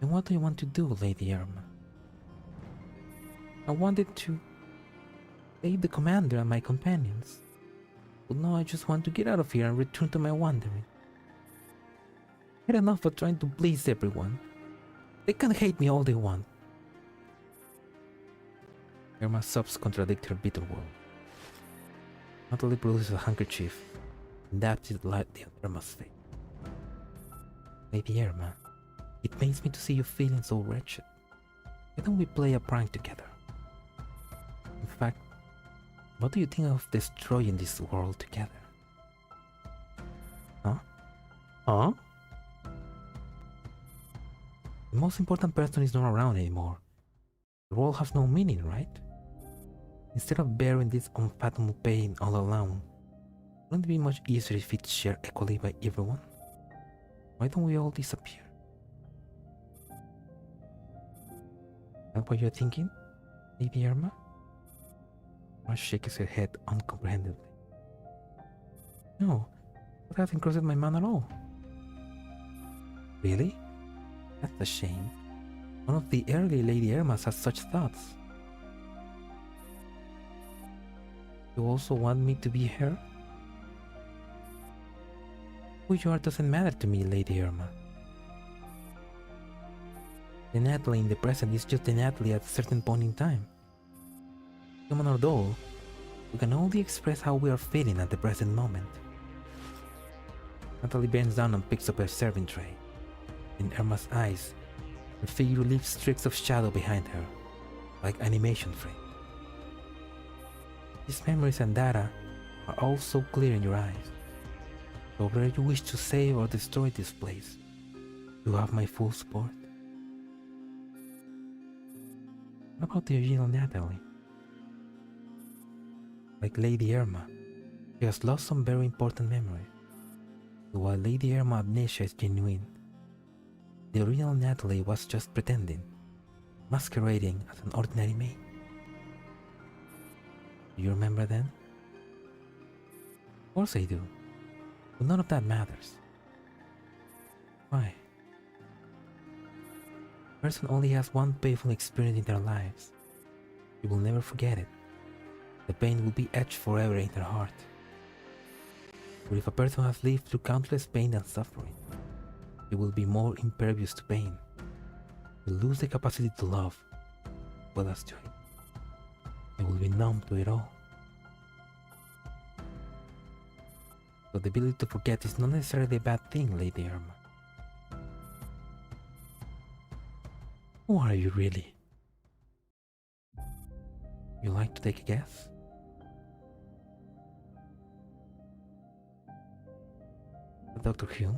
And what do you want to do, Lady Erma? I wanted to save the commander and my companions. But now I just want to get out of here and return to my wandering. I had enough of trying to please everyone. They can hate me all they want. Erma's sobs contradict her bitter world. Natalie produces a handkerchief and dabs it lightly on Erma's face. Lady Erma, it pains me to see you feeling so wretched. Why don't we play a prank together? In fact, what do you think of destroying this world together? Huh? Huh? The most important person is not around anymore. The world has no meaning, right? Instead of bearing this unfathomable pain all alone, wouldn't it be much easier if it's shared equally by everyone? Why don't we all disappear? That what you're thinking, Lady Erma? Erma shakes her head uncomprehendingly. No, that hasn't crossed my mind at all. Really? That's a shame. One of the early Lady Ermas has such thoughts. You also want me to be her? Who you are doesn't matter to me, Lady Erma. The Natalie in the present is just the Natalie at a certain point in time. Human or doll, we can only express how we are feeling at the present moment. Natalie bends down and picks up her serving tray. In Erma's eyes, her figure leaves streaks of shadow behind her, like animation frame. These memories and data are all so clear in your eyes. So whether you wish to save or destroy this place, you have my full support. What about the original Natalie? Like Lady Erma, she has lost some very important memories. So while Lady Erma amnesia is genuine, the original Natalie was just pretending, masquerading as an ordinary maid. Do you remember then? Of course I do, but none of that matters. Why? A person only has one painful experience in their lives. You will never forget it. The pain will be etched forever in their heart. But if a person has lived through countless pain and suffering, he will be more impervious to pain. He will lose the capacity to love, as well as to hate. He will be numb to it all. So the ability to forget is not necessarily a bad thing, Lady Erma. Who are you really? You like to take a guess? Dr. Hume?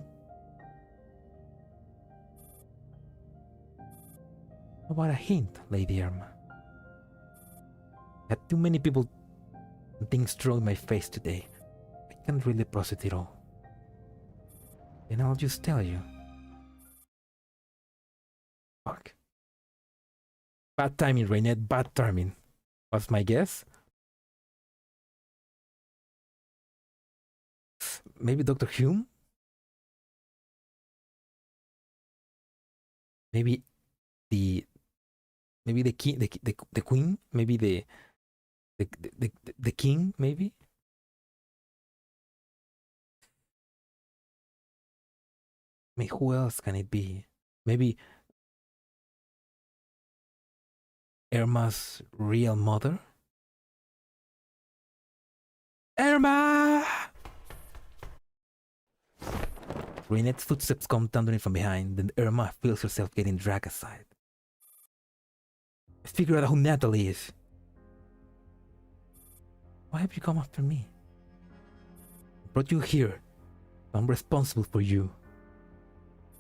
How about a hint, Lady Erma? I had too many people and things thrown in my face today. I can't really process it all. Then I'll just tell you. Fuck. Bad timing, Raynette, bad timing. What's my guess? Maybe Dr. Hume? Maybe the king, the queen, maybe the king, maybe. I mean, who else can it be? Maybe Erma's real mother? Erma! Raynette's footsteps come thundering from behind, then Erma feels herself getting dragged aside. I figured out who Natalie is. Why have you come after me? I brought you here. I'm responsible for you.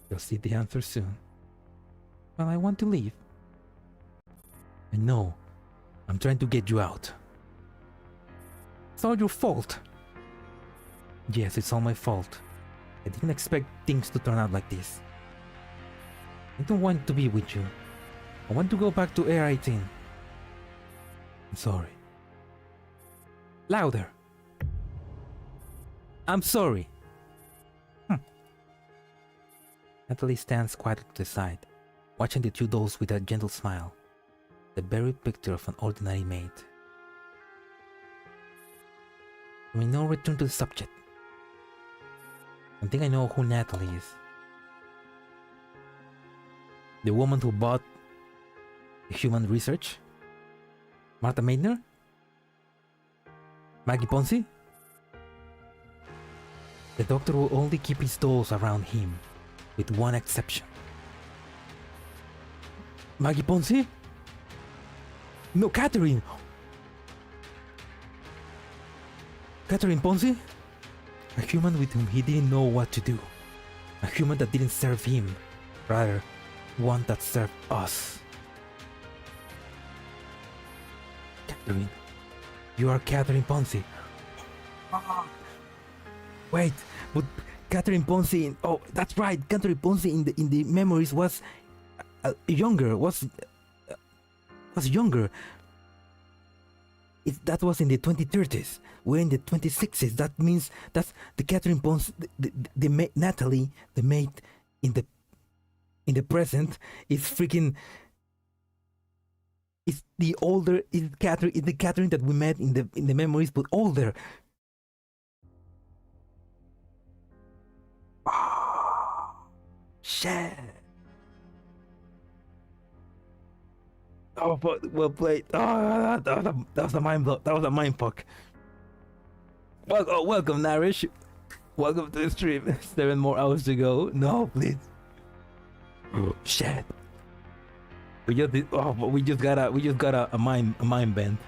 You'll see the answer soon. Well, I want to leave. I know. I'm trying to get you out. It's all your fault. Yes, it's all my fault. I didn't expect things to turn out like this. I don't want to be with you. I want to go back to AR-18. I'm sorry. Louder. I'm sorry. Natalie stands quietly to the side, watching the two dolls with a gentle smile. The very picture of an ordinary maid. We now return to the subject. I think I know who Natalie is. The woman who bought the human research? Martha Maidner? Maggie Ponzi? The doctor will only keep his dolls around him, with one exception. Maggie Ponzi? No, Catherine! Catherine Ponzi? A human with whom he didn't know what to do. A human that didn't serve him. Rather, one that served us. Catherine. You are Catherine Ponzi. Wait, but Catherine Ponzi... Oh, that's right. Catherine Ponzi in the memories was younger. Was younger. That was in the 2030s. We're in the 2060s. That means that's the Catherine Ponzi, the Natalie, the maid in the in the present is freaking. It's the older. It's the Catherine that we met in the memories, but older. Oh, shit. Oh, but well played. Oh, that was a mind blow. That was a mind fuck. Welcome, Narish. Welcome to the stream. 7 more hours to go. No, please. Oh, shit. We just got a mind bend.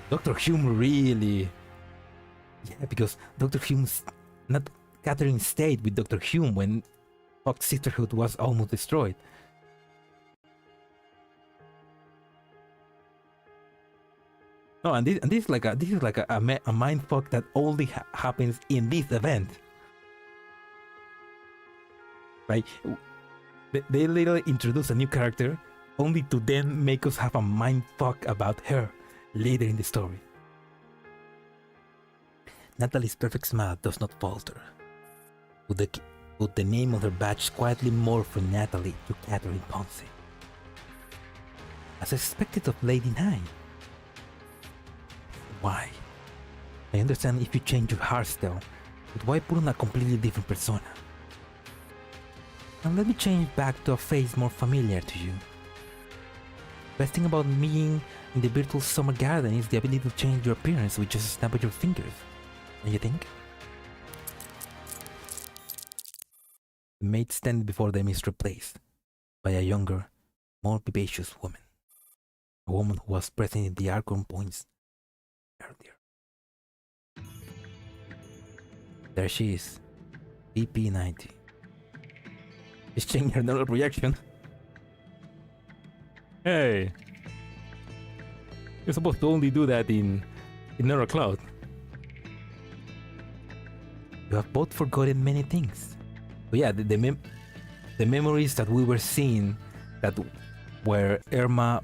Doctor Hume really. Yeah, because Doctor Hume's not Catherine stayed with Doctor Hume when Fox Sisterhood was almost destroyed. No, and this is like a mind fuck that only happens in this event. Right? They literally introduce a new character only to then make us have a mind fuck about her later in the story. Natalie's perfect smile does not falter. Put the name on her badge quietly morphed from Natalie to Catherine Ponce. As expected of Lady Nine. Why? I understand if you change your hairstyle, but why put on a completely different persona? And let me change back to a face more familiar to you. Best thing about being in the virtual summer garden is the ability to change your appearance with just a snap of your fingers. Don't you think? The maid standing before them is replaced by a younger, more vivacious woman. A woman who was present in the Archon points earlier. There she is, PP90. She's changing her neural projection. Hey, you're supposed to only do that in Neural Cloud. You have both forgotten many things. But yeah, the memories that we were seeing that where Erma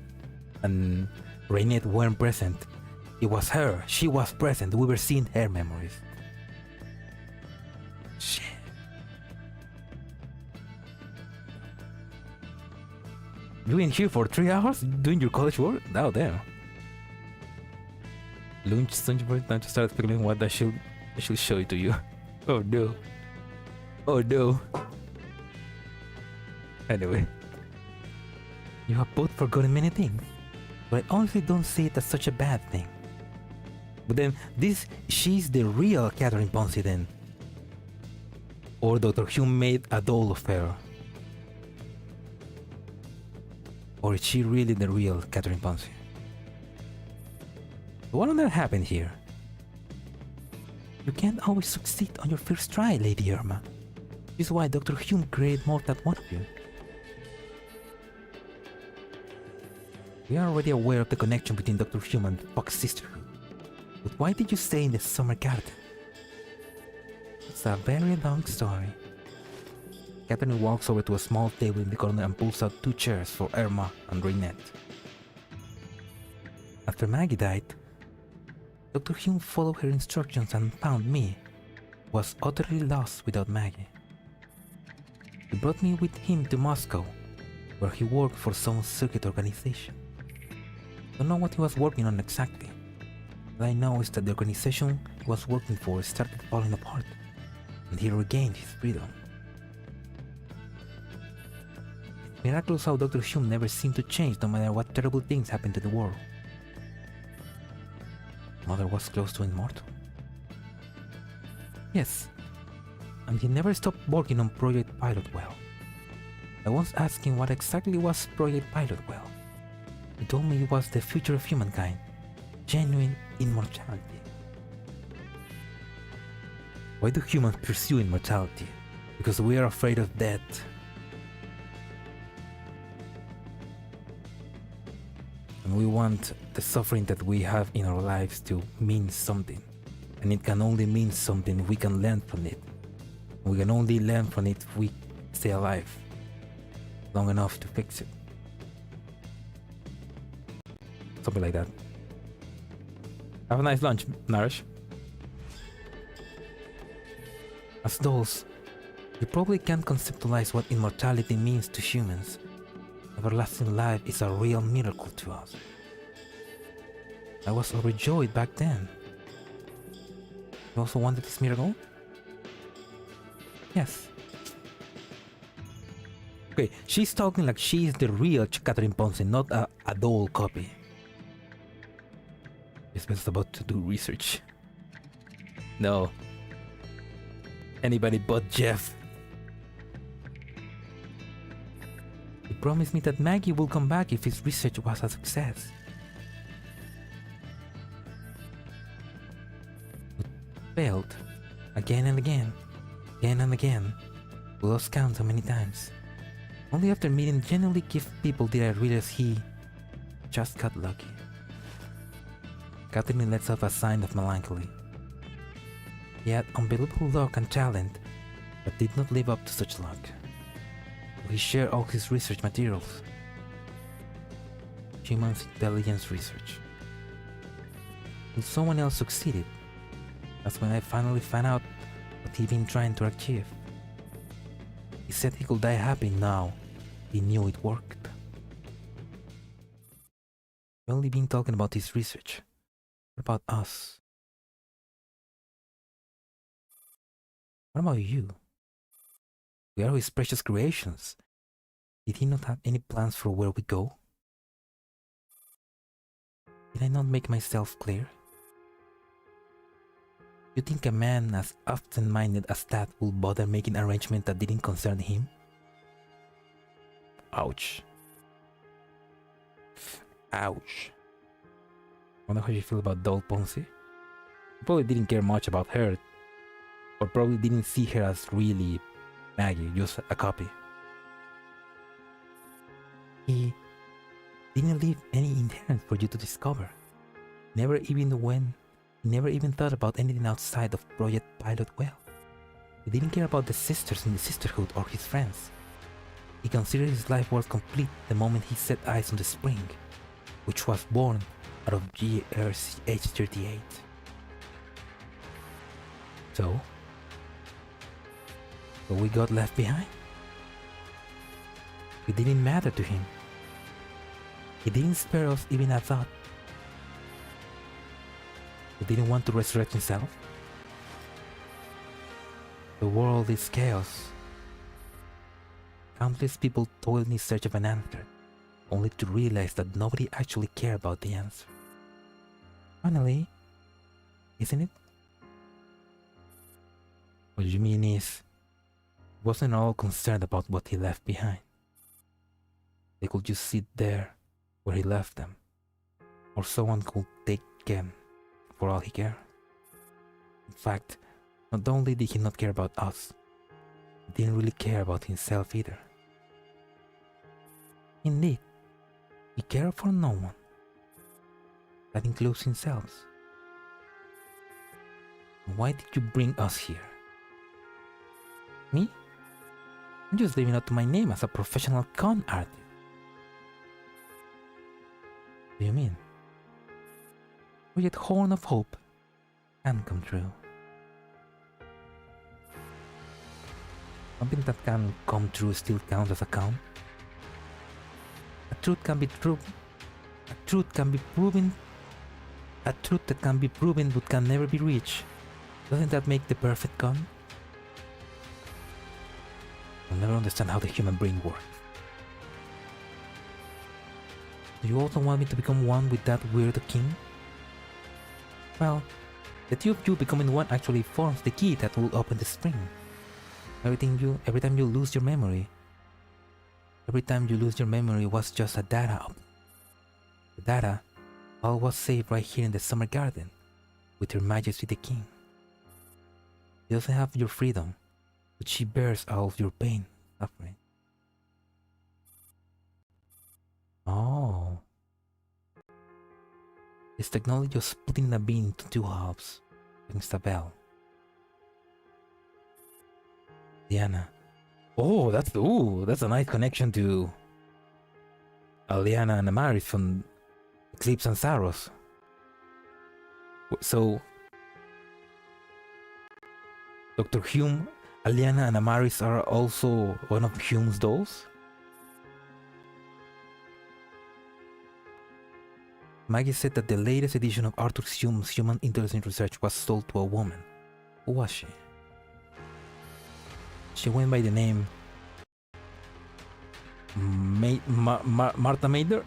and Reinette weren't present, it was her. She was present. We were seeing her memories. Shit. You been here for 3 hours doing your college work? Oh damn. Lunch first time to start speculating what I should show it to you. Oh no. Oh no. Anyway. You have both forgotten many things, but I honestly don't see it as such a bad thing. But then she's the real Catherine Ponce then. Or Dr. Hume made a doll of her. Or is she really the real Catherine Ponce? What on earth happened here? You can't always succeed on your first try, Lady Erma. This is why Dr. Hume created more than one of you. We are already aware of the connection between Dr. Hume and Fox Sisterhood. But why did you stay in the summer garden? It's a very long story. Catherine walks over to a small table in the corner and pulls out 2 chairs for Erma and Reinette. After Maggie died, Dr. Hume followed her instructions and found me, who was utterly lost without Maggie. He brought me with him to Moscow, where he worked for some circuit organization. Don't know what he was working on exactly. All I know is that the organization he was working for started falling apart, and he regained his freedom. Miraculous how Dr. Hume never seemed to change no matter what terrible things happened to the world. Mother was close to immortal. Yes, and he never stopped working on Project Pilot Well. I once asked him what exactly was Project Pilot Well. He told me it was the future of humankind, genuine immortality. Why do humans pursue immortality? Because we are afraid of death. And we want the suffering that we have in our lives to mean something. And it can only mean something if we can learn from it. We can only learn from it if we stay alive long enough to fix it. Something like that. Have a nice lunch, Narish. As dolls, You probably can't conceptualize what immortality means to humans. Everlasting life is a real miracle to us. I was overjoyed back then. You also wanted this miracle? Yes. Okay, she's talking like she's the real Catherine Ponce, not a doll copy. This man's about to do research. No. Anybody but Jeff. He promised me that Maggie will come back if his research was a success. But failed. Again and again. Again and again. We lost count how many times. Only after meeting genuinely gifted people did I realize he just got lucky. Catherine lets off a sign of melancholy. He had unbelievable luck and talent, but did not live up to such luck. He shared all his research materials. Human intelligence research. When someone else succeeded, that's when I finally found out what he'd been trying to achieve. He said he could die happy now. He knew it worked. We've only been talking about his research. What about us? What about you? We are his precious creations. Did he not have any plans for where we go? Did I not make myself clear? You think a man as absent-minded as that will bother making arrangements that didn't concern him? Ouch. Ouch. I wonder how you feel about Doll Ponce. You probably didn't care much about her, or probably didn't see her as really Maggie, just a copy. He didn't leave any inherent for you to discover. Never even thought about anything outside of Project Pilot Well. He didn't care about the sisters in the sisterhood or his friends. He considered his life worth complete the moment he set eyes on the spring, which was born out of GRH38. So we got left behind. It didn't matter to him. He didn't spare us even a thought. He didn't want to resurrect himself. The world is chaos. Countless people toiled in search of an answer, only to realize that nobody actually cared about the answer. Finally, isn't it? What you mean is, he wasn't at all concerned about what he left behind. They could just sit there where he left them, or someone could take them for all he cared. In fact, not only did he not care about us, he didn't really care about himself either. Indeed, he cared for no one. That includes himself. Why did you bring us here? Me? I'm just living up to my name as a professional con artist. What do you mean? Project Horn of Hope can come true. Something that can come true still counts as a con. A truth can be true. A truth can be proven. A truth that can be proven but can never be reached. Doesn't that make the perfect con? I'll never understand how the human brain works. Do you also want me to become one with that weirdo king? Well, the two of you becoming one actually forms the key that will open the spring. Every time you lose your memory, was just a data up. The data all was saved right here in the summer garden with Her Majesty the King. She doesn't have your freedom, but she bears all of your pain, suffering. Oh. This technology of splitting the bean into two halves rings the bell. Liana. Oh, that's a nice connection to Liana and Amaris from Eclipse and Saros. So Dr. Hume Aliana and Amaris are also one of Hume's dolls? Maggie said that the latest edition of Arthur Hume's Human Intelligence Research was sold to a woman. Who was she? She went by the name Martha Mader?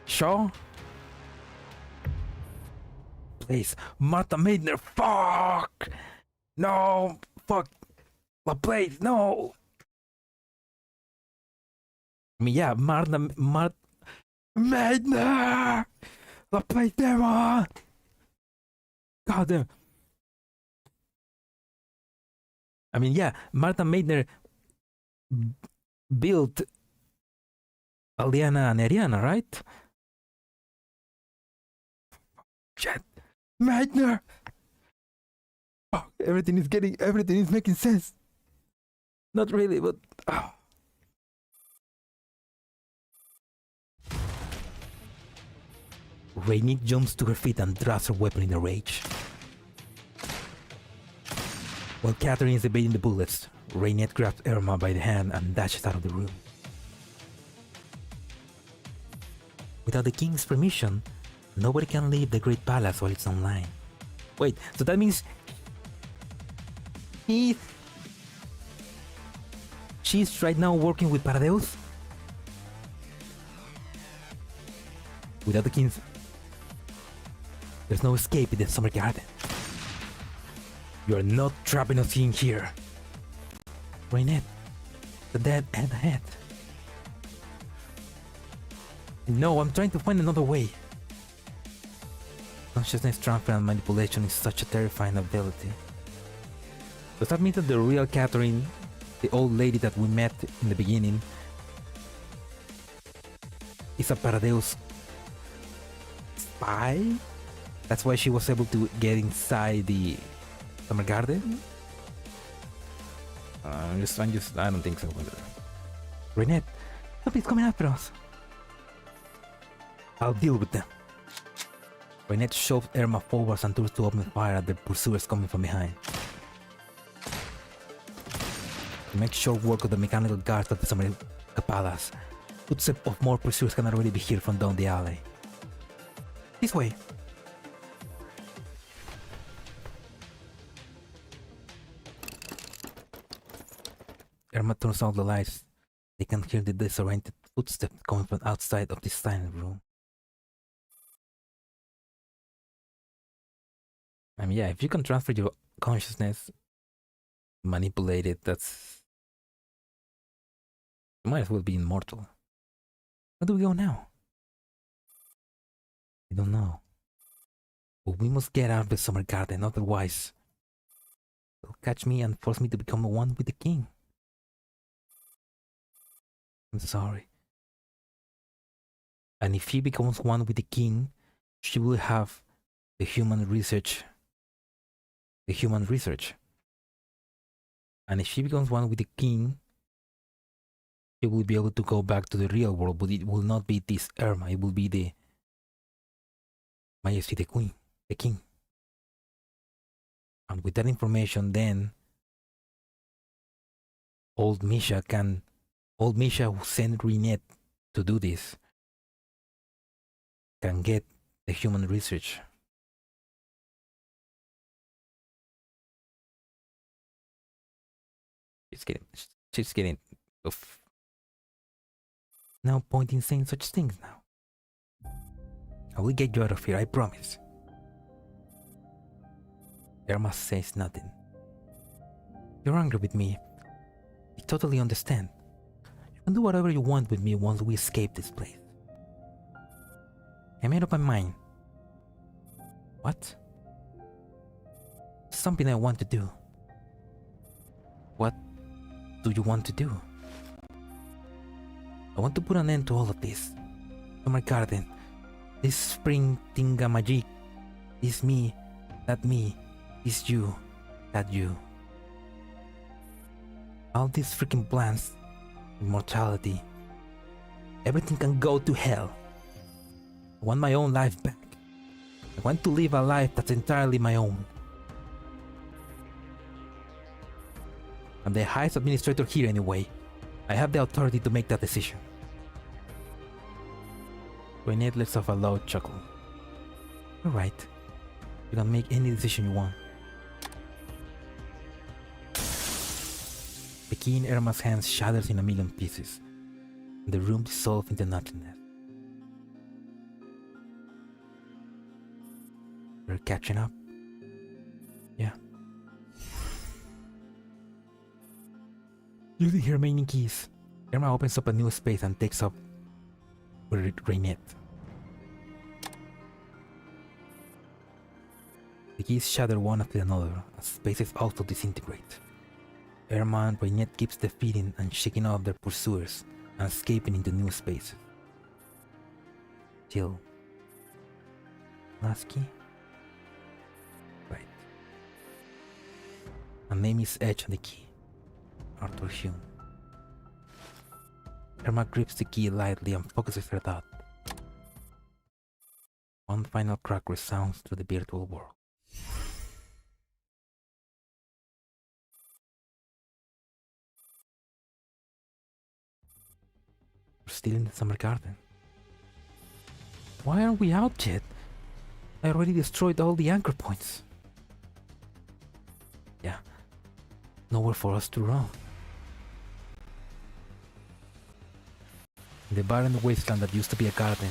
Shaw? Please, Martha Mader, fuck! No, fuck! Please, no! I mean, yeah, Martha Mader! Please, demon! God damn. I mean, yeah, Martha Mader built Aliana and Ariana, right? Shit. Mader! Oh, everything is making sense. Not really, but... Oh. Rainette jumps to her feet and drops her weapon in a rage. While Catherine is evading the bullets, Rainette grabs Erma by the hand and dashes out of the room. Without the king's permission, nobody can leave the Great Palace while it's online. Wait, so that means she's right now working with Paradeus? Without the king's... There's no escape in the summer garden. You're not trapping us in here. Rainette, the dead end ahead. No, I'm trying to find another way. Consciousness transfer and manipulation is such a terrifying ability. Does that mean that the real Catherine, the old lady that we met in the beginning, is a Paradeus spy? That's why she was able to get inside the summer garden? I don't think so. Rainette, somebody's coming after us. I'll deal with them. Rainette shoves Erma forwards and turns to open fire at the pursuers coming from behind. To make short work of the mechanical guards of the summer palace, footsteps of more pursuers can already be heard from down the alley. This way. Erma turns on the lights. They can hear the disoriented footsteps coming from outside of this silent room. I mean, yeah, if you can transfer your consciousness, manipulate it, that's... You might as well be immortal. Where do we go now? I don't know. But we must get out of the summer garden, otherwise they'll catch me and force me to become one with the king. I'm sorry. And if she becomes one with the king, she will have the human research. And if she becomes one with the king, she will be able to go back to the real world, but it will not be this Erma, it will be the Majesty, the queen, the king. And with that information, then old Misha who sent Rainette to do this can get the human research. She's getting off. Now pointing saying such things now. I will get you out of here, I promise. Erma says nothing. You're angry with me. I totally understand. You can do whatever you want with me once we escape this place. I made up my mind. What? Something I want to do. What do you want to do? I want to put an end to all of this. Summer garden, this spring thingamajig, this me, that me, this you, that you. All these freaking plans, immortality, everything can go to hell. I want my own life back. I want to live a life that's entirely my own. I'm the highest administrator here anyway. I have the authority to make that decision. Reinette lets off a loud chuckle. Alright. You can make any decision you want. The key in Erma's hands shatters in a million pieces, and the room dissolves into nothingness. You're catching up? Yeah. Using her remaining keys, Erma opens up a new space and takes up with Reinette. The keys shatter one after another as spaces also disintegrate. Erma and Reinette keeps defeating and shaking off their pursuers and escaping into new spaces. Till... last key? Right. A name is etched on the key. Arthur Hume. Erma grips the key lightly and focuses her thought. One final crack resounds through the virtual world. We're still in the summer garden. Why aren't we out yet? I already destroyed all the anchor points. Yeah. Nowhere for us to run. In the barren wasteland that used to be a garden,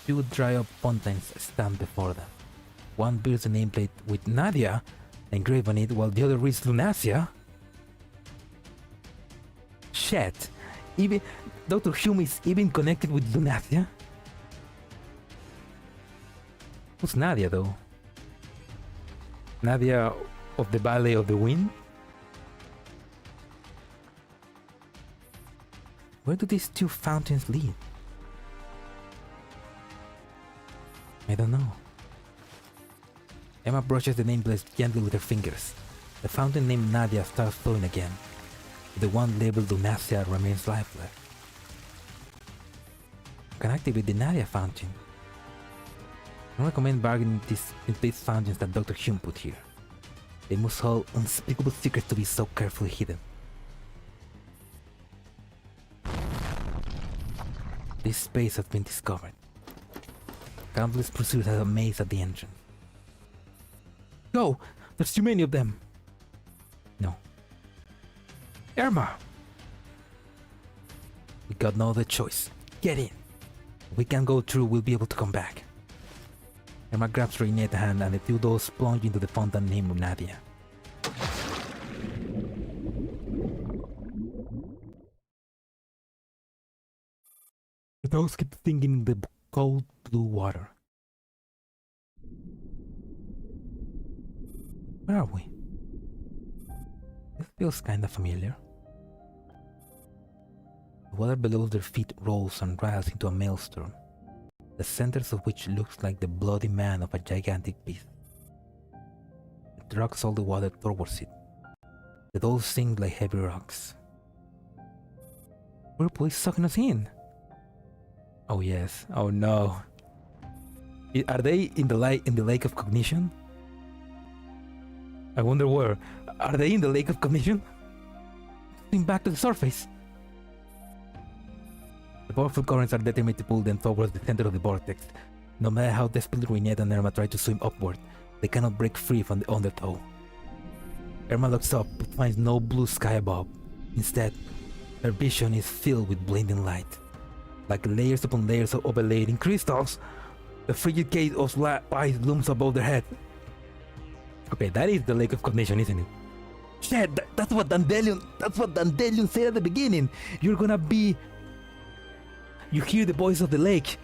two dry-up fountains stand before them. One bears a nameplate with Nadia engraved on it, while the other reads Lunacia. Shit! Even Dr. Hume is even connected with Lunacia? Who's Nadia though? Nadia of the Ballet of the Wind? Where do these two fountains lead? I don't know. Emma brushes the nameplate gently with her fingers. The fountain named Nadia starts flowing again. The one labeled Lunacia remains lifeless. You can activate the Nadia fountain. I recommend bargaining these fountains that Dr. Hume put here. They must hold unspeakable secrets to be so carefully hidden. This space has been discovered. Countless pursuers are amazed at the entrance. Go! There's too many of them! No. Erma! We got no other choice. Get in! If we can go through, we'll be able to come back. Erma grabs Reinette's hand and the two dolls plunge into the fountain named Nadia. The dolls keep sinking in the cold blue water. Where are we? This feels kinda familiar. The water below their feet rolls and riles into a maelstrom, the centers of which looks like the bloody man of a gigantic beast. It drags all the water towards it. The dolls sink like heavy rocks. Where are police sucking us in? Oh yes. Oh no. Are they in the lake of cognition? I wonder where. Are they in the lake of cognition? Swim back to the surface. The powerful currents are determined to pull them towards the center of the vortex. No matter how desperately Reinette and Erma try to swim upward, they cannot break free from the undertow. Erma looks up but finds no blue sky above. Instead, her vision is filled with blinding light. Like layers upon layers of overlaid in crystals, the frigid cave of ice looms above their head. Okay, that is the lake of cognition, isn't it? Shit, that's what Dandelion said at the beginning. You're gonna be... You hear the voice of the lake.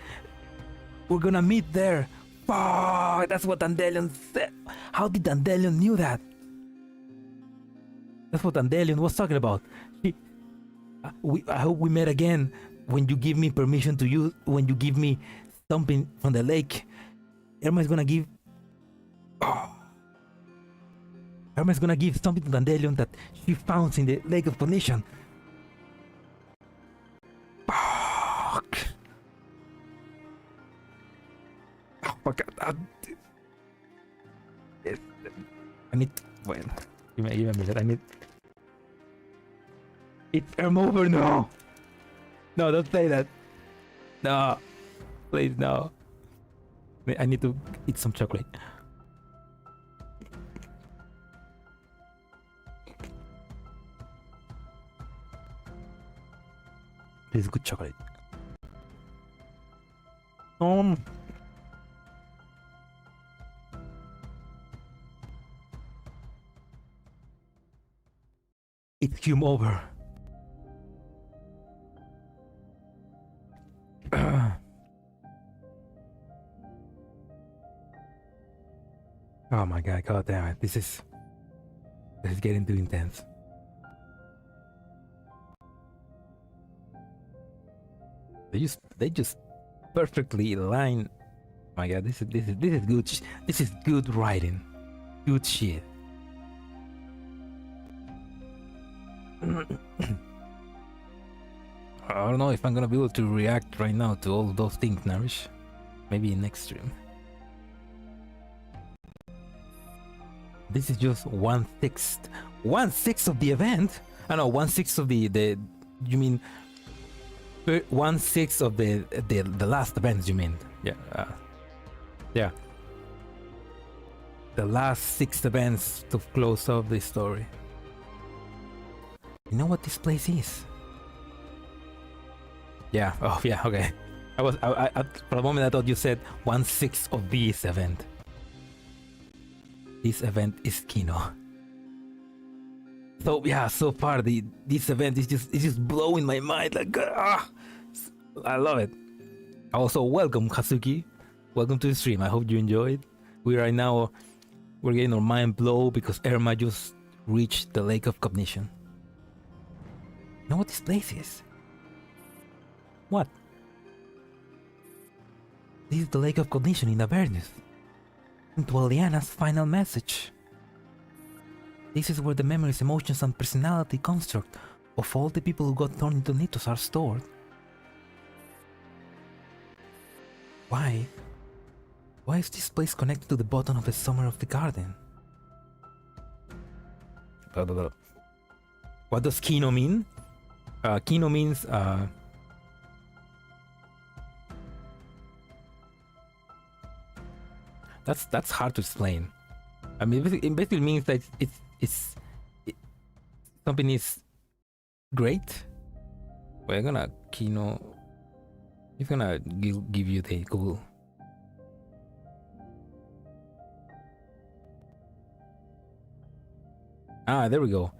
We're gonna meet there. Fuck, that's what Dandelion said. How did Dandelion knew that? That's what Dandelion was talking about. I hope we met again when you give me permission to use, when you give me something from the lake. Erma's gonna give... Erma's gonna give something to Dandelion that she found in the lake of cognition. Fuck. Oh my god. I need... Well, give me a minute. It's Erma over. No. No, don't play that. No. Please, no. I need to eat some chocolate. This is good chocolate. It's Hume over. Oh my god damn it. This is getting too intense. They just perfectly align. My god, this is good. This is good writing. Good shit. I don't know if I'm gonna be able to react right now to all those things, Nourish. Maybe in next stream. This is just 1/6. 1/6 of the event? I know 1/6 of the you mean 1/6 of the last events, you mean? Yeah. Yeah. The last 6 events to close off the story. You know what this place is? Yeah. Oh yeah. Okay. I for a moment I thought you said 1/6 of this event. This event is Kino. So yeah, so far this event is just blowing my mind. Like I love it. Also, welcome Kazuki. Welcome to the stream. I hope you enjoyed. We're getting our mind blown because Erma just reached the Lake of Cognition. You know what this place is? What? This is the Lake of Cognition in Avernus. Into Aliana's final message. This is where the memories, emotions, and personality construct of all the people who got turned into Nitos are stored. Why? Why is this place connected to the bottom of the summer of the garden? What does Kino mean? Kino means that's hard to explain. I mean, it basically means that it's something is great. We're gonna Kino. It's gonna give you the Google. There we go.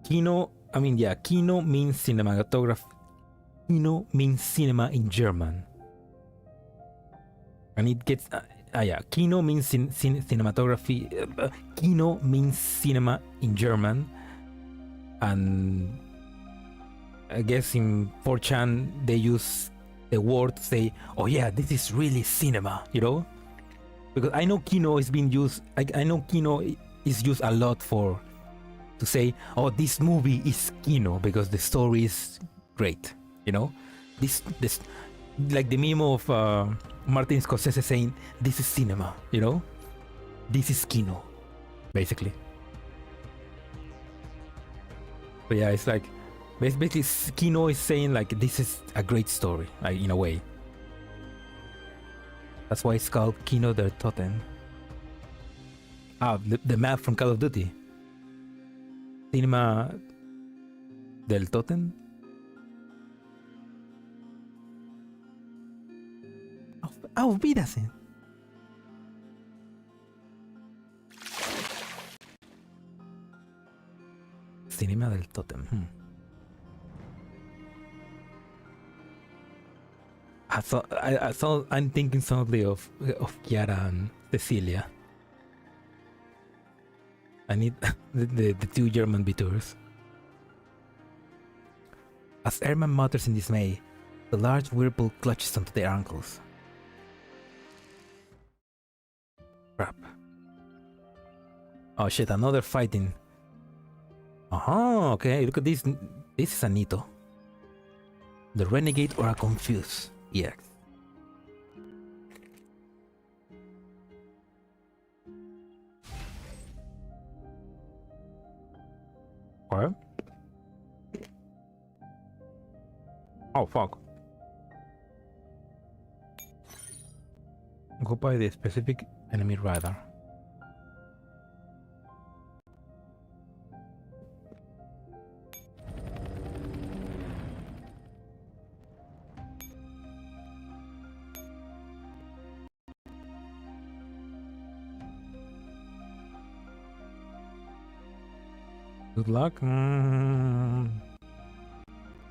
Kino. I mean, yeah, Kino means cinematography. Kino means cinema in German, and it gets. Yeah, Kino means cinematography. Kino means cinema in German, and I guess in 4chan they use the word to say, "Oh yeah, this is really cinema," you know, because I know Kino is being used. I know Kino is used a lot to say, "Oh, this movie is Kino," because the story is great, you know. This like the meme of Martin Scorsese saying, "This is cinema," you know. This is Kino, basically. But yeah, it's like basically Kino is saying like this is a great story, like, in a way. That's why it's called Kino der Toten. The map from Call of Duty. Cinema del Toten. Auf Wiedersehen. Cinema del Totem. I'm thinking suddenly of Chiara and Cecilia. I need the 2 German Biturs. As Erma mutters in dismay, the large whirlpool clutches onto their ankles. Crap. Oh shit, another fighting. Okay, look at this. This is a Nito. The renegade or a confused EX. What? Oh fuck. Go by the specific enemy radar. Good luck.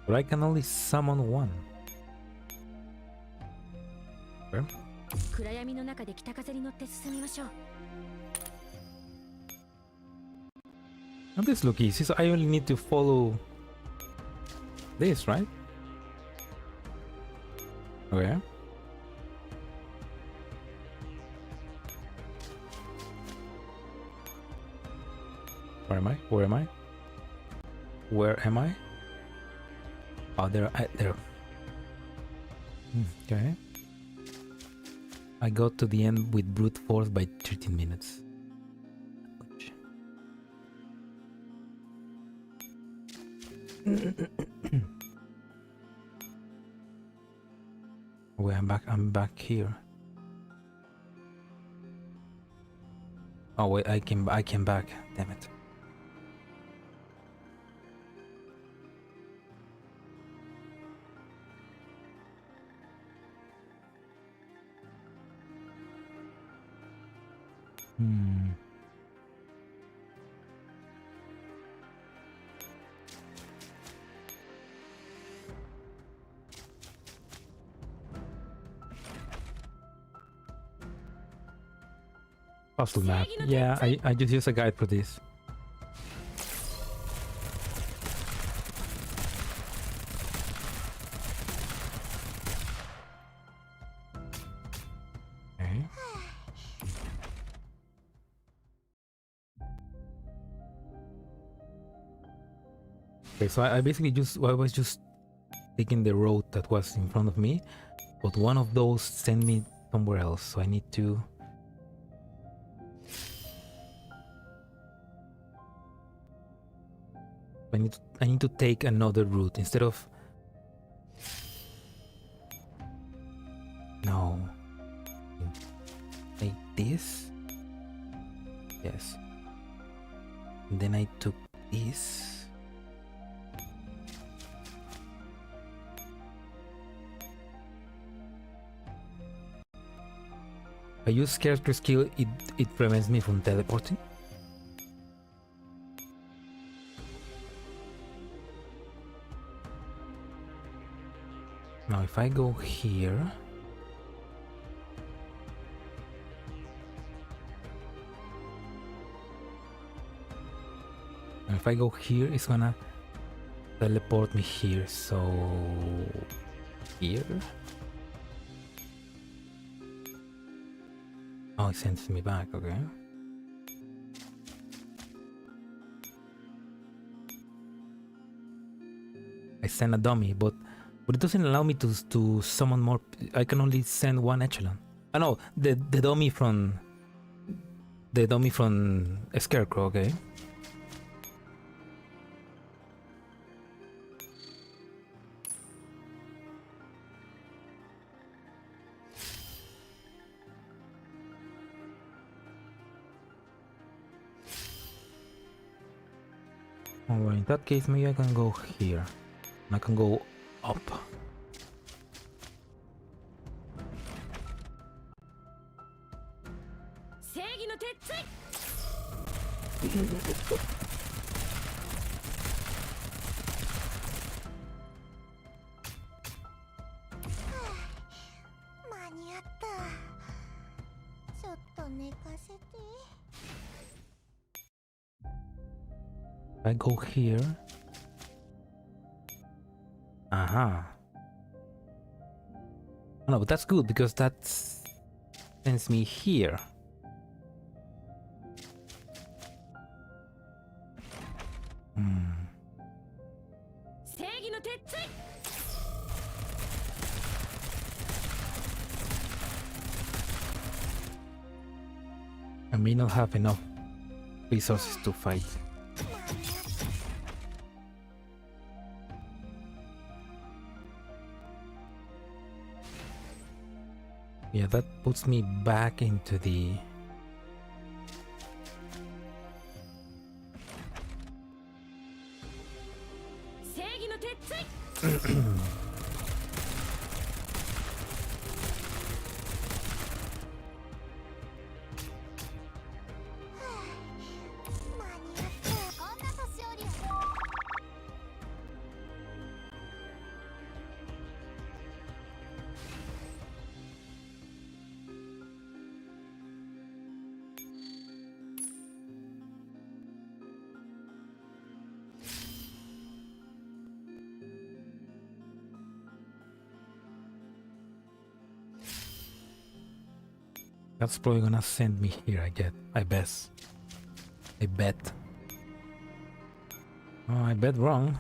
But I can only summon one. Okay. 暗闇の中で北風に乗って進みましょう。 And this look easy, so I only need to follow this, right? Okay. Where am I? Where am I? Where am I? Oh, there. There. Okay. I got to the end with brute force by 13 minutes. Wait, I'm back here. Oh wait, I came back. Damn it. Puzzle map. Yeah, I just use a guide for this. Okay. Okay, so I basically I was just taking the road that was in front of me, but one of those sent me somewhere else, so I need to I need to take another route instead of no. Like this? Yes. And then I took this. I use character skill, it prevents me from teleporting. Now if I go here, it's gonna teleport me here, so here. Oh, it sends me back, okay. I send a dummy, but it doesn't allow me to summon more. I can only send one echelon. Oh no, the dummy from a Scarecrow, okay. Alright, in that case maybe I can go here. I can go up. I go here. Aha. Oh, no, but that's good because that sends me here. I may not have enough resources to fight. Yeah, that puts me back into the... That's probably gonna send me here, I guess. I bet. Oh, I bet wrong.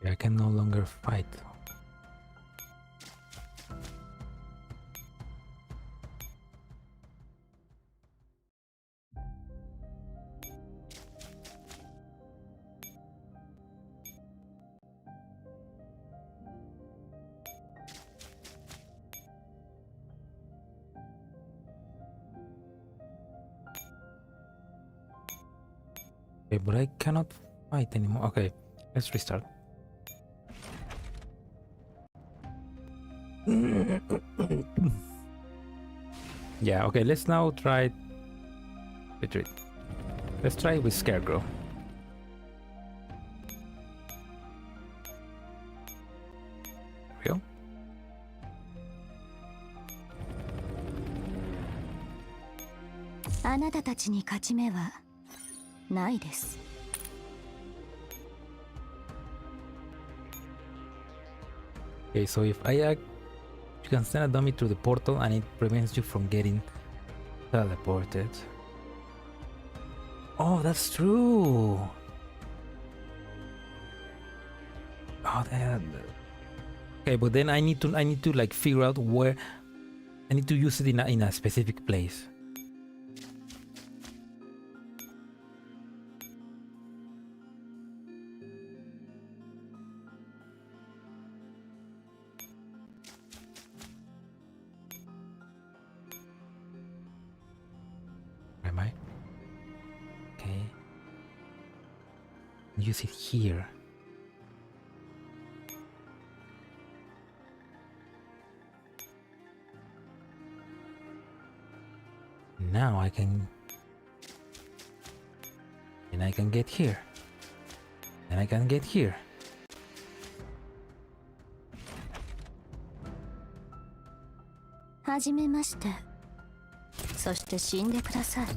I can no longer fight. Okay, but I cannot fight anymore. Okay, let's restart. Yeah, okay, let's now try retreat. Let's try with Scarecrow. There we go. あなたたちに勝ち目はないです。Okay, so if I act, you can send a dummy through the portal and it prevents you from getting teleported. Oh, that's true. Oh, that. Okay, but then I need to like figure out where I need to use it in a specific place. Use it here. Now I can, and I can get here, and I can get here.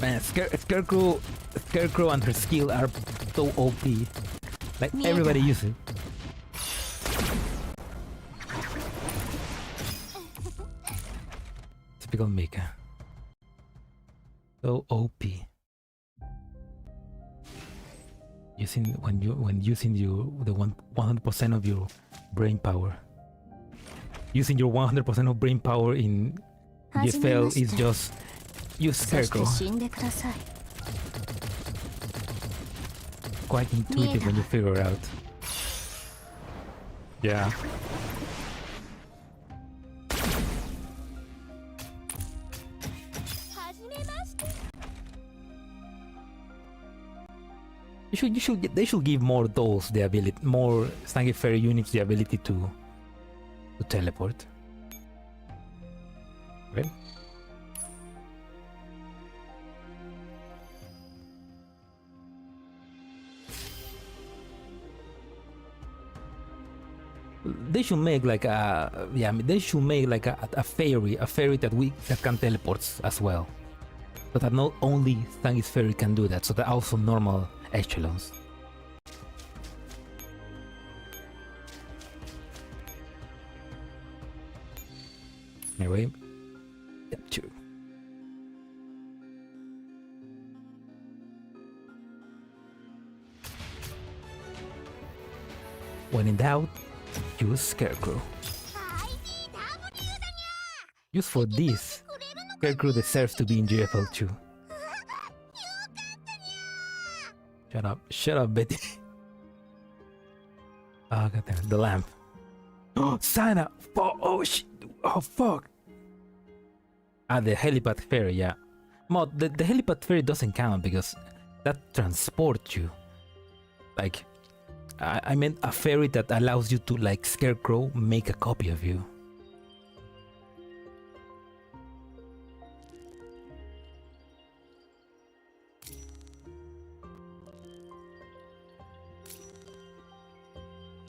Man, Scarecrow and her skill are so OP. Like everybody uses it. Typical MICA. So OP. When using the 100% of your brain power. Using your 100% of brain power in GFL is just use Scarecrow. Quite intuitive when you figure it out. Yeah. They should give more dolls the ability, more Stanky Fairy units the ability to teleport. Right? They should make like a they should make like a fairy that can teleport as well, so that not only Stanky's Fairy can do that, so that also normal echelons. Anyway, step 2. When in doubt, use Scarecrow. Use for this, Scarecrow deserves to be in GFL too. Shut up, Betty. Oh, goddamn, the lamp. Oh, Sana! Oh, oh, fuck! Ah, the helipad ferry, yeah. Well, the helipad ferry doesn't count because that transports you. Like, I meant a ferry that allows you to, like, Scarecrow make a copy of you.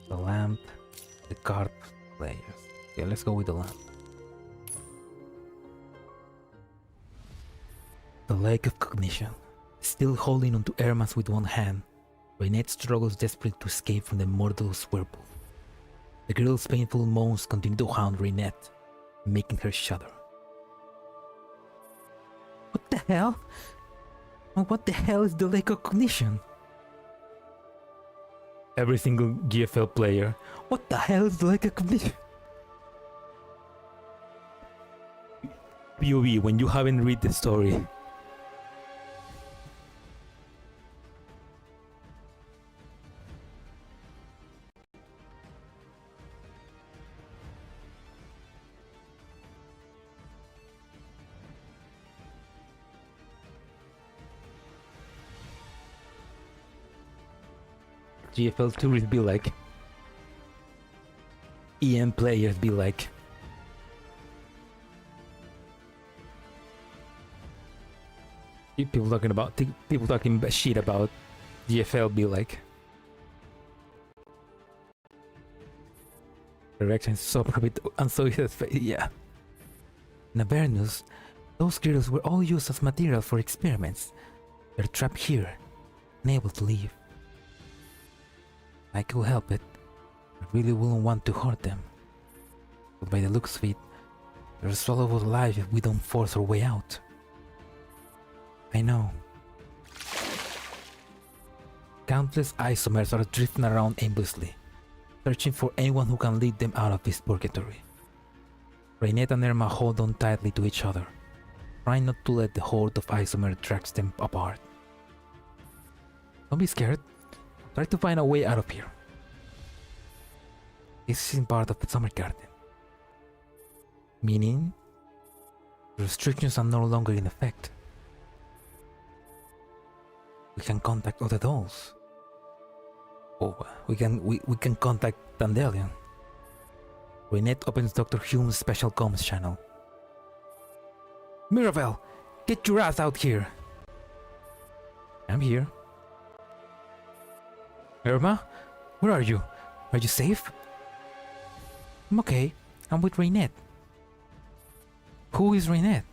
The lamp, the card players. Yeah, let's go with the lamp. The Lake of Cognition. Still holding onto Ermas with one hand, Reinette struggles desperately to escape from the murderous whirlpool. The girl's painful moans continue to haunt Reinette, making her shudder. What the hell? What the hell is the Lake of Cognition? Every single GFL player. What the hell is the Lake of Cognition? POV, when you haven't read the story. GFL tourists be like, EM players be like, people talking shit about GFL be like. The reaction is so perfect and so his face, yeah. In Avernus, those girls were all used as material for experiments. They're trapped here, unable to leave. I could help it. I really wouldn't want to hurt them. But by the looks of it, they're swallowable alive if we don't force our way out. I know. Countless isomers are drifting around aimlessly, searching for anyone who can lead them out of this purgatory. Reinette and Erma hold on tightly to each other, trying not to let the horde of isomers drag them apart. Don't be scared. Try to find a way out of here. This isn't part of the summer garden. Meaning, the restrictions are no longer in effect. We can contact other dolls. Oh, we can contact Dandelion. Reinette opens Doctor Hume's special comms channel. Mirabelle, get your ass out here. I'm here. Erma, where are you? Are you safe? I'm okay. I'm with Reinette. Who is Reinette?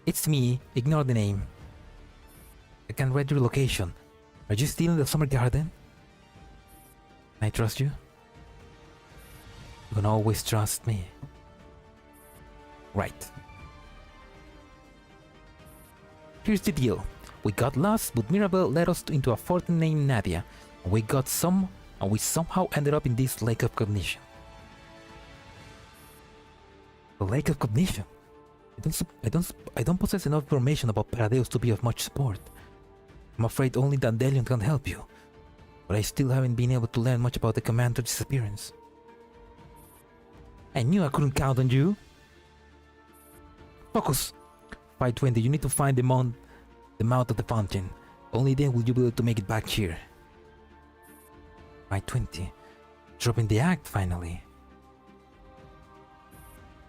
It's me. Ignore the name. I can read your location. Are you still in the summer garden? Can I trust you? You can always trust me. Right. Here's the deal. We got lost, but Mirabelle led us into a fort named Nadia, and we somehow ended up in this Lake of Cognition. The Lake of Cognition? I don't possess enough information about Paradeus to be of much support. I'm afraid only Dandelion can help you, but I still haven't been able to learn much about the commander's disappearance. I knew I couldn't count on you. Focus! 520, you need to find the mouth of the fountain. Only then will you be able to make it back here. 520. Dropping the act finally.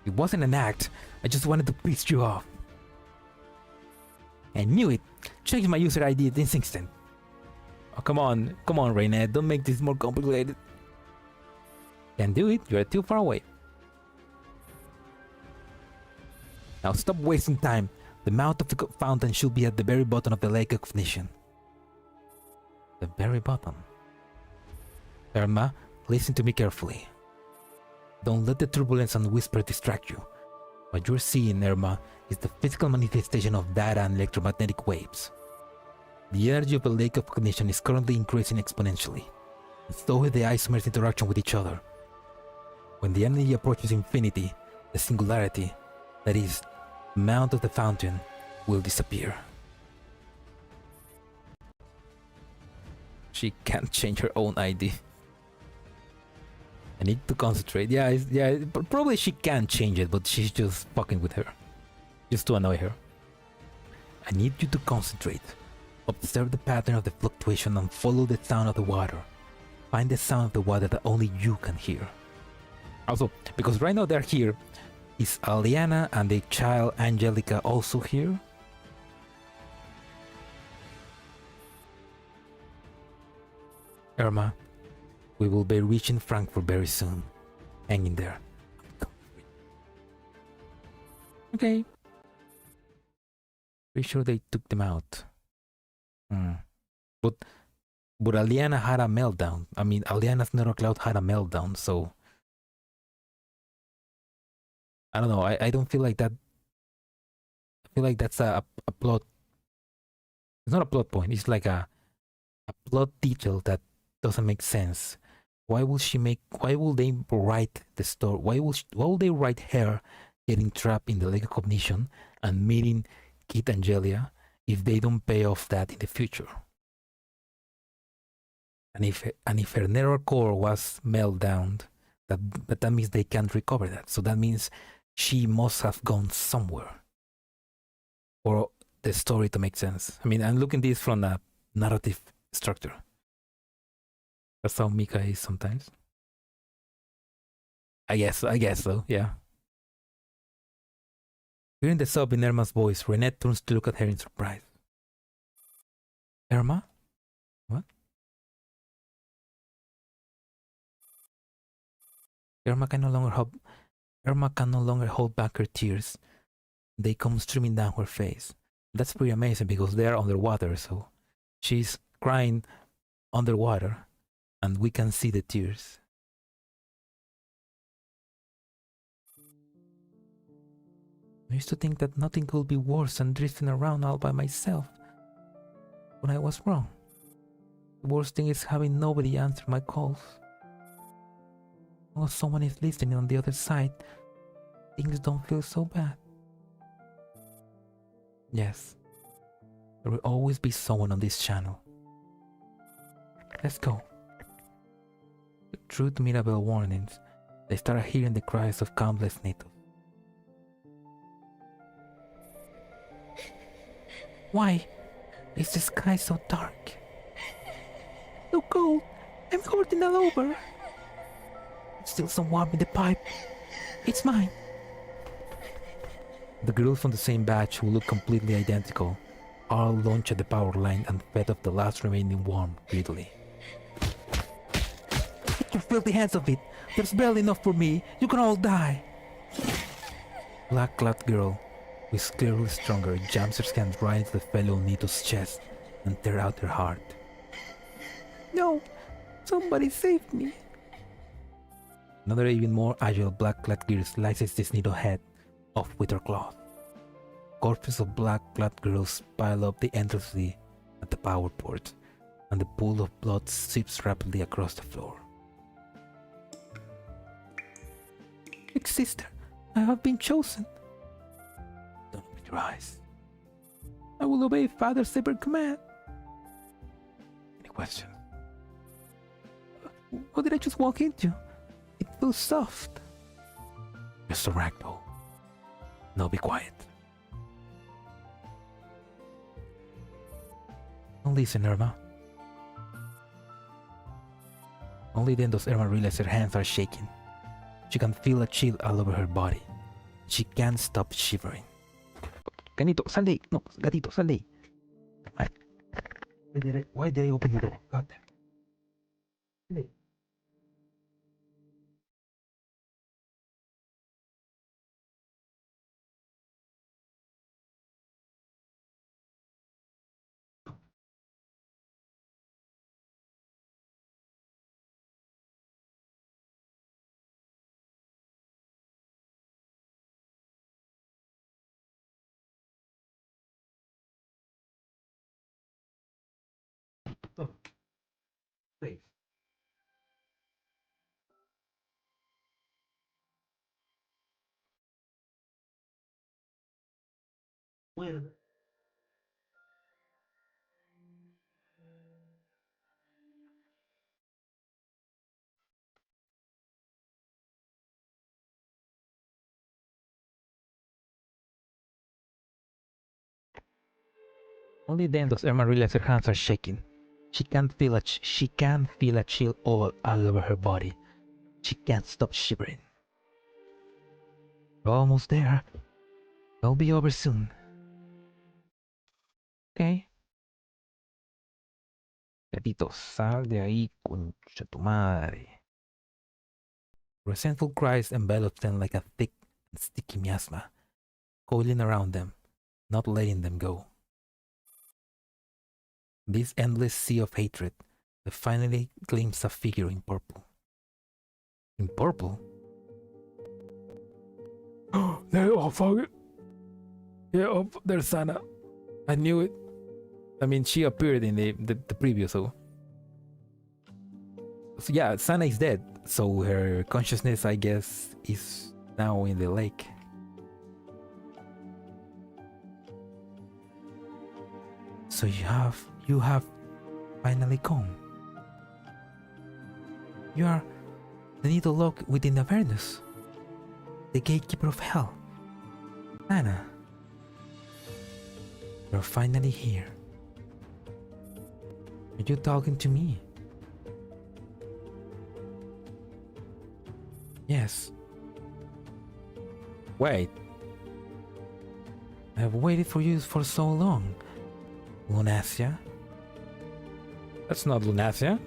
It wasn't an act. I just wanted to piss you off. I knew it. Change my user ID this instant. Oh, come on, Reinette. Don't make this more complicated. Can't do it. You're too far away. Now stop wasting time. The mouth of the fountain should be at the very bottom of the Lake of Cognition. The very bottom. Erma, listen to me carefully. Don't let the turbulence and whisper distract you. What you're seeing, Erma, is the physical manifestation of data and electromagnetic waves. The energy of a lake of cognition is currently increasing exponentially, and so is the isomers' interaction with each other. When the energy approaches infinity, the singularity, that is, the mount of the fountain, will disappear. She can't change her own ID. I need to concentrate. Probably she can change it, but she's just fucking with her. Just to annoy her. I need you to concentrate. Observe the pattern of the fluctuation and follow the sound of the water. Find the sound of the water that only you can hear. Also, because right now they're here, is Aliana and the child Angelica also here? Erma, we will be reaching Frankfurt very soon. Hang in there. Okay. Pretty sure they took them out. But Aliana had a meltdown. I mean, Aliana's Neural Cloud had a meltdown, so I don't know. I don't feel like that. I feel like that's a plot. It's not a plot point. It's like a plot detail that doesn't make sense. Why will they write the story? Why will they write her getting trapped in the lake of cognition and meeting Kid Angelia if they don't pay off that in the future? And if her neural core was meltdown, that means they can't recover that. So that means she must have gone somewhere for the story to make sense. I mean, I'm looking at this from a narrative structure. That's how MICA is sometimes. I guess so, yeah. Hearing the sob in Erma's voice, Renette turns to look at her in surprise. Erma? What? Erma can no longer hold back her tears. They come streaming down her face. That's pretty amazing because they're underwater, so she's crying underwater and we can see the tears. I used to think that nothing could be worse than drifting around all by myself. But I was wrong. The worst thing is having nobody answer my calls. While someone is listening on the other side, things don't feel so bad. Yes, there will always be someone on this channel. Let's go. Through the Mirabelle warnings, they started hearing the cries of countless natives. Why is the sky so dark? So cold. I'm holding all over. Still some warmth in the pipe. It's mine. The girls from the same batch, who look completely identical, all launched at the power line and fed off the last remaining warmth greedily. Get your filthy hands off it. There's barely enough for me. You can all die. Black-clad girl, who is clearly stronger, jams her hand right into the fellow Nito's chest and tear out her heart. No! Somebody save me! Another even more agile black-clad girl slices this Nito head off with her claw. Corpses of black-clad girls pile up the endlessly at the power port, and the pool of blood seeps rapidly across the floor. Big sister, I have been chosen. Don't open your eyes. I will obey Father's every command. Any questions? What did I just walk into? It feels soft. Just a ragdoll. Now be quiet. Don't listen, Erma. Only then does Erma realize her hands are shaking. She can feel a chill all over her body. She can't stop shivering. Ganito, sal de ahí. No, gatito, sal de ahí. Why did I open the door? God damn. Wait. Wait a minute. Only then does Erma realize her hands are shaking. She can't feel a chill all over her body. She can't stop shivering. We're almost there. It'll be over soon. Okay. Gatito, sal de ahí, concha tu madre. Resentful cries enveloped them like a thick and sticky miasma, coiling around them, not letting them go. This endless sea of hatred, they finally glimpsed a figure in purple. In purple? Oh, fuck it. Yeah, oh, there's Sana. I knew it. I mean, she appeared in the previous, so yeah, Sana is dead. So her consciousness, I guess, is now in the lake. So you have finally come. You are the needle lock within the Avernus, the gatekeeper of hell. Anna, you're finally here. Are you talking to me? Yes. Wait. I have waited for you for so long, Lunacia. That's not Lunacia.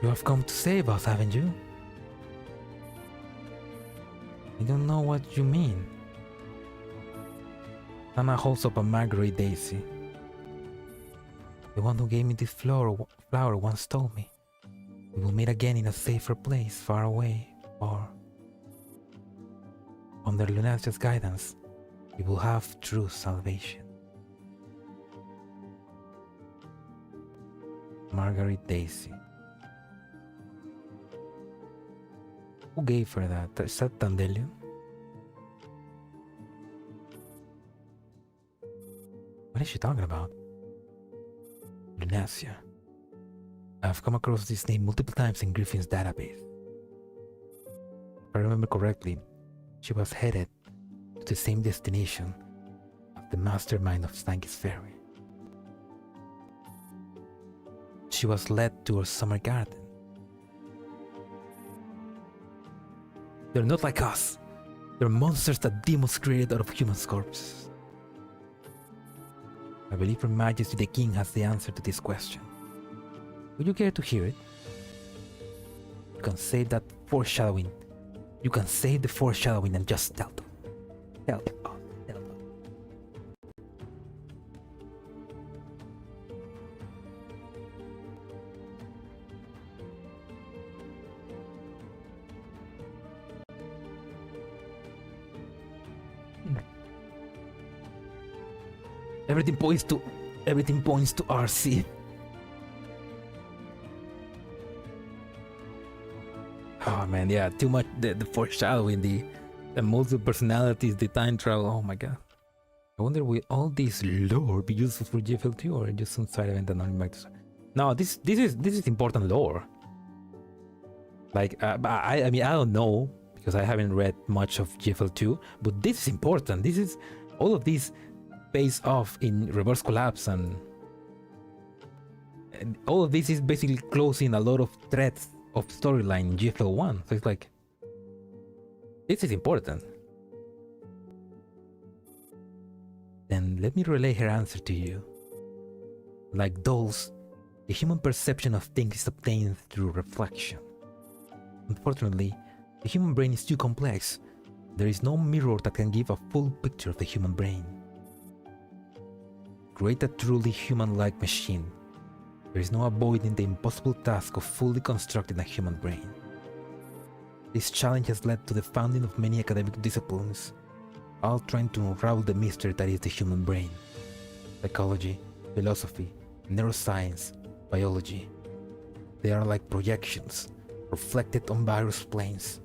You have come to save us, haven't you? I don't know what you mean. Anna holds up a Marguerite daisy. The one who gave me this flower once told me, we will meet again in a safer place, far away, or under Lunacia's guidance, we will have true salvation. Marguerite daisy. Who gave her that? Is that Dandelion? What is she talking about? Lunacia. I've come across this name multiple times in Griffin's database. If I remember correctly, she was headed to the same destination of the mastermind of Stanky's Ferry. She was led to her summer garden. They're not like us. They're monsters that demons created out of human corpses. I believe Her Majesty the King has the answer to this question. Would you care to hear it? You can save that foreshadowing. You can save the foreshadowing and just tell them. Tell them. Tell them. Everything points to RC. Oh man, yeah, too much the foreshadowing, the multiple personalities, the time travel. Oh my god. I wonder will all this lore be useful for GFL2 or just some side event and not back to. No, this is important lore. Like I mean I don't know because I haven't read much of GFL2, but this is important. This is all of this pays off in reverse collapse and all of this is basically closing a lot of threads of storyline in GFL1. So it's like this is important. Then let me relay her answer to you. Like dolls, the human perception of things is obtained through reflection. Unfortunately, the human brain is too complex. There is no mirror that can give a full picture of the human brain. Create a truly human-like machine. There is no avoiding the impossible task of fully constructing a human brain. This challenge has led to the founding of many academic disciplines, all trying to unravel the mystery that is the human brain. Psychology, philosophy, neuroscience, biology. They are like projections reflected on various planes,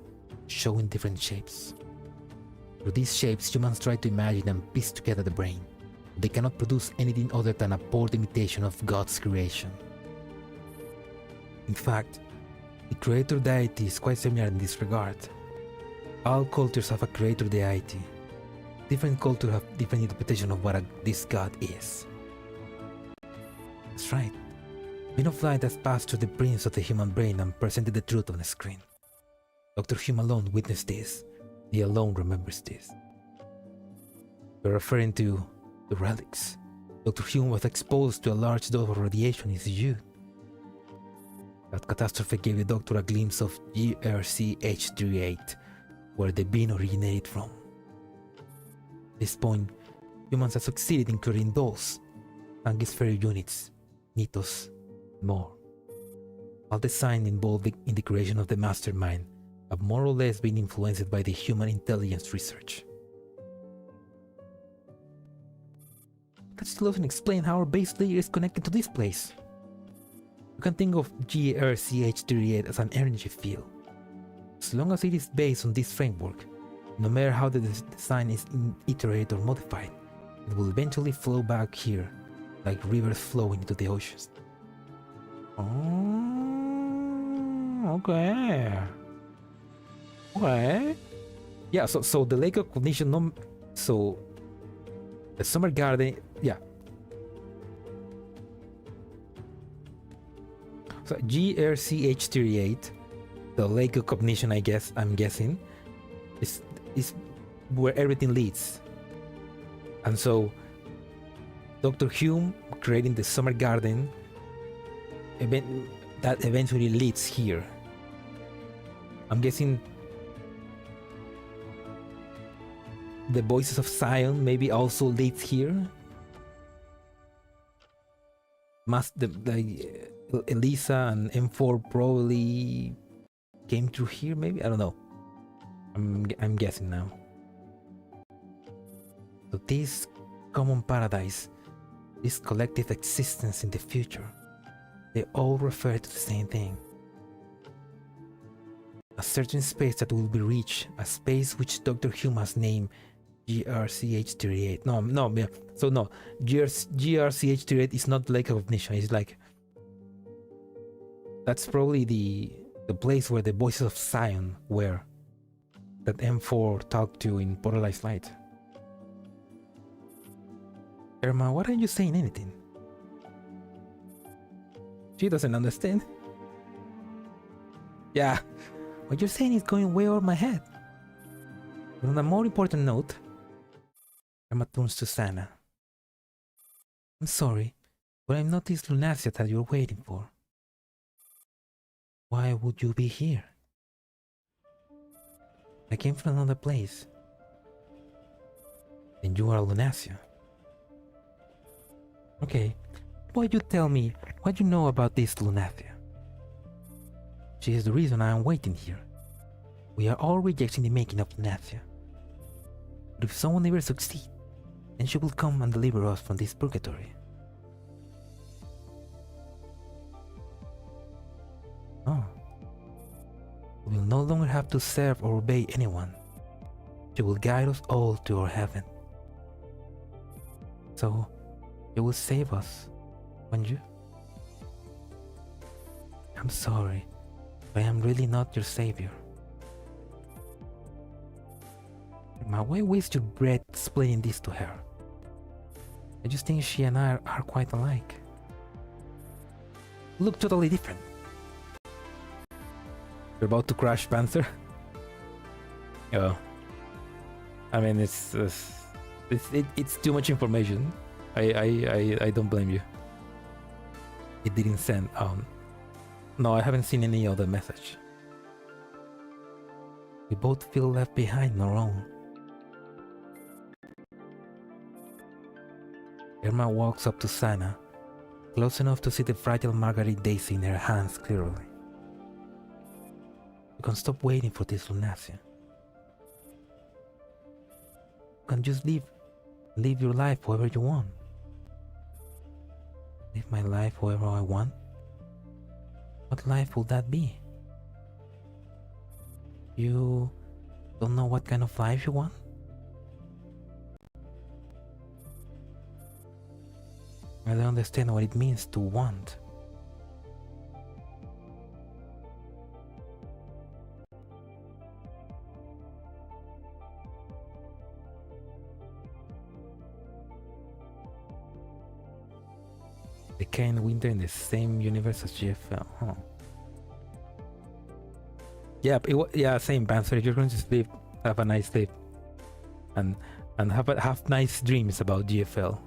showing different shapes. Through these shapes, humans try to imagine and piece together the brain. They cannot produce anything other than a poor imitation of God's creation. In fact, the creator deity is quite similar in this regard. All cultures have a creator deity. Different cultures have different interpretation of what this god is. That's right. Being of light has passed through the brains of the human brain and presented the truth on the screen. Dr. Hume alone witnessed this. He alone remembers this. We're referring to the relics. Dr. Hume was exposed to a large dose of radiation in his youth. That catastrophe gave the doctor a glimpse of GRCH38, where the being originated from. At this point, humans have succeeded in creating dolls, sphere units, Nitos, more. All design involved in the creation of the mastermind have more or less been influenced by the human intelligence research. That still doesn't explain how our base layer is connected to this place. You can think of GRCH38 as an energy field. As long as it is based on this framework, no matter how the design is iterated or modified, it will eventually flow back here, like rivers flowing into the oceans. Oh, okay. Okay. Yeah, so the lake of cognition, so the summer garden, yeah. So GRCH38, the lake of cognition, I'm guessing, is where everything leads. And so Dr. Hume creating the summer garden that eventually leads here. I'm guessing the voices of Zion maybe also leads here. Elisa and M4 probably came through here, maybe? I don't know. I'm guessing now. So this common paradise, this collective existence in the future, they all refer to the same thing. A certain space that will be reached, a space which Dr. Hume has named GRCH38. GRCH38 is not lake of cognition. It's like, that's probably the place where the voices of Zion were, that M4 talked to in Polarized Light. Erma, why aren't you saying anything? She doesn't understand. Yeah, what you're saying is going way over my head. But on a more important note, Erma turns to Sana. I'm sorry, but I'm not this lunacia that you're waiting for. Why would you be here? I came from another place. Then you are a lunacia. Okay, why you tell me what you know about this lunacia? She is the reason I am waiting here. We are all rejecting the making of lunacia. But if someone ever succeeds, then she will come and deliver us from this purgatory. Oh. We will no longer have to serve or obey anyone. She will guide us all to our heaven. So, you will save us, won't you? I'm sorry, but I am really not your savior. Why waste your breath explaining this to her? I just think she and I are quite alike. Look totally different. You're about to crash, Panther? Oh. I mean, it's too much information. I don't blame you. It didn't send. No, I haven't seen any other message. We both feel left behind on our own. Erma walks up to Sana, close enough to see the fragile marguerite daisy in her hands clearly. You can stop waiting for this lunacia. You can just live your life however you want. Live my life however I want? What life will that be? You don't know what kind of life you want? I don't understand what it means to want. They can't winter in the same universe as GFL, huh? Yeah, same Panther. You're going to sleep, have a nice sleep, and have nice dreams about GFL.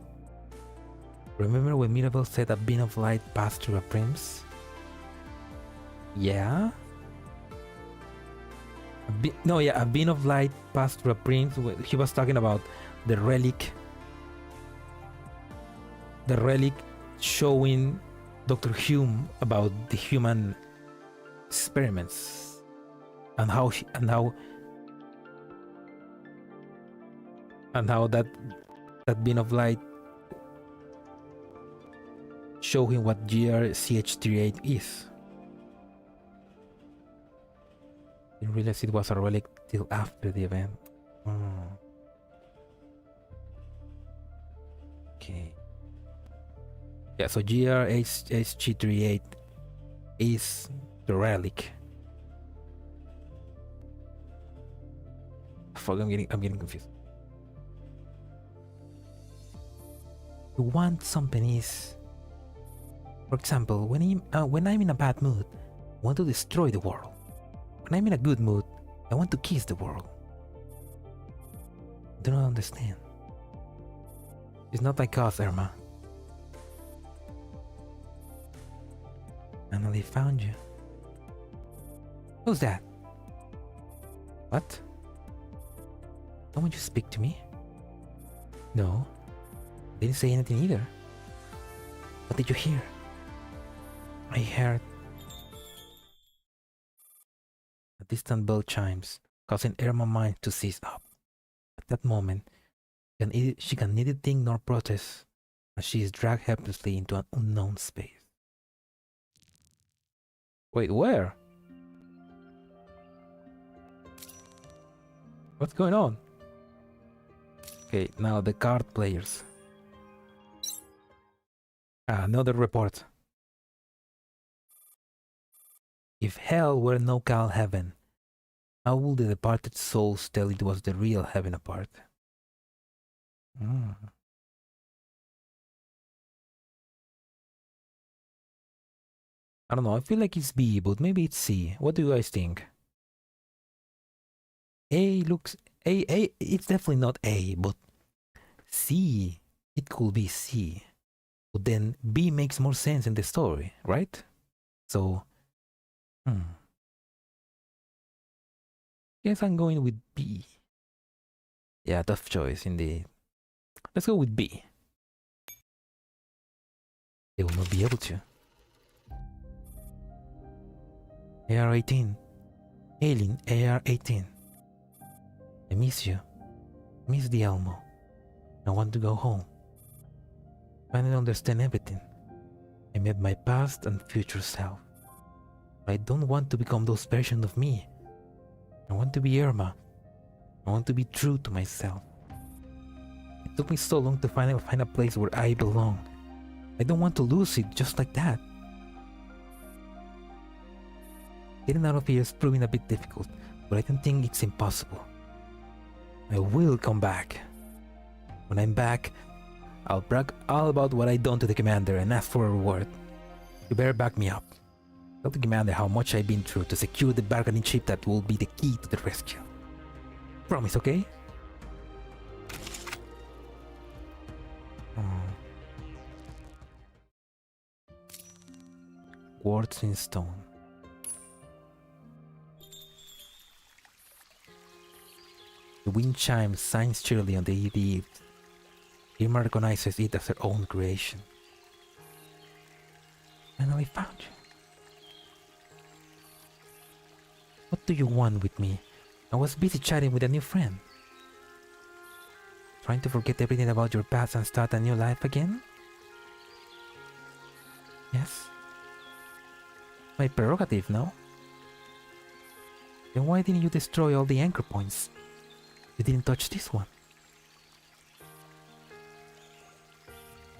Remember when Mirabel said a beam of light passed through a prince? Yeah? A beam of light passed through a prince. He was talking about the relic showing Dr. Hume about the human experiments and how that beam of light show him what GRCH38 is. Didn't realize it was a relic till after the event. Okay. Yeah, so GRHG38 is the relic. Fuck, I'm getting confused. To want something is, for example, when I'm in a bad mood, I want to destroy the world. When I'm in a good mood, I want to kiss the world. I do not understand. It's not like us, Erma. Finally found you. Who's that? What? Don't you speak to me? No. Didn't say anything either. What did you hear? I heard a distant bell chimes, causing Erma's mind to seize up. At that moment, she can neither think nor protest as she is dragged helplessly into an unknown space. Wait, where? What's going on? Okay, now the card players. Another report. If hell were no called heaven, how would the departed souls tell it was the real heaven apart? I don't know, I feel like it's B, but maybe it's C. What do you guys think? A, it's definitely not A, but C, it could be C. But then B makes more sense in the story, right? So, guess I'm going with B. Yeah, tough choice indeed. Let's go with B. They will not be able to. AR-18. Alien AR-18. I miss you. I miss the Elmo. I want to go home. Finally understand everything. I met my past and future self. I don't want to become those versions of me. I want to be Erma. I want to be true to myself. It took me so long to find a place where I belong. I don't want to lose it just like that. Getting out of here is proving a bit difficult, but I don't think it's impossible. I will come back. When I'm back, I'll brag all about what I've done to the commander and ask for a reward. You better back me up. Tell the commander how much I've been through to secure the bargaining chip that will be the key to the rescue. Promise, okay? Words in stone. The wind chimes signs cheerily on the eve. Irma recognizes it as her own creation. Finally found you. What do you want with me? I was busy chatting with a new friend. Trying to forget everything about your past and start a new life again? Yes. My prerogative, no? Then why didn't you destroy all the anchor points? You didn't touch this one.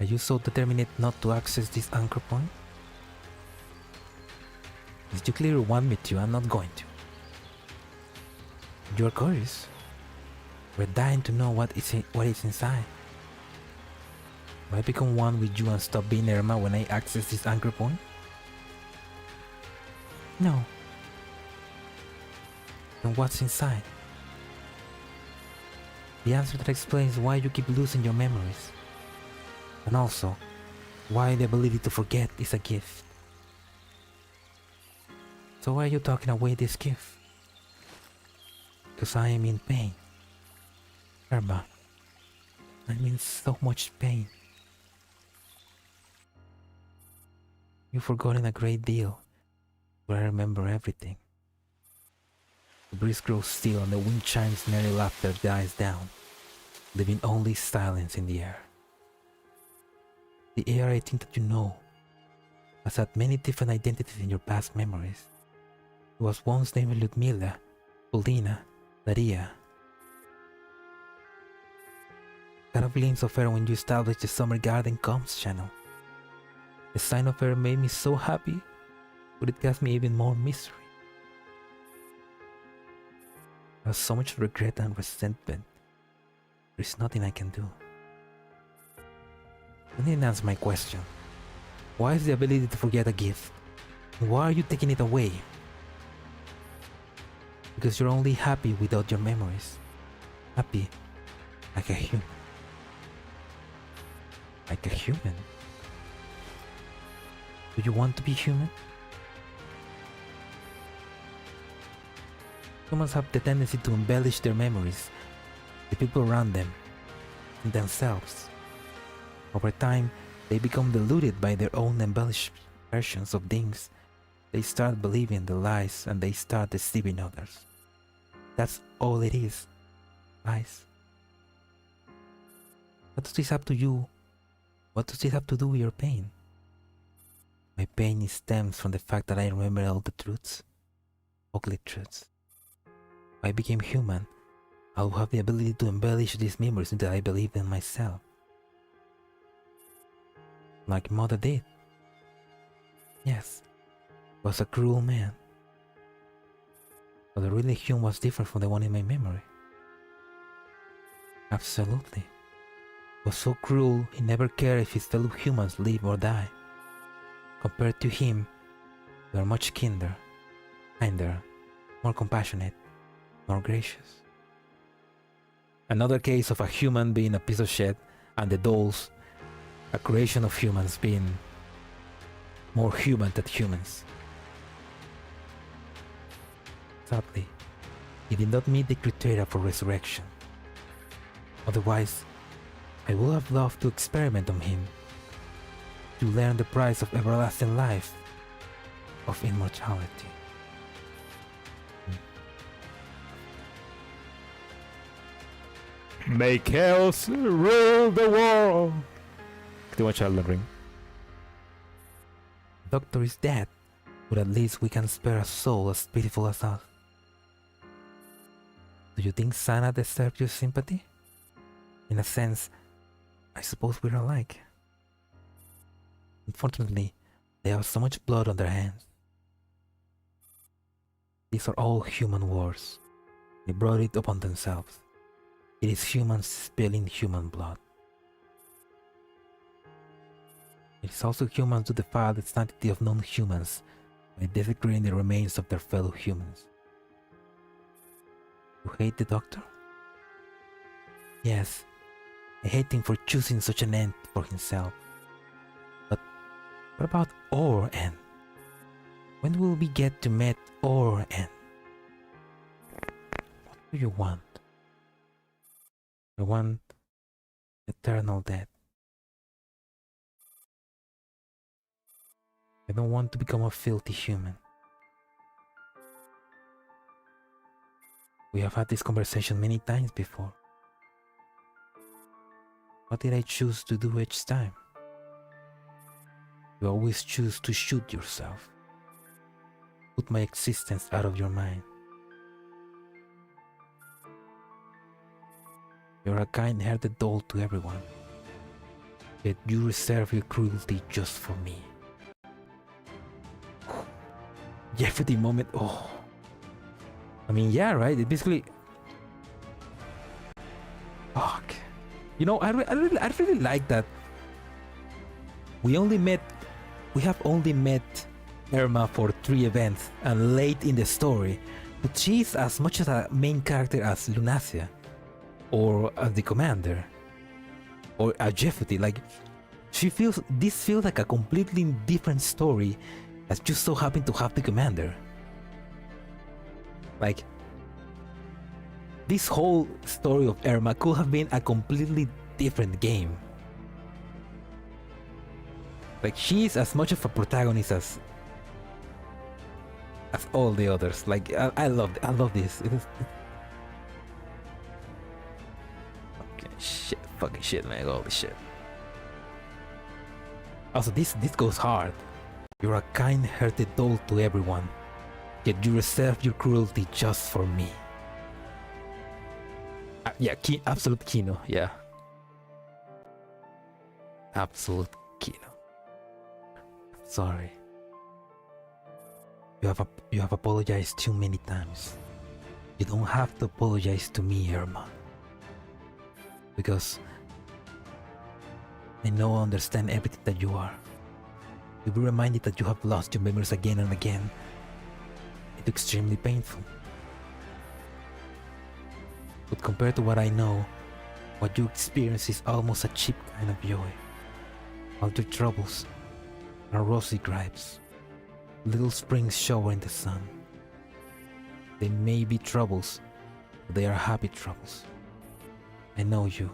Are you so determined not to access this anchor point? Did you clearly want me to? I'm not going to. You're curious. We're dying to know what is inside. Will I become one with you and stop being Erma when I access this anchor point? No. Then what's inside? The answer that explains why you keep losing your memories. And also, why the ability to forget is a gift. So why are you talking away this gift? Because I am in pain. Erma, I'm in so much pain. You've forgotten a great deal, but I remember everything. The breeze grows still and the wind chimes merry laughter dies down, leaving only silence in the air. The AR-18 that you know has had many different identities in your past memories. It was once named Ludmila, Polina, Daria. Got a glimpse of her when you established the Summer Garden Comms channel. The sign of her made me so happy, but it caused me even more misery. I have so much regret and resentment. There is nothing I can do. You didn't answer my question. Why is the ability to forget a gift? And why are you taking it away? Because you're only happy without your memories. Happy like a human. Like a human? Do you want to be human? Humans have the tendency to embellish their memories, the people around them, and themselves. Over time, they become deluded by their own embellished versions of things. They start believing the lies and they start deceiving others. That's all it is. Lies. What does this have to do? What does this have to do with your pain? My pain stems from the fact that I remember all the truths. Ugly truths. If I became human, I will have the ability to embellish these memories until I believe in myself. Like Mother did. Yes, he was a cruel man. But the real Hume was different from the one in my memory. Absolutely. He was so cruel, he never cared if his fellow humans live or die. Compared to him, they are much kinder, more compassionate, more gracious. Another case of a human being a piece of shit, and the dolls, a creation of humans being more human than humans. Sadly, he did not meet the criteria for resurrection. Otherwise, I would have loved to experiment on him, to learn the price of everlasting life, of immortality. Make chaos rule the world. Too much Elden Ring. Doctor is dead, but at least we can spare a soul as pitiful as us. Do you think Sana deserves your sympathy? In a sense, I suppose we're alike. Unfortunately, they have so much blood on their hands. These are all human wars. They brought it upon themselves. It is humans spilling human blood. It is also humans who defile the sanctity of non-humans by desecrating the remains of their fellow humans. You hate the Doctor? Yes, I hate him for choosing such an end for himself. But what about our end? When will we get to meet our end? What do you want? I want eternal death. I don't want to become a filthy human. We have had this conversation many times before. What did I choose to do each time? You always choose to shoot yourself. Put my existence out of your mind. You're a kind-hearted doll to everyone, yet you reserve your cruelty just for me. Jeopardy moment. Oh, I mean, yeah, right? It basically. Fuck. You know, I really like that. We have only met Erma for 3 events and late in the story, but she's as much as a main character as Lunacia, or as the commander, or a Jeffrey. Like, this feels like a completely different story that just so happened to have the commander. Like, this whole story of Erma could have been a completely different game. Like, she's as much of a protagonist as all the others. Like, I love this. Fucking shit, man. Holy shit. Also, this goes hard. You're a kind-hearted doll to everyone, yet you reserve your cruelty just for me. Yeah, absolute Kino. Yeah, absolute Kino. Sorry. You have apologized too many times. You don't have to apologize to me, Erma. Because I know I understand everything that you are. You'll be reminded that you have lost your memories again and again. It's extremely painful. But compared to what I know, what you experience is almost a cheap kind of joy. All your troubles are rosy gripes, little spring shower in the sun. They may be troubles, but they are happy troubles. I know you,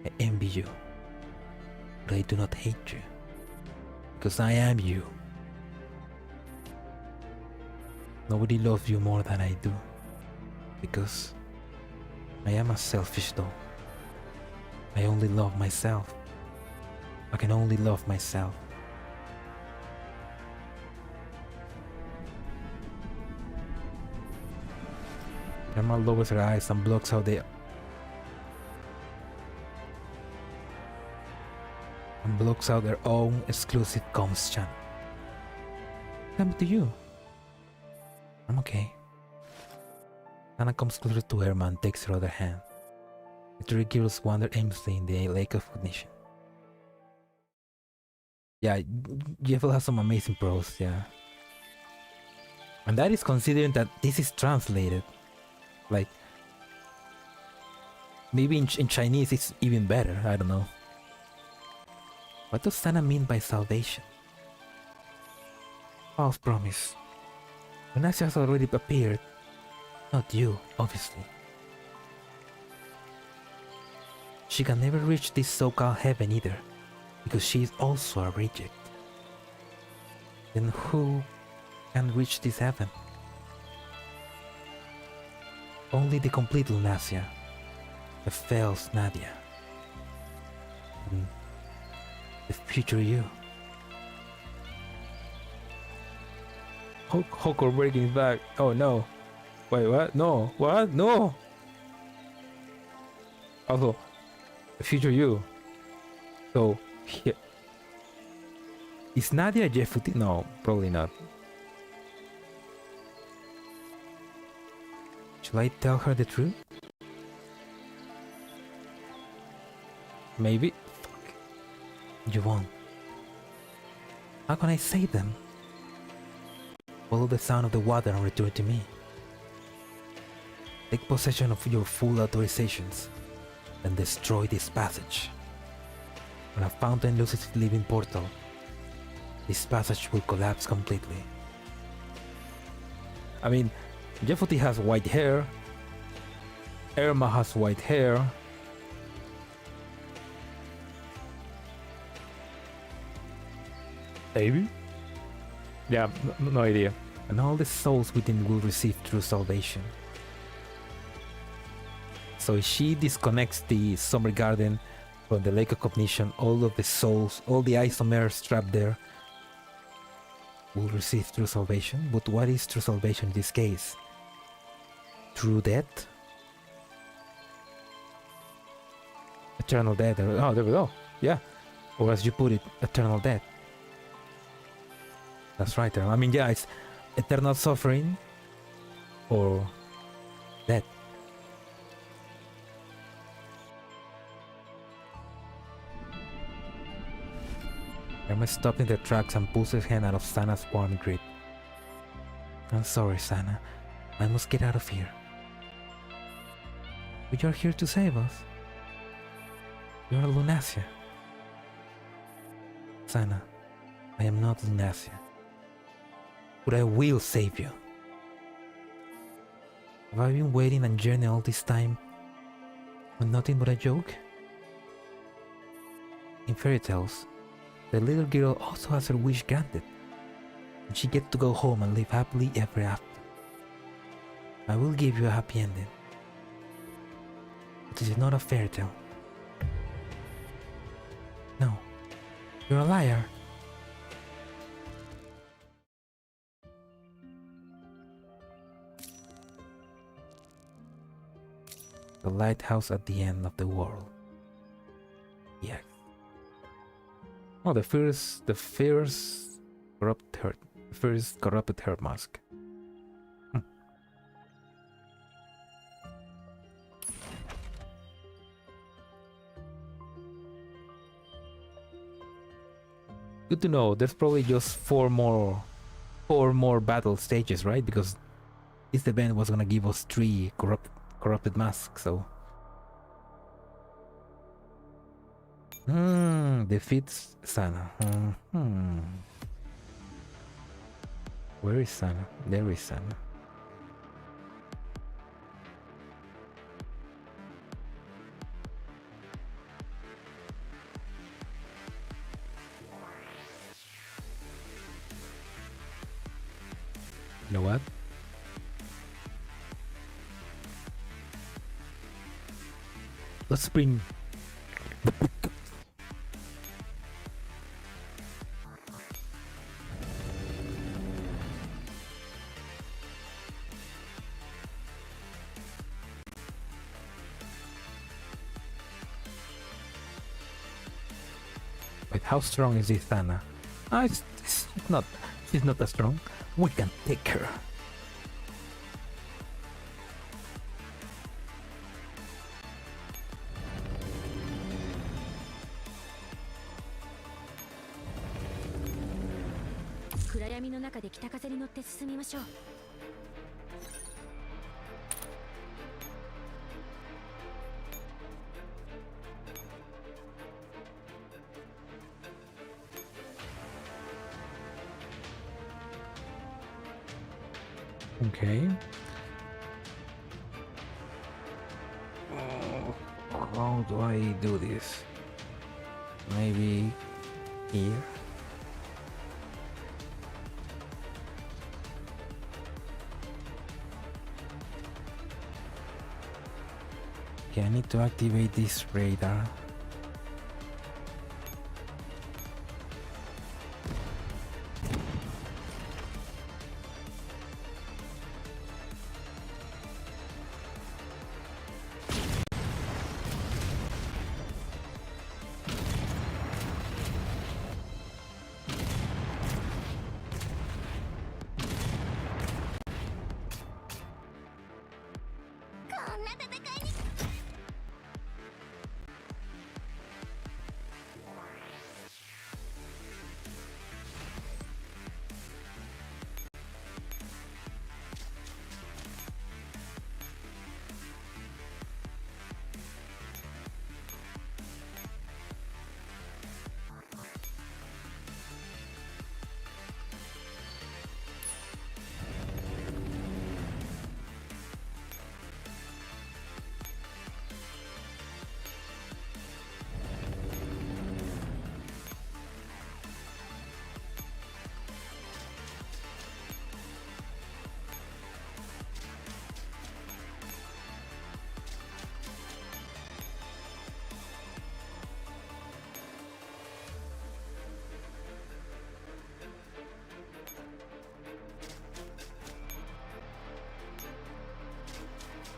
I envy you, but I do not hate you, because I am you. Nobody loves you more than I do, because I am a selfish doll. I only love myself. I can only love myself. Erma lowers her eyes and blocks out her own exclusive comms channel. What happened to you? I'm okay. Anna comes closer to Erma and takes her other hand. The 3 girls wander aimlessly in the lake of cognition. Yeah, Jeffel has some amazing prose, yeah. And that is considering that this is translated. Like, maybe in Chinese it's even better, I don't know. What does Sana mean by salvation? False promise. Lunacia has already appeared. Not you, obviously. She can never reach this so-called heaven either, because she is also a reject. Then who can reach this heaven? Only the complete Lunacia, the false Nadia, and the future you. Hoko breaking his back. Oh no. Wait, what? No. What? No. Also, the future you. So, here. Is Nadia Jefuti? No, probably not. Shall I tell her the truth? Maybe. Fuck. You won't. How can I save them? Follow the sound of the water and return to me. Take possession of your full authorizations and destroy this passage. When a fountain loses its living portal, this passage will collapse completely. I mean, Jefuti has white hair. Erma has white hair. Maybe? Yeah, no idea. And all the souls within will receive true salvation. So if she disconnects the summer garden from the lake of cognition, all of the souls, all the isomers trapped there will receive true salvation. But what is true salvation in this case? True death? Eternal death. Oh, there we go. Yeah. Or as you put it, eternal death. That's right. I mean, yeah, it's eternal suffering or death. Erma stopped in the tracks and pulls his hand out of Sana's warm grip. I'm sorry, Sana. I must get out of here. But you're here to save us. You're Lunacia. Sana, I am not Lunacia. But I will save you. Have I been waiting and journeying all this time for nothing but a joke? In fairy tales, the little girl also has her wish granted, and she gets to go home and live happily ever after. I will give you a happy ending. But this is not a fairy tale. No, you're a liar. The lighthouse at the end of the world. Yes. Oh, the first corrupted herb mask. Good to know. There's probably just four more battle stages, right? Because this event was gonna give us 3 corrupted masks. So, defeats Sana. Where is Sana? There is Sana. You know what? Let's bring the big guns. Wait, how strong is this Sana? She's not that strong. We can take her. Okay. How do I do this? Maybe here? Okay, I need to activate this radar.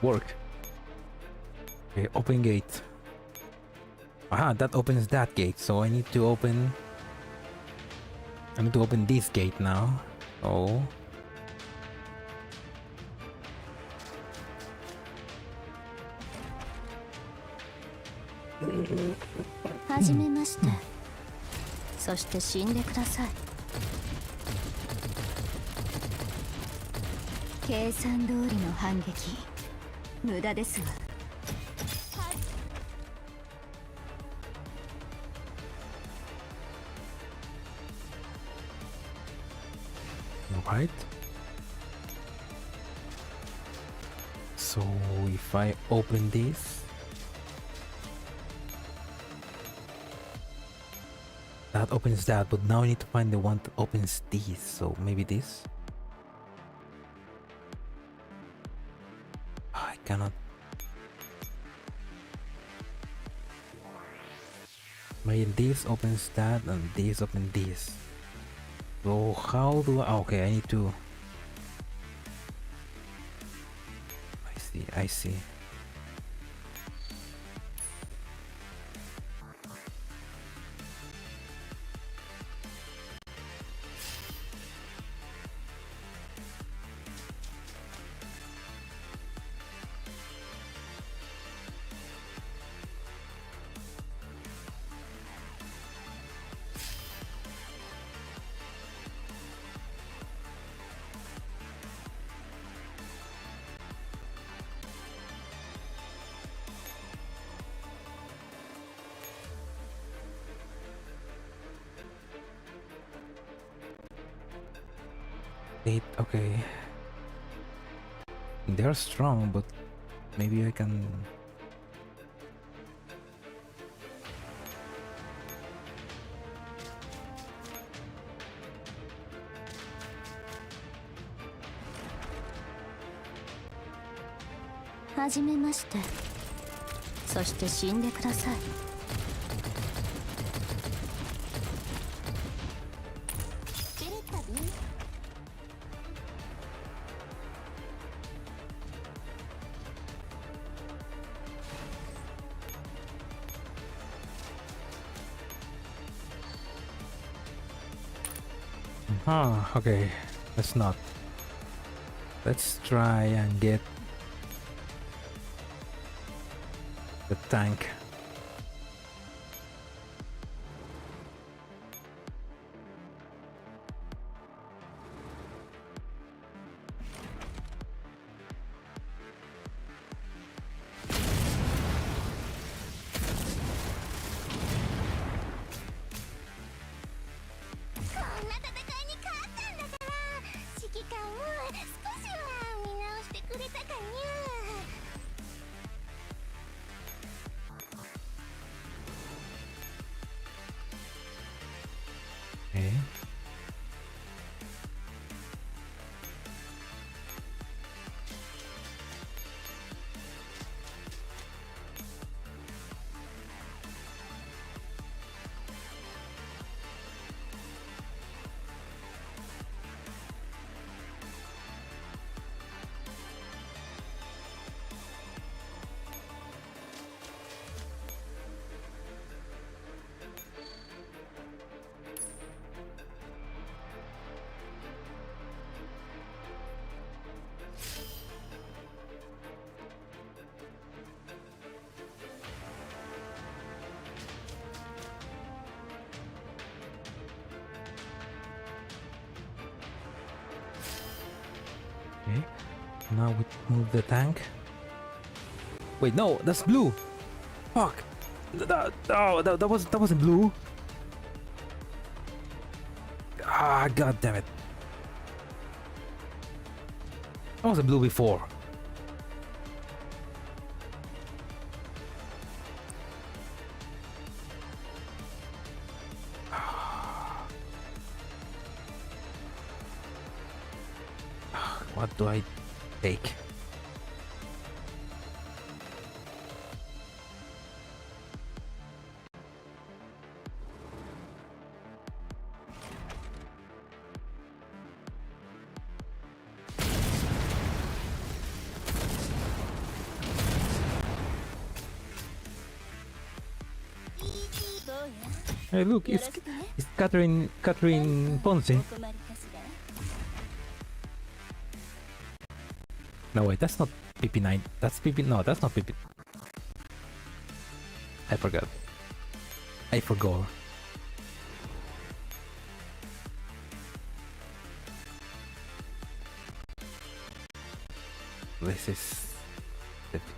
work. Okay, open gate. Aha, that opens that gate, so I need to open this gate now. Oh. はじめまして、そして死んでください。計算通りの反撃、無駄ですわ。Alright. So if I open this, that opens that, but now I need to find the one that opens these. So maybe this. I cannot. Maybe this opens that, and this opens this. So how do I? Okay, I need to. I see. Okay. They're strong, but maybe I can. "はじめまして、そして死んでください。Okay. Let's not. Let's try and get the tank. Okay. Okay, now we move the tank. Wait, no, that's blue. Fuck. That wasn't blue. Ah, god damn it. That wasn't blue before. What do I take? Hey, look, it's Catherine Ponce. No, wait, that's not PP9. That's PP. No, that's not PP. I forgot. I forgot. This is difficult.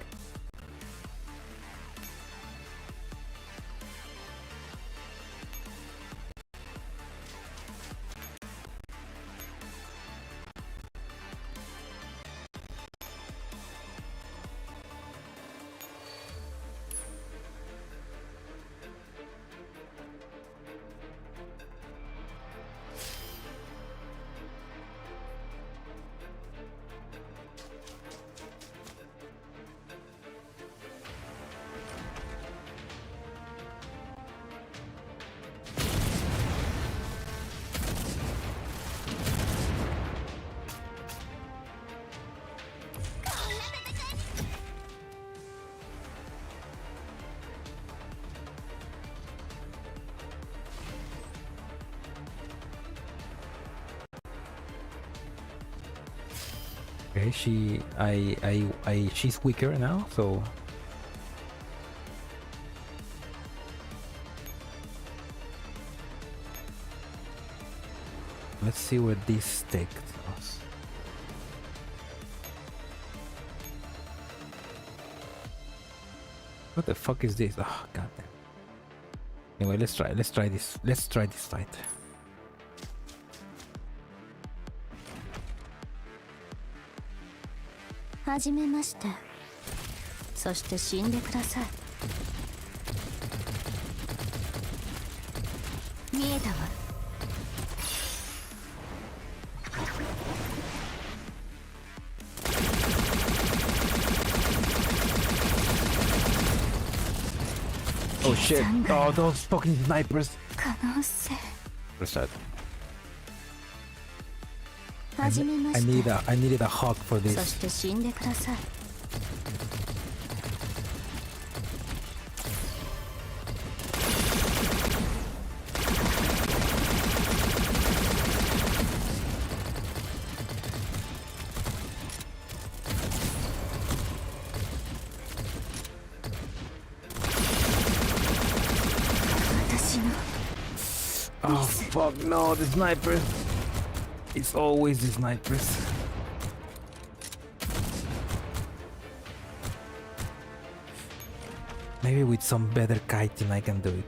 Okay, she's weaker now, so let's see where this takes us. What the fuck is this? Oh god damn. Anyway, let's try this fight. Oh shit! Oh, those fucking snipers! Let's start. I needed a hug for this. Oh fuck no, the snipers! It's always the snipers. Maybe with some better kiting I can do it.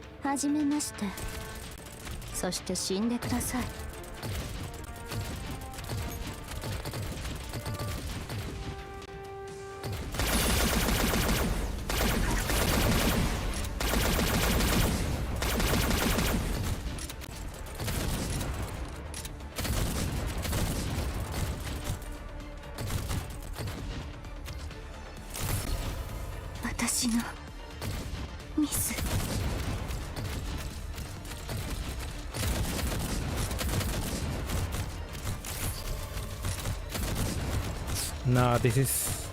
No, this is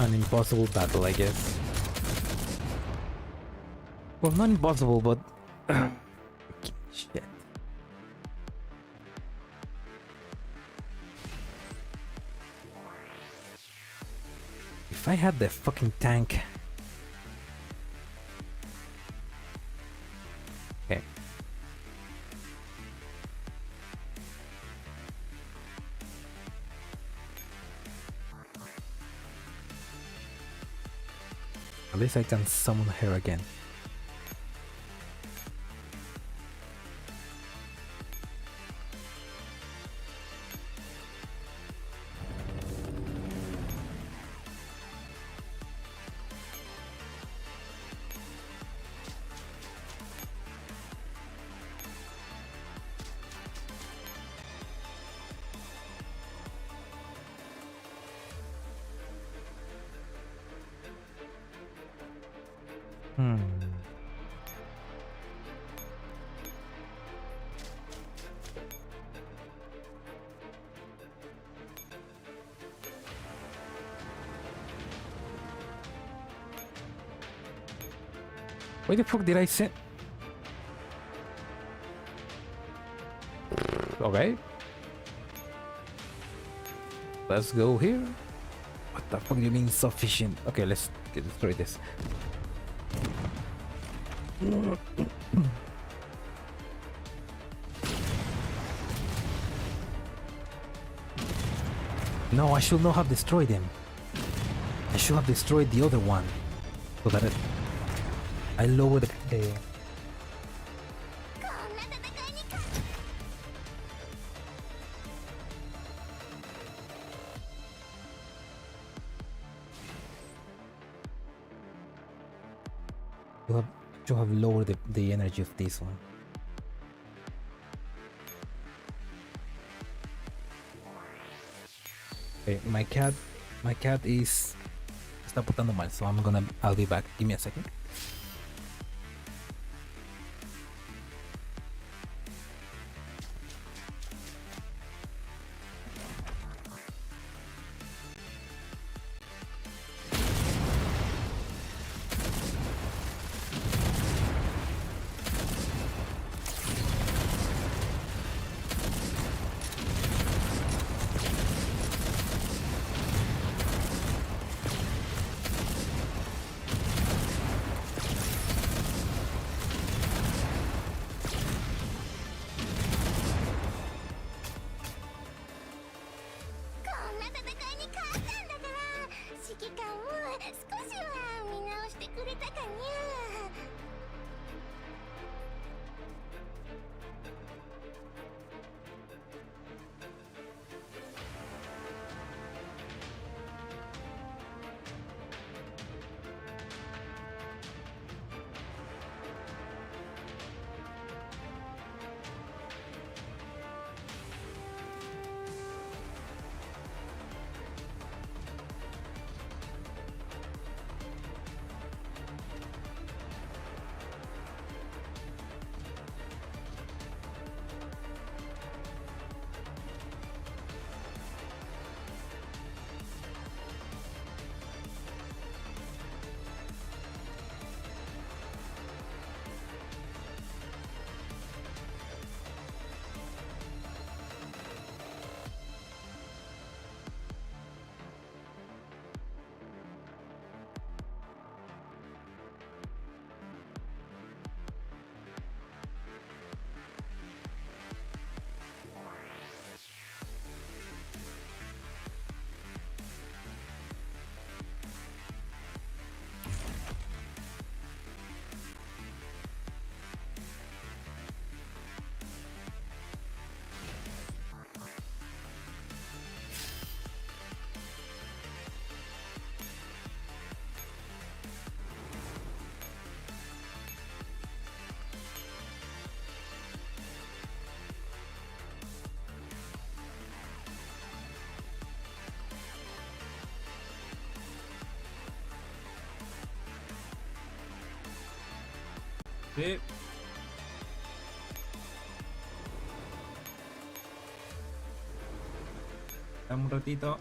an impossible battle, I guess. Well, not impossible, but shit. If I had the fucking tank. Okay. At least I can summon her again. Why the fuck did I send? Okay. Let's go here. What the fuck do you mean insufficient? Okay, let's destroy this. No, I should not have destroyed him. I should have destroyed the other one. So that I lower the... You have lowered the energy of this one. Okay, my cat is está portando mal, so I'll be back. Give me a second. Sí. Dame un ratito.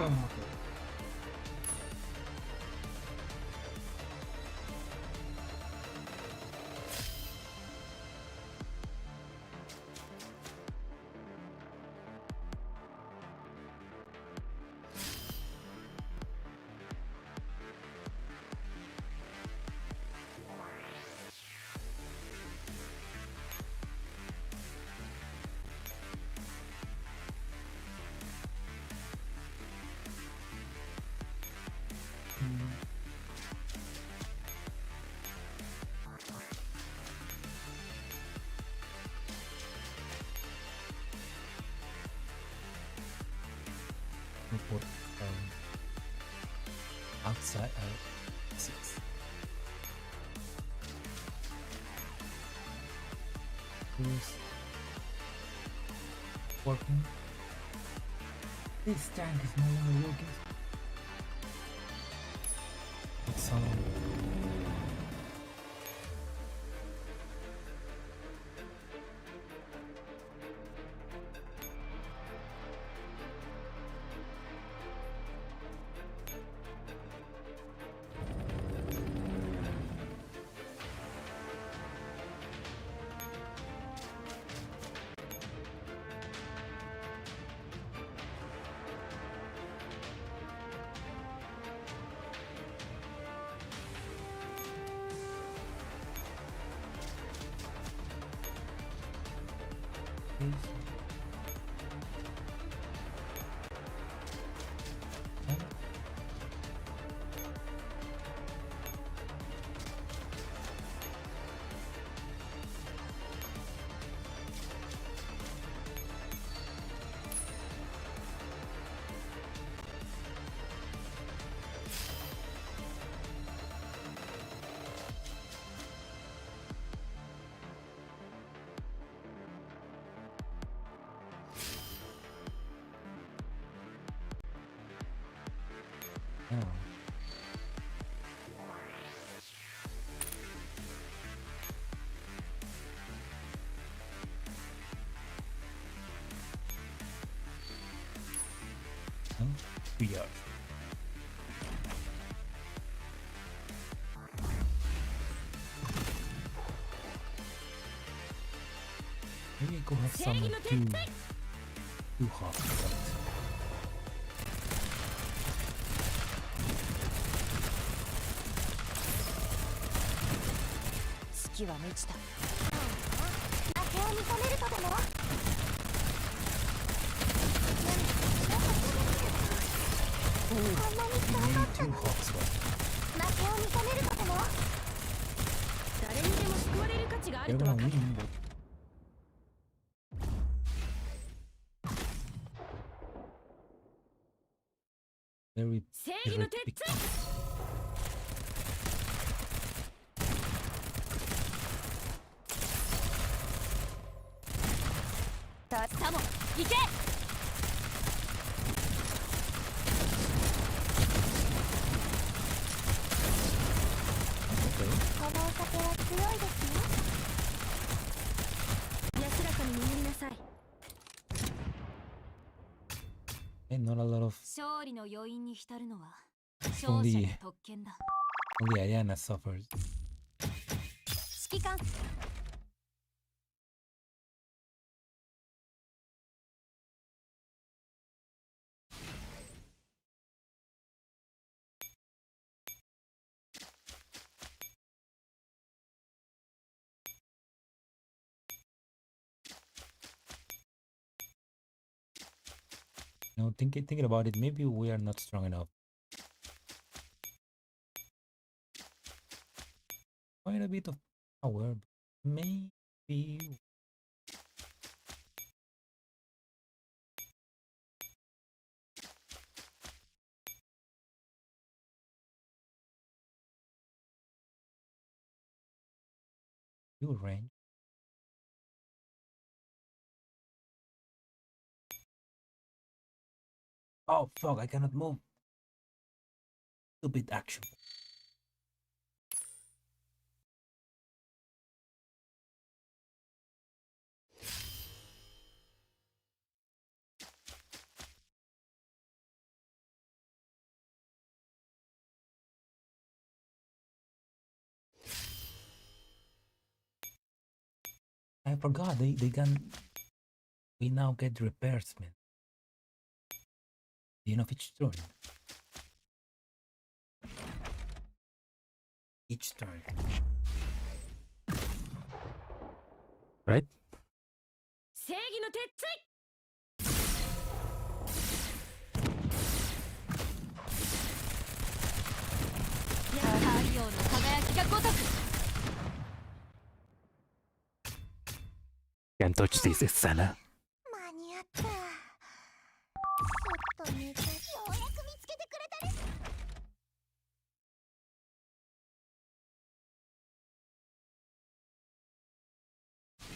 そう思うけど。Put outside 6. Who's working? This tank is no longer working. It's on. Oh. We are. Maybe go have someone too hot. Too hot sweat. They're gonna win, but very big. And not a lot of only Ariana suffers. Now thinking about it, maybe we are not strong enough. Quite a bit of power, but maybe you range. Oh fuck, I cannot move. Stupid action. I forgot they can. We now get repairsmen. The end of each turn. Each turn. Right? 正義の鉄槌太陽の輝きがごとく Can't touch this, it's Sana. 間に合ったちょっと寝てようやく見つけてくれたね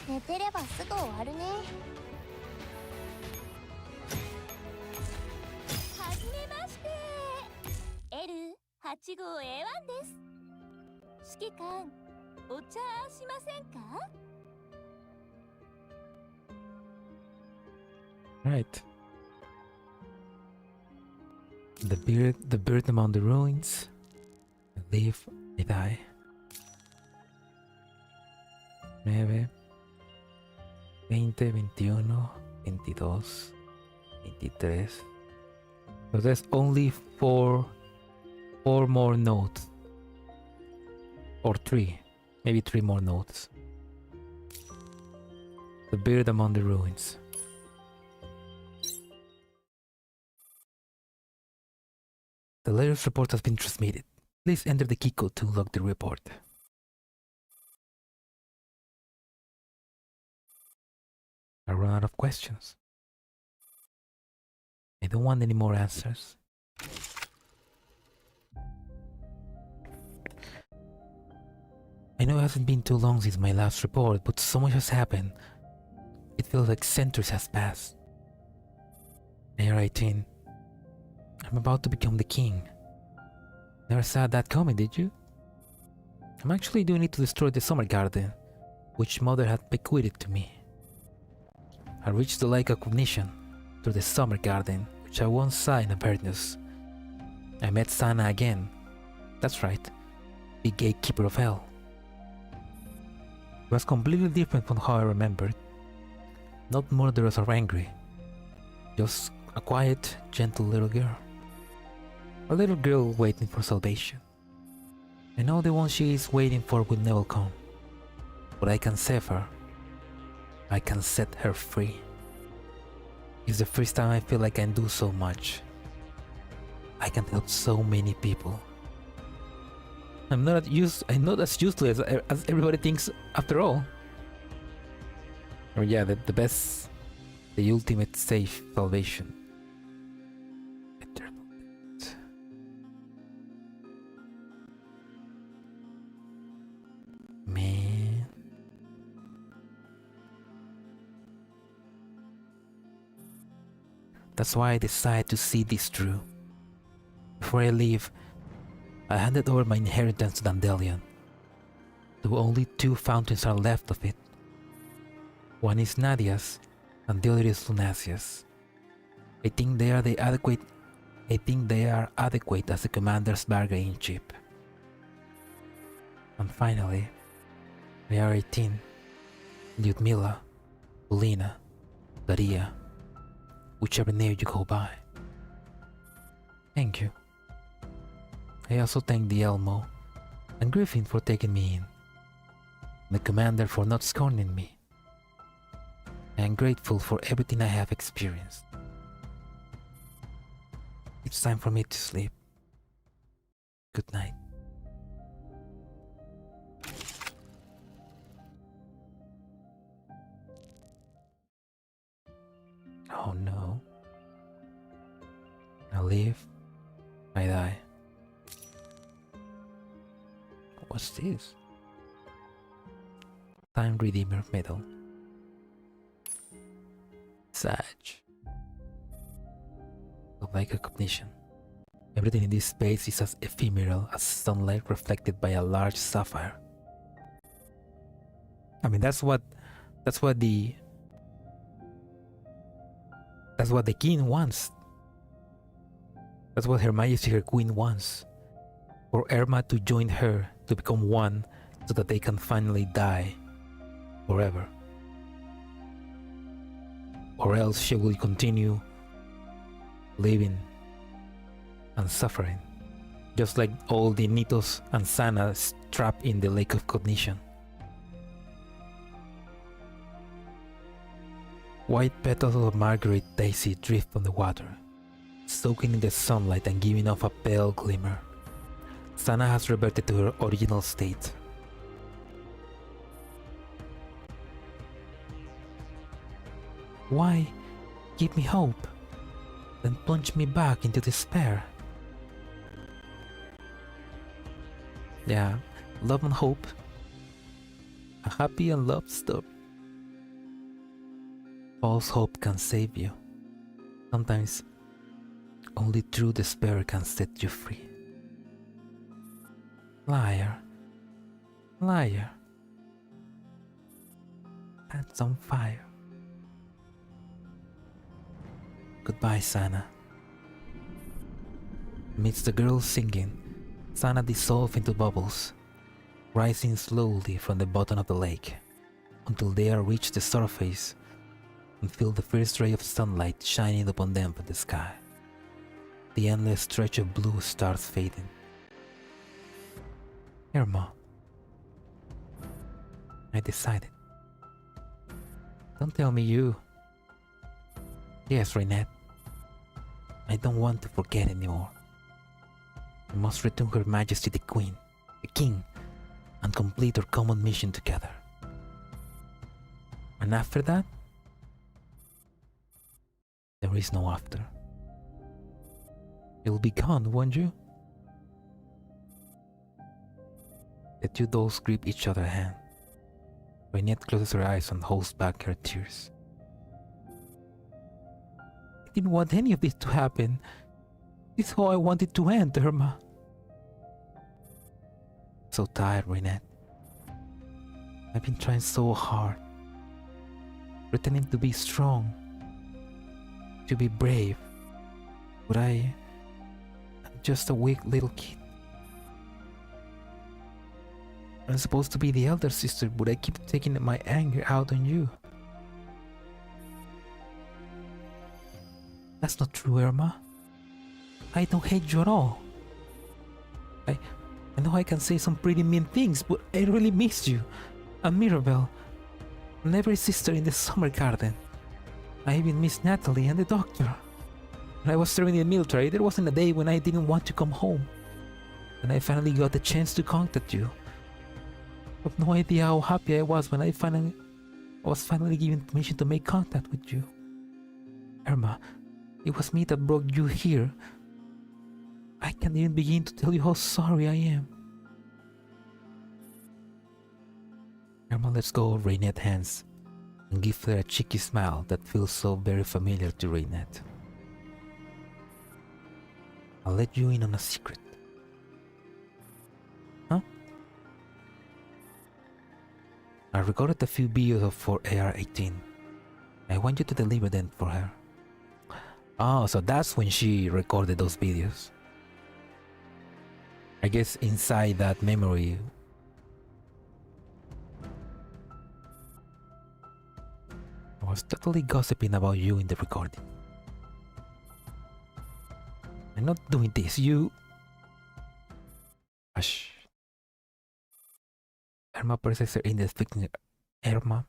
寝てればすぐ終わるねはじめまして L8 号 A1 です指揮官お茶しませんか Right. The bird among the ruins. I live, I die. 9, 20, 21, 22, 23. So there's only four more notes. Or 3. Maybe 3 more notes. The bird among the ruins. The latest report has been transmitted. Please enter the key code to unlock the report. I run out of questions. I don't want any more answers. I know it hasn't been too long since my last report, but so much has happened. It feels like centuries has passed. AR18. I'm about to become the king. Never saw that coming, did you? I'm actually doing it to destroy the summer garden, which mother had bequeathed to me. I reached the lake of cognition through the summer garden, which I once saw in Avernus. I met Sana again. That's right, the gatekeeper of hell. It was completely different from how I remembered. Not murderous or angry, just a quiet, gentle little girl. A little girl waiting for salvation. I know the one she is waiting for will never come, but I can save her. I can set her free. It's the first time I feel like I can do so much. I can help so many people. I'm not as useless as everybody thinks after all. Or yeah, the best, the ultimate safe salvation. Eternal death. Man. That's why I decided to see this through. Before I leave, I handed over my inheritance to Dandelion. Though only 2 fountains are left of it. One is Nadia's, and the other is Lunasia's. I think they are adequate as the commander's bargaining chip. And finally, AR18, Lyudmila, Ulina, Daria, whichever name you go by. Thank you. I also thank the Elmo and Griffin for taking me in, the commander for not scorning me. I am grateful for everything I have experienced. It's time for me to sleep. Good night. Oh no. I live, I die. What's this? Time Redeemer Medal. Sag. Like a cognition. Everything in this space is as ephemeral as sunlight reflected by a large sapphire. I mean, that's what the king wants. That's what Her Majesty, her queen, wants. For Erma to join her to become one so that they can finally die forever. or else she will continue living and suffering, just like all the Nitos and Sanas trapped in the lake of cognition. White petals of marguerite daisy drift on the water, soaking in the sunlight and giving off a pale glimmer. Sana has reverted to her original state. Why give me hope, then plunge me back into despair? Yeah, love and hope. A happy and loved story. False hope can save you. Sometimes only true despair can set you free. Liar, liar, that's on fire. Goodbye, Sana. Amidst the girls singing, Sana dissolved into bubbles, rising slowly from the bottom of the lake until they reached the surface and feel the first ray of sunlight shining upon them from the sky. The endless stretch of blue starts fading. Erma, I decided. Don't tell me you. Yes, Reinette. I don't want to forget anymore. I must return Her Majesty the Queen, the King, and complete our common mission together. And after that, there is no after. You'll be gone, won't you? The two dolls grip each other's hand. Reinette closes her eyes and holds back her tears. I didn't want any of this to happen. This is how I wanted to end, Erma. So tired, Reinette. I've been trying so hard, pretending to be strong, to be brave, but I'm just a weak little kid. I'm supposed to be the elder sister, but I keep taking my anger out on you. That's not true, Erma. I don't hate you at all. I know I can say some pretty mean things, but I really miss you, and Mirabelle, and every sister in the summer garden. I even miss Natalie and the doctor. When I was serving in the military, there wasn't a day when I didn't want to come home. And I finally got the chance to contact you. I have no idea how happy I was when I was finally given permission to make contact with you. Erma, it was me that brought you here. I can't even begin to tell you how sorry I am. Erma lets go of Reinette's hands and gives her a cheeky smile that feels so very familiar to Reinette. I'll let you in on a secret. Huh? I recorded a few videos for AR15. I want you to deliver them for her. Oh, so that's when she recorded those videos. I guess inside that memory, I was totally gossiping about you in the recording. I'm not doing this, you... Hush. Erma presses her index finger. Erma.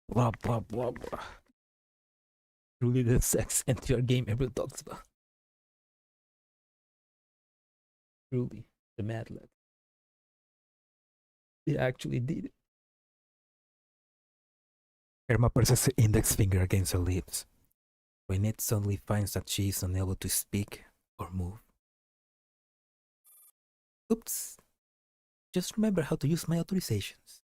Blah blah blah blah. Truly the sex and your game ever talks about. Truly, the mad lad. They actually did it. Erma presses her index finger against her lips. Reinette suddenly finds that she is unable to speak or move. Oops. Just remember how to use my authorizations.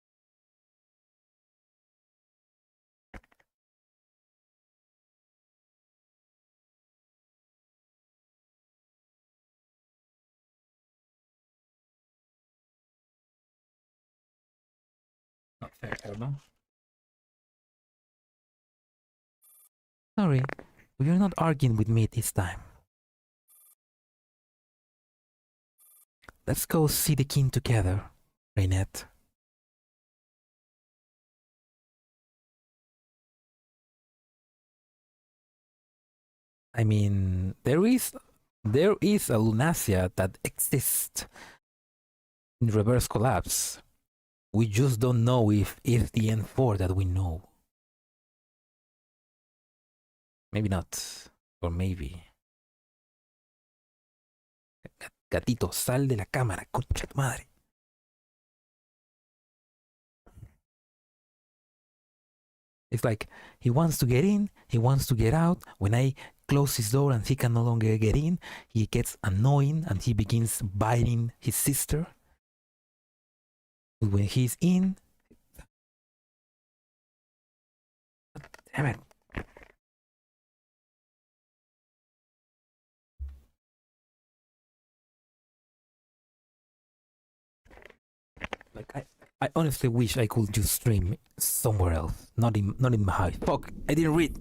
Not fair, Erma. Sorry, but you're not arguing with me this time. Let's go see the king together, Reinette. I mean, there is a Lunasia that exists in reverse collapse. We just don't know if it's the N4 that we know. Maybe not. Or maybe. Gatito, sal de la cámara, concha tu madre. It's like he wants to get in, he wants to get out. When I close his door and he can no longer get in, he gets annoying and he begins biting his sister. But when he's in, damn it. Like I honestly wish I could just stream somewhere else, not in my house. Fuck, I didn't read.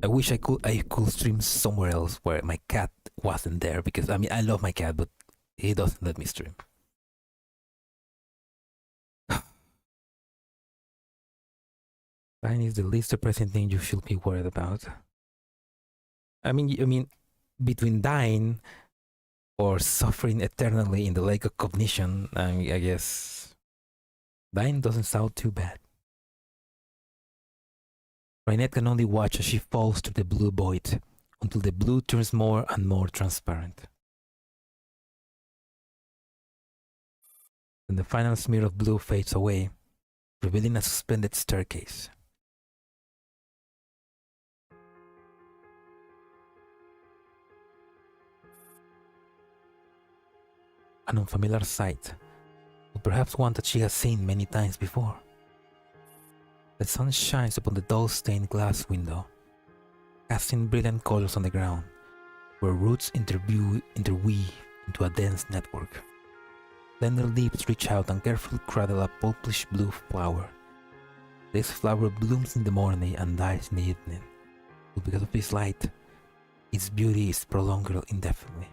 I wish I could stream somewhere else where my cat wasn't there, because I mean I love my cat, but he doesn't let me stream. Dying is the least depressing thing you should be worried about. I mean, between dying or suffering eternally in the lake of cognition, I guess dying doesn't sound too bad. Reinette can only watch as she falls to the blue void until the blue turns more and more transparent. Then the final smear of blue fades away, revealing a suspended staircase. An unfamiliar sight, but perhaps one that she has seen many times before. The sun shines upon the dull stained glass window, casting brilliant colors on the ground, where roots interweave into a dense network. Slender leaves reach out and carefully cradle a purplish blue flower. This flower blooms in the morning and dies in the evening, but because of this light, its beauty is prolonged indefinitely.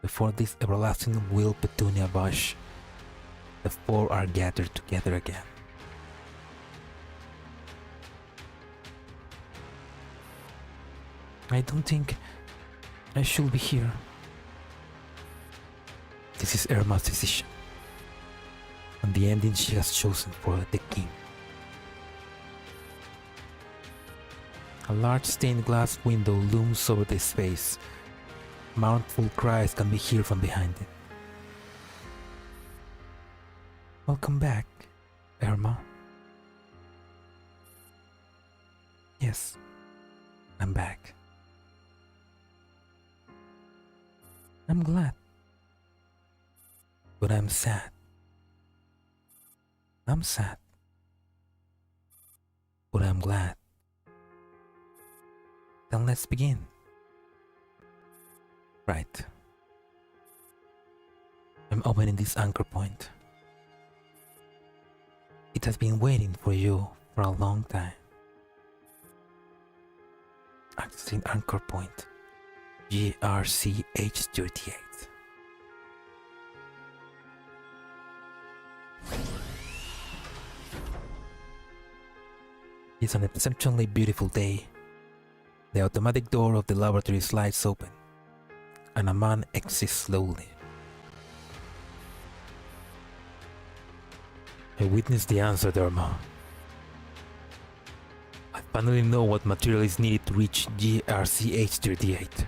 Before this everlasting wild petunia bush, the four are gathered together again. I don't think I should be here. This is Erma's decision, and the ending she has chosen for the king. A large stained glass window looms over the space. Mournful cries can be heard from behind it. Welcome back, Erma. Yes, I'm back. I'm glad. But I'm sad. I'm sad. But I'm glad. Then let's begin. Right. I'm opening this anchor point. It has been waiting for you for a long time. Accessing anchor point GRCH38. It's an exceptionally beautiful day. The automatic door of the laboratory slides open, and a man exits slowly. I witness the answer, Erma. I finally know what material is needed to reach GRCH38.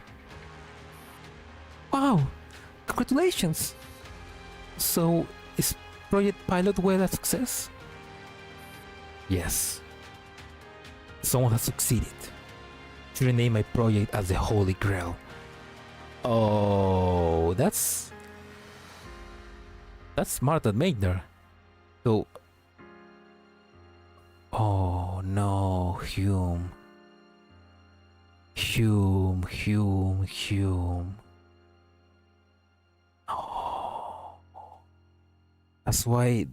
Wow! Congratulations! So, is Project Pilot well a success? Yes. Someone has succeeded. To rename my project as the Holy Grail. Oh, that's smart at Maigner. So, oh no, Hume. Oh, that's why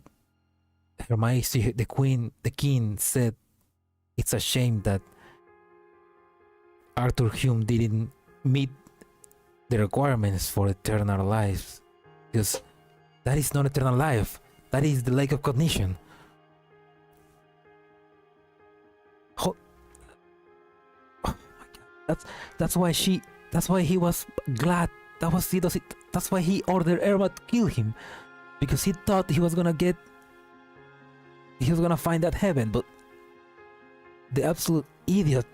Her Majesty, the King said it's a shame that Arthur Hume didn't meet the requirements for eternal lives, because that is not eternal life. That is the lake of cognition. Oh my That's why she. That's why he was glad. That's why he ordered Erma to kill him, because he thought he was gonna find that heaven. But the absolute idiot.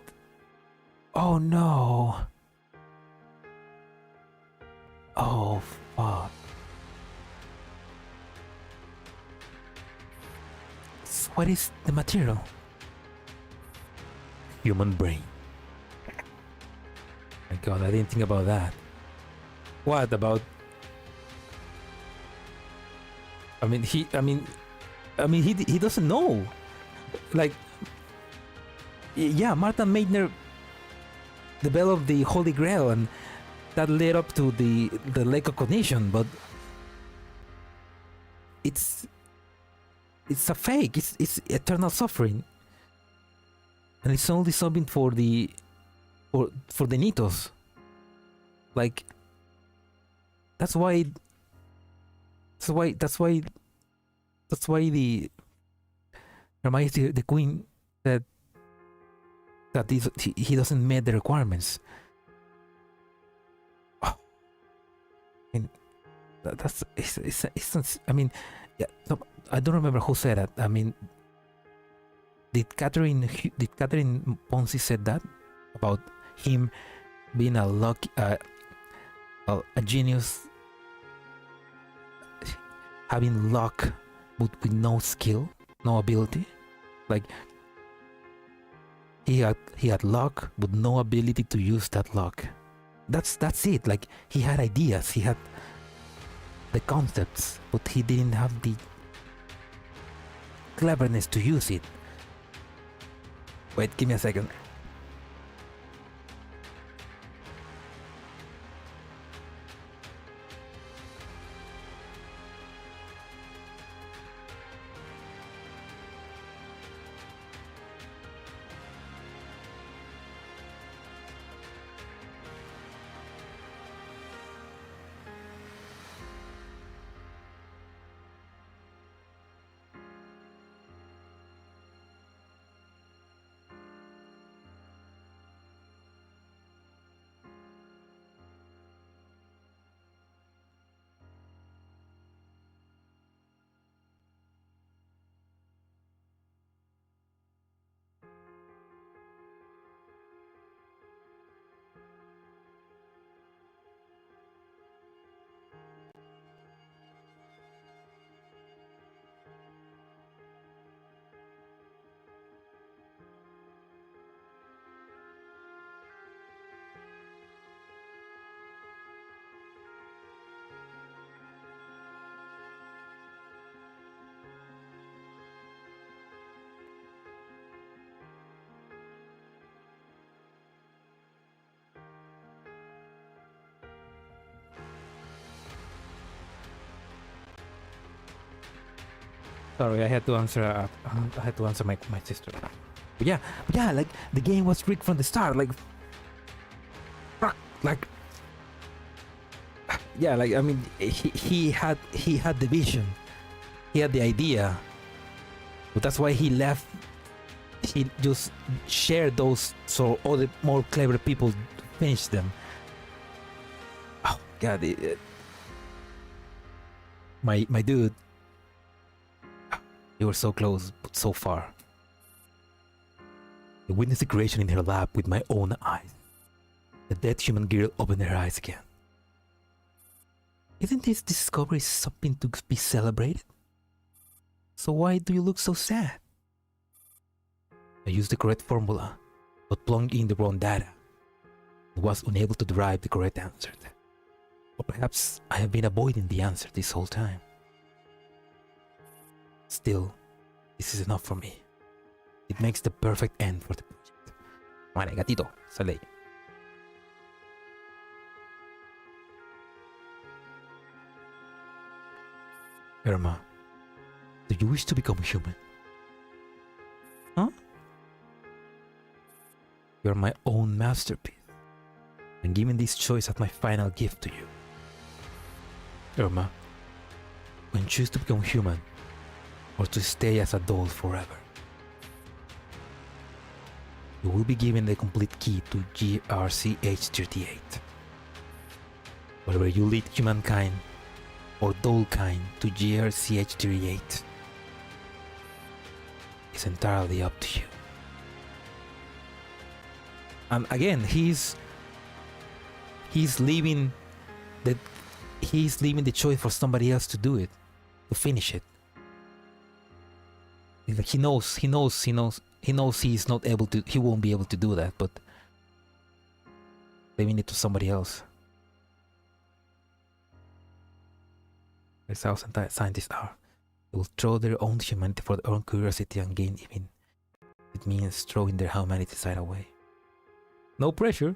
Oh no. Oh fuck. So what is the material? Human brain. My god, I didn't think about that. What about? He doesn't know. Like, yeah, Martha Meitner developed the Holy Grail, and that led up to the Lake of Cognition, but it's a fake. It's eternal suffering, and it's only something for the Nitos. Like, that's why the Hermione, the queen, said that he doesn't meet the requirements. Oh. Yeah. No, I don't remember who said that. Did Catherine Ponzi said that about him being a genius, having luck but with no skill, no ability? Like, he had luck but no ability to use that luck. That's it. Like, he had ideas, he had the concepts, but he didn't have the cleverness to use it. Wait, give me a second. Sorry, I had to answer. My sister. But yeah. Like, the game was rigged from the start. Like, yeah. Like, he had the vision. He had the idea. But that's why he left. He just shared those so other more clever people finish them. Oh god, my dude. We were so close, but so far. I witnessed the creation in her lab with my own eyes. The dead human girl opened her eyes again. Isn't this discovery something to be celebrated? So why do you look so sad? I used the correct formula, but plugged in the wrong data, and was unable to derive the correct answer. Or perhaps I have been avoiding the answer this whole time. Still, this is enough for me. It makes the perfect end for the project. Vale, gatito, sale. Erma, do you wish to become human? Huh? You're my own masterpiece. I'm giving this choice as my final gift to you. Erma, when you choose to become human, or to stay as a doll forever. You will be given the complete key to GRCH38. Whether you lead humankind or dollkind to GRCH38 is entirely up to you. And again, he's leaving the choice for somebody else to do it, to finish it. Like he knows he's not able to, he won't be able to do that, but leaving it to somebody else. That's how scientists are. They will throw their own humanity for their own curiosity and gain, even if it means throwing their humanity side away. No pressure.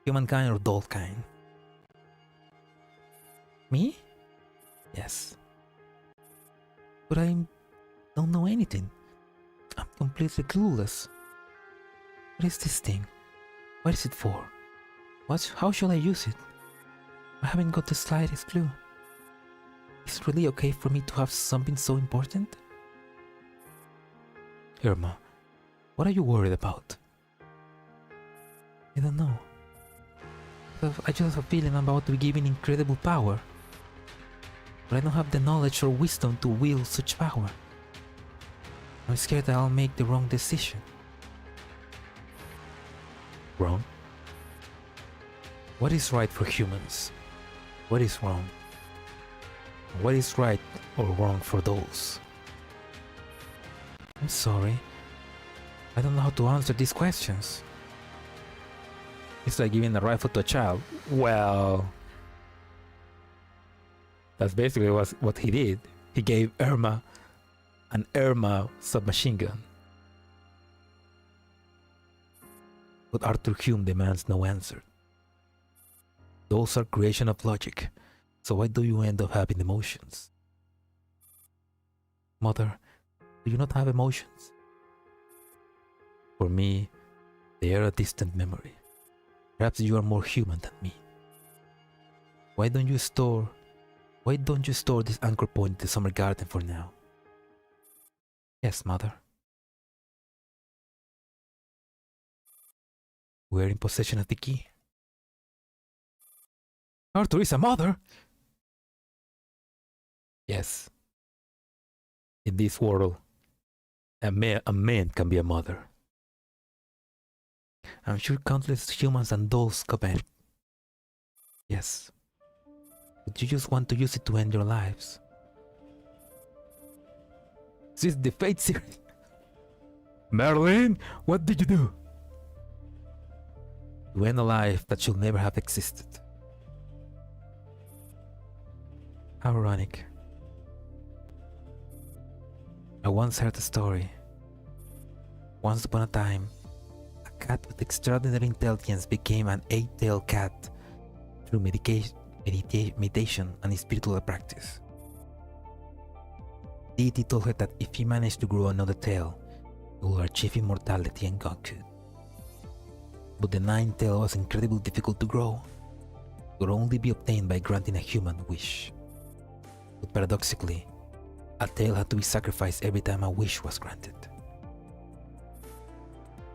Humankind or dollkind? Me? Yes. But I don't know anything. I'm completely clueless. What is this thing? What is it for? How shall I use it? I haven't got the slightest clue. Is it really okay for me to have something so important? Erma, what are you worried about? I don't know. I just have a feeling I'm about to be given incredible power. But I don't have the knowledge or wisdom to wield such power. I'm scared that I'll make the wrong decision. Wrong? What is right for humans? What is wrong? What is right or wrong for those? I'm sorry. I don't know how to answer these questions. It's like giving a rifle to a child. Well, that's basically what he did. He gave Erma an Erma submachine gun. But Arthur Hume demands no answer. Those are creation of logic, so why do you end up having emotions? Mother, do you not have emotions? For me, they are a distant memory. Perhaps you are more human than me. Why don't you store this anchor point in the summer garden for now? Yes, Mother. We're in possession of the key. Arthur is a mother! Yes. In this world, a man can be a mother. I'm sure countless humans and dolls comment. Yes. But you just want to use it to end your lives. This is the Fate series. Marilyn, what did you do? To end a life that should never have existed. How ironic. I once heard a story. Once upon a time, a cat with extraordinary intelligence became an 8-tailed cat through meditation and spiritual practice. Deity told her that if he managed to grow another tail, he would achieve immortality and godhood. But the 9th tail was incredibly difficult to grow. It could only be obtained by granting a human wish. But paradoxically, a tail had to be sacrificed every time a wish was granted.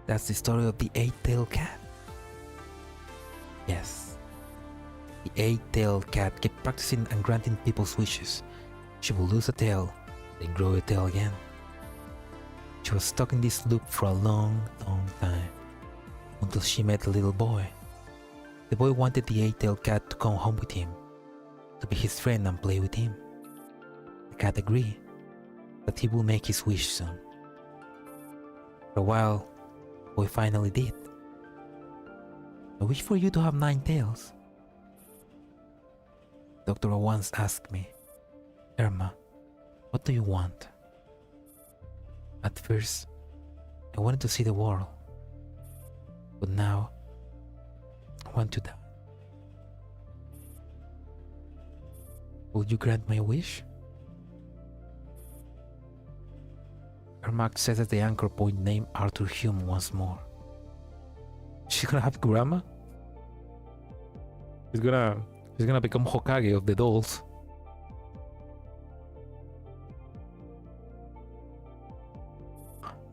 That's the story of the 8-tailed cat. Yes. The 8-tailed cat kept practicing and granting people's wishes. She would lose a tail, then grow a tail again. She was stuck in this loop for a long, long time, until she met a little boy. The boy wanted the 8-tailed cat to come home with him, to be his friend and play with him. The cat agreed that he would make his wish soon. For a while, the boy finally did. I wish for you to have 9 tails. The doctor once asked me, Erma, what do you want? At first, I wanted to see the world. But now, I want to die. Will you grant my wish? Erma says at the anchor point named Arthur Hume once more. She's gonna have grandma? She's gonna become Hokage of the dolls.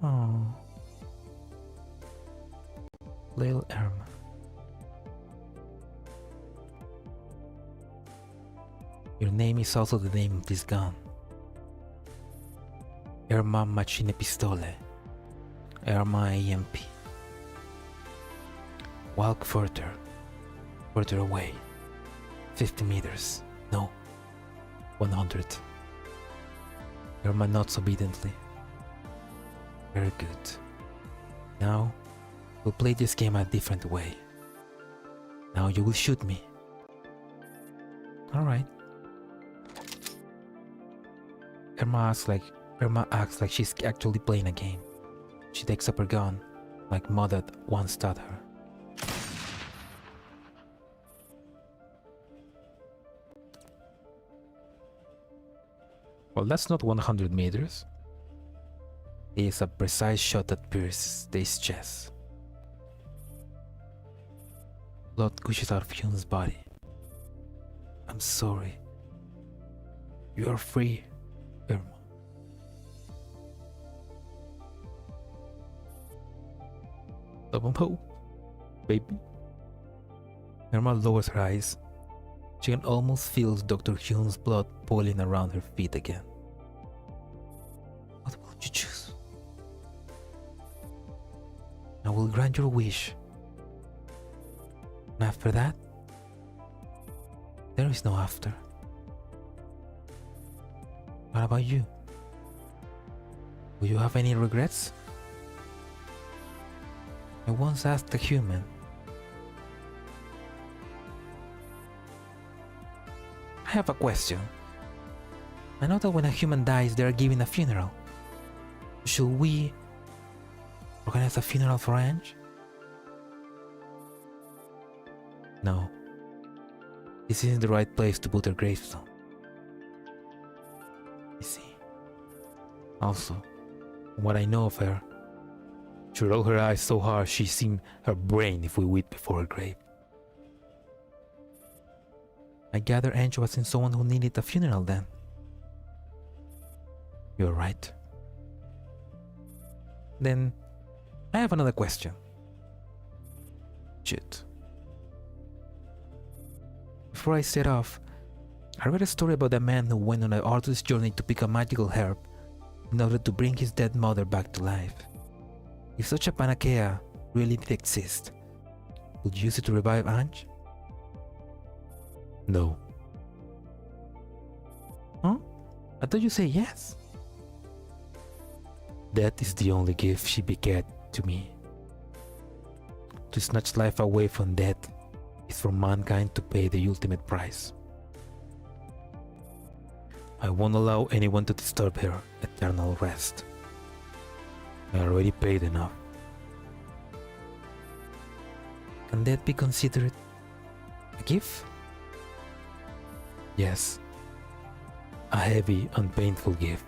Oh. Your name is also the name of this gun. Erma Machine Pistole. Erma AMP. Walk further. Further away. 50 meters. No. 100. Erma nods obediently. Very good. Now, we'll play this game a different way. Now you will shoot me. Alright. Erma acts like she's actually playing a game. She takes up her gun, like Mother once taught her. Well, that's not 100 meters. It is a precise shot that pierces his chest. Blood gushes out of Hume's body. I'm sorry. You are free, Erma. Ho, baby. Erma lowers her eyes. She can almost feel Dr. Hume's blood boiling around her feet again. What will you choose? I will grant your wish. And after that, there is no after. What about you? Will you have any regrets? I once asked a human. I have a question. I know that when a human dies, they are given a funeral. Should we organize a funeral for Ange? No. This isn't the right place to put her gravestone. You see. Also, from what I know of her, she rolled her eyes so hard she seemed her brain if we weep before her grave. I gather Ange wasn't someone who needed a funeral then. You're right. Then, I have another question. Shoot. Before I set off, I read a story about a man who went on an arduous journey to pick a magical herb in order to bring his dead mother back to life. If such a panacea really did exist, would you use it to revive Ange? No. Huh? I thought you said yes. That is the only gift she begat to me. To snatch life away from death is for mankind to pay the ultimate price. I won't allow anyone to disturb her eternal rest. I already paid enough. Can that be considered a gift? Yes. A heavy and painful gift.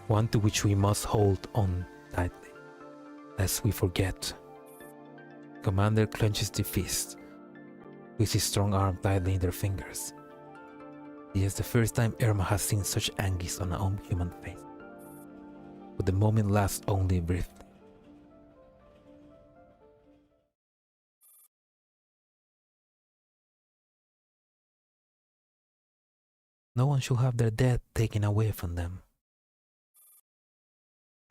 One to which we must hold on tightly, lest we forget. Commander clenches the fist, with his strong arm tightly in their fingers. It is the first time Erma has seen such anguish on her own human face. But the moment lasts only briefly. No one should have their death taken away from them.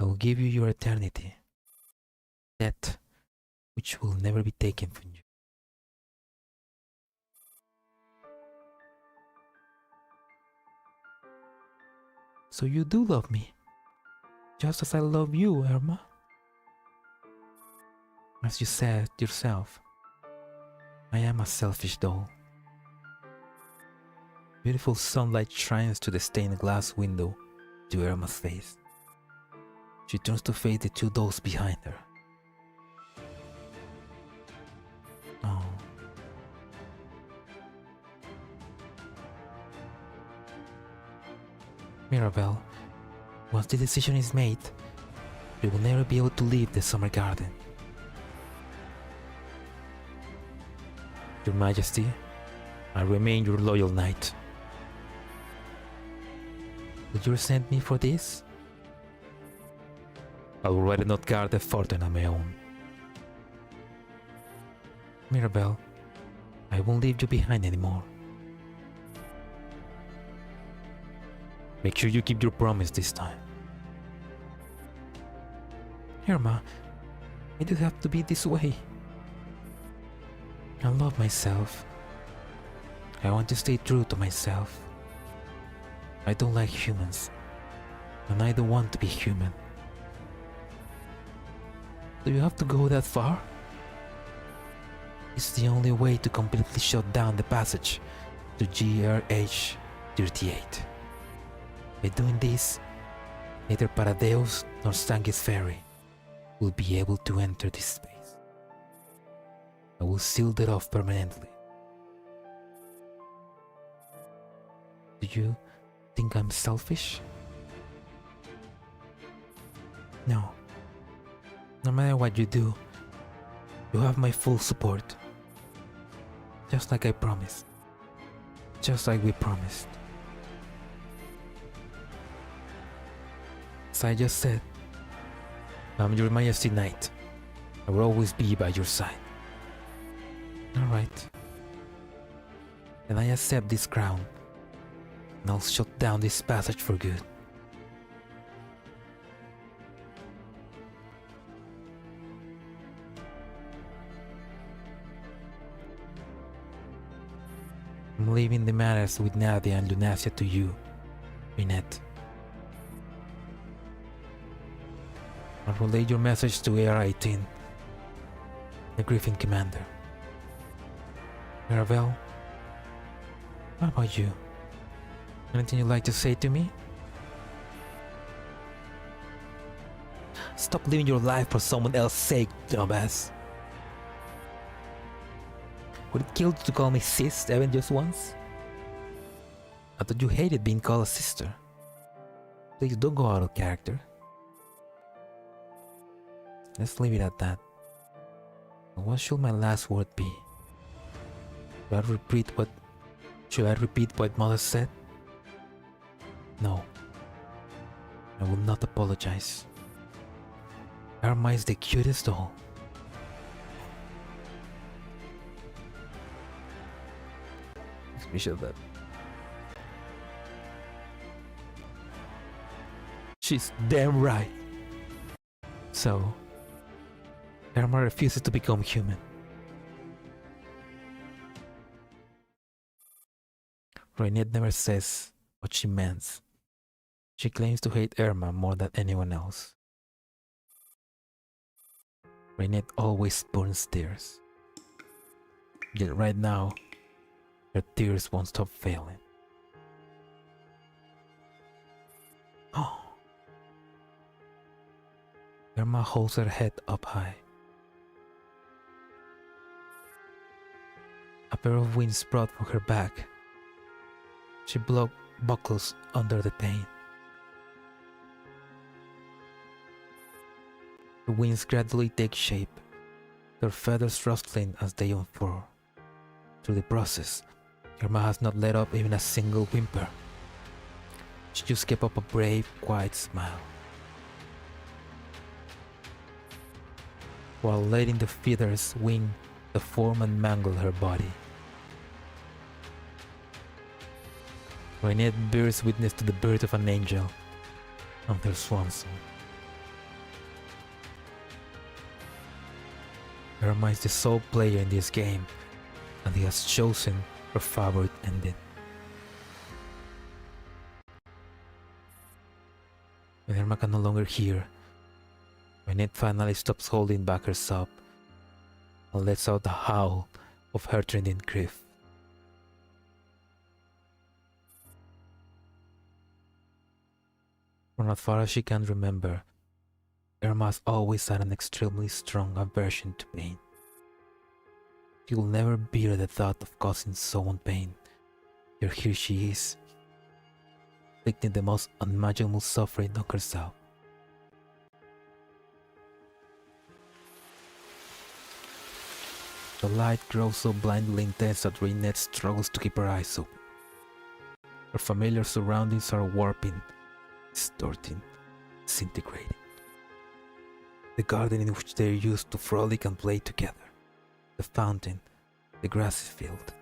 I will give you your eternity, death which will never be taken from you. So you do love me, just as I love you, Erma. As you said yourself, I am a selfish doll. Beautiful sunlight shines through the stained glass window to Erma's face. She turns to face the two dolls behind her. Oh. Mirabelle, once the decision is made, you will never be able to leave the summer garden. Your Majesty, I remain your loyal knight. Would you resent me for this? I would rather not guard the fortune on my own. Mirabelle, I won't leave you behind anymore. Make sure you keep your promise this time. Erma, why do you have to be this way? I love myself. I want to stay true to myself. I don't like humans, and I don't want to be human. Do you have to go that far? It's the only way to completely shut down the passage to GRH38. By doing this, neither Paradeus nor Stangus Ferry will be able to enter this space. I will seal it off permanently. Do you think I'm selfish? No. No matter what you do, you have my full support. Just like I promised. Just like we promised. As I just said, I'm your Majesty Knight. I will always be by your side. Alright. Then I accept this crown, and I'll shut down this passage for good. I'm leaving the matters with Nadia and Lunacia to you, Minette. I'll relay your message to AR-18, the Griffin Commander. Mirabelle, what about you? Anything you'd like to say to me? Stop living your life for someone else's sake, dumbass. Would it kill you to call me sis even just once? I thought you hated being called a sister. Please don't go out of character. Let's leave it at that. What should my last word be? Should I repeat what Mother said? No. I will not apologize. Erma is the cutest doll. We should that. She's damn right. So, Erma refuses to become human. Reinette never says what she means. She claims to hate Erma more than anyone else. Reinette always burns tears. Yet right now, her tears won't stop failing. Oh. Erma holds her head up high. A pair of wings sprout from her back. She buckles under the pain. The wings gradually take shape, their feathers rustling as they unfurl. Through the process, Erma has not let up even a single whimper. She just kept up a brave, quiet smile, while letting the feathers wing the form and mangle her body. Reinette bears witness to the birth of an angel on her swan song. Erma is the sole player in this game, and he has chosen her favorite ending. When Erma can no longer hear, Reinette finally stops holding back her sob and lets out a howl of heart-rending grief. From as far as she can remember, Erma has always had an extremely strong aversion to pain. She will never bear the thought of causing someone pain, yet here she is, inflicting the most unimaginable suffering on herself. The light grows so blindly intense that Reinette struggles to keep her eyes open. Her familiar surroundings are warping, distorting, disintegrating. The garden in which they used to frolic and play together, the fountain, the grassy field,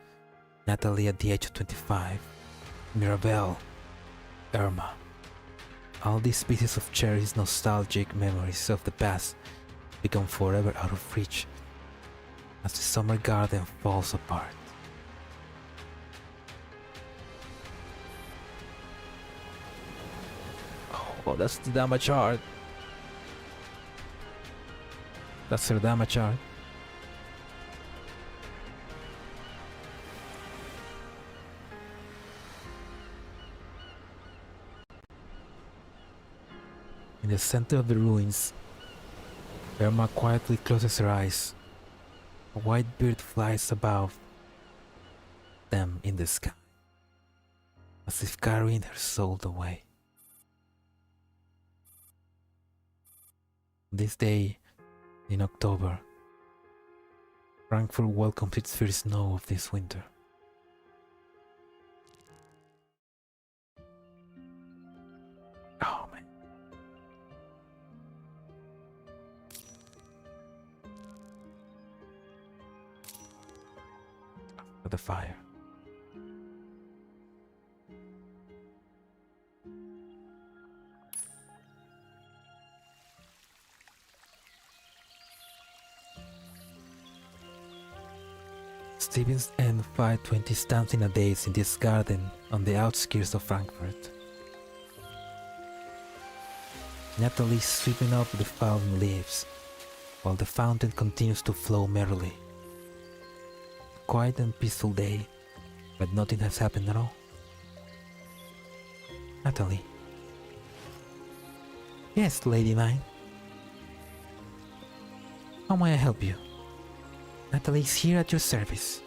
Natalie at the age of 25, Mirabelle, Erma. All these pieces of cherished nostalgic memories of the past become forever out of reach as the summer garden falls apart. Oh, that's the damage art. That's her damage art. In the center of the ruins, Erma quietly closes her eyes. A white bird flies above them in the sky, as if carrying her soul away. This day in October, Frankfurt welcomes its first snow of this winter. Oh man. The fire. Stevens and 520 stands in a daze in this garden on the outskirts of Frankfurt. Natalie is sweeping up the fallen leaves while the fountain continues to flow merrily. Quiet and peaceful day, but nothing has happened at all. Natalie. Yes, Lady Nine. How may I help you? Natalie is here at your service.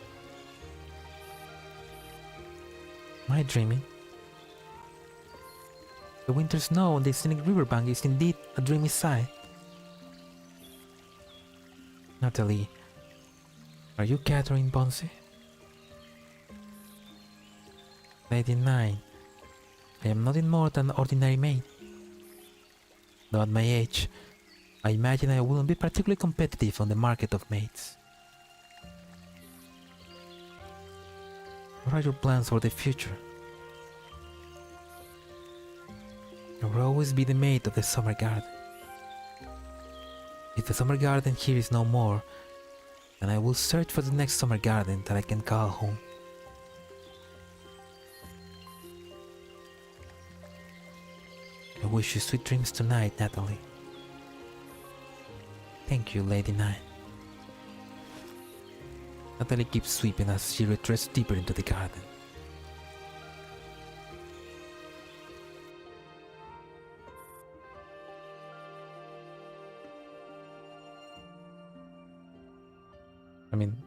Am I dreaming? The winter snow on the scenic riverbank is indeed a dreamy sight. Natalie, are you Catherine Ponce? Lady Nine, I am nothing more than an ordinary maid. Though at my age, I imagine I wouldn't be particularly competitive on the market of maids. What are your plans for the future? I will always be the maid of the summer garden. If the summer garden here is no more, then I will search for the next summer garden that I can call home. I wish you sweet dreams tonight, Natalie. Thank you, Lady Nine. Natalie keeps sweeping as she retreats deeper into the garden. I mean,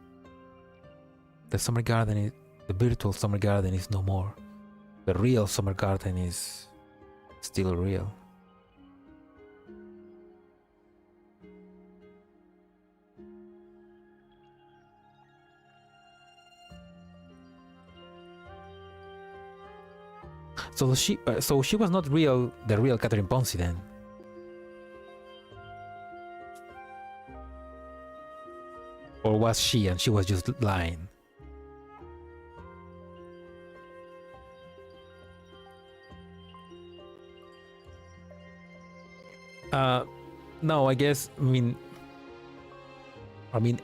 the summer garden is, the virtual summer garden is no more. The real summer garden is still real. So she was not the real Catherine Ponce then. Or was she and she was just lying? No, I guess, I mean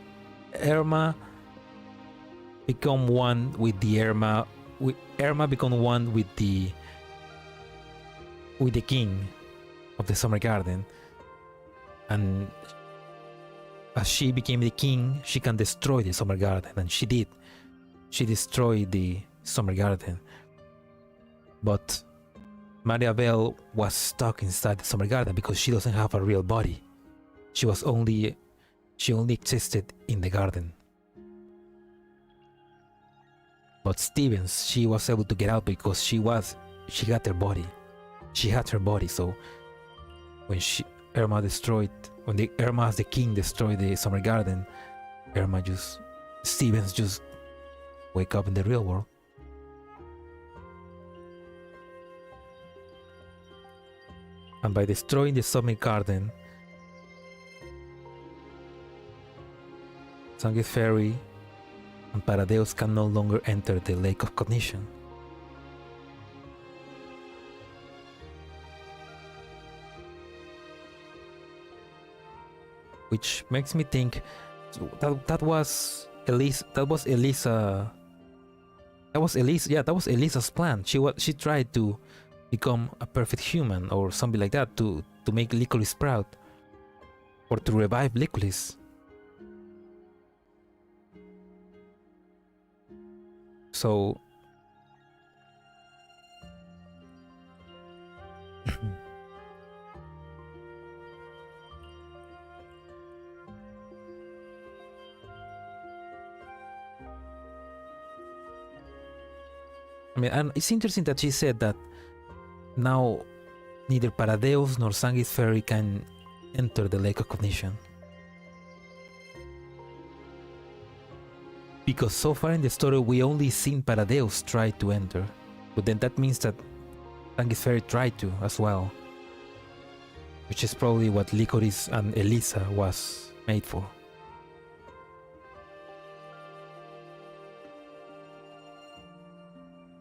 Erma become one with the Erma become one with the king of the summer garden, and as she became the king, she can destroy the summer garden, and she did. She destroyed the summer garden, but Maria Bell was stuck inside the summer garden because she doesn't have a real body. She only existed in the garden. But Stevens, she was able to get out because she got her body. She had her body, so when Erma as the king destroyed the summer garden, Stevens just wake up in the real world. And by destroying the summer garden, Zangief Ferry and Paradeus can no longer enter the Lake of Cognition. which makes me think that was Elisa. That was Elisa. That was Elisa. Yeah, that was Elisa's plan. She tried to become a perfect human or something like that to make Licorice proud or to revive Licorice. So I mean, and it's interesting that she said that now neither Paradeus nor Sanguis Ferry can enter the Lake of Cognition. Because so far in the story we only seen Paradeus try to enter. But then that means that Sanguis Ferry tried to as well. Which is probably what Licorice and Elisa was made for.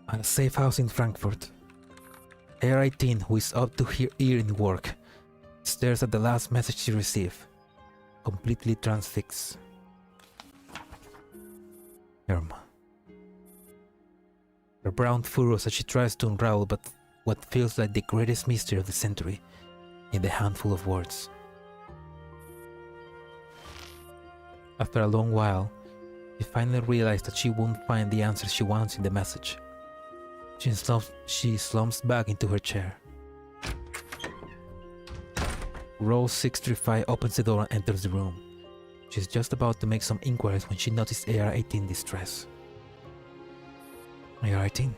At a safe house in Frankfurt, AR-18, who is up to her ear in work, stares at the last message she received, completely transfixed. Erma. Her brown furrows as she tries to unravel but what feels like the greatest mystery of the century in a handful of words. After a long while, she finally realized that she won't find the answer she wants in the message. She slumps back into her chair. Row 635 opens the door and enters the room. She's just about to make some inquiries when she notices AR-18 in distress. AR-18?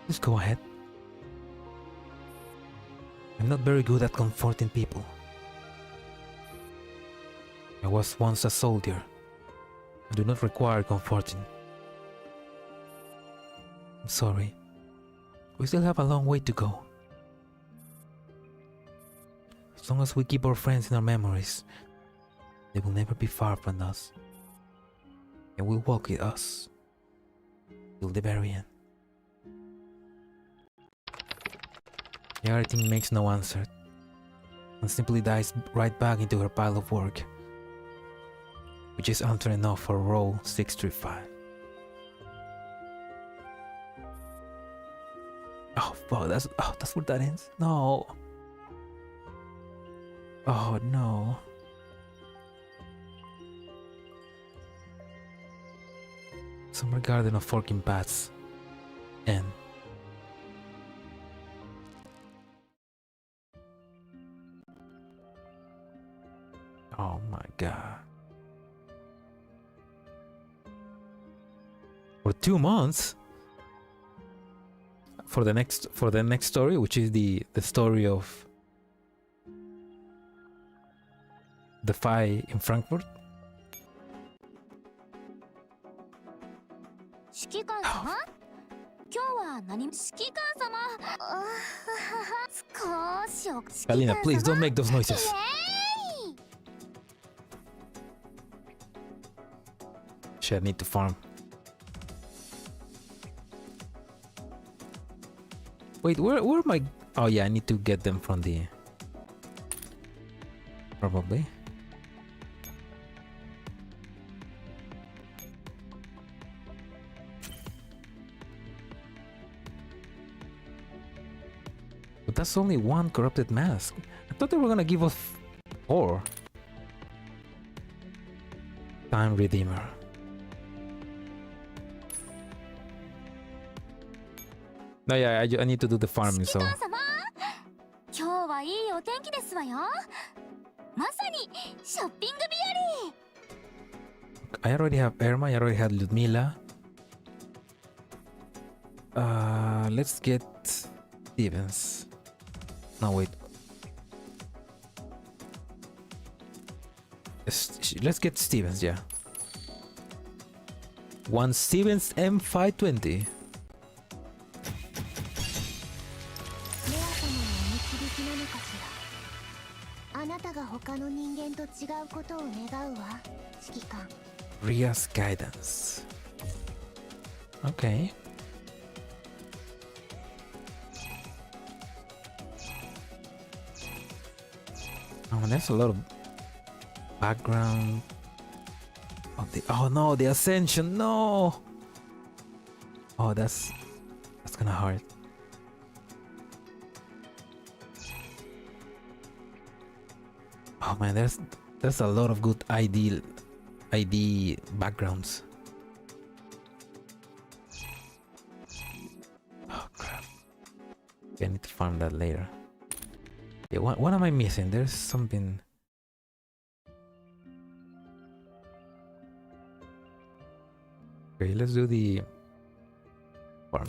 Please go ahead. I'm not very good at comforting people. I was once a soldier. I do not require comforting. I'm sorry. We still have a long way to go. As long as we keep our friends in our memories, they will never be far from us. And will walk with us till the very end. AR-18 makes no answer and simply dives right back into her pile of work, which is answer enough for row 635. Oh fuck, that's where that ends? No. Oh no. Summer Garden of Forking Paths. End. Oh my god. For 2 months? For the next story, which is the story of the fight in Frankfurt. 指揮官様、今日は何も指揮官様、少しお口。 Alina, please don't make those noises. Shit, I need to farm. Wait, where am I? Oh yeah, I need to get them from the... Probably. But that's only one corrupted mask. I thought they were gonna give us 4. Time Redeemer. No, yeah, I need to do the farming, so... 今日はいいお天気ですわよ。まさにショッピング日和。 I already have Erma, I already had Ludmila. Let's get Stevens. No, wait. Let's get Stevens, yeah. One Stevens M520. あなたが他の人間と違うことを願うわ、指揮官。 Ria's guidance. Okay. Oh, there's a lot of background. Oh no, the ascension, no! Oh, that's kinda hard. Oh man, there's a lot of good ID backgrounds. Oh crap. Okay, I need to farm that later. Yeah, what am I missing? There's something. Okay, let's do the farm.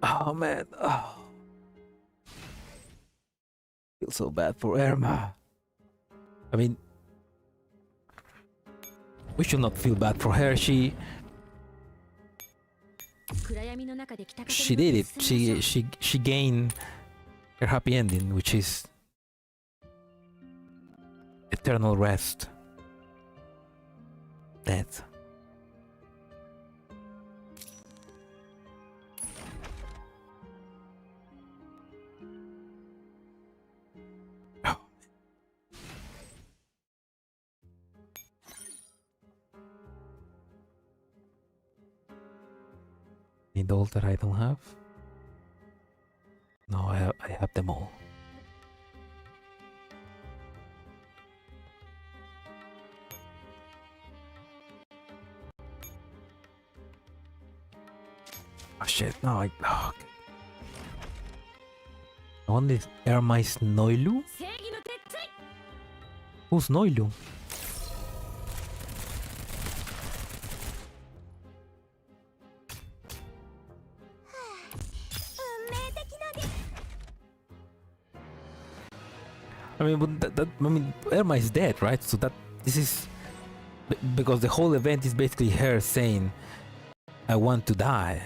Oh man, oh. Feel so bad for Erma. I mean, we should not feel bad for her. She did it. She gained her happy ending, which is eternal rest. Death. Any dolls that I don't have? No, I have them all. Oh shit, no, okay. I want this Ermas Noilu? Who's Noilu? I mean, but Erma is dead, right? So this is because the whole event is basically her saying, "I want to die."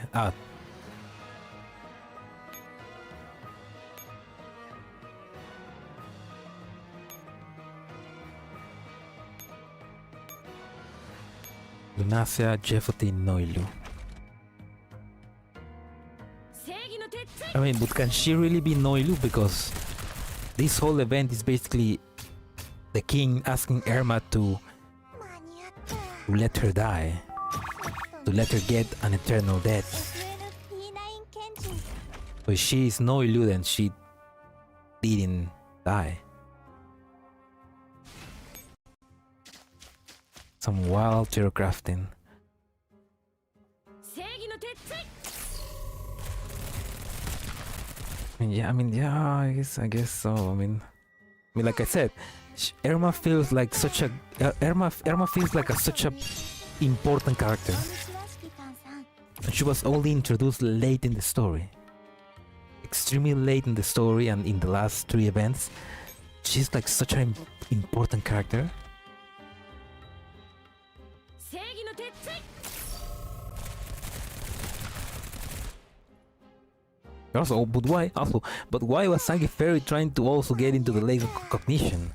Lunacia Jeffotin Noilu. I mean, but can she really be Noilu? Because this whole event is basically the king asking Erma to let her die, to let her get an eternal death. So if she is Noilu, then she didn't die. Some wild terror crafting. Yeah, I guess so. I mean, like I said, Erma feels like such a Erma feels like such a important character, and she was only introduced late in the story, extremely late in the story, and in the last 3 events, she's like such an important character. Also, but why was Sagi Fairy trying to also get into the lake of cognition?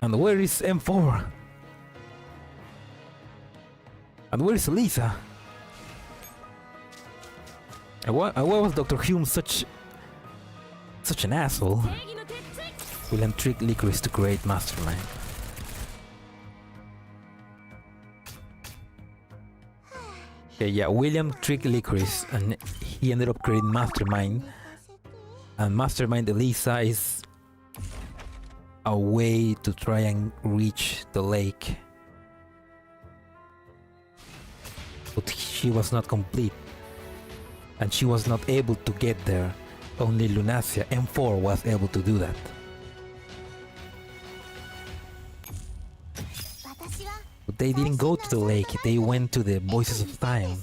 And where is M4? And where is Lisa? And why was Dr. Hume such an asshole? William tricked Licorice to create Mastermind. Okay, yeah, William tricked Licorice and he ended up creating Mastermind. And Mastermind Elisa is a way to try and reach the lake. But she was not complete. And she was not able to get there. Only Lunacia M4 was able to do that. But they didn't go to the lake, they went to the Voices of Time.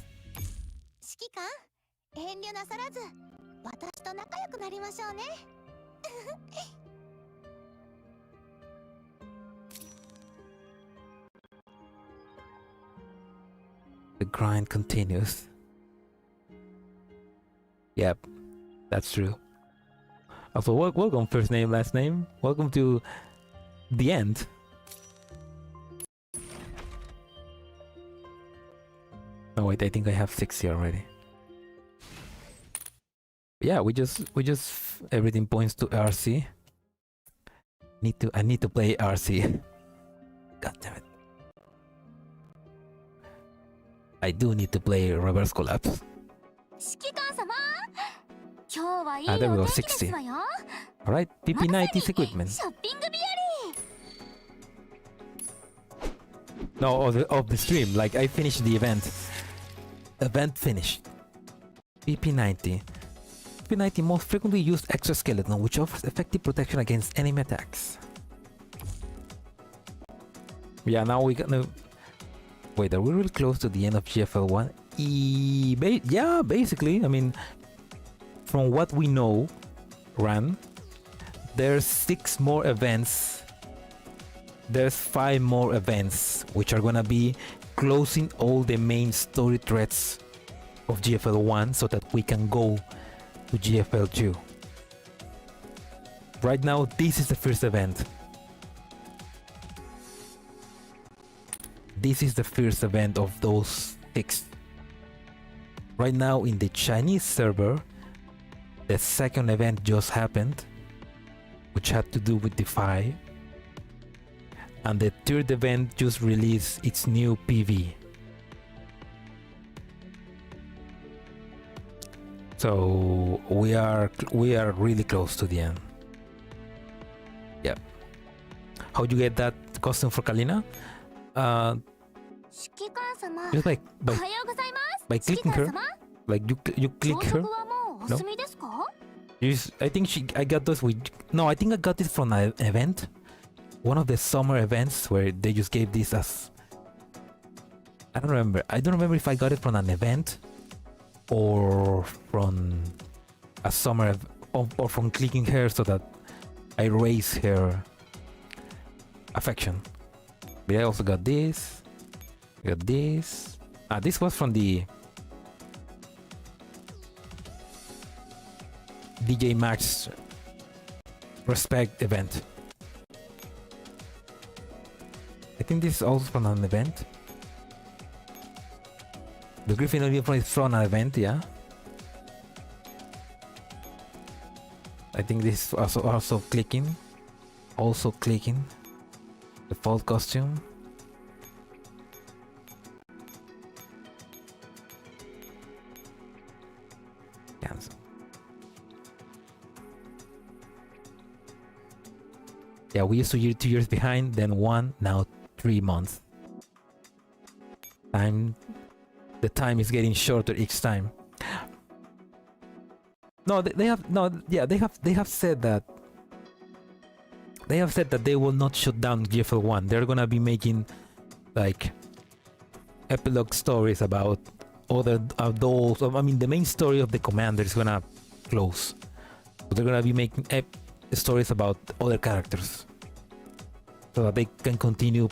The grind continues. Yep, that's true. Also, welcome first name, last name. Welcome to the end. No wait, I think I have 6 here already. Yeah, we just everything points to RC. I need to play RC. God damn it. I do need to play reverse collapse. 指揮官様、今日はいい Ah, there we お go, 天気ですわ 60. よ。 Alright, まさに PP90's equipment. ショッピング日 No, of the stream. Like I finished the event. Event finished. PP90. PP90 most frequently used exoskeleton, which offers effective protection against enemy attacks. Yeah, now we got no. Wait, are we really close to the end of GFL1? Yeah, basically. I mean, from what we know, Ran, there's 6 more events. There's 5 more events, which are gonna be closing all the main story threads of GFL1 so that we can go to GFL2. Right now, this is the first event. This is the first event of those 6. Right now in the Chinese server, the second event just happened, which had to do with Defy. And the third event just released its new PV. So we are really close to the end. Yep. How'd you get that costume for Kalina? 指揮官様、 Just おはようございます。 by 指揮 clicking 官 her, 様、 like you click 朝 her. 食はもうお済みですか？ I think I got those with. No, I think I got this from an event. One of the summer events where they just gave this as. I don't remember. I don't remember if I got it from an event or from a summer or from clicking her so that I raise her affection. But I also got this. Got this. This was from the DJ Max Respect event. I think this is also from an event. The Griffin uniform is from an event, yeah. I think this is also clicking. Also clicking. The fall costume. Cancel. Yeah, we used to be 2 years behind, then 1, now 3 months. The time is getting shorter each time. No, they have said that. They have said that they will not shut down GFL1. They're gonna be making like epilogue stories about other dolls. I mean, the main story of the commander is gonna close. So they're gonna be making stories about other characters so that they can continue,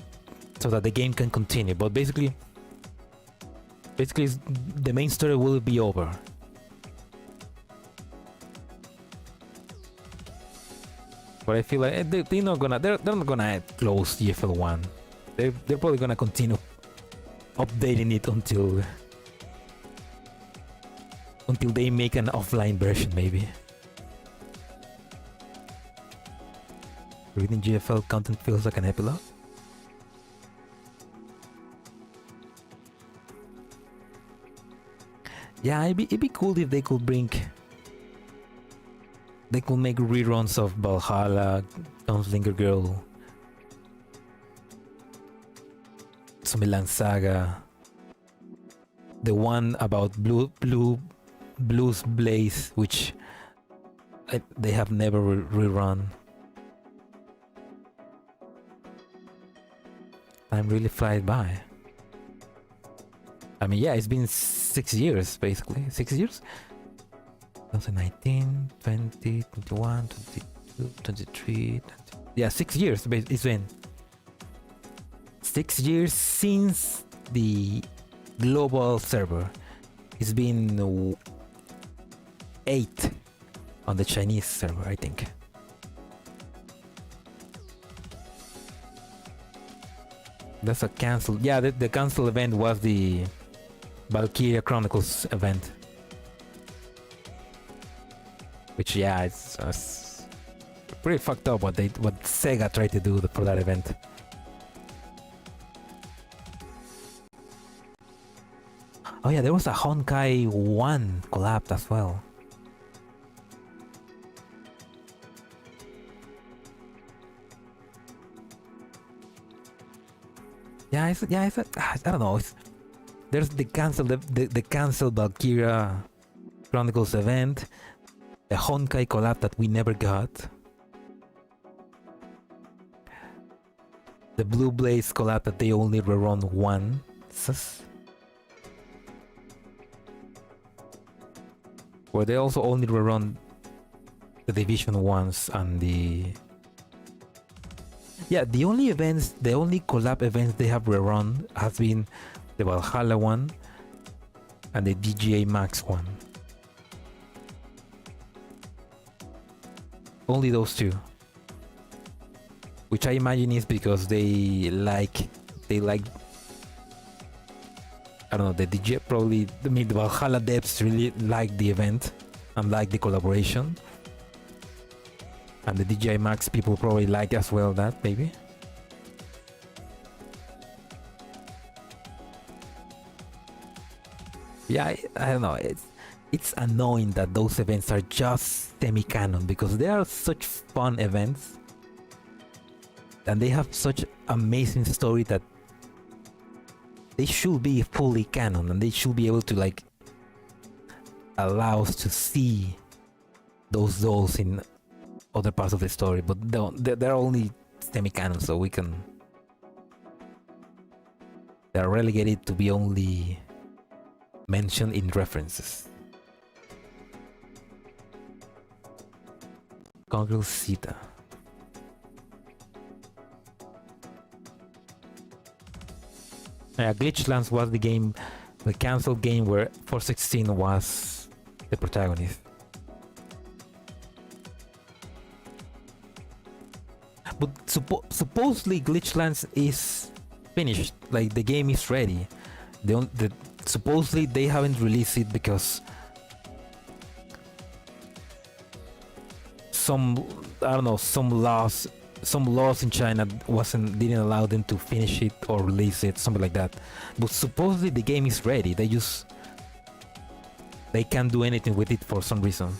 so that the game can continue. But basically the main story will be over. But I feel like they're not gonna close GFL1. They're probably gonna continue updating it until they make an offline version, maybe. Reading GFL content feels like an epilogue. Yeah, it'd be cool if they could make reruns of Valhalla, Gunslinger Girl, Sumilan Saga, the one about Blues Blaze, which they have never rerun. Time really flies by. I mean, yeah, it's been 6 years, basically. 6 years? 2019, 20, 21, 22, 23... Yeah, 6 years it's been. 6 years since the global server. It's been 8 on the Chinese server, I think. That's a cancel. Yeah, the cancel event was the Valkyria Chronicles event. Which, yeah, it's pretty fucked up what Sega tried to do for that event. Oh yeah, there was a Honkai 1 collab as well. I don't know. There's the canceled Valkyria Chronicles event, a Honkai collab that we never got, the Blue Blaze collab that they only rerun once, where they also only rerun the Division once, and the only collab events they have rerun has been the Valhalla one and the DGA Max one. Only those two, which I imagine is because they like I don't know, the DJ probably, I mean, the Valhalla devs really like the event and like the collaboration, and the DJI Max people probably like as well that, maybe. Yeah, I don't know, it's annoying that those events are just semi-canon, because they are such fun events and they have such amazing story that they should be fully canon, and they should be able to like allow us to see those dolls in other parts of the story, but they're only semi-canon, so they're relegated to be only mentioned in references. Conquer Sita. Glitchlands was the cancelled game where 416 was the protagonist. But supposedly Glitchlands is finished, like the game is ready. Supposedly they haven't released it because some laws in China didn't allow them to finish it or release it, something like that. But supposedly the game is ready. They can't do anything with it for some reason.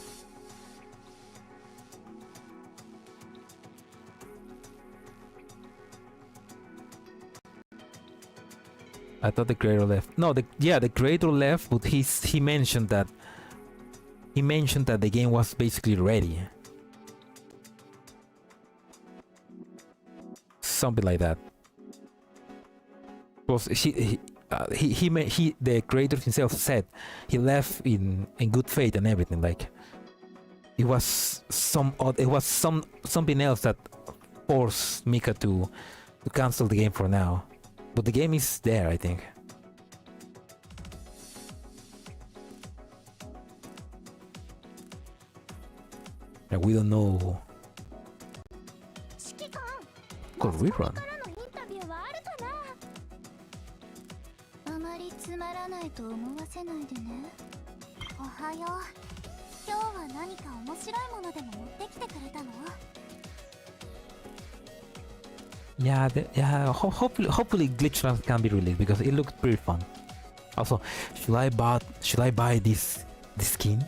I thought the creator left. No, the creator left, but he mentioned that the game was basically ready. Something like that. Was the creator himself said he left in good faith and everything. Like it was something else that forced MICA to cancel the game for now. But the game is there, I think. And we don't know. Could rerun. Hopefully Glitchlands can be released because it looked pretty fun. Also, should I buy this skin?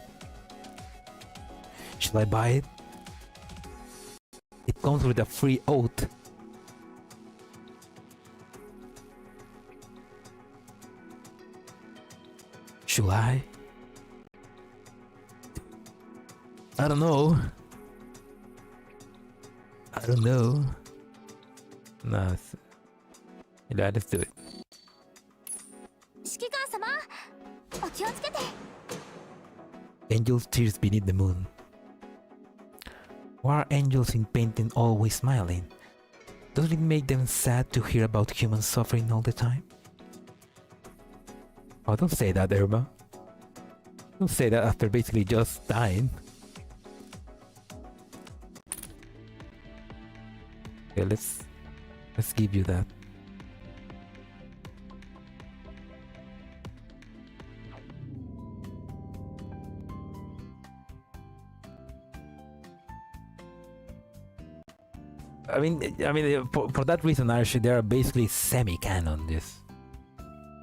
Should I buy it? It comes with a free oath. Should I? I don't know. Nah, let's do it. Angels' tears beneath the moon. Why are angels in painting always smiling? Doesn't it make them sad to hear about human suffering all the time? Oh, don't say that, Erma. Don't say that after basically just dying. Okay, let's give you that. For that reason, actually, they are basically semi-canon. This,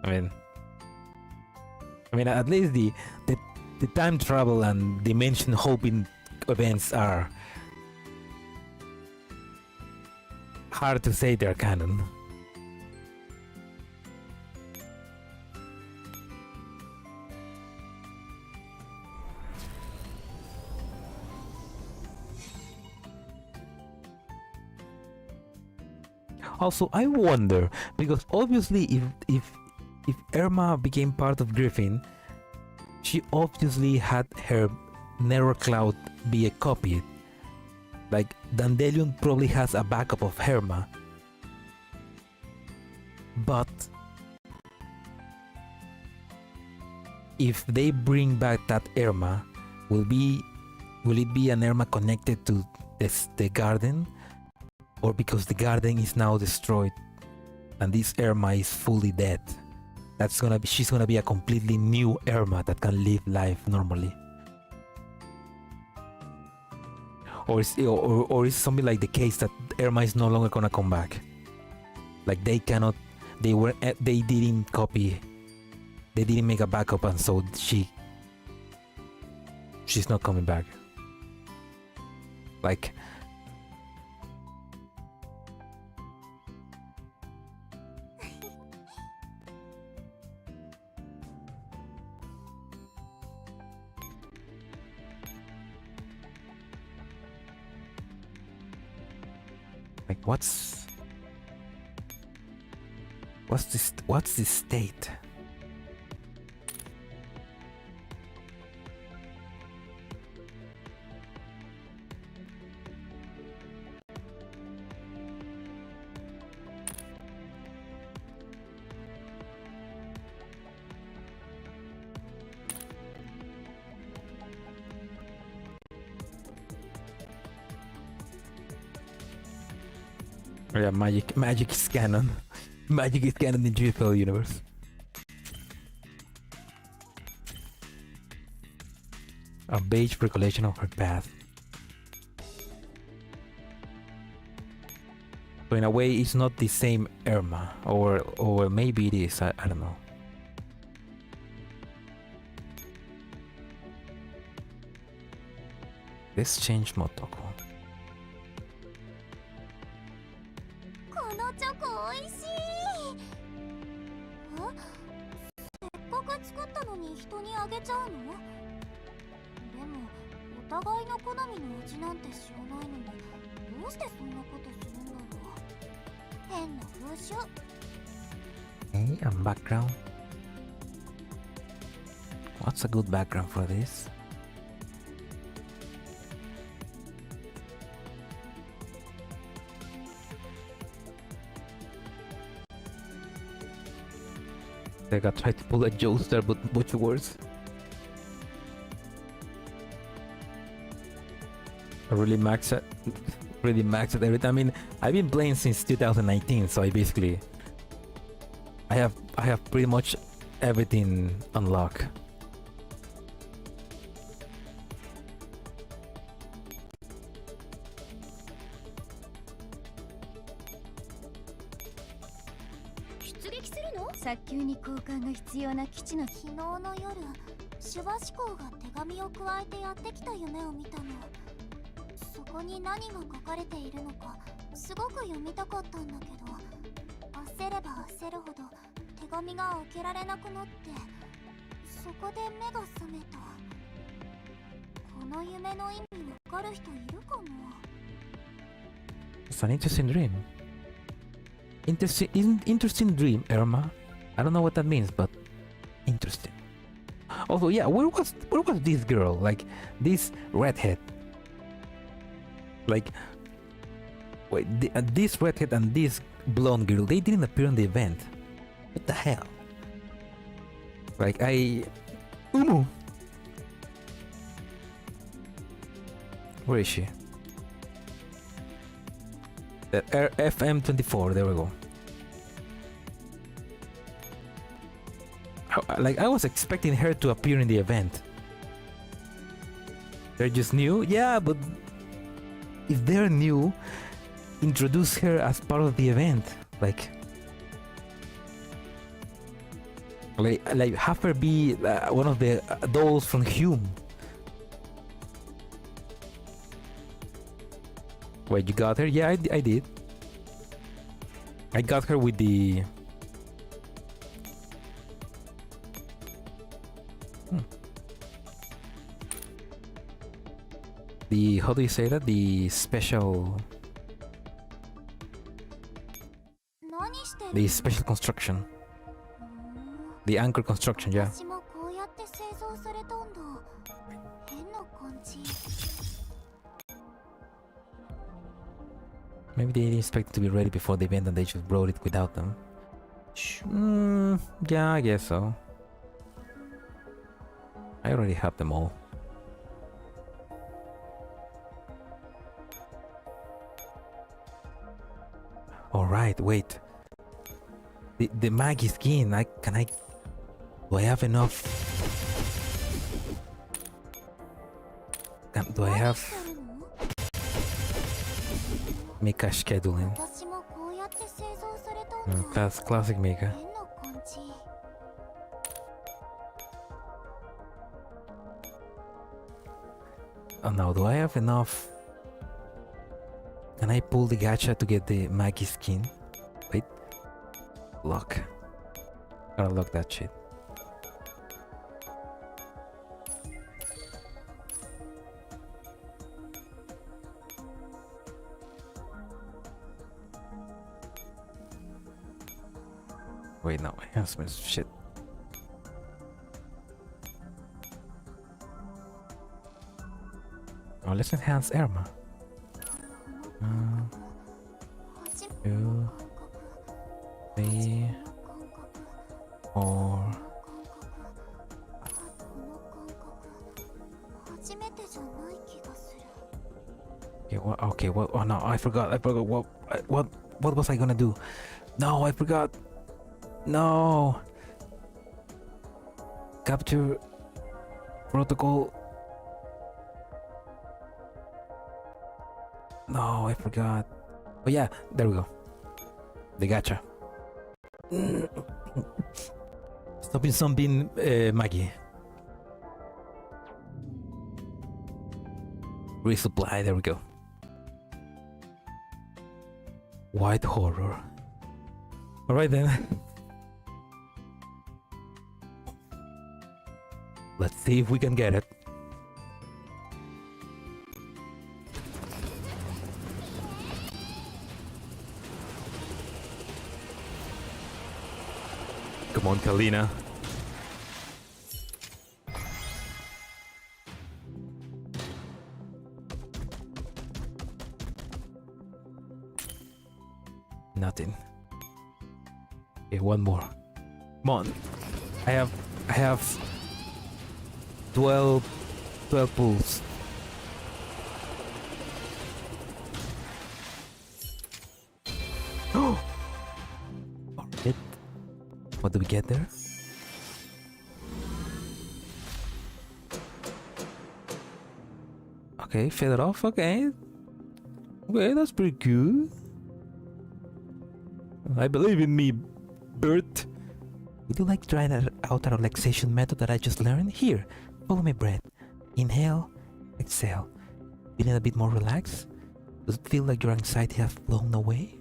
I mean, at least the time travel and dimension hopping events are hard to say they're canon. Also, I wonder, because obviously if Erma became part of Griffin, she obviously had her Neror Cloud be a copy. Like, Dandelion probably has a backup of Erma. But if they bring back that Erma, will it be an Erma connected to the garden? Or because the garden is now destroyed and this Erma is fully dead, she's gonna be a completely new Erma that can live life normally. Or is something like the case that Erma is no longer gonna come back? Like they didn't make a backup, and so she's not coming back. Like, what's this state? Yeah, magic is canon. Magic is canon in GFL universe. A beige recollection of her past. So in a way, it's not the same Erma, or maybe it is. I don't know. Let's change Motoko. Okay, and background. What's a good background for this? I got tried to pull a Joestar, but much worse. I really maxed it everything. I mean, I've been playing since 2019, so I have pretty much everything unlocked. It's an interesting dream. Interesting dream, Erma. I don't know what that means, but interesting. Also, yeah, where was this girl? Like, this redhead. Like, wait, this redhead and this blonde girl, they didn't appear in the event. What the hell? Like, Umu! Where is she? The FM24, there we go. Like, I was expecting her to appear in the event. They're just new? Yeah, but if they're new, introduce her as part of the event, like have her be one of the dolls from Hume. Wait, you got her? Yeah, I did. I got her with the... The... How do you say that? The special... The special construction. The anchor construction, yeah. Maybe they didn't expect it to be ready before the event and they just brought it without them. Yeah, I guess so. I already have them all. Alright, wait. The Maggie skin, do I have enough? Do I have MICA scheduling? That's classic MICA. Oh no, do I have enough? Can I pull the gacha to get the Maggie skin? Wait. Lock. Gotta lock that shit. Wait, no, enhancements, shit. Oh, let's enhance Erma. 2, 3, 4. Okay, what? Okay, what? Oh no, I forgot. What was I gonna do? No, I forgot. No. Capture protocol. No, I forgot. Oh yeah, there we go. The gacha. Stopping something, Maggie. Resupply, there we go. White horror. Alright then. Let's see if we can get it. Come on, Kalina. Nothing. Okay, one more. Come on. I have 12 pulls. Oh! Alright. What do we get there? Okay, feather off, okay. Okay, that's pretty good. I believe in me, Bert. Would you like to try that out a relaxation method that I just learned? Here, follow my breath. Inhale, exhale. Feeling a bit more relaxed? Does it feel like your anxiety has flown away?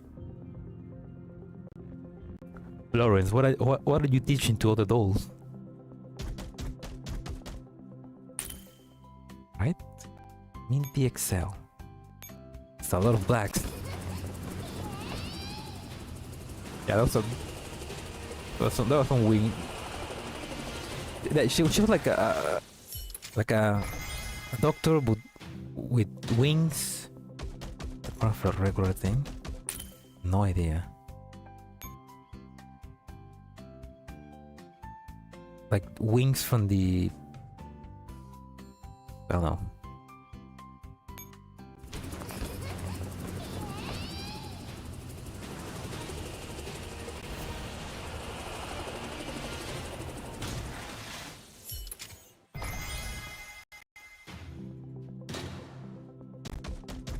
Lawrence, what are you teaching to other dolls? Right? Minty exhale. It's a lot of blacks. Yeah, that was some wing. She was like a doctor but with wings. Part of a regular thing. No idea. Like wings from the... I don't know.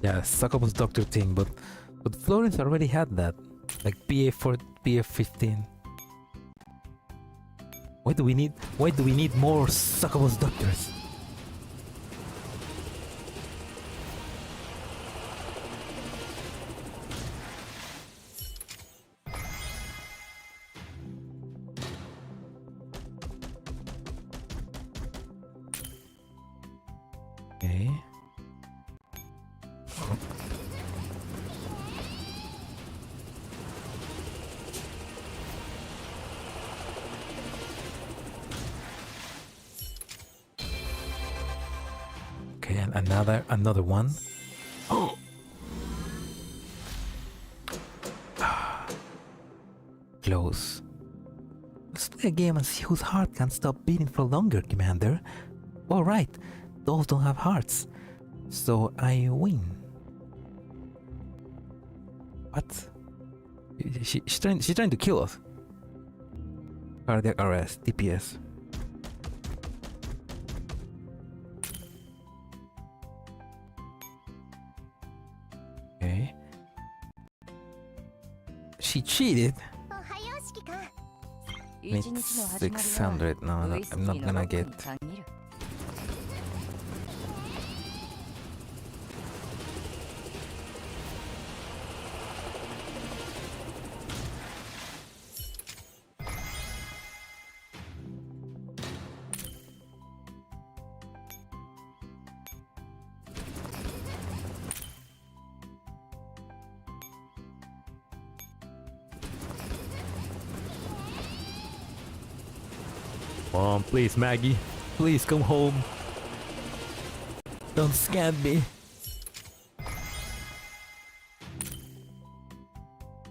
Yeah, Succubus Doctor thing, but But Florence already had that, like PA4, PA15. Why do we need more succubus doctors? Okay. Okay, and another one. Close. Let's play a game and see whose heart can stop beating for longer, Commander. All right, those don't have hearts, so I win. What? She's trying to kill us. Cardiac arrest, DPS. Okay. She cheated. It's 600. No, I'm not gonna get. Come on, please, Maggie. Please come home. Don't scam me.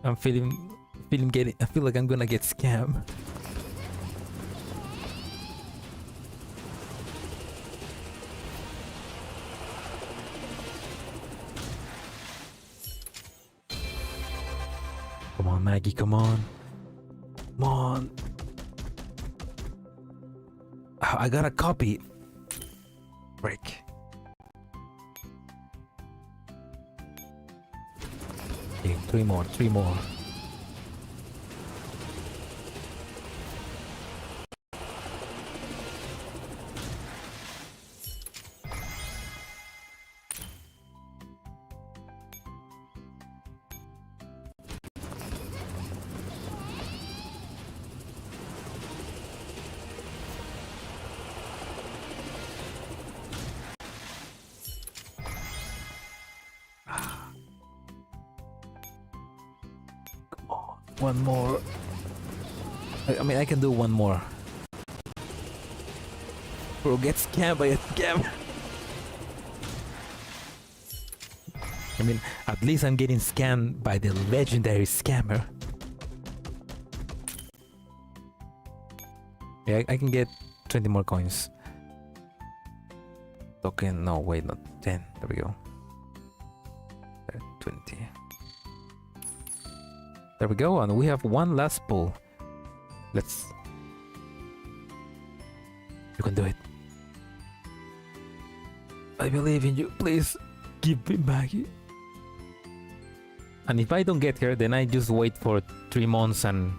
I feel like I'm gonna get scammed. Come on, Maggie, come on. Come on. I got a copy. Break. Okay, three more. One more. I mean, I can do one more. Bro, get scammed by a scammer. I mean, At least I'm getting scammed by the legendary scammer. yeah, I can get 20 more coins. Token, no, wait, not 10. There we go. 20. There we go, and we have one last pull. Let's... You can do it. I believe in you. Please give me Maggie. And if I don't get her, then I just wait for 3 months and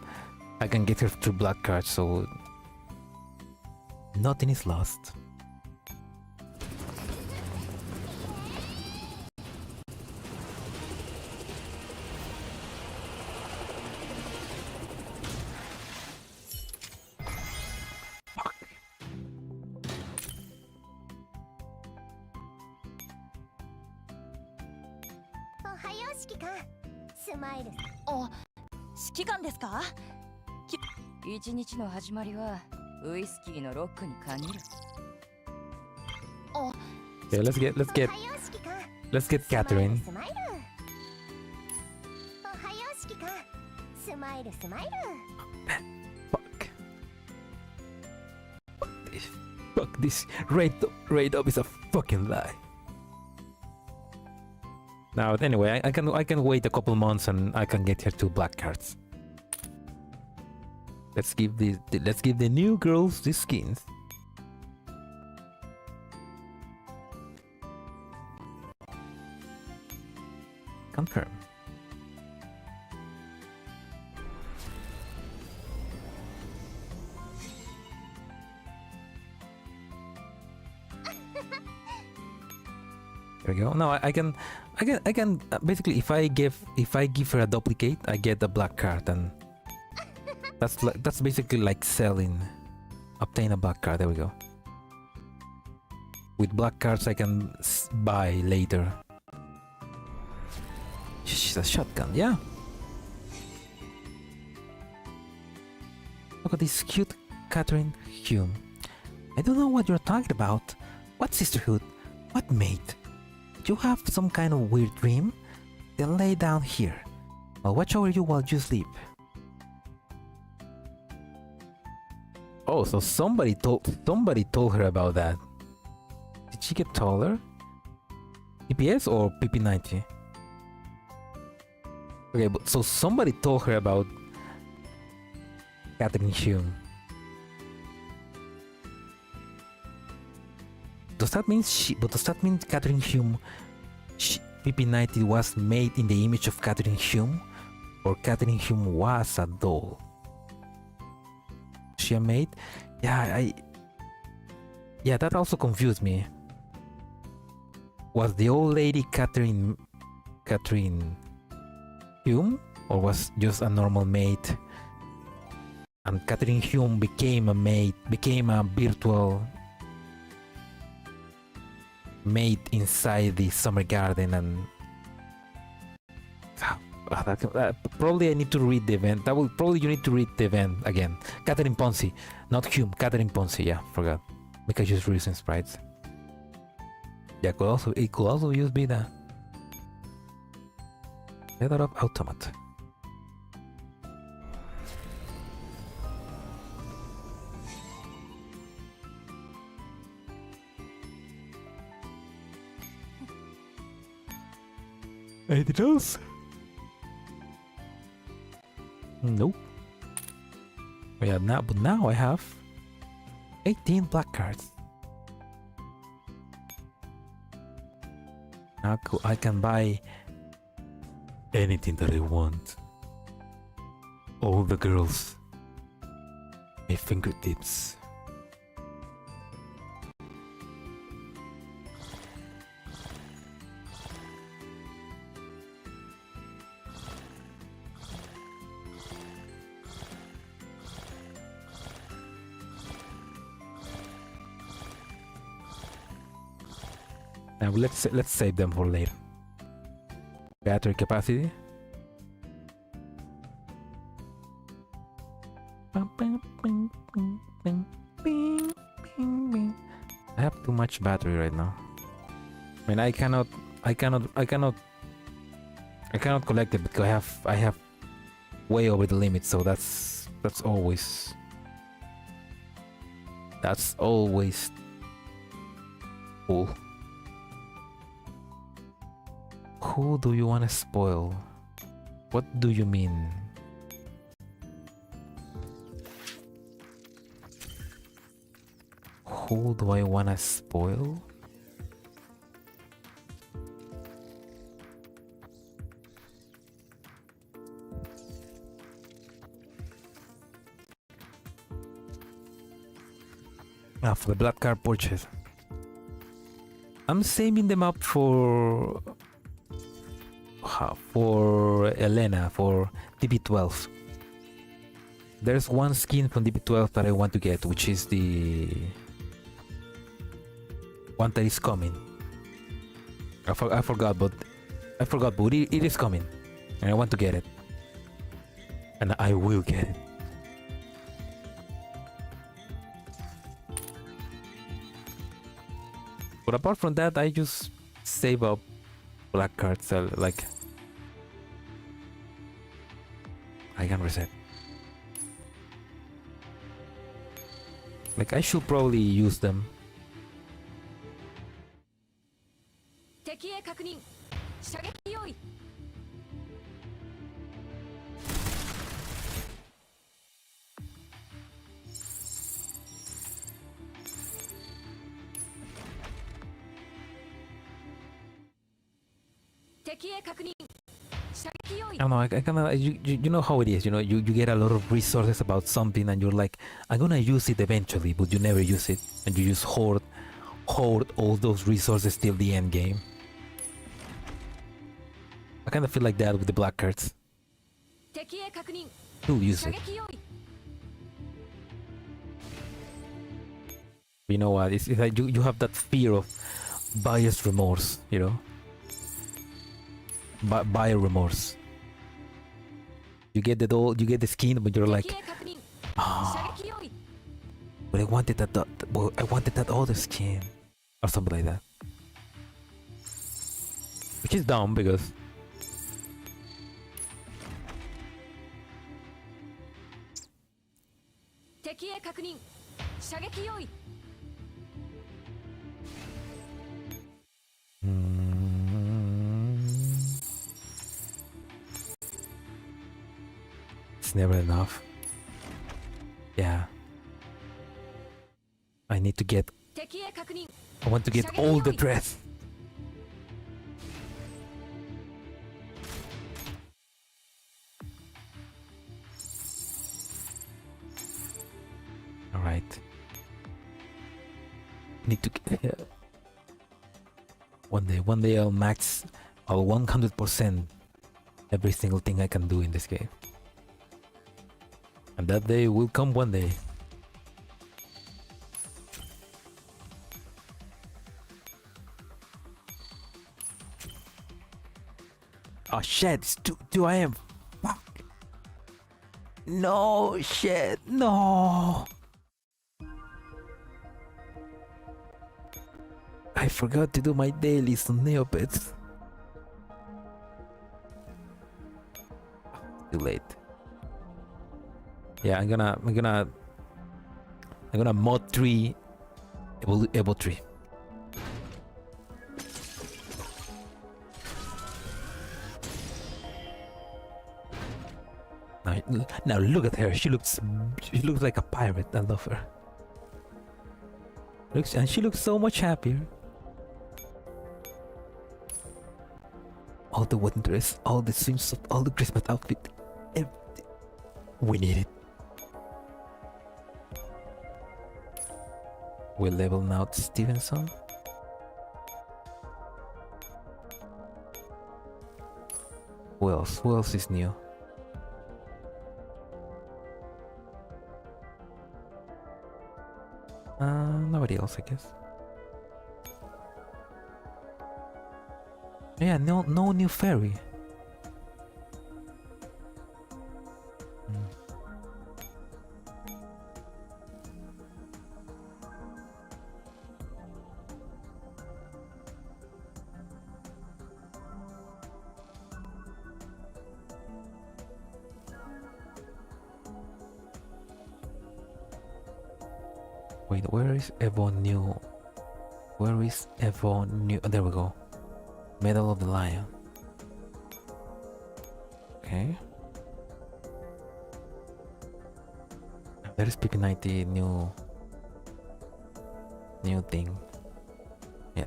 I can get her through black cards, so... Nothing is lost. Yeah, let's get Catherine. Fuck. Fuck this. Raid up is a fucking lie. Now, anyway, I can wait a couple months and I can get her 2 black cards. Let's give the new girls these skins. Confirm. There we go. No, I can basically if I give her a duplicate, I get a black card, and that's basically like selling. Obtain a black card. There we go. With black cards, I can buy later. She's a shotgun, yeah. Look at this cute Catherine Hume. I don't know what you're talking about. What sisterhood? What mate? Did you have some kind of weird dream? Then lay down here. I'll watch over you while you sleep. Oh, so somebody told her about that. Did she get taller? DPS or PP90? Okay, but so somebody told her about Catherine Hume. Does that mean Catherine Hume PP90 was made in the image of Catherine Hume? Or Catherine Hume was a doll? She a maid? Yeah, that also confused me. Was the old lady Catherine Hume? Or was just a normal maid? And Catherine Hume became a maid, became a virtual maid inside the summer garden, and probably I need to read the event. You need to read the event again. Catherine Ponzi, not Hume. Catherine Ponzi. Yeah, forgot. Because just recent sprites. Yeah, it could also just be the Letter of Automata. Anything else? Nope. Yeah, but now I have 18 black cards. Now I can buy anything that I want. All the girls, my fingertips. Now let's save them for later. Battery capacity. I have too much battery right now. I mean, I cannot collect it because I have way over the limit. So that's always cool. Who do you want to spoil? What do you mean? Who do I want to spoil? For the black card purchase. I'm saving them up for Elena, for DB12. There's one skin from DB12 that I want to get, which is the one that is coming. I forgot, but it is coming, and I want to get it, and I will get it. But apart from that, I just save up black cards, like I can reset. Like I should probably use them. I don't know, I kinda, you know how it is, you know, you get a lot of resources about something and you're like, I'm gonna use it eventually, but you never use it, and you just hoard all those resources till the end game. kind of feel like that with the black cards. 敵へ確認 You'll use 射 it. 撃用意 You know what? It's like you have that fear of buyer's remorse, you know? Buyer remorse. You get the skin, but you're like, 敵へ確認 ah, 射撃用意 but I wanted that other skin. Or something like that. Which is dumb because 敵へ確認射撃用意 it's never enough. Yeah. I need to get 敵へ確認 I want to get all the dress. Alright. Need to get one day I'll max 100% every single thing I can do in this game. And that day will come one day. Oh shit, it's 2 AM. Fuck. No, shit, no. I forgot to do my dailies on Neopets. Too late. Yeah, I'm gonna mod 3 Evo 3. Now look at her. She looks like a pirate. I love her. She looks so much happier. All the wedding dress, all the swimsuit, all the Christmas outfit. Everything. We need it. We level now to Stevenson. Who else? Who else is new? Nobody else, I guess. Yeah, no new ferry. Wait, where is Evo New? Where is Evo New? Oh, there we go. Medal of the Lion. Okay. There is PP90 new thing. Yeah,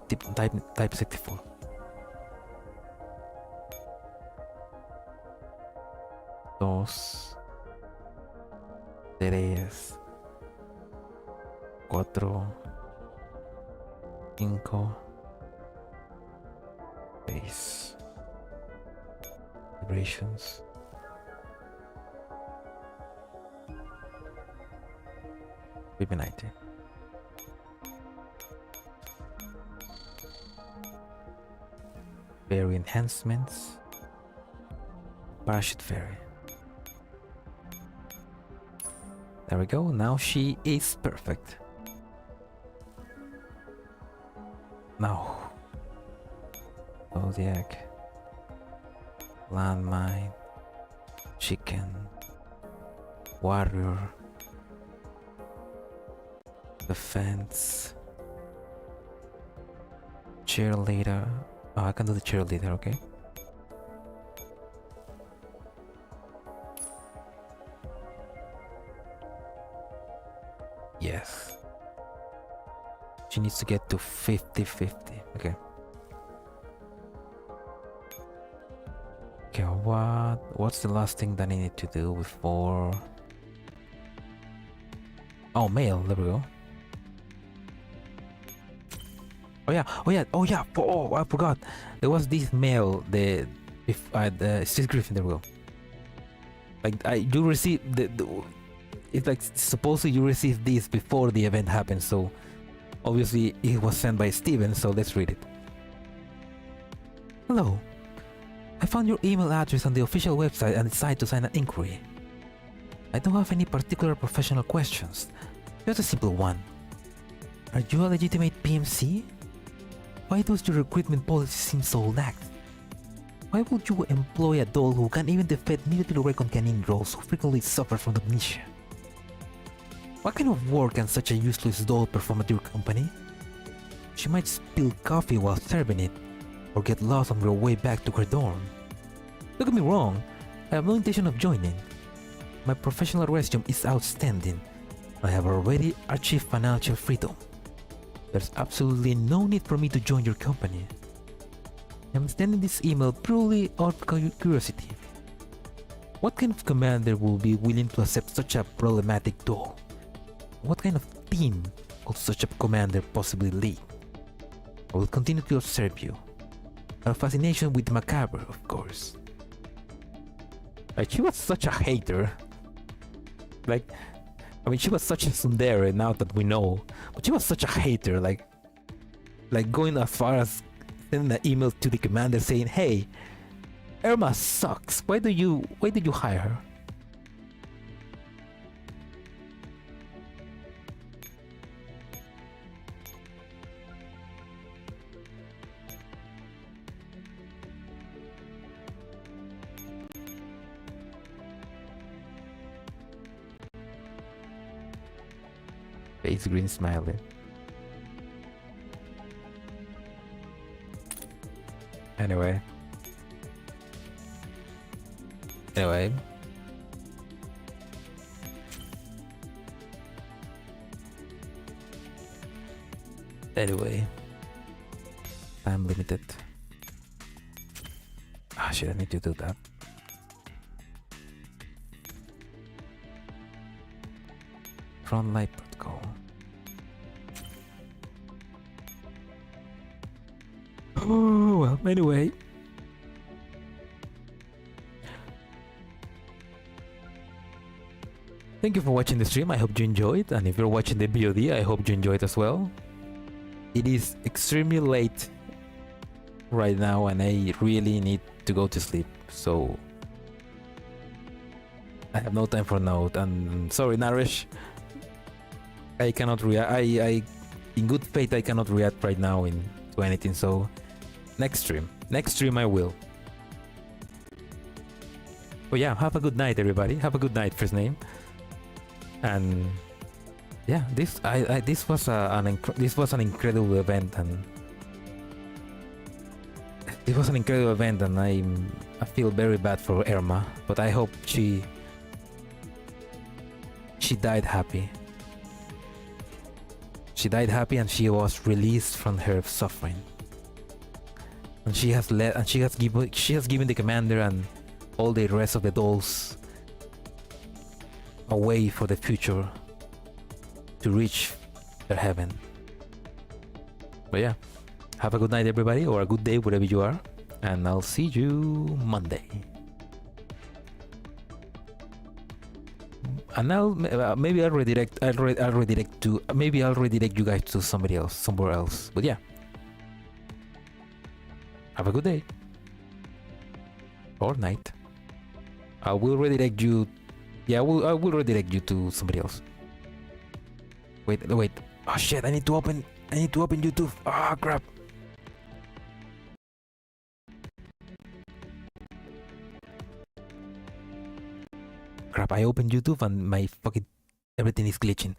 type 64. Dos, tres, cuatro, cinco, seis. Vibrations. PP90. Fairy enhancements. Parachute fairy. There we go. Now she is perfect. Now, Zodiac, Landmine, Chicken, Warrior, Defense, Cheerleader. Oh, I can do the cheerleader, okay? Yes. She needs to get to 50-50. Okay. Okay, what's the last thing that I need to do before? Oh, mail. There we go. Oh yeah. Oh, I forgot. There was this mail. The If Steve Griffin, there we go. Like you receive it's like supposedly you received this before the event happened, so obviously it was sent by Steven, so let's read it. Hello. I found your email address on the official website and decided to sign an inquiry. I don't have any particular professional questions, just a simple one. Are you a legitimate PMC? Why does your recruitment policy seem so lax? Why would you employ a doll who can't even defeat military recon canine roles who frequently suffer from amnesia? What kind of work can such a useless doll perform at your company? She might spill coffee while serving it, or get lost on her way back to her dorm. Don't get me wrong, I have no intention of joining. My professional resume is outstanding. I have already achieved financial freedom. There's absolutely no need for me to join your company. I'm sending this email purely out of curiosity. What kind of commander will be willing to accept such a problematic doll? What kind of team could such a commander possibly lead? I will continue to observe you. A fascination with macabre, of course. Like, she was such a hater. Like, I mean, she was such a tsundere now that we know, but she was such a hater. Like going as far as sending an email to the commander saying, "Hey, Erma sucks. Why did you hire her?" Face green smiling. Anyway. Time limited. Ah shit, I need to do that. Frontline protocol. Oh well, anyway. Thank you for watching the stream. I hope you enjoyed, and if you're watching the VOD, I hope you enjoyed as well. It is extremely late right now, and I really need to go to sleep, so I have no time for note. And sorry, Naresh, I cannot react. I in good faith, I cannot react right now to anything. So next stream I will. But yeah, have a good night, everybody. Have a good night, first name. And yeah, this was an incredible event, and it was an incredible event, and I feel very bad for Erma, but I hope she died happy. She died happy, and she was released from her suffering. And she has given the commander and all the rest of the dolls a way for the future to reach their heaven. But yeah, have a good night, everybody, or a good day wherever you are, and I'll see you Monday. And now maybe I'll redirect you guys to somebody else, somewhere else. But yeah, have a good day or night. I will redirect you. Yeah, I will redirect you to somebody else. Wait. Oh shit! I need to open YouTube. Ah, crap. Crap! I opened YouTube and my fucking everything is glitching.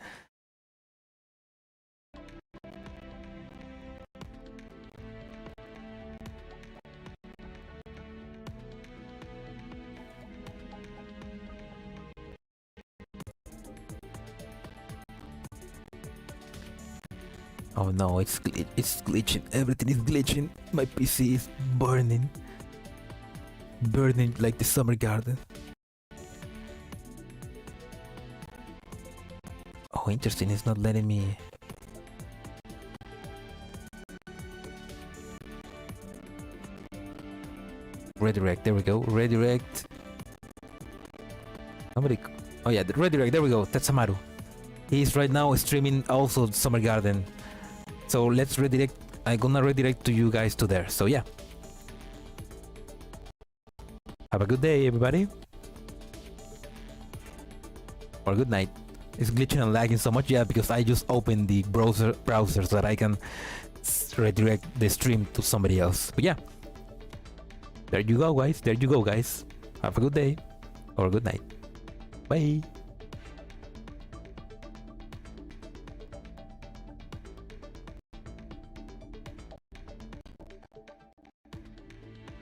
Oh no, it's glitching. Everything is glitching. My PC is burning like the summer garden. Oh, interesting. It's not letting me. Redirect, there we go. Redirect. Somebody. Oh yeah, the redirect, there we go. Tetsamaru. He's right now streaming also Summer Garden. So let's redirect. I'm gonna redirect to you guys to there. So yeah. Have a good day, everybody. Or good night. It's glitching and lagging so much, yeah, because I just opened the browser so that I can redirect the stream to somebody else. But yeah. There you go, guys. There you go, guys. Have a good day or good night. Bye.